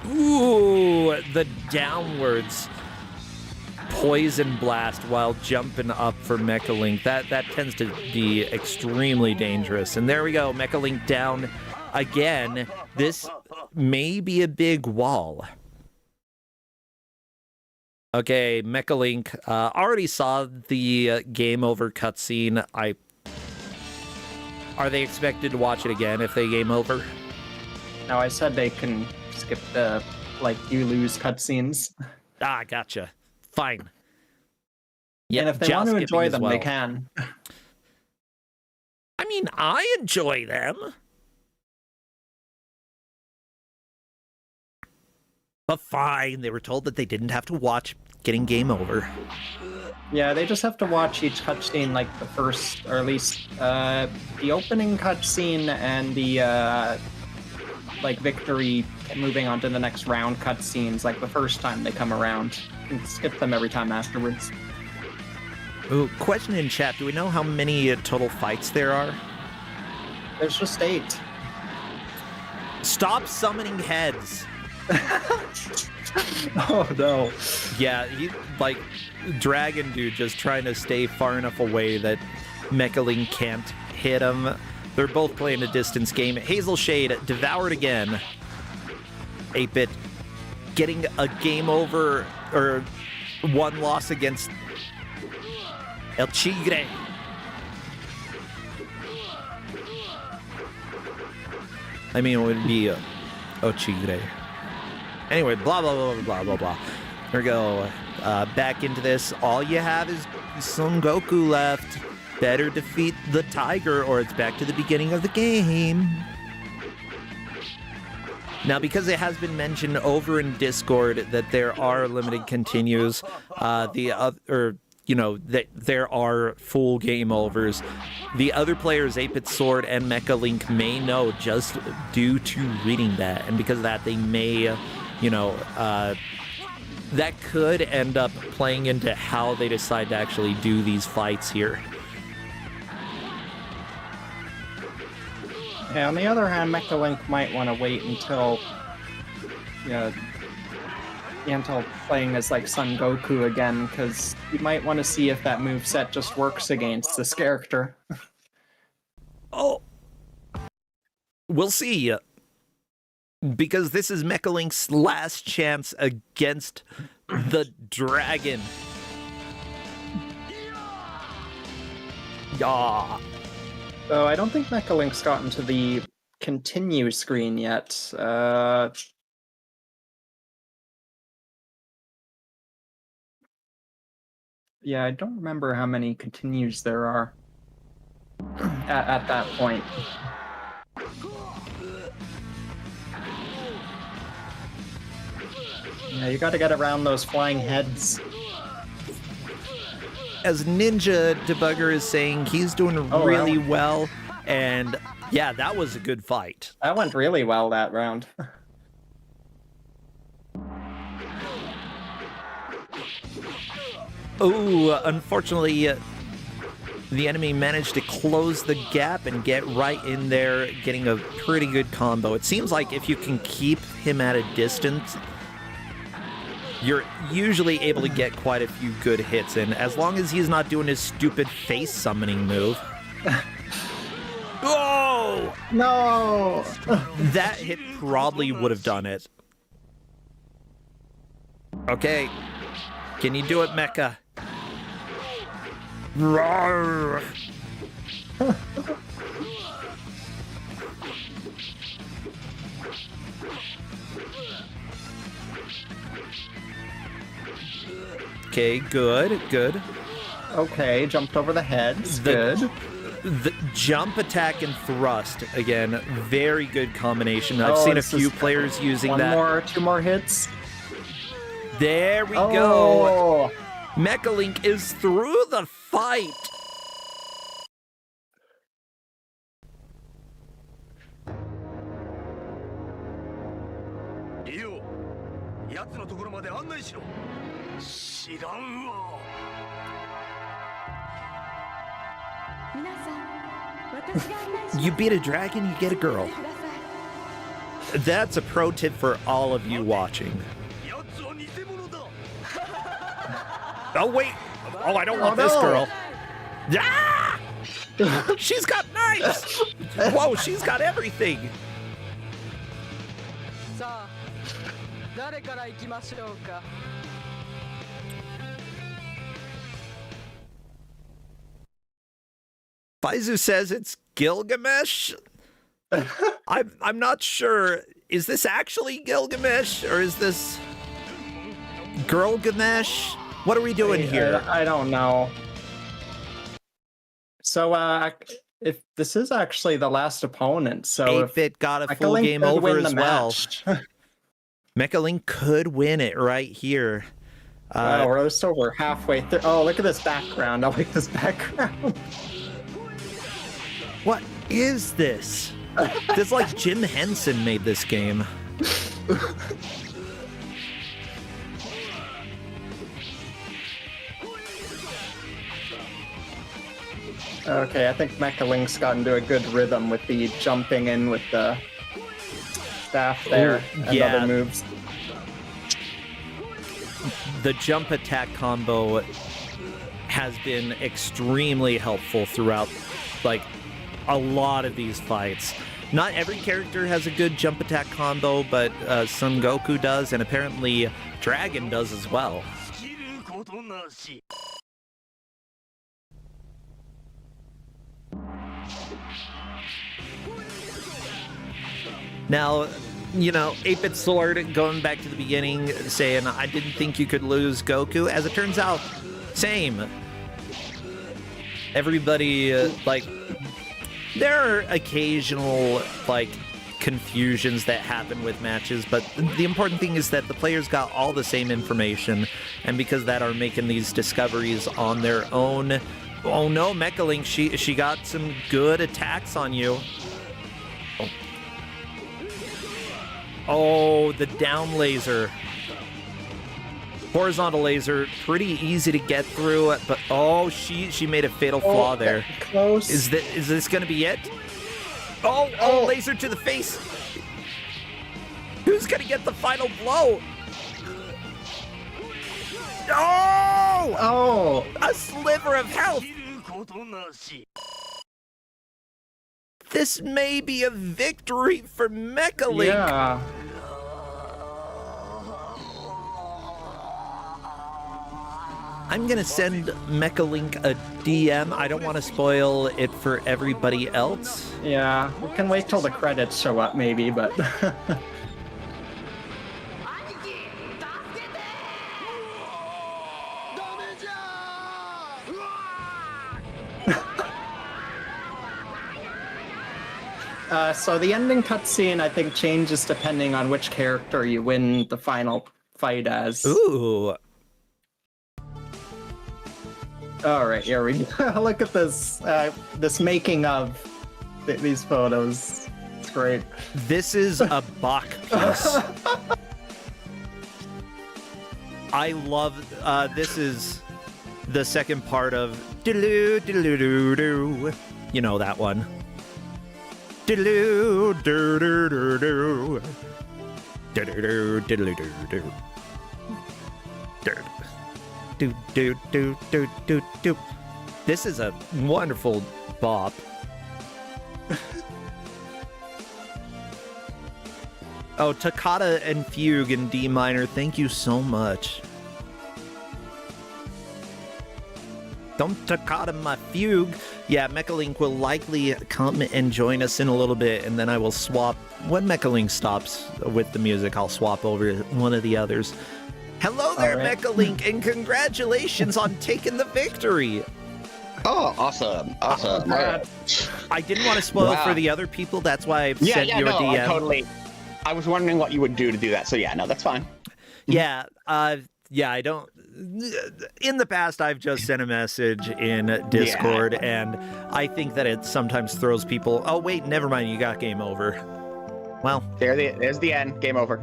Ooh, the downwards poison blast while jumping up for Mecha Link. That tends to be extremely dangerous. And there we go, Mecha Link down again. This may be a big wall. Okay, Mecha Link already saw the game over cutscene. Are they expected to watch it again if they game over? No, I said they can skip the, like, you lose cutscenes. Ah, gotcha. Fine. Yeah, and if they want to enjoy them, they can. I mean, I enjoy them. But fine, they were told that they didn't have to watch getting game over. Yeah, they just have to watch each cutscene, like the first, or at least the opening cutscene and the like victory moving on to the next round cutscenes, like the first time they come around. You can skip them every time afterwards. Ooh, question in chat, do we know how many total fights there are? There's just 8. Stop summoning heads! Oh no. Yeah, he, like, Dragon Dude just trying to stay far enough away that Mecha Link can't hit him. They're both playing a distance game. Hazel Shade devoured again. 8-Bit getting a game over, or one loss against El Chigre. I mean, it would be El Chigre. Anyway, blah, blah, blah, blah, blah, blah. Here we go. Back into this. All you have is Son Goku left. Better defeat the tiger or it's back to the beginning of the game. Now, because it has been mentioned over in Discord that there are limited continues, you know, that there are full game overs. The other players, 8-Bit Sword and Mecha Link, may know just due to reading that, and because of that, they may, you know, that could end up playing into how they decide to actually do these fights here. Yeah, on the other hand, Mecha Link might want to wait until, until playing as like Son Goku again, because you might want to see if that moveset just works against this character. Oh, we'll see. Because this is Mecha Link's last chance against the dragon. Yeah. So I don't think Mecha Link's gotten to the continue screen yet. Yeah, I don't remember how many continues there are at that point. Yeah, you gotta get around those flying heads. As Ninja Debugger is saying, he's doing really well, and yeah, that was a good fight. That went really well that round. Oh, unfortunately, the enemy managed to close the gap and get right in there, getting a pretty good combo. It seems like if you can keep him at a distance, you're usually able to get quite a few good hits in, as long as he's not doing his stupid face summoning move. Oh! No! That hit probably would have done it. Okay. Can you do it, Mecha? Roar! Okay, good, good. Okay, jumped over the heads. Good. The jump attack and thrust, again, very good combination. I've seen a few players using that. 2 more hits. There we go. Mecha Link is through the fight. You beat a dragon, you get a girl. That's a pro tip for all of you watching. Oh, wait. Oh, I don't want this girl. Ah! She's got knives. Whoa, she's got everything. Faizu says it's Gilgamesh. I'm not sure. Is this actually Gilgamesh or is this Girlgamesh? What are we doing here? I don't know. So, if this is actually the last opponent, so 8-Bit got a full game over as well. Mecha Link could win it right here. Wow, we're just over halfway through. Oh, look at this background. I like this background. What is this? It's like Jim Henson made this game. Okay, I think Mecha Link's got into a good rhythm with the jumping in with the staff there and other moves. The jump attack combo has been extremely helpful throughout, like, a lot of these fights. Not every character has a good jump attack combo, but Son Goku does, and apparently Dragon does as well. Now, you know, 8-Bit Sword, going back to the beginning, saying, I didn't think you could lose Goku. As it turns out, same. Everybody, like, there are occasional, like, confusions that happen with matches, but the important thing is that the players got all the same information, and because that are making these discoveries on their own. Oh no, Mecha Link, she got some good attacks on you. Oh, the down laser. Horizontal laser, pretty easy to get through, but oh, she made a fatal flaw there. Close. Is this gonna be it? Oh, laser to the face. Who's gonna get the final blow? Oh! A sliver of health. This may be a victory for Mecha Link. Yeah. I'm gonna send Mecha Link a DM. I don't want to spoil it for everybody else. Yeah. We can wait till the credits show up, maybe, but. So the ending cutscene, I think, changes depending on which character you win the final fight as. Ooh. All right, here we go. Look at this, this making of these photos. It's great. This is a Bach piece. I love. This is the second part of. You know that one. Do do do do do do do do do. This is a wonderful bop. Oh, Toccata and Fugue in D minor, thank you so much. Don't Toccata my Fugue. Yeah, Mecha Link will likely come and join us in a little bit, and then I will swap. When Mecha Link stops with the music, I'll swap over one of the others. Hello there, right. Mecha Link, and congratulations on taking the victory. Oh, awesome. Awesome. I didn't want to spoil for the other people, that's why I sent you a DM. Totally. I was wondering what you would do to do that, so yeah, no, that's fine. Yeah, I don't. In the past, I've just sent a message in Discord, and I think that it sometimes throws people. Oh wait, never mind. You got game over. Well, there's the end. Game over.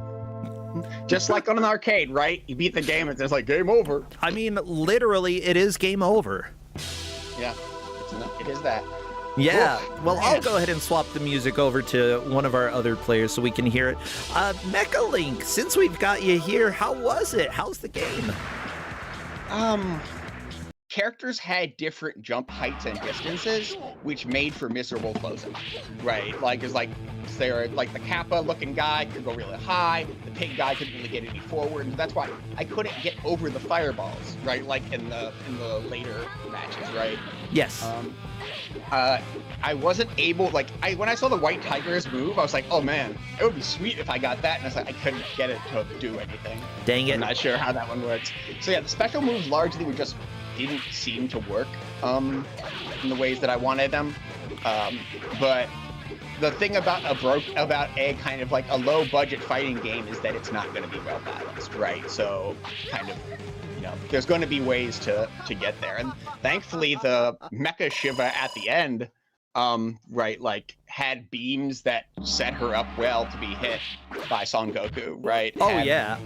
Just like on an arcade, right? You beat the game, and it's like game over. I mean, literally, it is game over. Yeah, it is that. Yeah, Oof, well, man. I'll go ahead and swap the music over to one of our other players so we can hear it. Mecha Link, since we've got you here, how was it? How's the game? Characters had different jump heights and distances, which made for miserable closing, right? Like, it's like, they're like the Kappa looking guy could go really high, the pig guy couldn't really get any forward, and that's why I couldn't get over the fireballs, right? Like in the later matches, right? Yes. I wasn't able, like, when I saw the White Tigers move, I was like, oh man, it would be sweet if I got that, and I was like, I couldn't get it to do anything. Dang it. I'm not sure how that one works. So yeah, the special moves largely were just didn't seem to work in the ways that I wanted them. But the thing about a kind of like a low budget fighting game is that it's not going to be well balanced, right? So kind of, you know, there's going to be ways to get there. And thankfully the Mecha Shiva at the end, right, like had beams that set her up well to be hit by Son Goku, right? Oh, yeah.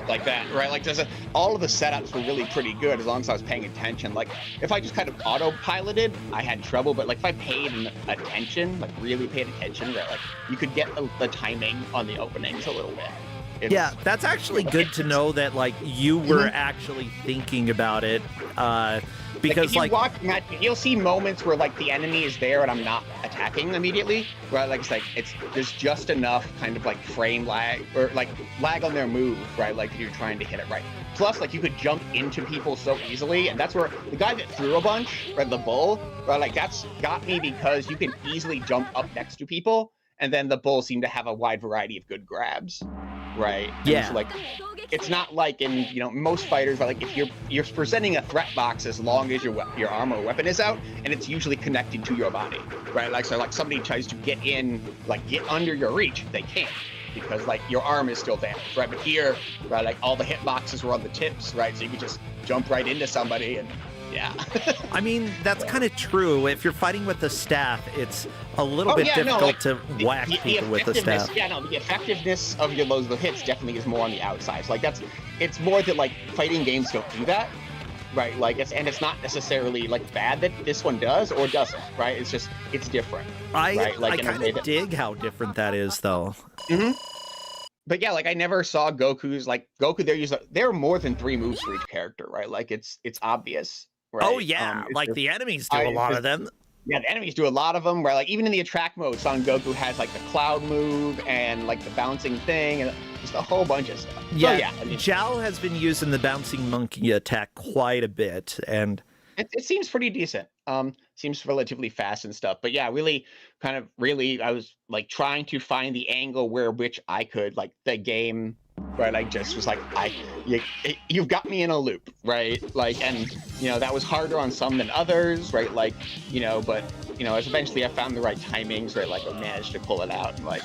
Like that, right? Like all of the setups were really pretty good as long as I was paying attention. Like if I just kind of autopiloted, I had trouble, but like if I paid attention, like really paid attention, right? Like you could get the timing on the openings a little bit. Yeah, that's actually good to know that like you were actually thinking about it. Because like, if you watch, you'll see moments where like the enemy is there and I'm not attacking immediately. Right, like there's just enough kind of like frame lag or like lag on their move, right? Like you're trying to hit it right. Plus, like you could jump into people so easily, and that's where the guy that threw a bunch, right, the bull, right, like that's got me because you can easily jump up next to people, and then the bull seemed to have a wide variety of good grabs. right? And Yeah. so, like, it's not like in most fighters, but like if you're presenting a threat box as long as your armor or weapon is out, and it's usually connected to your body, right? Like so, like somebody tries to get under your reach, they can't because like your arm is still damaged, right? But here, right, like all the hit boxes were on the tips, right? So you could just jump right into somebody and. Yeah. I mean, that's kind of true. If you're fighting with the staff, it's a little bit difficult to whack people with the staff. Yeah, no, the effectiveness of those hits definitely is more on the outside. So, like, it's more that, like, fighting games don't do that, right? Like, it's not necessarily, like, bad that this one does or doesn't, right? It's just, it's different. Right? Like, I kind of dig how different that is, though. Mm-hmm. But yeah, like I never saw Goku's there are more than 3 moves for each character, right? Like it's obvious. Right? Oh yeah, like the enemies do a lot of them. Yeah, the enemies do a lot of them, right? Like even in the attract mode, Son Goku has like the cloud move and like the bouncing thing and just a whole bunch of stuff. Yeah, so, yeah. I mean, Zhao has been using the bouncing monkey attack quite a bit, and it seems pretty decent. Seems relatively fast and stuff. But yeah, really, I was like trying to find the angle which I could like the game. Right, like just was like you've got me in a loop, right? Like, and that was harder on some than others, right? Like, but as eventually I found the right timings, right? Like I managed to pull it out, and like,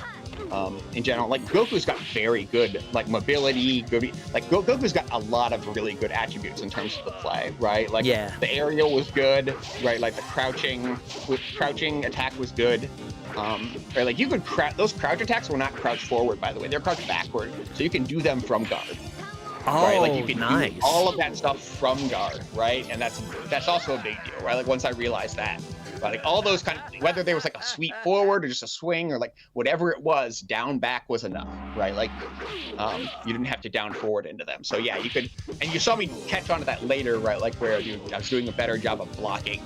in general, like Goku's got very good like mobility, Goku's got a lot of really good attributes in terms of the play, right? Like, the aerial was good, right? Like the crouching attack was good. Right, like you could those crouch attacks were not crouch forward, by the way. They're crouch backward, so you can do them from guard. Oh, right? Like you can nice. do all of that stuff from guard, right? And that's also a big deal, right? Like once I realized that, right? Like all those whether there was like a sweep forward or just a swing or like whatever it was, down back was enough, right? Like you didn't have to down forward into them. So yeah, you could, and you saw me catch on to that later, right? Like where I was doing a better job of blocking.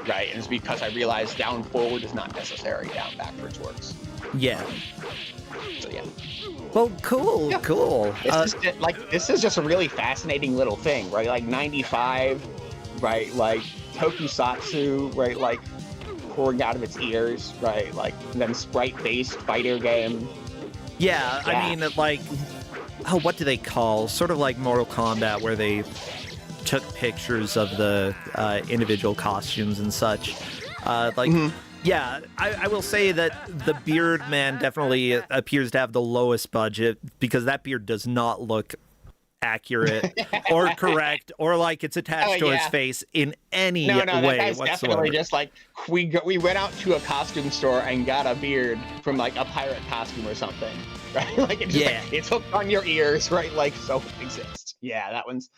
Right, and it's because I realized down forward is not necessary, down backwards works. Yeah. So yeah. Well, cool, cool. This is just a really fascinating little thing, right? Like 95, right? Like tokusatsu, right? Like pouring out of its ears, right? Like then sprite-based fighter game. Yeah, I mean, like, what do they call? Sort of like Mortal Kombat, where they took pictures of the individual costumes and such. Yeah, I will say that the Beard Man definitely appears to have the lowest budget because that beard does not look accurate or correct or like it's attached to his face in any way that guy's whatsoever. Definitely just like we went out to a costume store and got a beard from like a pirate costume or something, right? Like it's hooked on your ears, right? Like so it exists. Yeah, that one's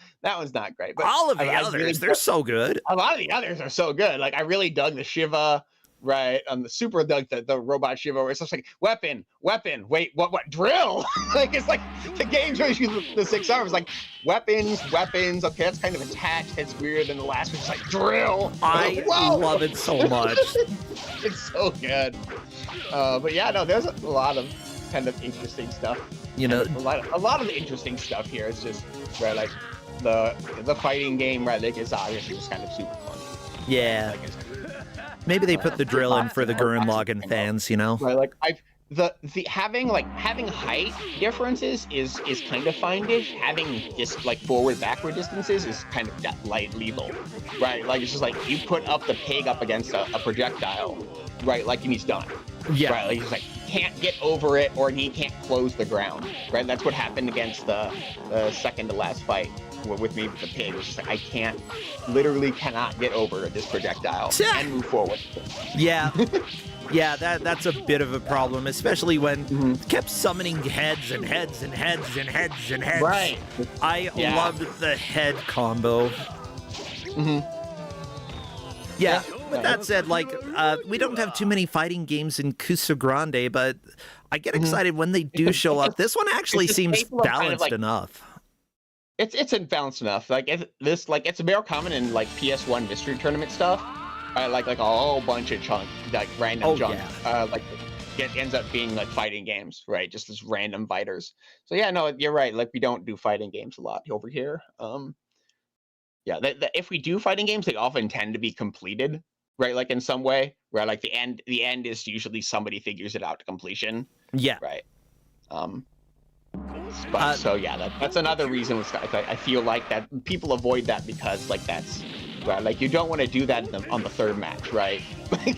not great. But all of the others, they're so good. A lot of the others are so good. Like I really dug the Shiva. Right, the super dug the robot Shiva, where it's just like weapon, wait, what, drill? Like it's like the game shows you the 6 arms, like weapons. Okay, that's kind of attached. It's weird. And the last one's like drill. I love it so much. It's so good. But yeah, no, there's a lot of kind of interesting stuff. A lot of the interesting stuff here is just right, like the fighting game, right? Like it's obviously just kind of super fun. Yeah. Like, maybe they put the drill in for the Gurren Lagann fans, Right, like the having height differences is kind of fine-ish. Having just like backward distances is kind of light lethal, right? Like it's just like you put up the pig up against a projectile, right? Like and he's done. Yeah. Right, like he's like can't get over it or he can't close the ground. Right, that's what happened against the second to last fight. With me with the pig, it's just like I literally cannot get over this projectile and move forward. Yeah. Yeah, that's a bit of a problem, especially when it kept summoning heads and heads and heads and heads and heads. Right. I loved the head combo. Yeah. With that said, like, we don't have too many fighting games in Kusogrande, but I get excited when they do show up. This one actually seems balanced enough. It's balanced enough. Like it's more common in like PS1 mystery tournament stuff. Like a whole bunch of random junk. Yeah. Like it ends up being like fighting games, right? Just as random fighters. So yeah, no, you're right. Like we don't do fighting games a lot over here. If we do fighting games, they often tend to be completed, right? Like in some way, right? Like the end is usually somebody figures it out to completion. Yeah. Right. is. But so yeah, that's another reason with Sky. I feel like that people avoid that because like that's right. Like you don't want to do that on the third match, right? Like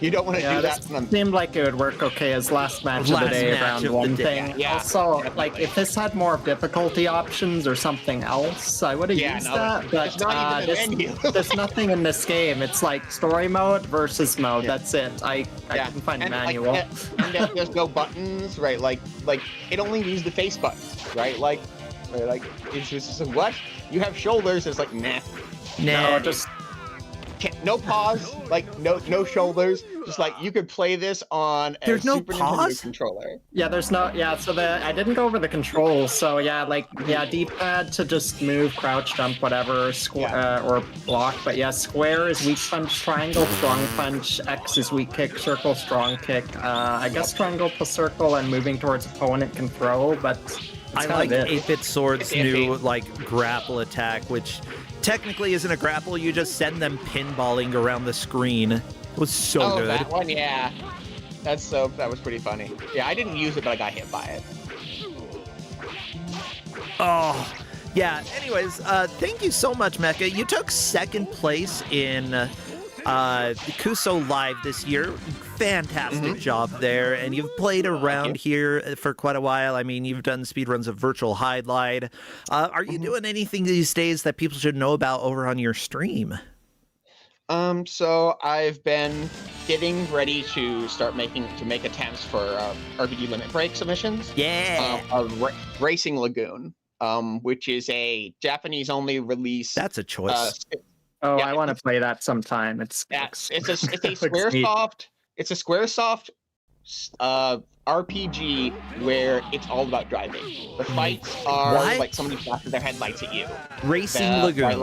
you don't want to do that. Seemed like it would work okay as last match of the day, round one thing. Yeah, also, definitely. like if this had more difficulty options or something else, I would have used that. But there's nothing in this game. It's like story mode versus mode. That's it. I couldn't find a manual. Like, and there's no buttons, right? Like it only uses the face buttons, right? Like it's just what you have shoulders. It's like nah, no, just. No pause, like no shoulders. Just like you could play this on a There's no Super pause? Nintendo controller. Yeah, there's no. Yeah, so I didn't go over the controls. So D-pad to just move, crouch, jump, whatever, or block. But yeah, square is weak punch, triangle, strong punch, X is weak kick, circle, strong kick. I guess triangle plus circle and moving towards opponent can throw, but I like 8-Bit Sword's new grapple attack, which technically isn't a grapple. You just send them pinballing around the screen. It was so good. That one, yeah. That was pretty funny. Yeah, I didn't use it, but I got hit by it. Oh, yeah. Anyways, thank you so much, Mecha. You took second place in Kuso Live this year. Fantastic job there, and you've played around here for quite a while. I mean, you've done speedruns of Virtual Highlight. Are you doing anything these days that people should know about over on your stream? So I've been getting ready to make attempts for RPG Limit Break submissions. Yeah. Racing Lagoon, which is a Japanese-only release. That's a choice. I want to play that sometime. It's a SquareSoft. It's a SquareSoft RPG where it's all about driving. The fights are like somebody flashes their headlights at you. Racing Lagoon.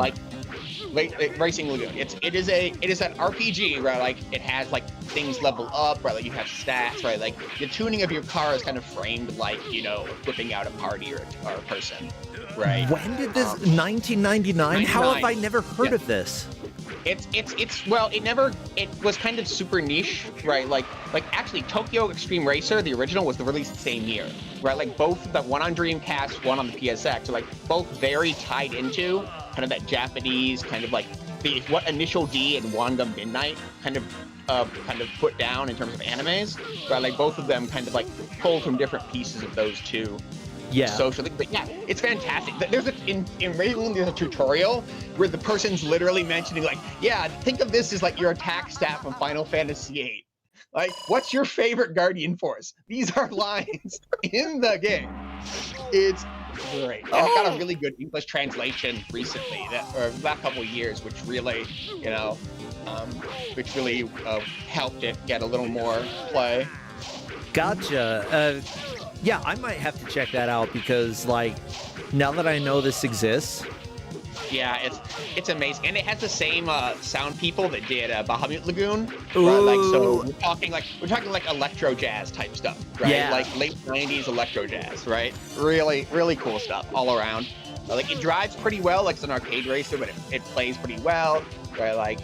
Racing Lagoon. It is an RPG where like it has like things level up, right? Like you have stats, right? Like the tuning of your car is kind of framed like, whipping out a party or a person, right? When did this? 1999? How have I never heard of this? It was kind of super niche, right? Like actually Tokyo Extreme Racer, the original, was released the same year, right? Like both, that one on Dreamcast, one on the PSX, are like both very tied into kind of that Japanese kind of like what Initial D and Wanda Midnight kind of put down in terms of animes, right? Like both of them kind of like pulled from different pieces of those two. Yeah. Socially, but yeah, it's fantastic. In Rayloon, there's a tutorial where the person's literally mentioning like, yeah, think of this as like your attack stat from Final Fantasy VIII. Like, what's your favorite Guardian Force? These are lines in the game. It's great. And it got a really good English translation recently, or the last couple of years, which really, helped it get a little more play. Gotcha. Yeah, I might have to check that out because, like, now that I know this exists. Yeah, it's amazing, and it has the same sound people that did Bahamut Lagoon. Ooh. Right? Like, so we're talking like electro jazz type stuff, right? Yeah. Like late '90s electro jazz, right? Really, really cool stuff all around. Like it drives pretty well, like it's an arcade racer, but it plays pretty well, right? Like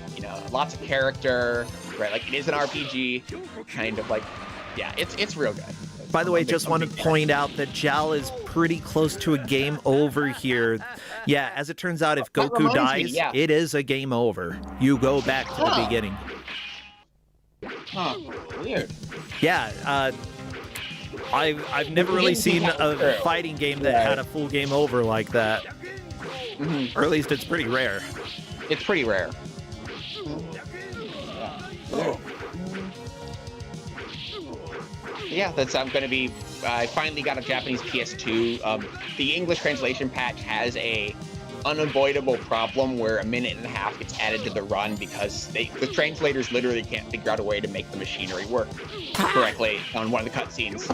lots of character, right? Like it is an RPG, kind of like, yeah, it's real good. By the way, just want to point out that Jal is pretty close to a game over here. Yeah, as it turns out, if Goku dies, it is a game over. You go back to the beginning. Huh, weird. Yeah, I've never really seen a fighting game that had a full game over like that. Or at least it's pretty rare. It's pretty rare. Yeah, I finally got a Japanese PS2. The English translation patch has a unavoidable problem where a minute and a half gets added to the run because the translators literally can't figure out a way to make the machinery work correctly on one of the cutscenes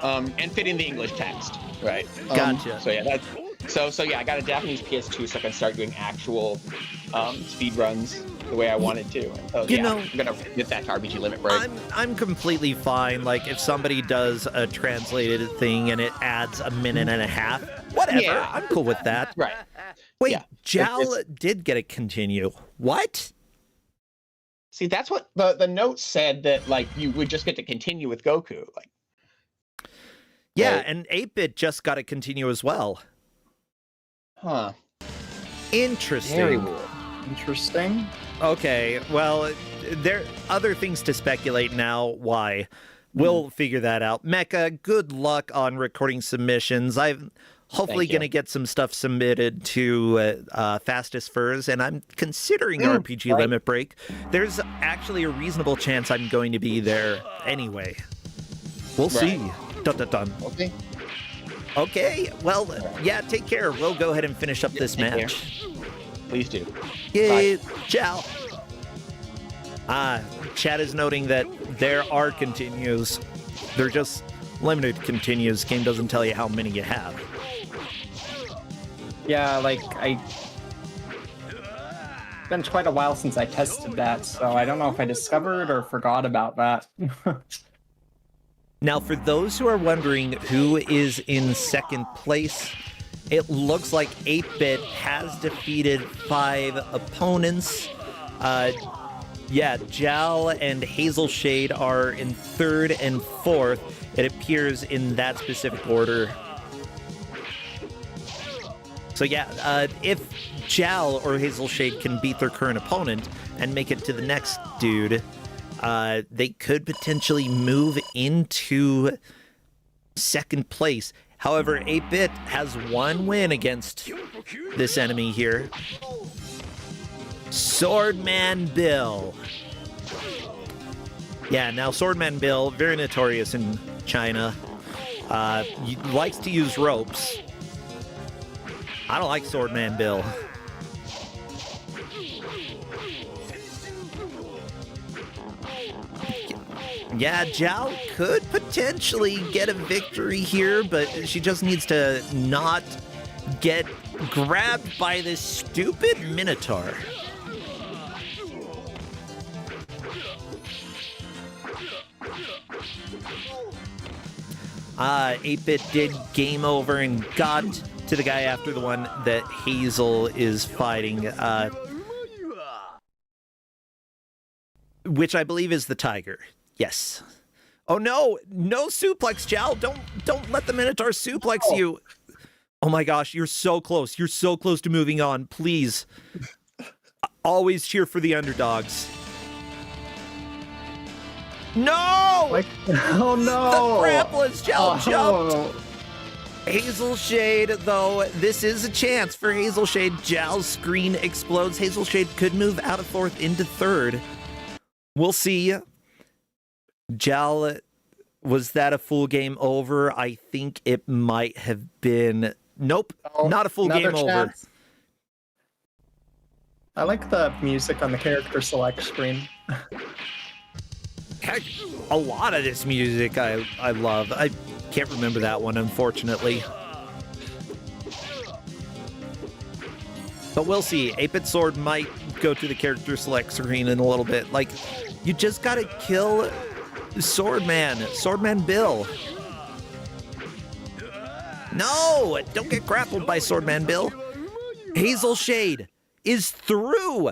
and fit in the English text, right? Gotcha. So I got a Japanese PS2 so I can start doing actual speed runs the way I wanted to. So, I'm gonna get that to RPG Limit Break. I'm completely fine. Like if somebody does a translated thing and it adds a minute and a half, whatever. Yeah. I'm cool with that. Right. Wait, Jal did get a continue. What? See, that's what the note said, that like you would just get to continue with Goku. Like. Yeah, Right. and 8-Bit just got to continue as well. Huh. Interesting. Very weird. Interesting. Okay, well, there are other things to speculate now. Why? We'll figure that out. Mecha, good luck on recording submissions. I'm hopefully Thank you. going to get some stuff submitted to Fastest Furs, and I'm considering RPG right. Limit Break. There's actually a reasonable chance I'm going to be there anyway. We'll see. Dun, dun, dun. Okay. Okay, well, yeah, take care. We'll go ahead and finish up this take care. match. Please do. Yay, ciao. Chat is noting that there are continues. They're just limited continues. Game doesn't tell you how many you have. Yeah, like it's been quite a while since I tested that, so I don't know if I discovered or forgot about that. Now, for those who are wondering who is in second place, it looks like 8-Bit has defeated 5 opponents. Yeah, Jal and Hazel Shade are in 3rd and 4th. It appears in that specific order. So yeah, if Jal or Hazel Shade can beat their current opponent and make it to the next dude, they could potentially move into second place. However, 8-Bit has 1 win against this enemy here. Swordman Bill. Yeah, now Swordman Bill, very notorious in China, likes to use ropes. I don't like Swordman Bill. Yeah, Zhao could potentially get a victory here, but she just needs to not get grabbed by this stupid Minotaur. 8-Bit did game over and got to the guy after the one that Hazel is fighting, which I believe is the tiger. Yes. Oh no, no suplex, Jal. Don't let the Minotaur suplex you. Oh my gosh, you're so close. You're so close to moving on. Please. Always cheer for the underdogs. No! Like, oh no! The grappler's Jal jumped. Oh. Hazel Shade, though, this is a chance for Hazel Shade. Jal's screen explodes. Hazel Shade could move out of 4th into 3rd. We'll see. Jal, was that a full game over? I think it might have been. Nope, not a full Another game over. chance. I like the music on the character select screen. Heck, a lot of this music I love. I can't remember that one, unfortunately. But we'll see. 8-Bit Sword might go to the character select screen in a little bit. Like, you just gotta kill Swordman Bill. No, don't get grappled by Swordman Bill. Hazel Shade is through.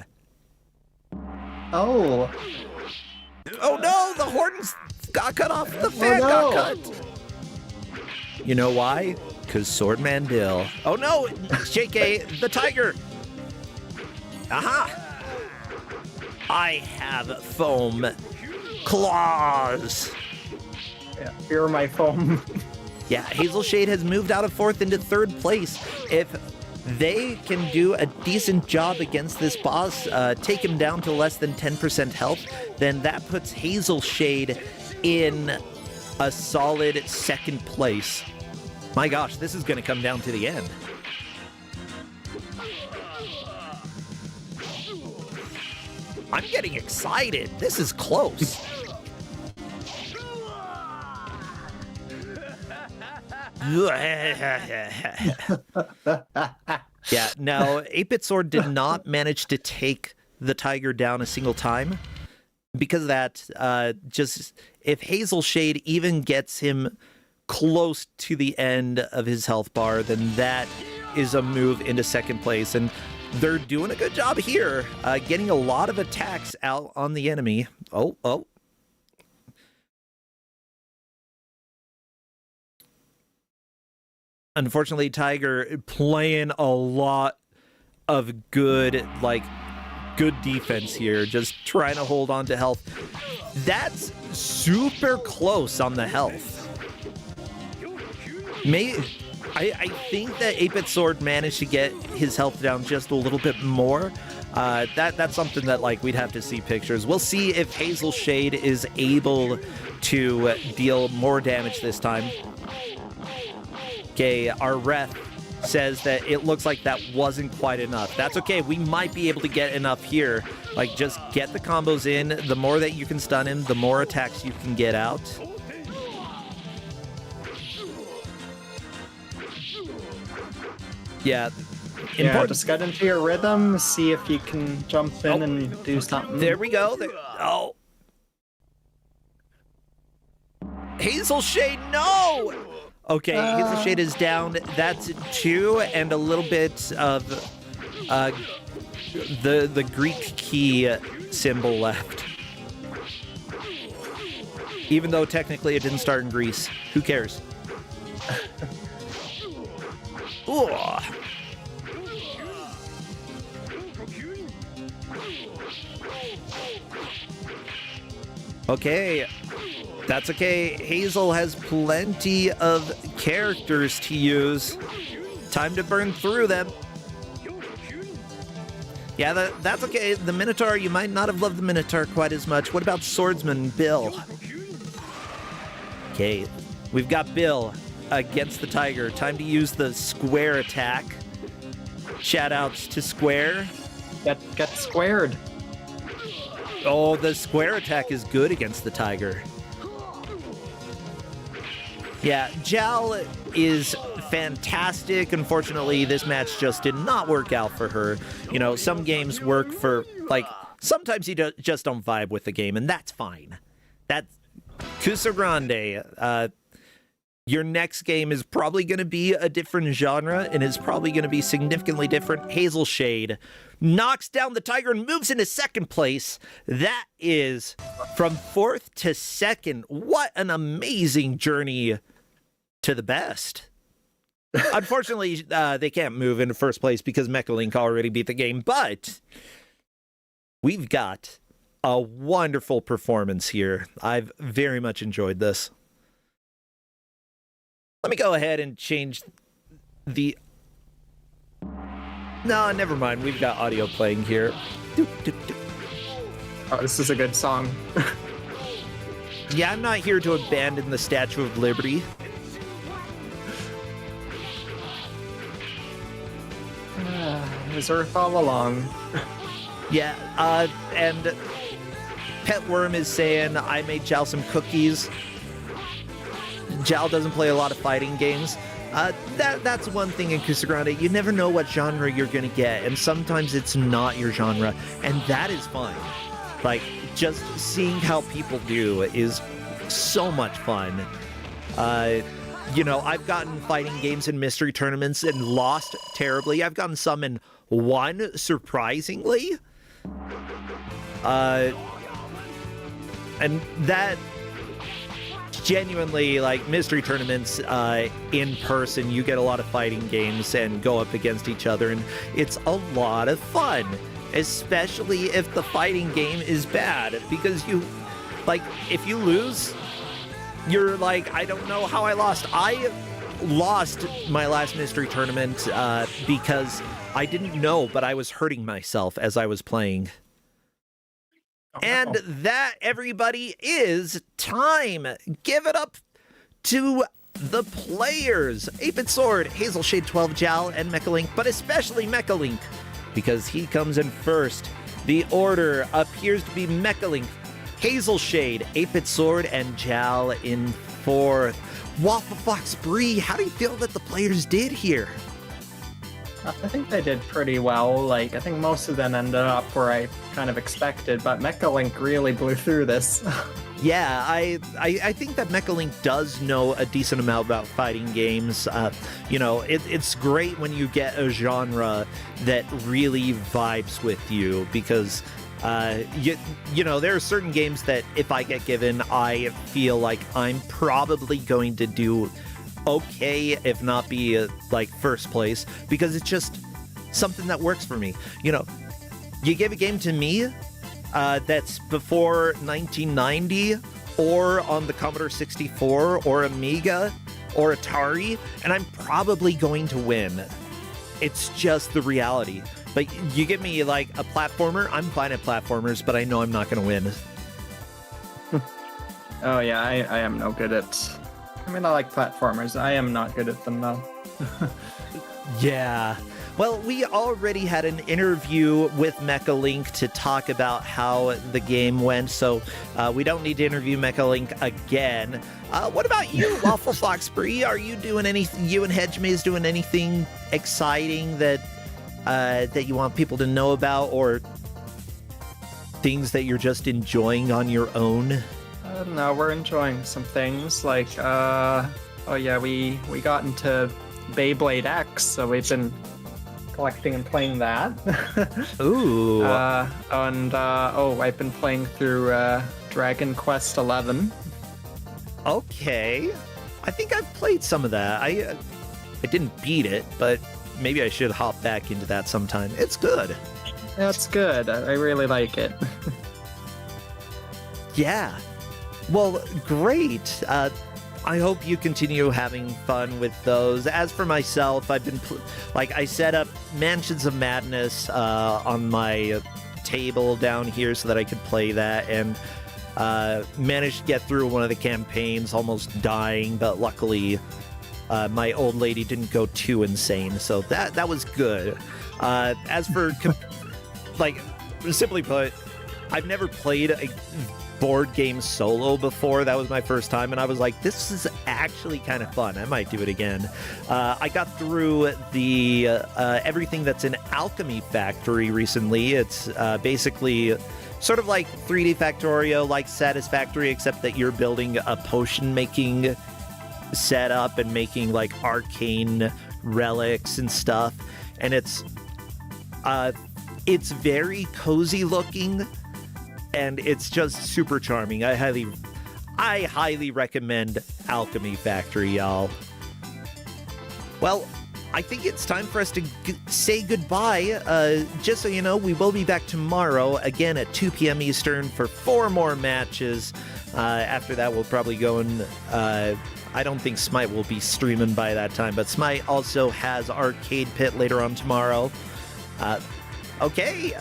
Oh. Oh no, the horns got cut off. The fan no. got cut. You know why? Because Swordman Bill. Oh no, JK, the tiger. Aha! I have foam claws. Yeah, here are my foam. Yeah, Hazel Shade has moved out of 4th into 3rd place. If they can do a decent job against this boss, take him down to less than 10% health, then that puts Hazel Shade in a solid 2nd place. My gosh, this is going to come down to the end. I'm getting excited. This is close. Yeah, now 8-Bit Sword did not manage to take the tiger down a single time. Because of that, just if Hazel Shade even gets him close to the end of his health bar, then that is a move into 2nd place. And they're doing a good job here, getting a lot of attacks out on the enemy. Oh. Unfortunately, Tiger playing a lot of good defense here, just trying to hold on to health. That's super close on the health. I think that 8-Bit Sword managed to get his health down just a little bit more. That's something that we'd have to see pictures. We'll see if Hazel Shade is able to deal more damage this time. Okay, our ref says that it looks like that wasn't quite enough. That's okay. We might be able to get enough here. Just get the combos in. The more that you can stun him, the more attacks you can get out. Yeah. Yeah, just get into your rhythm, see if you can jump in and do something. There we go. Oh. Hazel Shade, no! Okay, Hazel Shade is down. That's 2 and a little bit of the Greek key symbol left. Even though technically it didn't start in Greece. Who cares? Ooh. Okay, that's okay. Hazel has plenty of characters to use. Time to burn through them. Yeah, that's okay. The Minotaur, you might not have loved the Minotaur quite as much. What about Swordsman Bill? Okay, we've got Bill against the Tiger. Time to use the square attack. Shoutouts to Square. Get squared. Oh, the square attack is good against the Tiger. Yeah, Jal is fantastic. Unfortunately, this match just did not work out for her. You know, some games work for, sometimes you just don't vibe with the game, and that's fine. That's Kusogrande. Your next game is probably going to be a different genre, and is probably going to be significantly different. Hazel Shade knocks down the Tiger and moves into second place. That is from 4th to 2nd. What an amazing journey to the best. Unfortunately, they can't move into first place because Mechalink already beat the game, but we've got a wonderful performance here. I've very much enjoyed this. Let me go ahead and change the... No, never mind. We've got audio playing here. Oh, this is a good song. Yeah, I'm not here to abandon the Statue of Liberty. Is Earth all along? Yeah, and Pet Worm is saying, I made Jal some cookies. Jal doesn't play a lot of fighting games. That's one thing in Kusogrande. You never know what genre you're going to get, and sometimes it's not your genre, and that is fun. Just seeing how people do is so much fun. I've gotten fighting games in mystery tournaments and lost terribly. I've gotten some and won surprisingly. And that genuinely, mystery tournaments in person, you get a lot of fighting games and go up against each other, and it's a lot of fun, especially if the fighting game is bad, because if you lose, you're I don't know how I lost. I lost my last mystery tournament because I didn't know, but I was hurting myself as I was playing. And that, everybody, is time. Give it up to the players. 8-Bit Sword, Hazel Shade 12, Jal, and Mechalink, but especially Mechalink, because he comes in first. The order appears to be Mechalink, Hazel Shade, 8-Bit Sword, and Jal in 4th. Waffle Fox Bree, how do you feel that the players did here? I think they did pretty well. I think most of them ended up where I kind of expected, but Mechalink really blew through this. Yeah, I think that Mechalink does know a decent amount about fighting games. It's great when you get a genre that really vibes with you, because there are certain games that if I get given, I feel like I'm probably going to do okay, if not be like first place, because it's just something that works for me. You know, you give a game to me that's before 1990 or on the Commodore 64 or Amiga or Atari, and I'm probably going to win. It's just the reality. But you give me like a platformer, I'm fine at platformers, but I know I'm not going to win. Oh yeah, I am no good at... I mean, I like platformers. I am not good at them, though. Yeah. Well, we already had an interview with Mechalink to talk about how the game went, so we don't need to interview Mechalink again. What about you, Waffle Fox Bree? Are you doing anything? You and Hedgemaze doing anything exciting that you want people to know about, or things that you're just enjoying on your own? No, we're enjoying some things, like, oh yeah, we got into Beyblade X, so we've been collecting and playing that. Ooh. I've been playing through Dragon Quest XI. Okay. I think I've played some of that. I didn't beat it, but maybe I should hop back into that sometime. It's good. Yeah, it's good. I really like it. Yeah. Well, great. I hope you continue having fun with those. As for myself, I've been, I set up Mansions of Madness on my table down here so that I could play that, and managed to get through one of the campaigns, almost dying, but luckily my old lady didn't go too insane, so that was good. As for, simply put, I've never played a board game solo before. That was my first time, and I was like, this is actually kind of fun. I might do it again. I got through the everything that's in Alchemy Factory recently. It's basically sort of like 3D Factorio, like Satisfactory, except that you're building a potion making setup and making like arcane relics and stuff, and it's very cozy looking, and it's just super charming. I highly recommend Alchemy Factory, y'all. Well, I think it's time for us to say goodbye. Just so you know, we will be back tomorrow, again at 2 p.m. Eastern, for 4 more matches. After that, we'll probably go and... I don't think Smite will be streaming by that time, but Smite also has Arcade Pit later on tomorrow. Okay.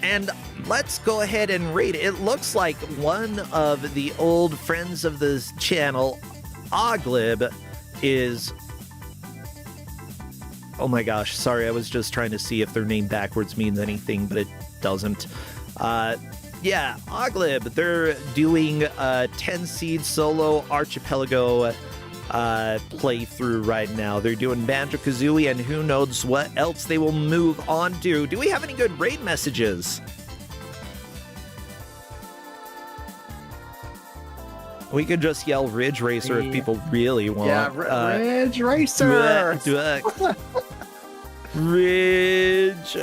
And let's go ahead and rate it. It looks like one of the old friends of this channel, Oglib, is... Oh my gosh, sorry, I was just trying to see if their name backwards means anything, but it doesn't. Yeah, Oglib, they're doing a 10-seed solo Archipelago playthrough right now. They're doing Banjo-Kazooie, and who knows what else they will move on to. Do we have any good raid messages? We could just yell Ridge Racer if people really want. Yeah, Ridge Racer! Ridge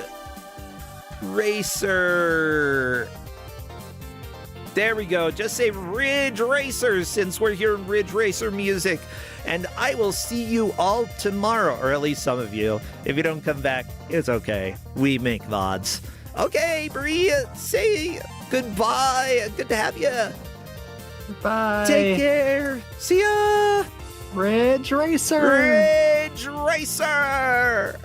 Racer! There we go. Just say Ridge Racer since we're hearing Ridge Racer music. And I will see you all tomorrow, or at least some of you. If you don't come back, it's okay. We make VODs. Okay, Bree, say goodbye. Good to have you. Bye. Take care. See ya. Ridge Racer. Ridge Racer.